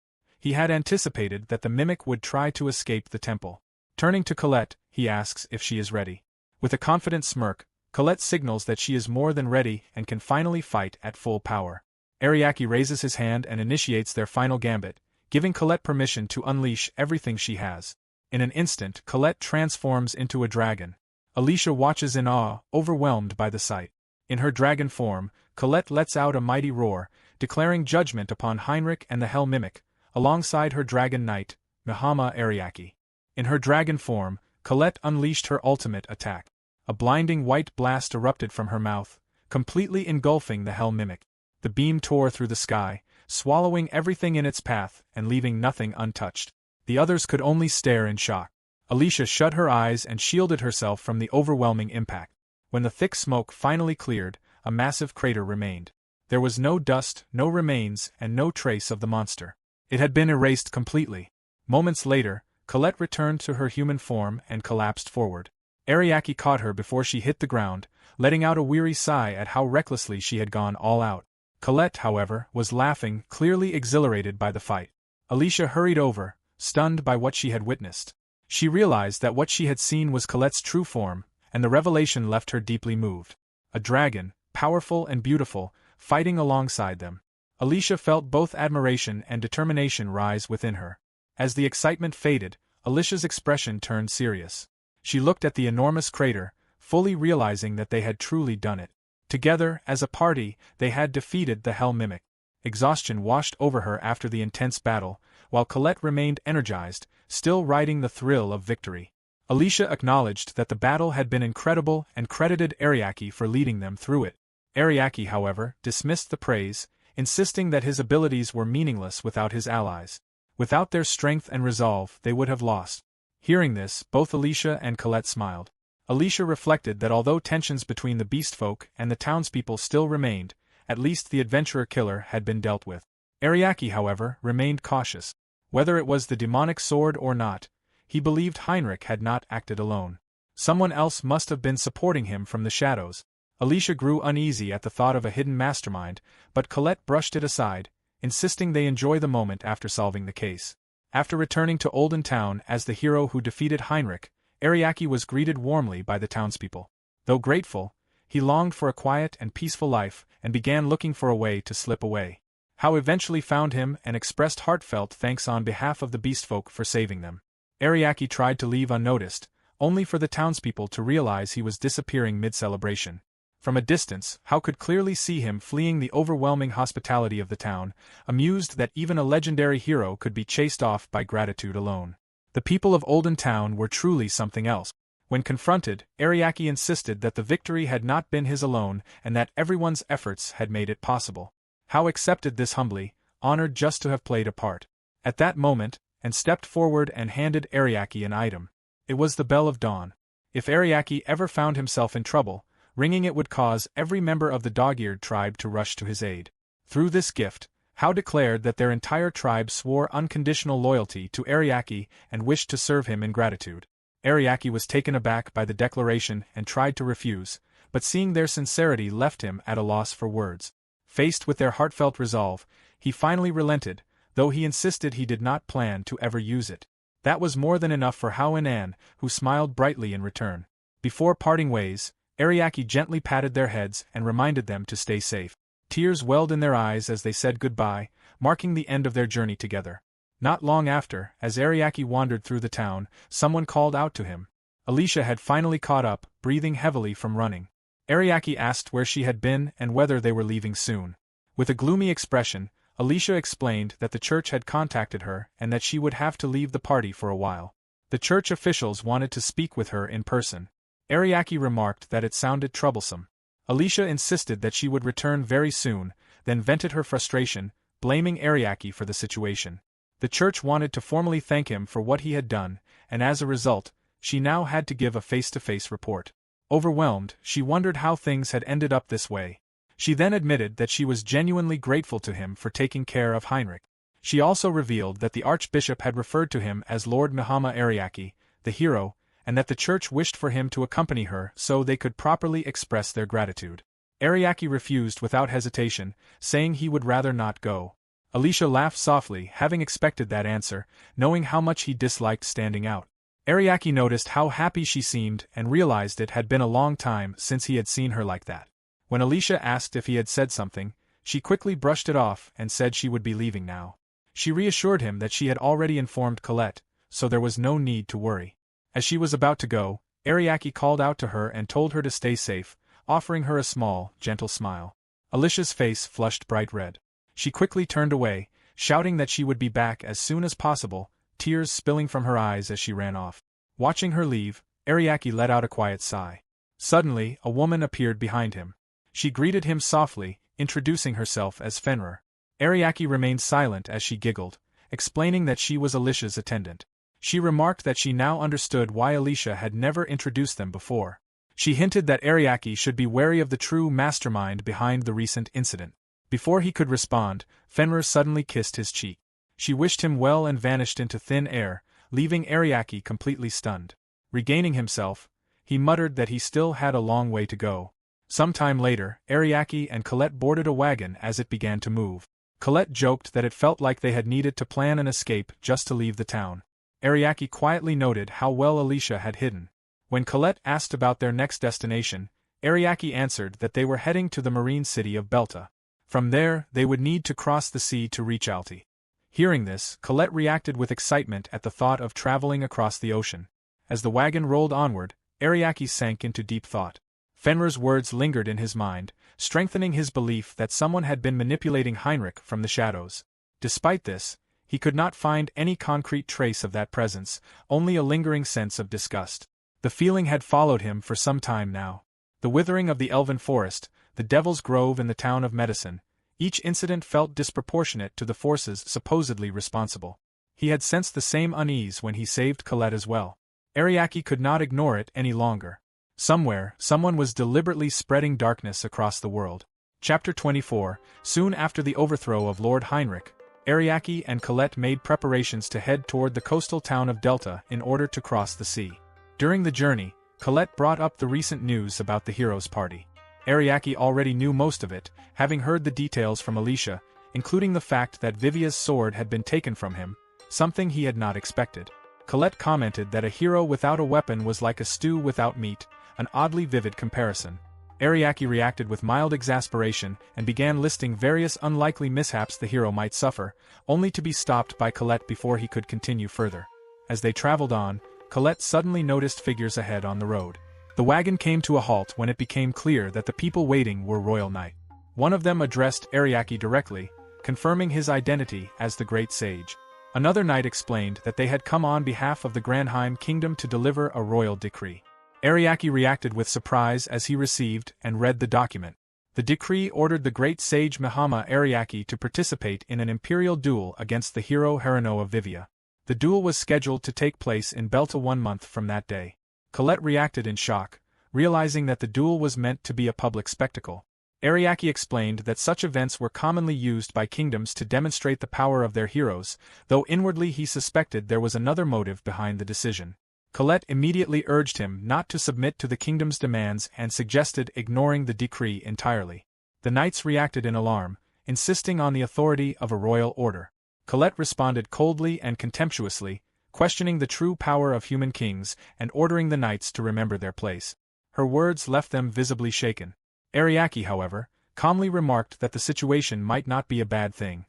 He had anticipated that the mimic would try to escape the temple. Turning to Colette, he asks if she is ready. With a confident smirk, Colette signals that she is more than ready and can finally fight at full power. Ariake raises his hand and initiates their final gambit, giving Colette permission to unleash everything she has. In an instant, Colette transforms into a dragon. Alicia watches in awe, overwhelmed by the sight. In her dragon form, Colette lets out a mighty roar, declaring judgment upon Heinrich and the Hell Mimic, alongside her dragon knight, Miemai-chan. In her dragon form, Colette unleashed her ultimate attack. A blinding white blast erupted from her mouth, completely engulfing the Hell Mimic. The beam tore through the sky, swallowing everything in its path and leaving nothing untouched. The others could only stare in shock. Alicia shut her eyes and shielded herself from the overwhelming impact. When the thick smoke finally cleared, a massive crater remained. There was no dust, no remains, and no trace of the monster. It had been erased completely. Moments later, Colette returned to her human form and collapsed forward. Ariake caught her before she hit the ground, letting out a weary sigh at how recklessly she had gone all out. Colette, however, was laughing, clearly exhilarated by the fight. Alicia hurried over, stunned by what she had witnessed. She realized that what she had seen was Colette's true form, and the revelation left her deeply moved. A dragon, powerful and beautiful, fighting alongside them. Alicia felt both admiration and determination rise within her. As the excitement faded, Alicia's expression turned serious. She looked at the enormous crater, fully realizing that they had truly done it. Together, as a party, they had defeated the Hell Mimic. Exhaustion washed over her after the intense battle, while Colette remained energized, still riding the thrill of victory. Alicia acknowledged that the battle had been incredible and credited Ariake for leading them through it. Ariake, however, dismissed the praise, insisting that his abilities were meaningless without his allies. Without their strength and resolve, they would have lost. Hearing this, both Alicia and Colette smiled. Alicia reflected that although tensions between the beastfolk and the townspeople still remained, at least the adventurer killer had been dealt with. Ariake, however, remained cautious. Whether it was the demonic sword or not, he believed Heinrich had not acted alone. Someone else must have been supporting him from the shadows. Alicia grew uneasy at the thought of a hidden mastermind, but Colette brushed it aside, insisting they enjoy the moment after solving the case. After returning to Olden Town as the hero who defeated Heinrich, Ariake was greeted warmly by the townspeople. Though grateful, he longed for a quiet and peaceful life and began looking for a way to slip away. Howe eventually found him and expressed heartfelt thanks on behalf of the beastfolk for saving them. Ariake tried to leave unnoticed, only for the townspeople to realize he was disappearing mid-celebration. From a distance, Howe could clearly see him fleeing the overwhelming hospitality of the town, amused that even a legendary hero could be chased off by gratitude alone. The people of Olden Town were truly something else. When confronted, Ariake insisted that the victory had not been his alone and that everyone's efforts had made it possible. Howe accepted this humbly, honored just to have played a part. At that moment, and stepped forward and handed Ariake an item. It was the Bell of Dawn. If Ariake ever found himself in trouble, ringing it would cause every member of the dog-eared tribe to rush to his aid. Through this gift, Howe declared that their entire tribe swore unconditional loyalty to Ariake and wished to serve him in gratitude. Ariake was taken aback by the declaration and tried to refuse, but seeing their sincerity left him at a loss for words. Faced with their heartfelt resolve, he finally relented, though he insisted he did not plan to ever use it. That was more than enough for Howe and Anne, who smiled brightly in return. Before parting ways, Ariake gently patted their heads and reminded them to stay safe. Tears welled in their eyes as they said goodbye, marking the end of their journey together. Not long after, as Ariake wandered through the town, someone called out to him. Alicia had finally caught up, breathing heavily from running. Ariake asked where she had been and whether they were leaving soon. With a gloomy expression, Alicia explained that the church had contacted her and that she would have to leave the party for a while. The church officials wanted to speak with her in person. Ariake remarked that it sounded troublesome. Alicia insisted that she would return very soon, then vented her frustration, blaming Ariake for the situation. The church wanted to formally thank him for what he had done, and as a result, she now had to give a face-to-face report. Overwhelmed, she wondered how things had ended up this way. She then admitted that she was genuinely grateful to him for taking care of Heinrich. She also revealed that the archbishop had referred to him as Lord Mahama Ariake, the hero, and that the church wished for him to accompany her so they could properly express their gratitude. Ariake refused without hesitation, saying he would rather not go. Alicia laughed softly, having expected that answer, knowing how much he disliked standing out. Ariake noticed how happy she seemed and realized it had been a long time since he had seen her like that. When Alicia asked if he had said something, she quickly brushed it off and said she would be leaving now. She reassured him that she had already informed Colette, so there was no need to worry. As she was about to go, Ariake called out to her and told her to stay safe, offering her a small, gentle smile. Alicia's face flushed bright red. She quickly turned away, shouting that she would be back as soon as possible, tears spilling from her eyes as she ran off. Watching her leave, Ariake let out a quiet sigh. Suddenly, a woman appeared behind him. She greeted him softly, introducing herself as Fenrir. Ariake remained silent as she giggled, explaining that she was Alicia's attendant. She remarked that she now understood why Alicia had never introduced them before. She hinted that Ariake should be wary of the true mastermind behind the recent incident. Before he could respond, Fenrir suddenly kissed his cheek. She wished him well and vanished into thin air, leaving Ariake completely stunned. Regaining himself, he muttered that he still had a long way to go. Some time later, Ariake and Colette boarded a wagon as it began to move. Colette joked that it felt like they had needed to plan an escape just to leave the town. Ariake quietly noted how well Alicia had hidden. When Colette asked about their next destination, Ariake answered that they were heading to the marine city of Belta. From there, they would need to cross the sea to reach Alti. Hearing this, Colette reacted with excitement at the thought of traveling across the ocean. As the wagon rolled onward, Ariake sank into deep thought. Fenrir's words lingered in his mind, strengthening his belief that someone had been manipulating Heinrich from the shadows. Despite this, he could not find any concrete trace of that presence, only a lingering sense of disgust. The feeling had followed him for some time now. The withering of the elven forest, the Devil's Grove and the town of Medicine, each incident felt disproportionate to the forces supposedly responsible. He had sensed the same unease when he saved Colette as well. Ariake could not ignore it any longer. Somewhere, someone was deliberately spreading darkness across the world. Chapter 24. Soon after the overthrow of Lord Heinrich, Ariake and Colette made preparations to head toward the coastal town of Delta in order to cross the sea. During the journey, Colette brought up the recent news about the heroes' party. Ariake already knew most of it, having heard the details from Alicia, including the fact that Vivia's sword had been taken from him, something he had not expected. Colette commented that a hero without a weapon was like a stew without meat, an oddly vivid comparison. Ariake reacted with mild exasperation and began listing various unlikely mishaps the hero might suffer, only to be stopped by Colette before he could continue further. As they traveled on, Colette suddenly noticed figures ahead on the road. The wagon came to a halt when it became clear that the people waiting were Royal Knight. One of them addressed Ariake directly, confirming his identity as the Great Sage. Another knight explained that they had come on behalf of the Granheim Kingdom to deliver a royal decree. Ariake reacted with surprise as he received and read the document. The decree ordered the great sage Mahama Ariake to participate in an imperial duel against the hero Harano of Vivia. The duel was scheduled to take place in Belta 1 month from that day. Colette reacted in shock, realizing that the duel was meant to be a public spectacle. Ariake explained that such events were commonly used by kingdoms to demonstrate the power of their heroes, though inwardly he suspected there was another motive behind the decision. Colette immediately urged him not to submit to the kingdom's demands and suggested ignoring the decree entirely. The knights reacted in alarm, insisting on the authority of a royal order. Colette responded coldly and contemptuously, questioning the true power of human kings and ordering the knights to remember their place. Her words left them visibly shaken. Ariake, however, calmly remarked that the situation might not be a bad thing.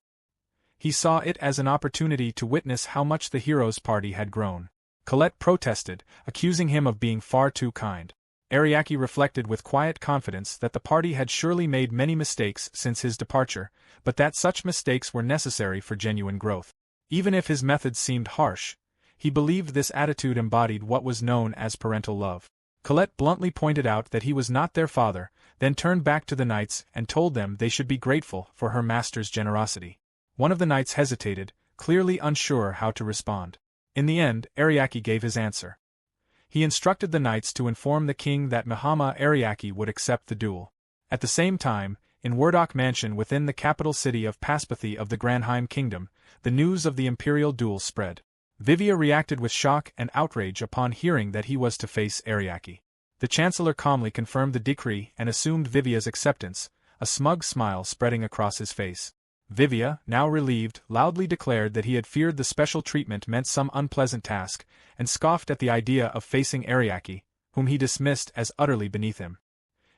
He saw it as an opportunity to witness how much the heroes' party had grown. Colette protested, accusing him of being far too kind. Ariake reflected with quiet confidence that the party had surely made many mistakes since his departure, but that such mistakes were necessary for genuine growth. Even if his methods seemed harsh, he believed this attitude embodied what was known as parental love. Colette bluntly pointed out that he was not their father, then turned back to the knights and told them they should be grateful for her master's generosity. One of the knights hesitated, clearly unsure how to respond. In the end, Ariake gave his answer. He instructed the knights to inform the king that Mahama Ariake would accept the duel. At the same time, in Wardok Mansion within the capital city of Paspathi of the Granheim Kingdom, the news of the imperial duel spread. Vivia reacted with shock and outrage upon hearing that he was to face Ariake. The chancellor calmly confirmed the decree and assumed Vivia's acceptance, a smug smile spreading across his face. Vivia, now relieved, loudly declared that he had feared the special treatment meant some unpleasant task, and scoffed at the idea of facing Ariake, whom he dismissed as utterly beneath him.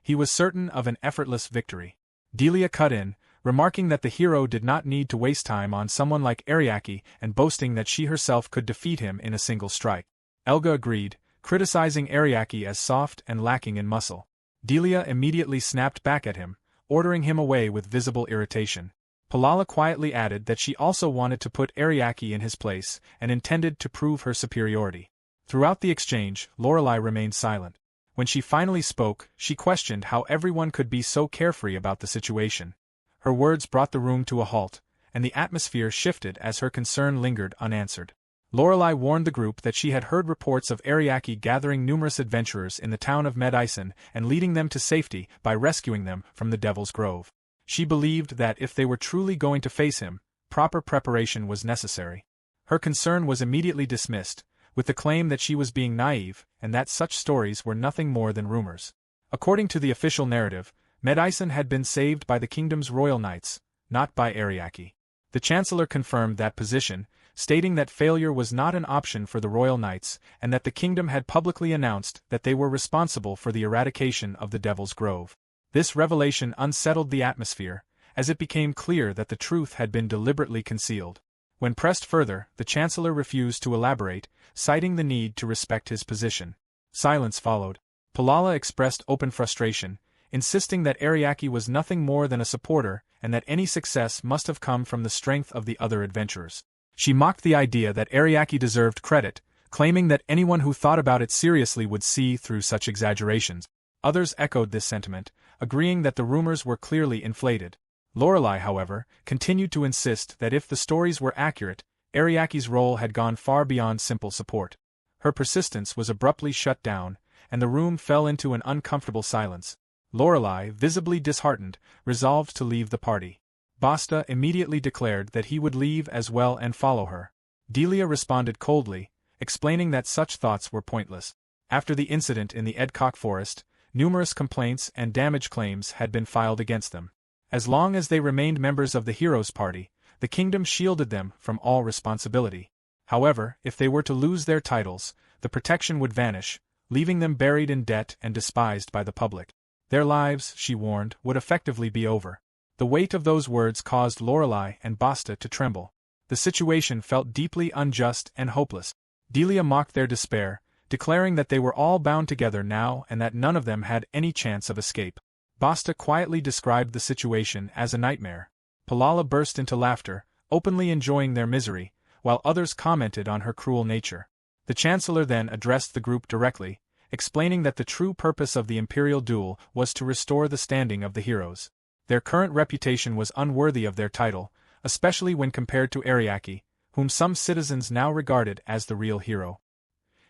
He was certain of an effortless victory. Delia cut in, remarking that the hero did not need to waste time on someone like Ariake and boasting that she herself could defeat him in a single strike. Elga agreed, criticizing Ariake as soft and lacking in muscle. Delia immediately snapped back at him, ordering him away with visible irritation. Palala quietly added that she also wanted to put Ariake in his place and intended to prove her superiority. Throughout the exchange, Lorelei remained silent. When she finally spoke, she questioned how everyone could be so carefree about the situation. Her words brought the room to a halt, and the atmosphere shifted as her concern lingered unanswered. Lorelei warned the group that she had heard reports of Ariake gathering numerous adventurers in the town of Medicine and leading them to safety by rescuing them from the Devil's Grove. She believed that if they were truly going to face him, proper preparation was necessary. Her concern was immediately dismissed, with the claim that she was being naive and that such stories were nothing more than rumors. According to the official narrative, Medicine had been saved by the kingdom's royal knights, not by Ariake. The Chancellor confirmed that position, stating that failure was not an option for the Royal Knights and that the kingdom had publicly announced that they were responsible for the eradication of the Devil's Grove. This revelation unsettled the atmosphere, as it became clear that the truth had been deliberately concealed. When pressed further, the Chancellor refused to elaborate, citing the need to respect his position. Silence followed. Palala expressed open frustration, insisting that Ariake was nothing more than a supporter and that any success must have come from the strength of the other adventurers. She mocked the idea that Ariake deserved credit, claiming that anyone who thought about it seriously would see through such exaggerations. Others echoed this sentiment, agreeing that the rumors were clearly inflated. Lorelei, however, continued to insist that if the stories were accurate, Ariake's role had gone far beyond simple support. Her persistence was abruptly shut down, and the room fell into an uncomfortable silence. Lorelei, visibly disheartened, resolved to leave the party. Basta immediately declared that he would leave as well and follow her. Delia responded coldly, explaining that such thoughts were pointless. After the incident in the Edcock Forest, numerous complaints and damage claims had been filed against them. As long as they remained members of the Heroes' Party, the kingdom shielded them from all responsibility. However, if they were to lose their titles, the protection would vanish, leaving them buried in debt and despised by the public. Their lives, she warned, would effectively be over. The weight of those words caused Lorelei and Basta to tremble. The situation felt deeply unjust and hopeless. Delia mocked their despair, declaring that they were all bound together now and that none of them had any chance of escape. Basta quietly described the situation as a nightmare. Palala burst into laughter, openly enjoying their misery, while others commented on her cruel nature. The Chancellor then addressed the group directly, explaining that the true purpose of the Imperial Duel was to restore the standing of the heroes. Their current reputation was unworthy of their title, especially when compared to Ariake, whom some citizens now regarded as the real hero.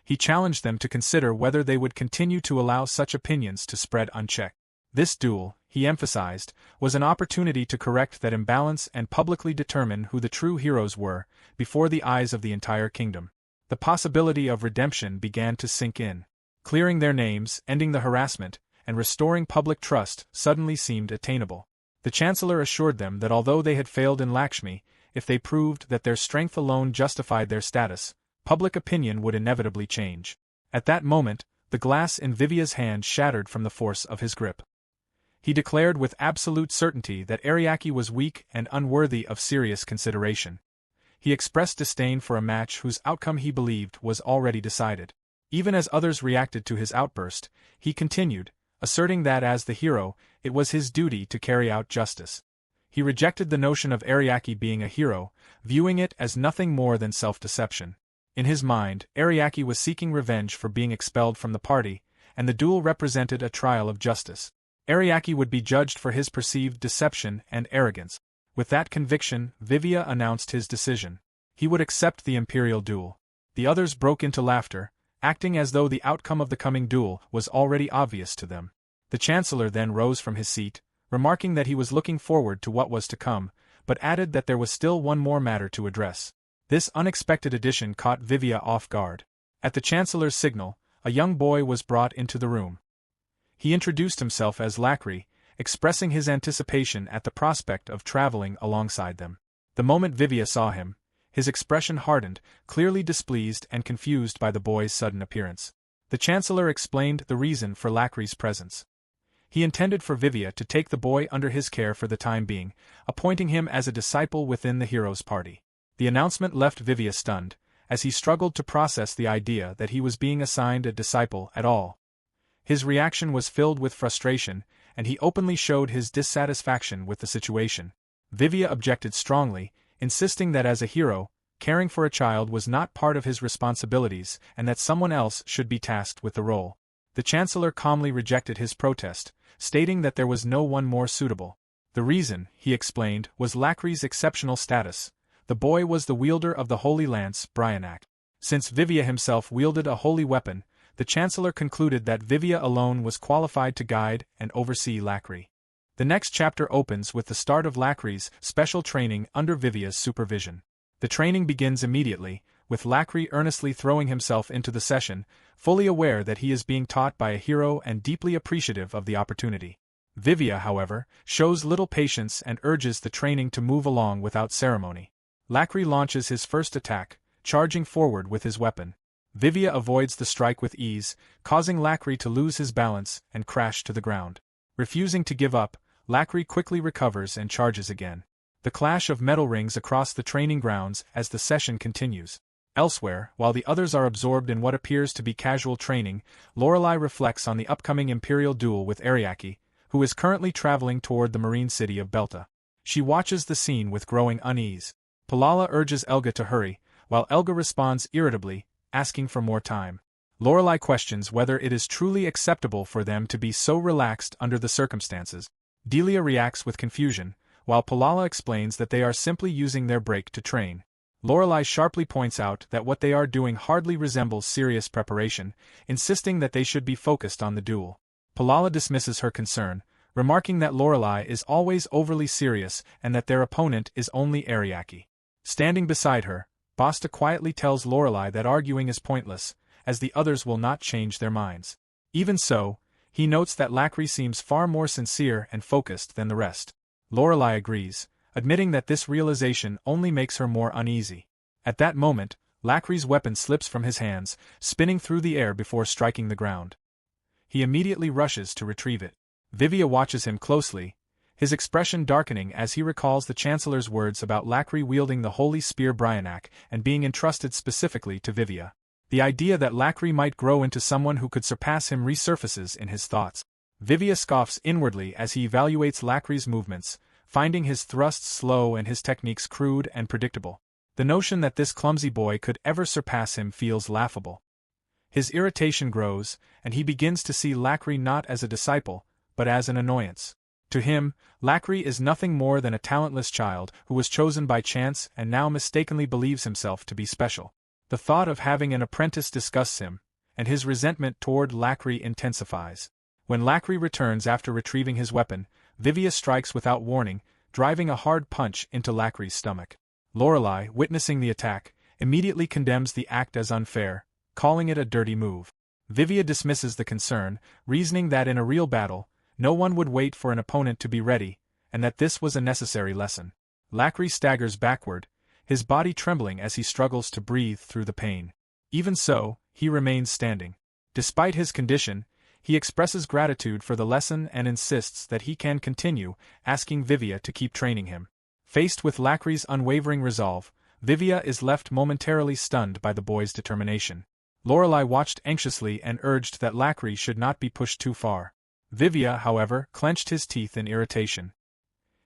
He challenged them to consider whether they would continue to allow such opinions to spread unchecked. This duel, he emphasized, was an opportunity to correct that imbalance and publicly determine who the true heroes were, before the eyes of the entire kingdom. The possibility of redemption began to sink in. Clearing their names, ending the harassment, and restoring public trust suddenly seemed attainable. The Chancellor assured them that although they had failed in Lakshmi, if they proved that their strength alone justified their status, public opinion would inevitably change. At that moment, the glass in Vivia's hand shattered from the force of his grip. He declared with absolute certainty that Ariake was weak and unworthy of serious consideration. He expressed disdain for a match whose outcome he believed was already decided. Even as others reacted to his outburst, he continued, asserting that as the hero, it was his duty to carry out justice. He rejected the notion of Ariake being a hero, viewing it as nothing more than self-deception. In his mind, Ariake was seeking revenge for being expelled from the party, and the duel represented a trial of justice. Ariake would be judged for his perceived deception and arrogance. With that conviction, Vivia announced his decision. He would accept the Imperial duel. The others broke into laughter, acting as though the outcome of the coming duel was already obvious to them. The Chancellor then rose from his seat, remarking that he was looking forward to what was to come, but added that there was still one more matter to address. This unexpected addition caught Vivia off guard. At the Chancellor's signal, a young boy was brought into the room. He introduced himself as Lakri, expressing his anticipation at the prospect of traveling alongside them. The moment Vivia saw him, his expression hardened, clearly displeased and confused by the boy's sudden appearance. The Chancellor explained the reason for Lakri's presence. He intended for Vivia to take the boy under his care for the time being, appointing him as a disciple within the Heroes' Party. The announcement left Vivia stunned, as he struggled to process the idea that he was being assigned a disciple at all. His reaction was filled with frustration, and he openly showed his dissatisfaction with the situation. Vivia objected strongly, insisting that as a hero, caring for a child was not part of his responsibilities and that someone else should be tasked with the role. The Chancellor calmly rejected his protest, stating that there was no one more suitable. The reason, he explained, was Lakri's exceptional status. The boy was the wielder of the Holy Lance, Bryanak. Since Vivia himself wielded a holy weapon, the Chancellor concluded that Vivia alone was qualified to guide and oversee Lakri. The next chapter opens with the start of Lakri's special training under Vivia's supervision. The training begins immediately, with Lakri earnestly throwing himself into the session, fully aware that he is being taught by a hero and deeply appreciative of the opportunity. Vivia, however, shows little patience and urges the training to move along without ceremony. Lacri launches his first attack, charging forward with his weapon. Vivia avoids the strike with ease, causing Lacri to lose his balance and crash to the ground. Refusing to give up, Lacri quickly recovers and charges again. The clash of metal rings across the training grounds as the session continues. Elsewhere, while the others are absorbed in what appears to be casual training, Lorelei reflects on the upcoming Imperial duel with Ariake, who is currently traveling toward the marine city of Belta. She watches the scene with growing unease. Palala urges Elga to hurry, while Elga responds irritably, asking for more time. Lorelei questions whether it is truly acceptable for them to be so relaxed under the circumstances. Delia reacts with confusion, while Palala explains that they are simply using their break to train. Lorelei sharply points out that what they are doing hardly resembles serious preparation, insisting that they should be focused on the duel. Palala dismisses her concern, remarking that Lorelei is always overly serious and that their opponent is only Ariake. Standing beside her, Basta quietly tells Lorelei that arguing is pointless, as the others will not change their minds. Even so, he notes that Lacri seems far more sincere and focused than the rest. Lorelei agrees, admitting that this realization only makes her more uneasy. At that moment, Lacri's weapon slips from his hands, spinning through the air before striking the ground. He immediately rushes to retrieve it. Vivia watches him closely, his expression darkening as he recalls the Chancellor's words about Lacri wielding the holy spear Bryanak and being entrusted specifically to Vivia. The idea that Lacri might grow into someone who could surpass him resurfaces in his thoughts. Vivia scoffs inwardly as he evaluates Lacri's movements, finding his thrusts slow and his techniques crude and predictable. The notion that this clumsy boy could ever surpass him feels laughable. His irritation grows, and he begins to see Lacri not as a disciple, but as an annoyance. To him, Lacri is nothing more than a talentless child who was chosen by chance and now mistakenly believes himself to be special. The thought of having an apprentice disgusts him, and his resentment toward Lacri intensifies. When Lacri returns after retrieving his weapon, Vivia strikes without warning, driving a hard punch into Lacri's stomach. Lorelei, witnessing the attack, immediately condemns the act as unfair, calling it a dirty move. Vivia dismisses the concern, reasoning that in a real battle, no one would wait for an opponent to be ready, and that this was a necessary lesson. Lacri staggers backward, his body trembling as he struggles to breathe through the pain. Even so, he remains standing. Despite his condition, he expresses gratitude for the lesson and insists that he can continue, asking Vivia to keep training him. Faced with Lacri's unwavering resolve, Vivia is left momentarily stunned by the boy's determination. Lorelei watched anxiously and urged that Lacri should not be pushed too far. Vivia, however, clenched his teeth in irritation.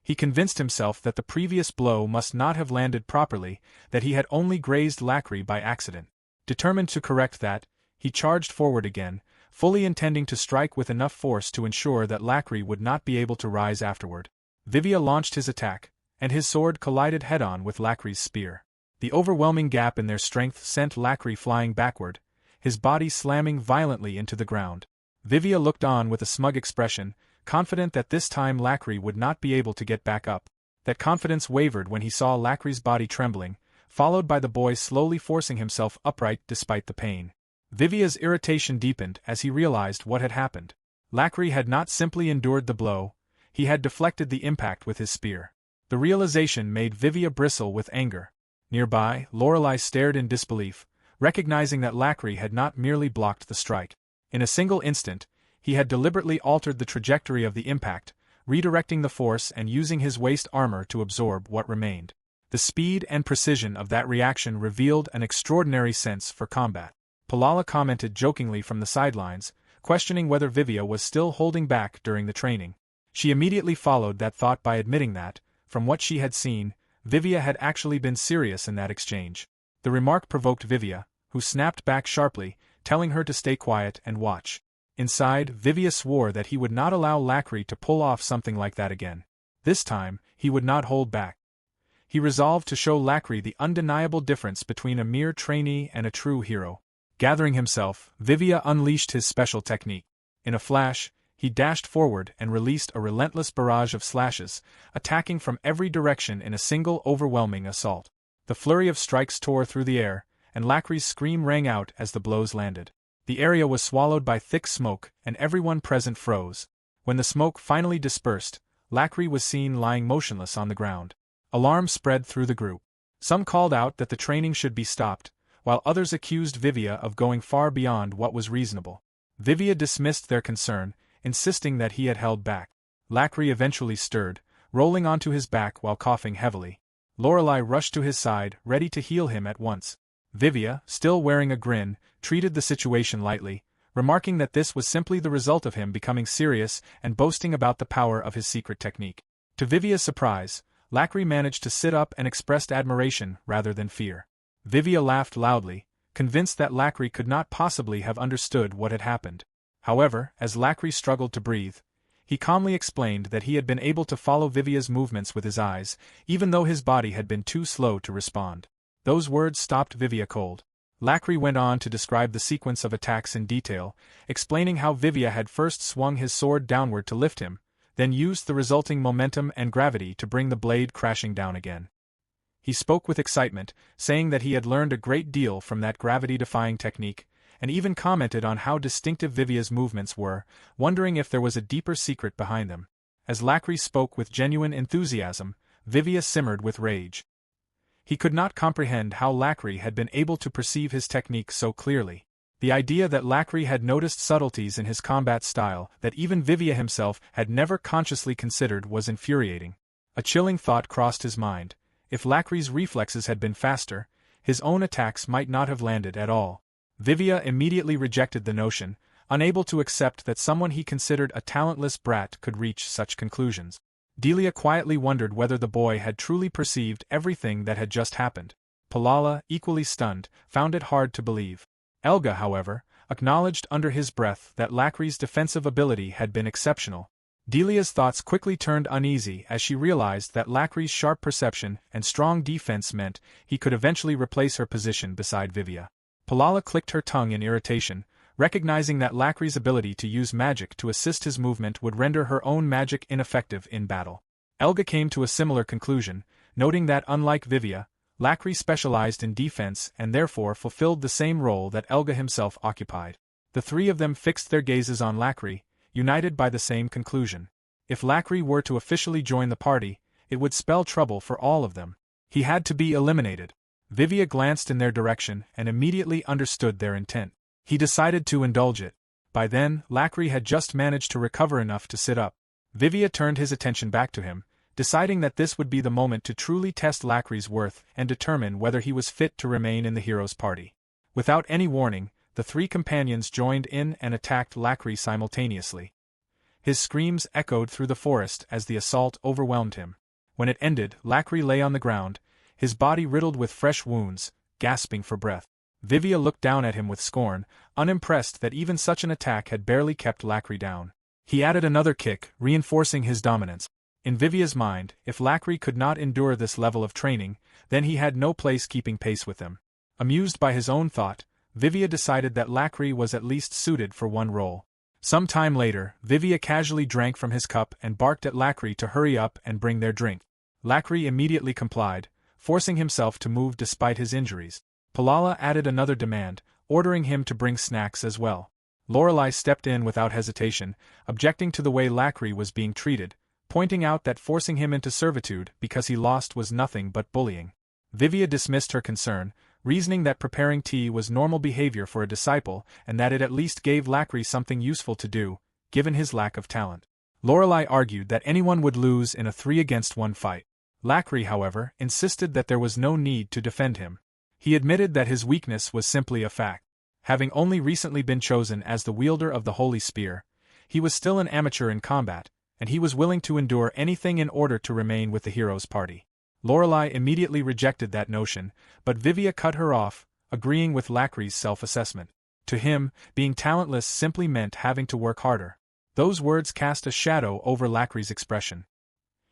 He convinced himself that the previous blow must not have landed properly, that he had only grazed Lacri by accident. Determined to correct that, he charged forward again, fully intending to strike with enough force to ensure that Lacri would not be able to rise afterward. Vivia launched his attack, and his sword collided head-on with Lacri's spear. The overwhelming gap in their strength sent Lacri flying backward, his body slamming violently into the ground. Vivia looked on with a smug expression, confident that this time Lacri would not be able to get back up. That confidence wavered when he saw Lacri's body trembling, followed by the boy slowly forcing himself upright despite the pain. Vivia's irritation deepened as he realized what had happened. Lacri had not simply endured the blow, he had deflected the impact with his spear. The realization made Vivia bristle with anger. Nearby, Lorelei stared in disbelief, recognizing that Lacri had not merely blocked the strike. In a single instant, he had deliberately altered the trajectory of the impact, redirecting the force and using his waist armor to absorb what remained. The speed and precision of that reaction revealed an extraordinary sense for combat. Palala commented jokingly from the sidelines, questioning whether Vivia was still holding back during the training. She immediately followed that thought by admitting that, from what she had seen, Vivia had actually been serious in that exchange. The remark provoked Vivia, who snapped back sharply, telling her to stay quiet and watch. Inside, Vivia swore that he would not allow Lacri to pull off something like that again. This time, he would not hold back. He resolved to show Lacri the undeniable difference between a mere trainee and a true hero. Gathering himself, Vivia unleashed his special technique. In a flash, he dashed forward and released a relentless barrage of slashes, attacking from every direction in a single overwhelming assault. The flurry of strikes tore through the air, and Lacri's scream rang out as the blows landed. The area was swallowed by thick smoke, and everyone present froze. When the smoke finally dispersed, Lacri was seen lying motionless on the ground. Alarm spread through the group. Some called out that the training should be stopped, while others accused Vivia of going far beyond what was reasonable. Vivia dismissed their concern, insisting that he had held back. Lacri eventually stirred, rolling onto his back while coughing heavily. Lorelei rushed to his side, ready to heal him at once. Vivia, still wearing a grin, treated the situation lightly, remarking that this was simply the result of him becoming serious and boasting about the power of his secret technique. To Vivia's surprise, Lacri managed to sit up and expressed admiration rather than fear. Vivia laughed loudly, convinced that Lacri could not possibly have understood what had happened. However, as Lacri struggled to breathe, he calmly explained that he had been able to follow Vivia's movements with his eyes, even though his body had been too slow to respond. Those words stopped Vivia cold. Lacri went on to describe the sequence of attacks in detail, explaining how Vivia had first swung his sword downward to lift him, then used the resulting momentum and gravity to bring the blade crashing down again. He spoke with excitement, saying that he had learned a great deal from that gravity-defying technique, and even commented on how distinctive Vivia's movements were, wondering if there was a deeper secret behind them. As Lacri spoke with genuine enthusiasm, Vivia simmered with rage. He could not comprehend how Lacri had been able to perceive his technique so clearly. The idea that Lacri had noticed subtleties in his combat style that even Vivia himself had never consciously considered was infuriating. A chilling thought crossed his mind. If Lacri's reflexes had been faster, his own attacks might not have landed at all. Vivia immediately rejected the notion, unable to accept that someone he considered a talentless brat could reach such conclusions. Delia quietly wondered whether the boy had truly perceived everything that had just happened. Palala, equally stunned, found it hard to believe. Elga, however, acknowledged under his breath that Lacri's defensive ability had been exceptional. Delia's thoughts quickly turned uneasy as she realized that Lacri's sharp perception and strong defense meant he could eventually replace her position beside Vivia. Palala clicked her tongue in irritation, recognizing that Lacri's ability to use magic to assist his movement would render her own magic ineffective in battle. Elga came to a similar conclusion, noting that unlike Vivia, Lacri specialized in defense and therefore fulfilled the same role that Elga himself occupied. The three of them fixed their gazes on Lacri, united by the same conclusion. If Lacri were to officially join the party, it would spell trouble for all of them. He had to be eliminated. Vivia glanced in their direction and immediately understood their intent. He decided to indulge it. By then, Lacri had just managed to recover enough to sit up. Vivia turned his attention back to him, deciding that this would be the moment to truly test Lacri's worth and determine whether he was fit to remain in the hero's party. Without any warning, the three companions joined in and attacked Lacri simultaneously. His screams echoed through the forest as the assault overwhelmed him. When it ended, Lacri lay on the ground, his body riddled with fresh wounds, gasping for breath. Vivia looked down at him with scorn, unimpressed that even such an attack had barely kept Lacri down. He added another kick, reinforcing his dominance. In Vivia's mind, if Lacri could not endure this level of training, then he had no place keeping pace with them. Amused by his own thought, Vivia decided that Lacri was at least suited for one role. Some time later, Vivia casually drank from his cup and barked at Lacri to hurry up and bring their drink. Lacri immediately complied, forcing himself to move despite his injuries. Palala added another demand, ordering him to bring snacks as well. Lorelei stepped in without hesitation, objecting to the way Lacri was being treated, pointing out that forcing him into servitude because he lost was nothing but bullying. Vivia dismissed her concern, reasoning that preparing tea was normal behavior for a disciple and that it at least gave Lacri something useful to do, given his lack of talent. Lorelei argued that anyone would lose in a 3-against-1 fight. Lacri, however, insisted that there was no need to defend him. He admitted that his weakness was simply a fact. Having only recently been chosen as the wielder of the Holy Spear, he was still an amateur in combat, and he was willing to endure anything in order to remain with the hero's party. Lorelei immediately rejected that notion, but Vivia cut her off, agreeing with Lacri's self-assessment. To him, being talentless simply meant having to work harder. Those words cast a shadow over Lacri's expression.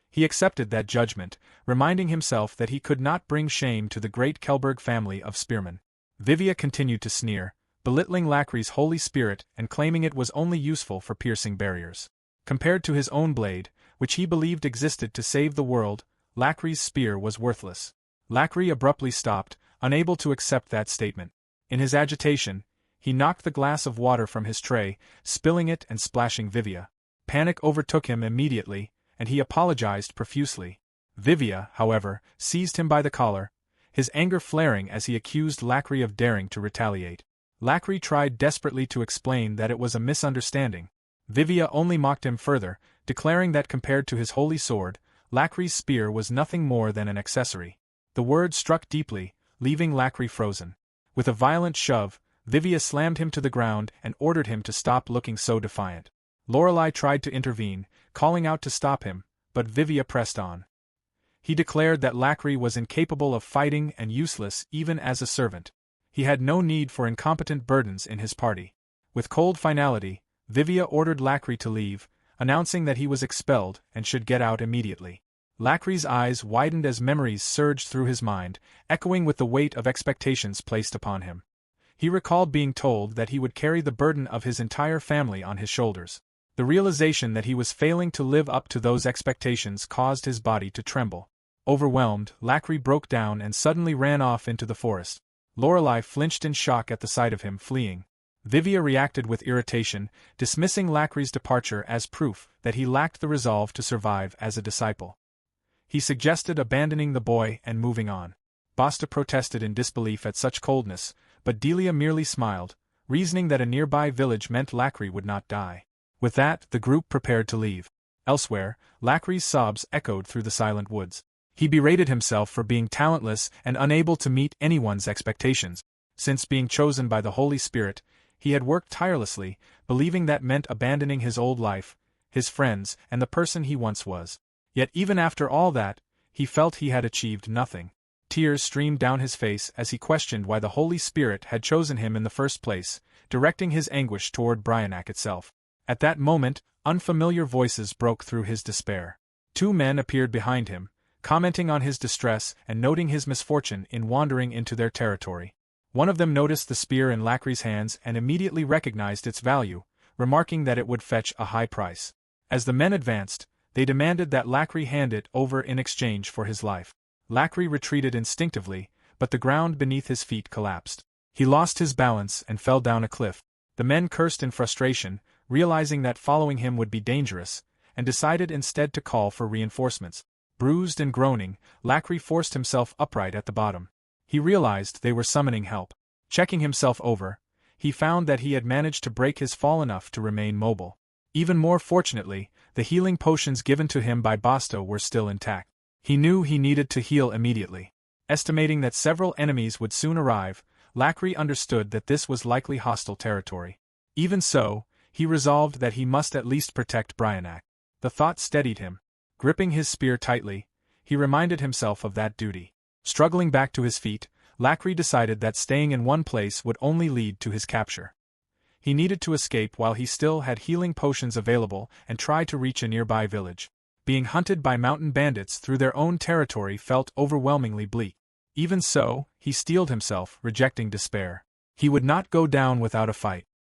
He accepted that judgment, reminding himself that he could not bring shame to the great Kelberg family of spearmen. Vivia continued to sneer, belittling Lacri's holy spirit and claiming it was only useful for piercing barriers. Compared to his own blade, which he believed existed to save the world, Lacri's spear was worthless. Lacri abruptly stopped, unable to accept that statement. In his agitation, he knocked the glass of water from his tray, spilling it and splashing Vivia. Panic overtook him immediately, and he apologized profusely. Vivia, however, seized him by the collar, his anger flaring as he accused Lacri of daring to retaliate. Lacri tried desperately to explain that it was a misunderstanding. Vivia only mocked him further, declaring that compared to his holy sword, Lacri's spear was nothing more than an accessory. The word struck deeply, leaving Lacri frozen. With a violent shove, Vivia slammed him to the ground and ordered him to stop looking so defiant. Lorelei tried to intervene, calling out to stop him, but Vivia pressed on. He declared that Lacri was incapable of fighting and useless even as a servant. He had no need for incompetent burdens in his party. With cold finality, Vivia ordered Lacri to leave, announcing that he was expelled and should get out immediately. Lacri's eyes widened as memories surged through his mind, echoing with the weight of expectations placed upon him. He recalled being told that he would carry the burden of his entire family on his shoulders. The realization that he was failing to live up to those expectations caused his body to tremble. Overwhelmed, Lacri broke down and suddenly ran off into the forest. Lorelei flinched in shock at the sight of him fleeing. Vivia reacted with irritation, dismissing Lacri's departure as proof that he lacked the resolve to survive as a disciple. He suggested abandoning the boy and moving on. Basta protested in disbelief at such coldness, but Delia merely smiled, reasoning that a nearby village meant Lacri would not die. With that, the group prepared to leave. Elsewhere, Lacri's sobs echoed through the silent woods. He berated himself for being talentless and unable to meet anyone's expectations. Since being chosen by the Holy Spirit, he had worked tirelessly, believing that meant abandoning his old life, his friends, and the person he once was. Yet even after all that, he felt he had achieved nothing. Tears streamed down his face as he questioned why the Holy Spirit had chosen him in the first place, directing his anguish toward Bryanak itself. At that moment, unfamiliar voices broke through his despair. Two men appeared behind him, commenting on his distress and noting his misfortune in wandering into their territory. One of them noticed the spear in Lacri's hands and immediately recognized its value, remarking that it would fetch a high price. As the men advanced, they demanded that Lacri hand it over in exchange for his life. Lacri retreated instinctively, but the ground beneath his feet collapsed. He lost his balance and fell down a cliff. The men cursed in frustration, realizing that following him would be dangerous, and decided instead to call for reinforcements. Bruised and groaning, Lacri forced himself upright at the bottom. He realized they were summoning help. Checking himself over, he found that he had managed to break his fall enough to remain mobile. Even more fortunately, the healing potions given to him by Basta were still intact. He knew he needed to heal immediately. Estimating that several enemies would soon arrive, Lacri understood that this was likely hostile territory. Even so, he resolved that he must at least protect Bryanak. The thought steadied him. Gripping his spear tightly, he reminded himself of that duty. Struggling back to his feet, Lacri decided that staying in one place would only lead to his capture. He needed to escape while he still had healing potions available and try to reach a nearby village. Being hunted by mountain bandits through their own territory felt overwhelmingly bleak. Even so, he steeled himself, rejecting despair. He would not go down without a fight.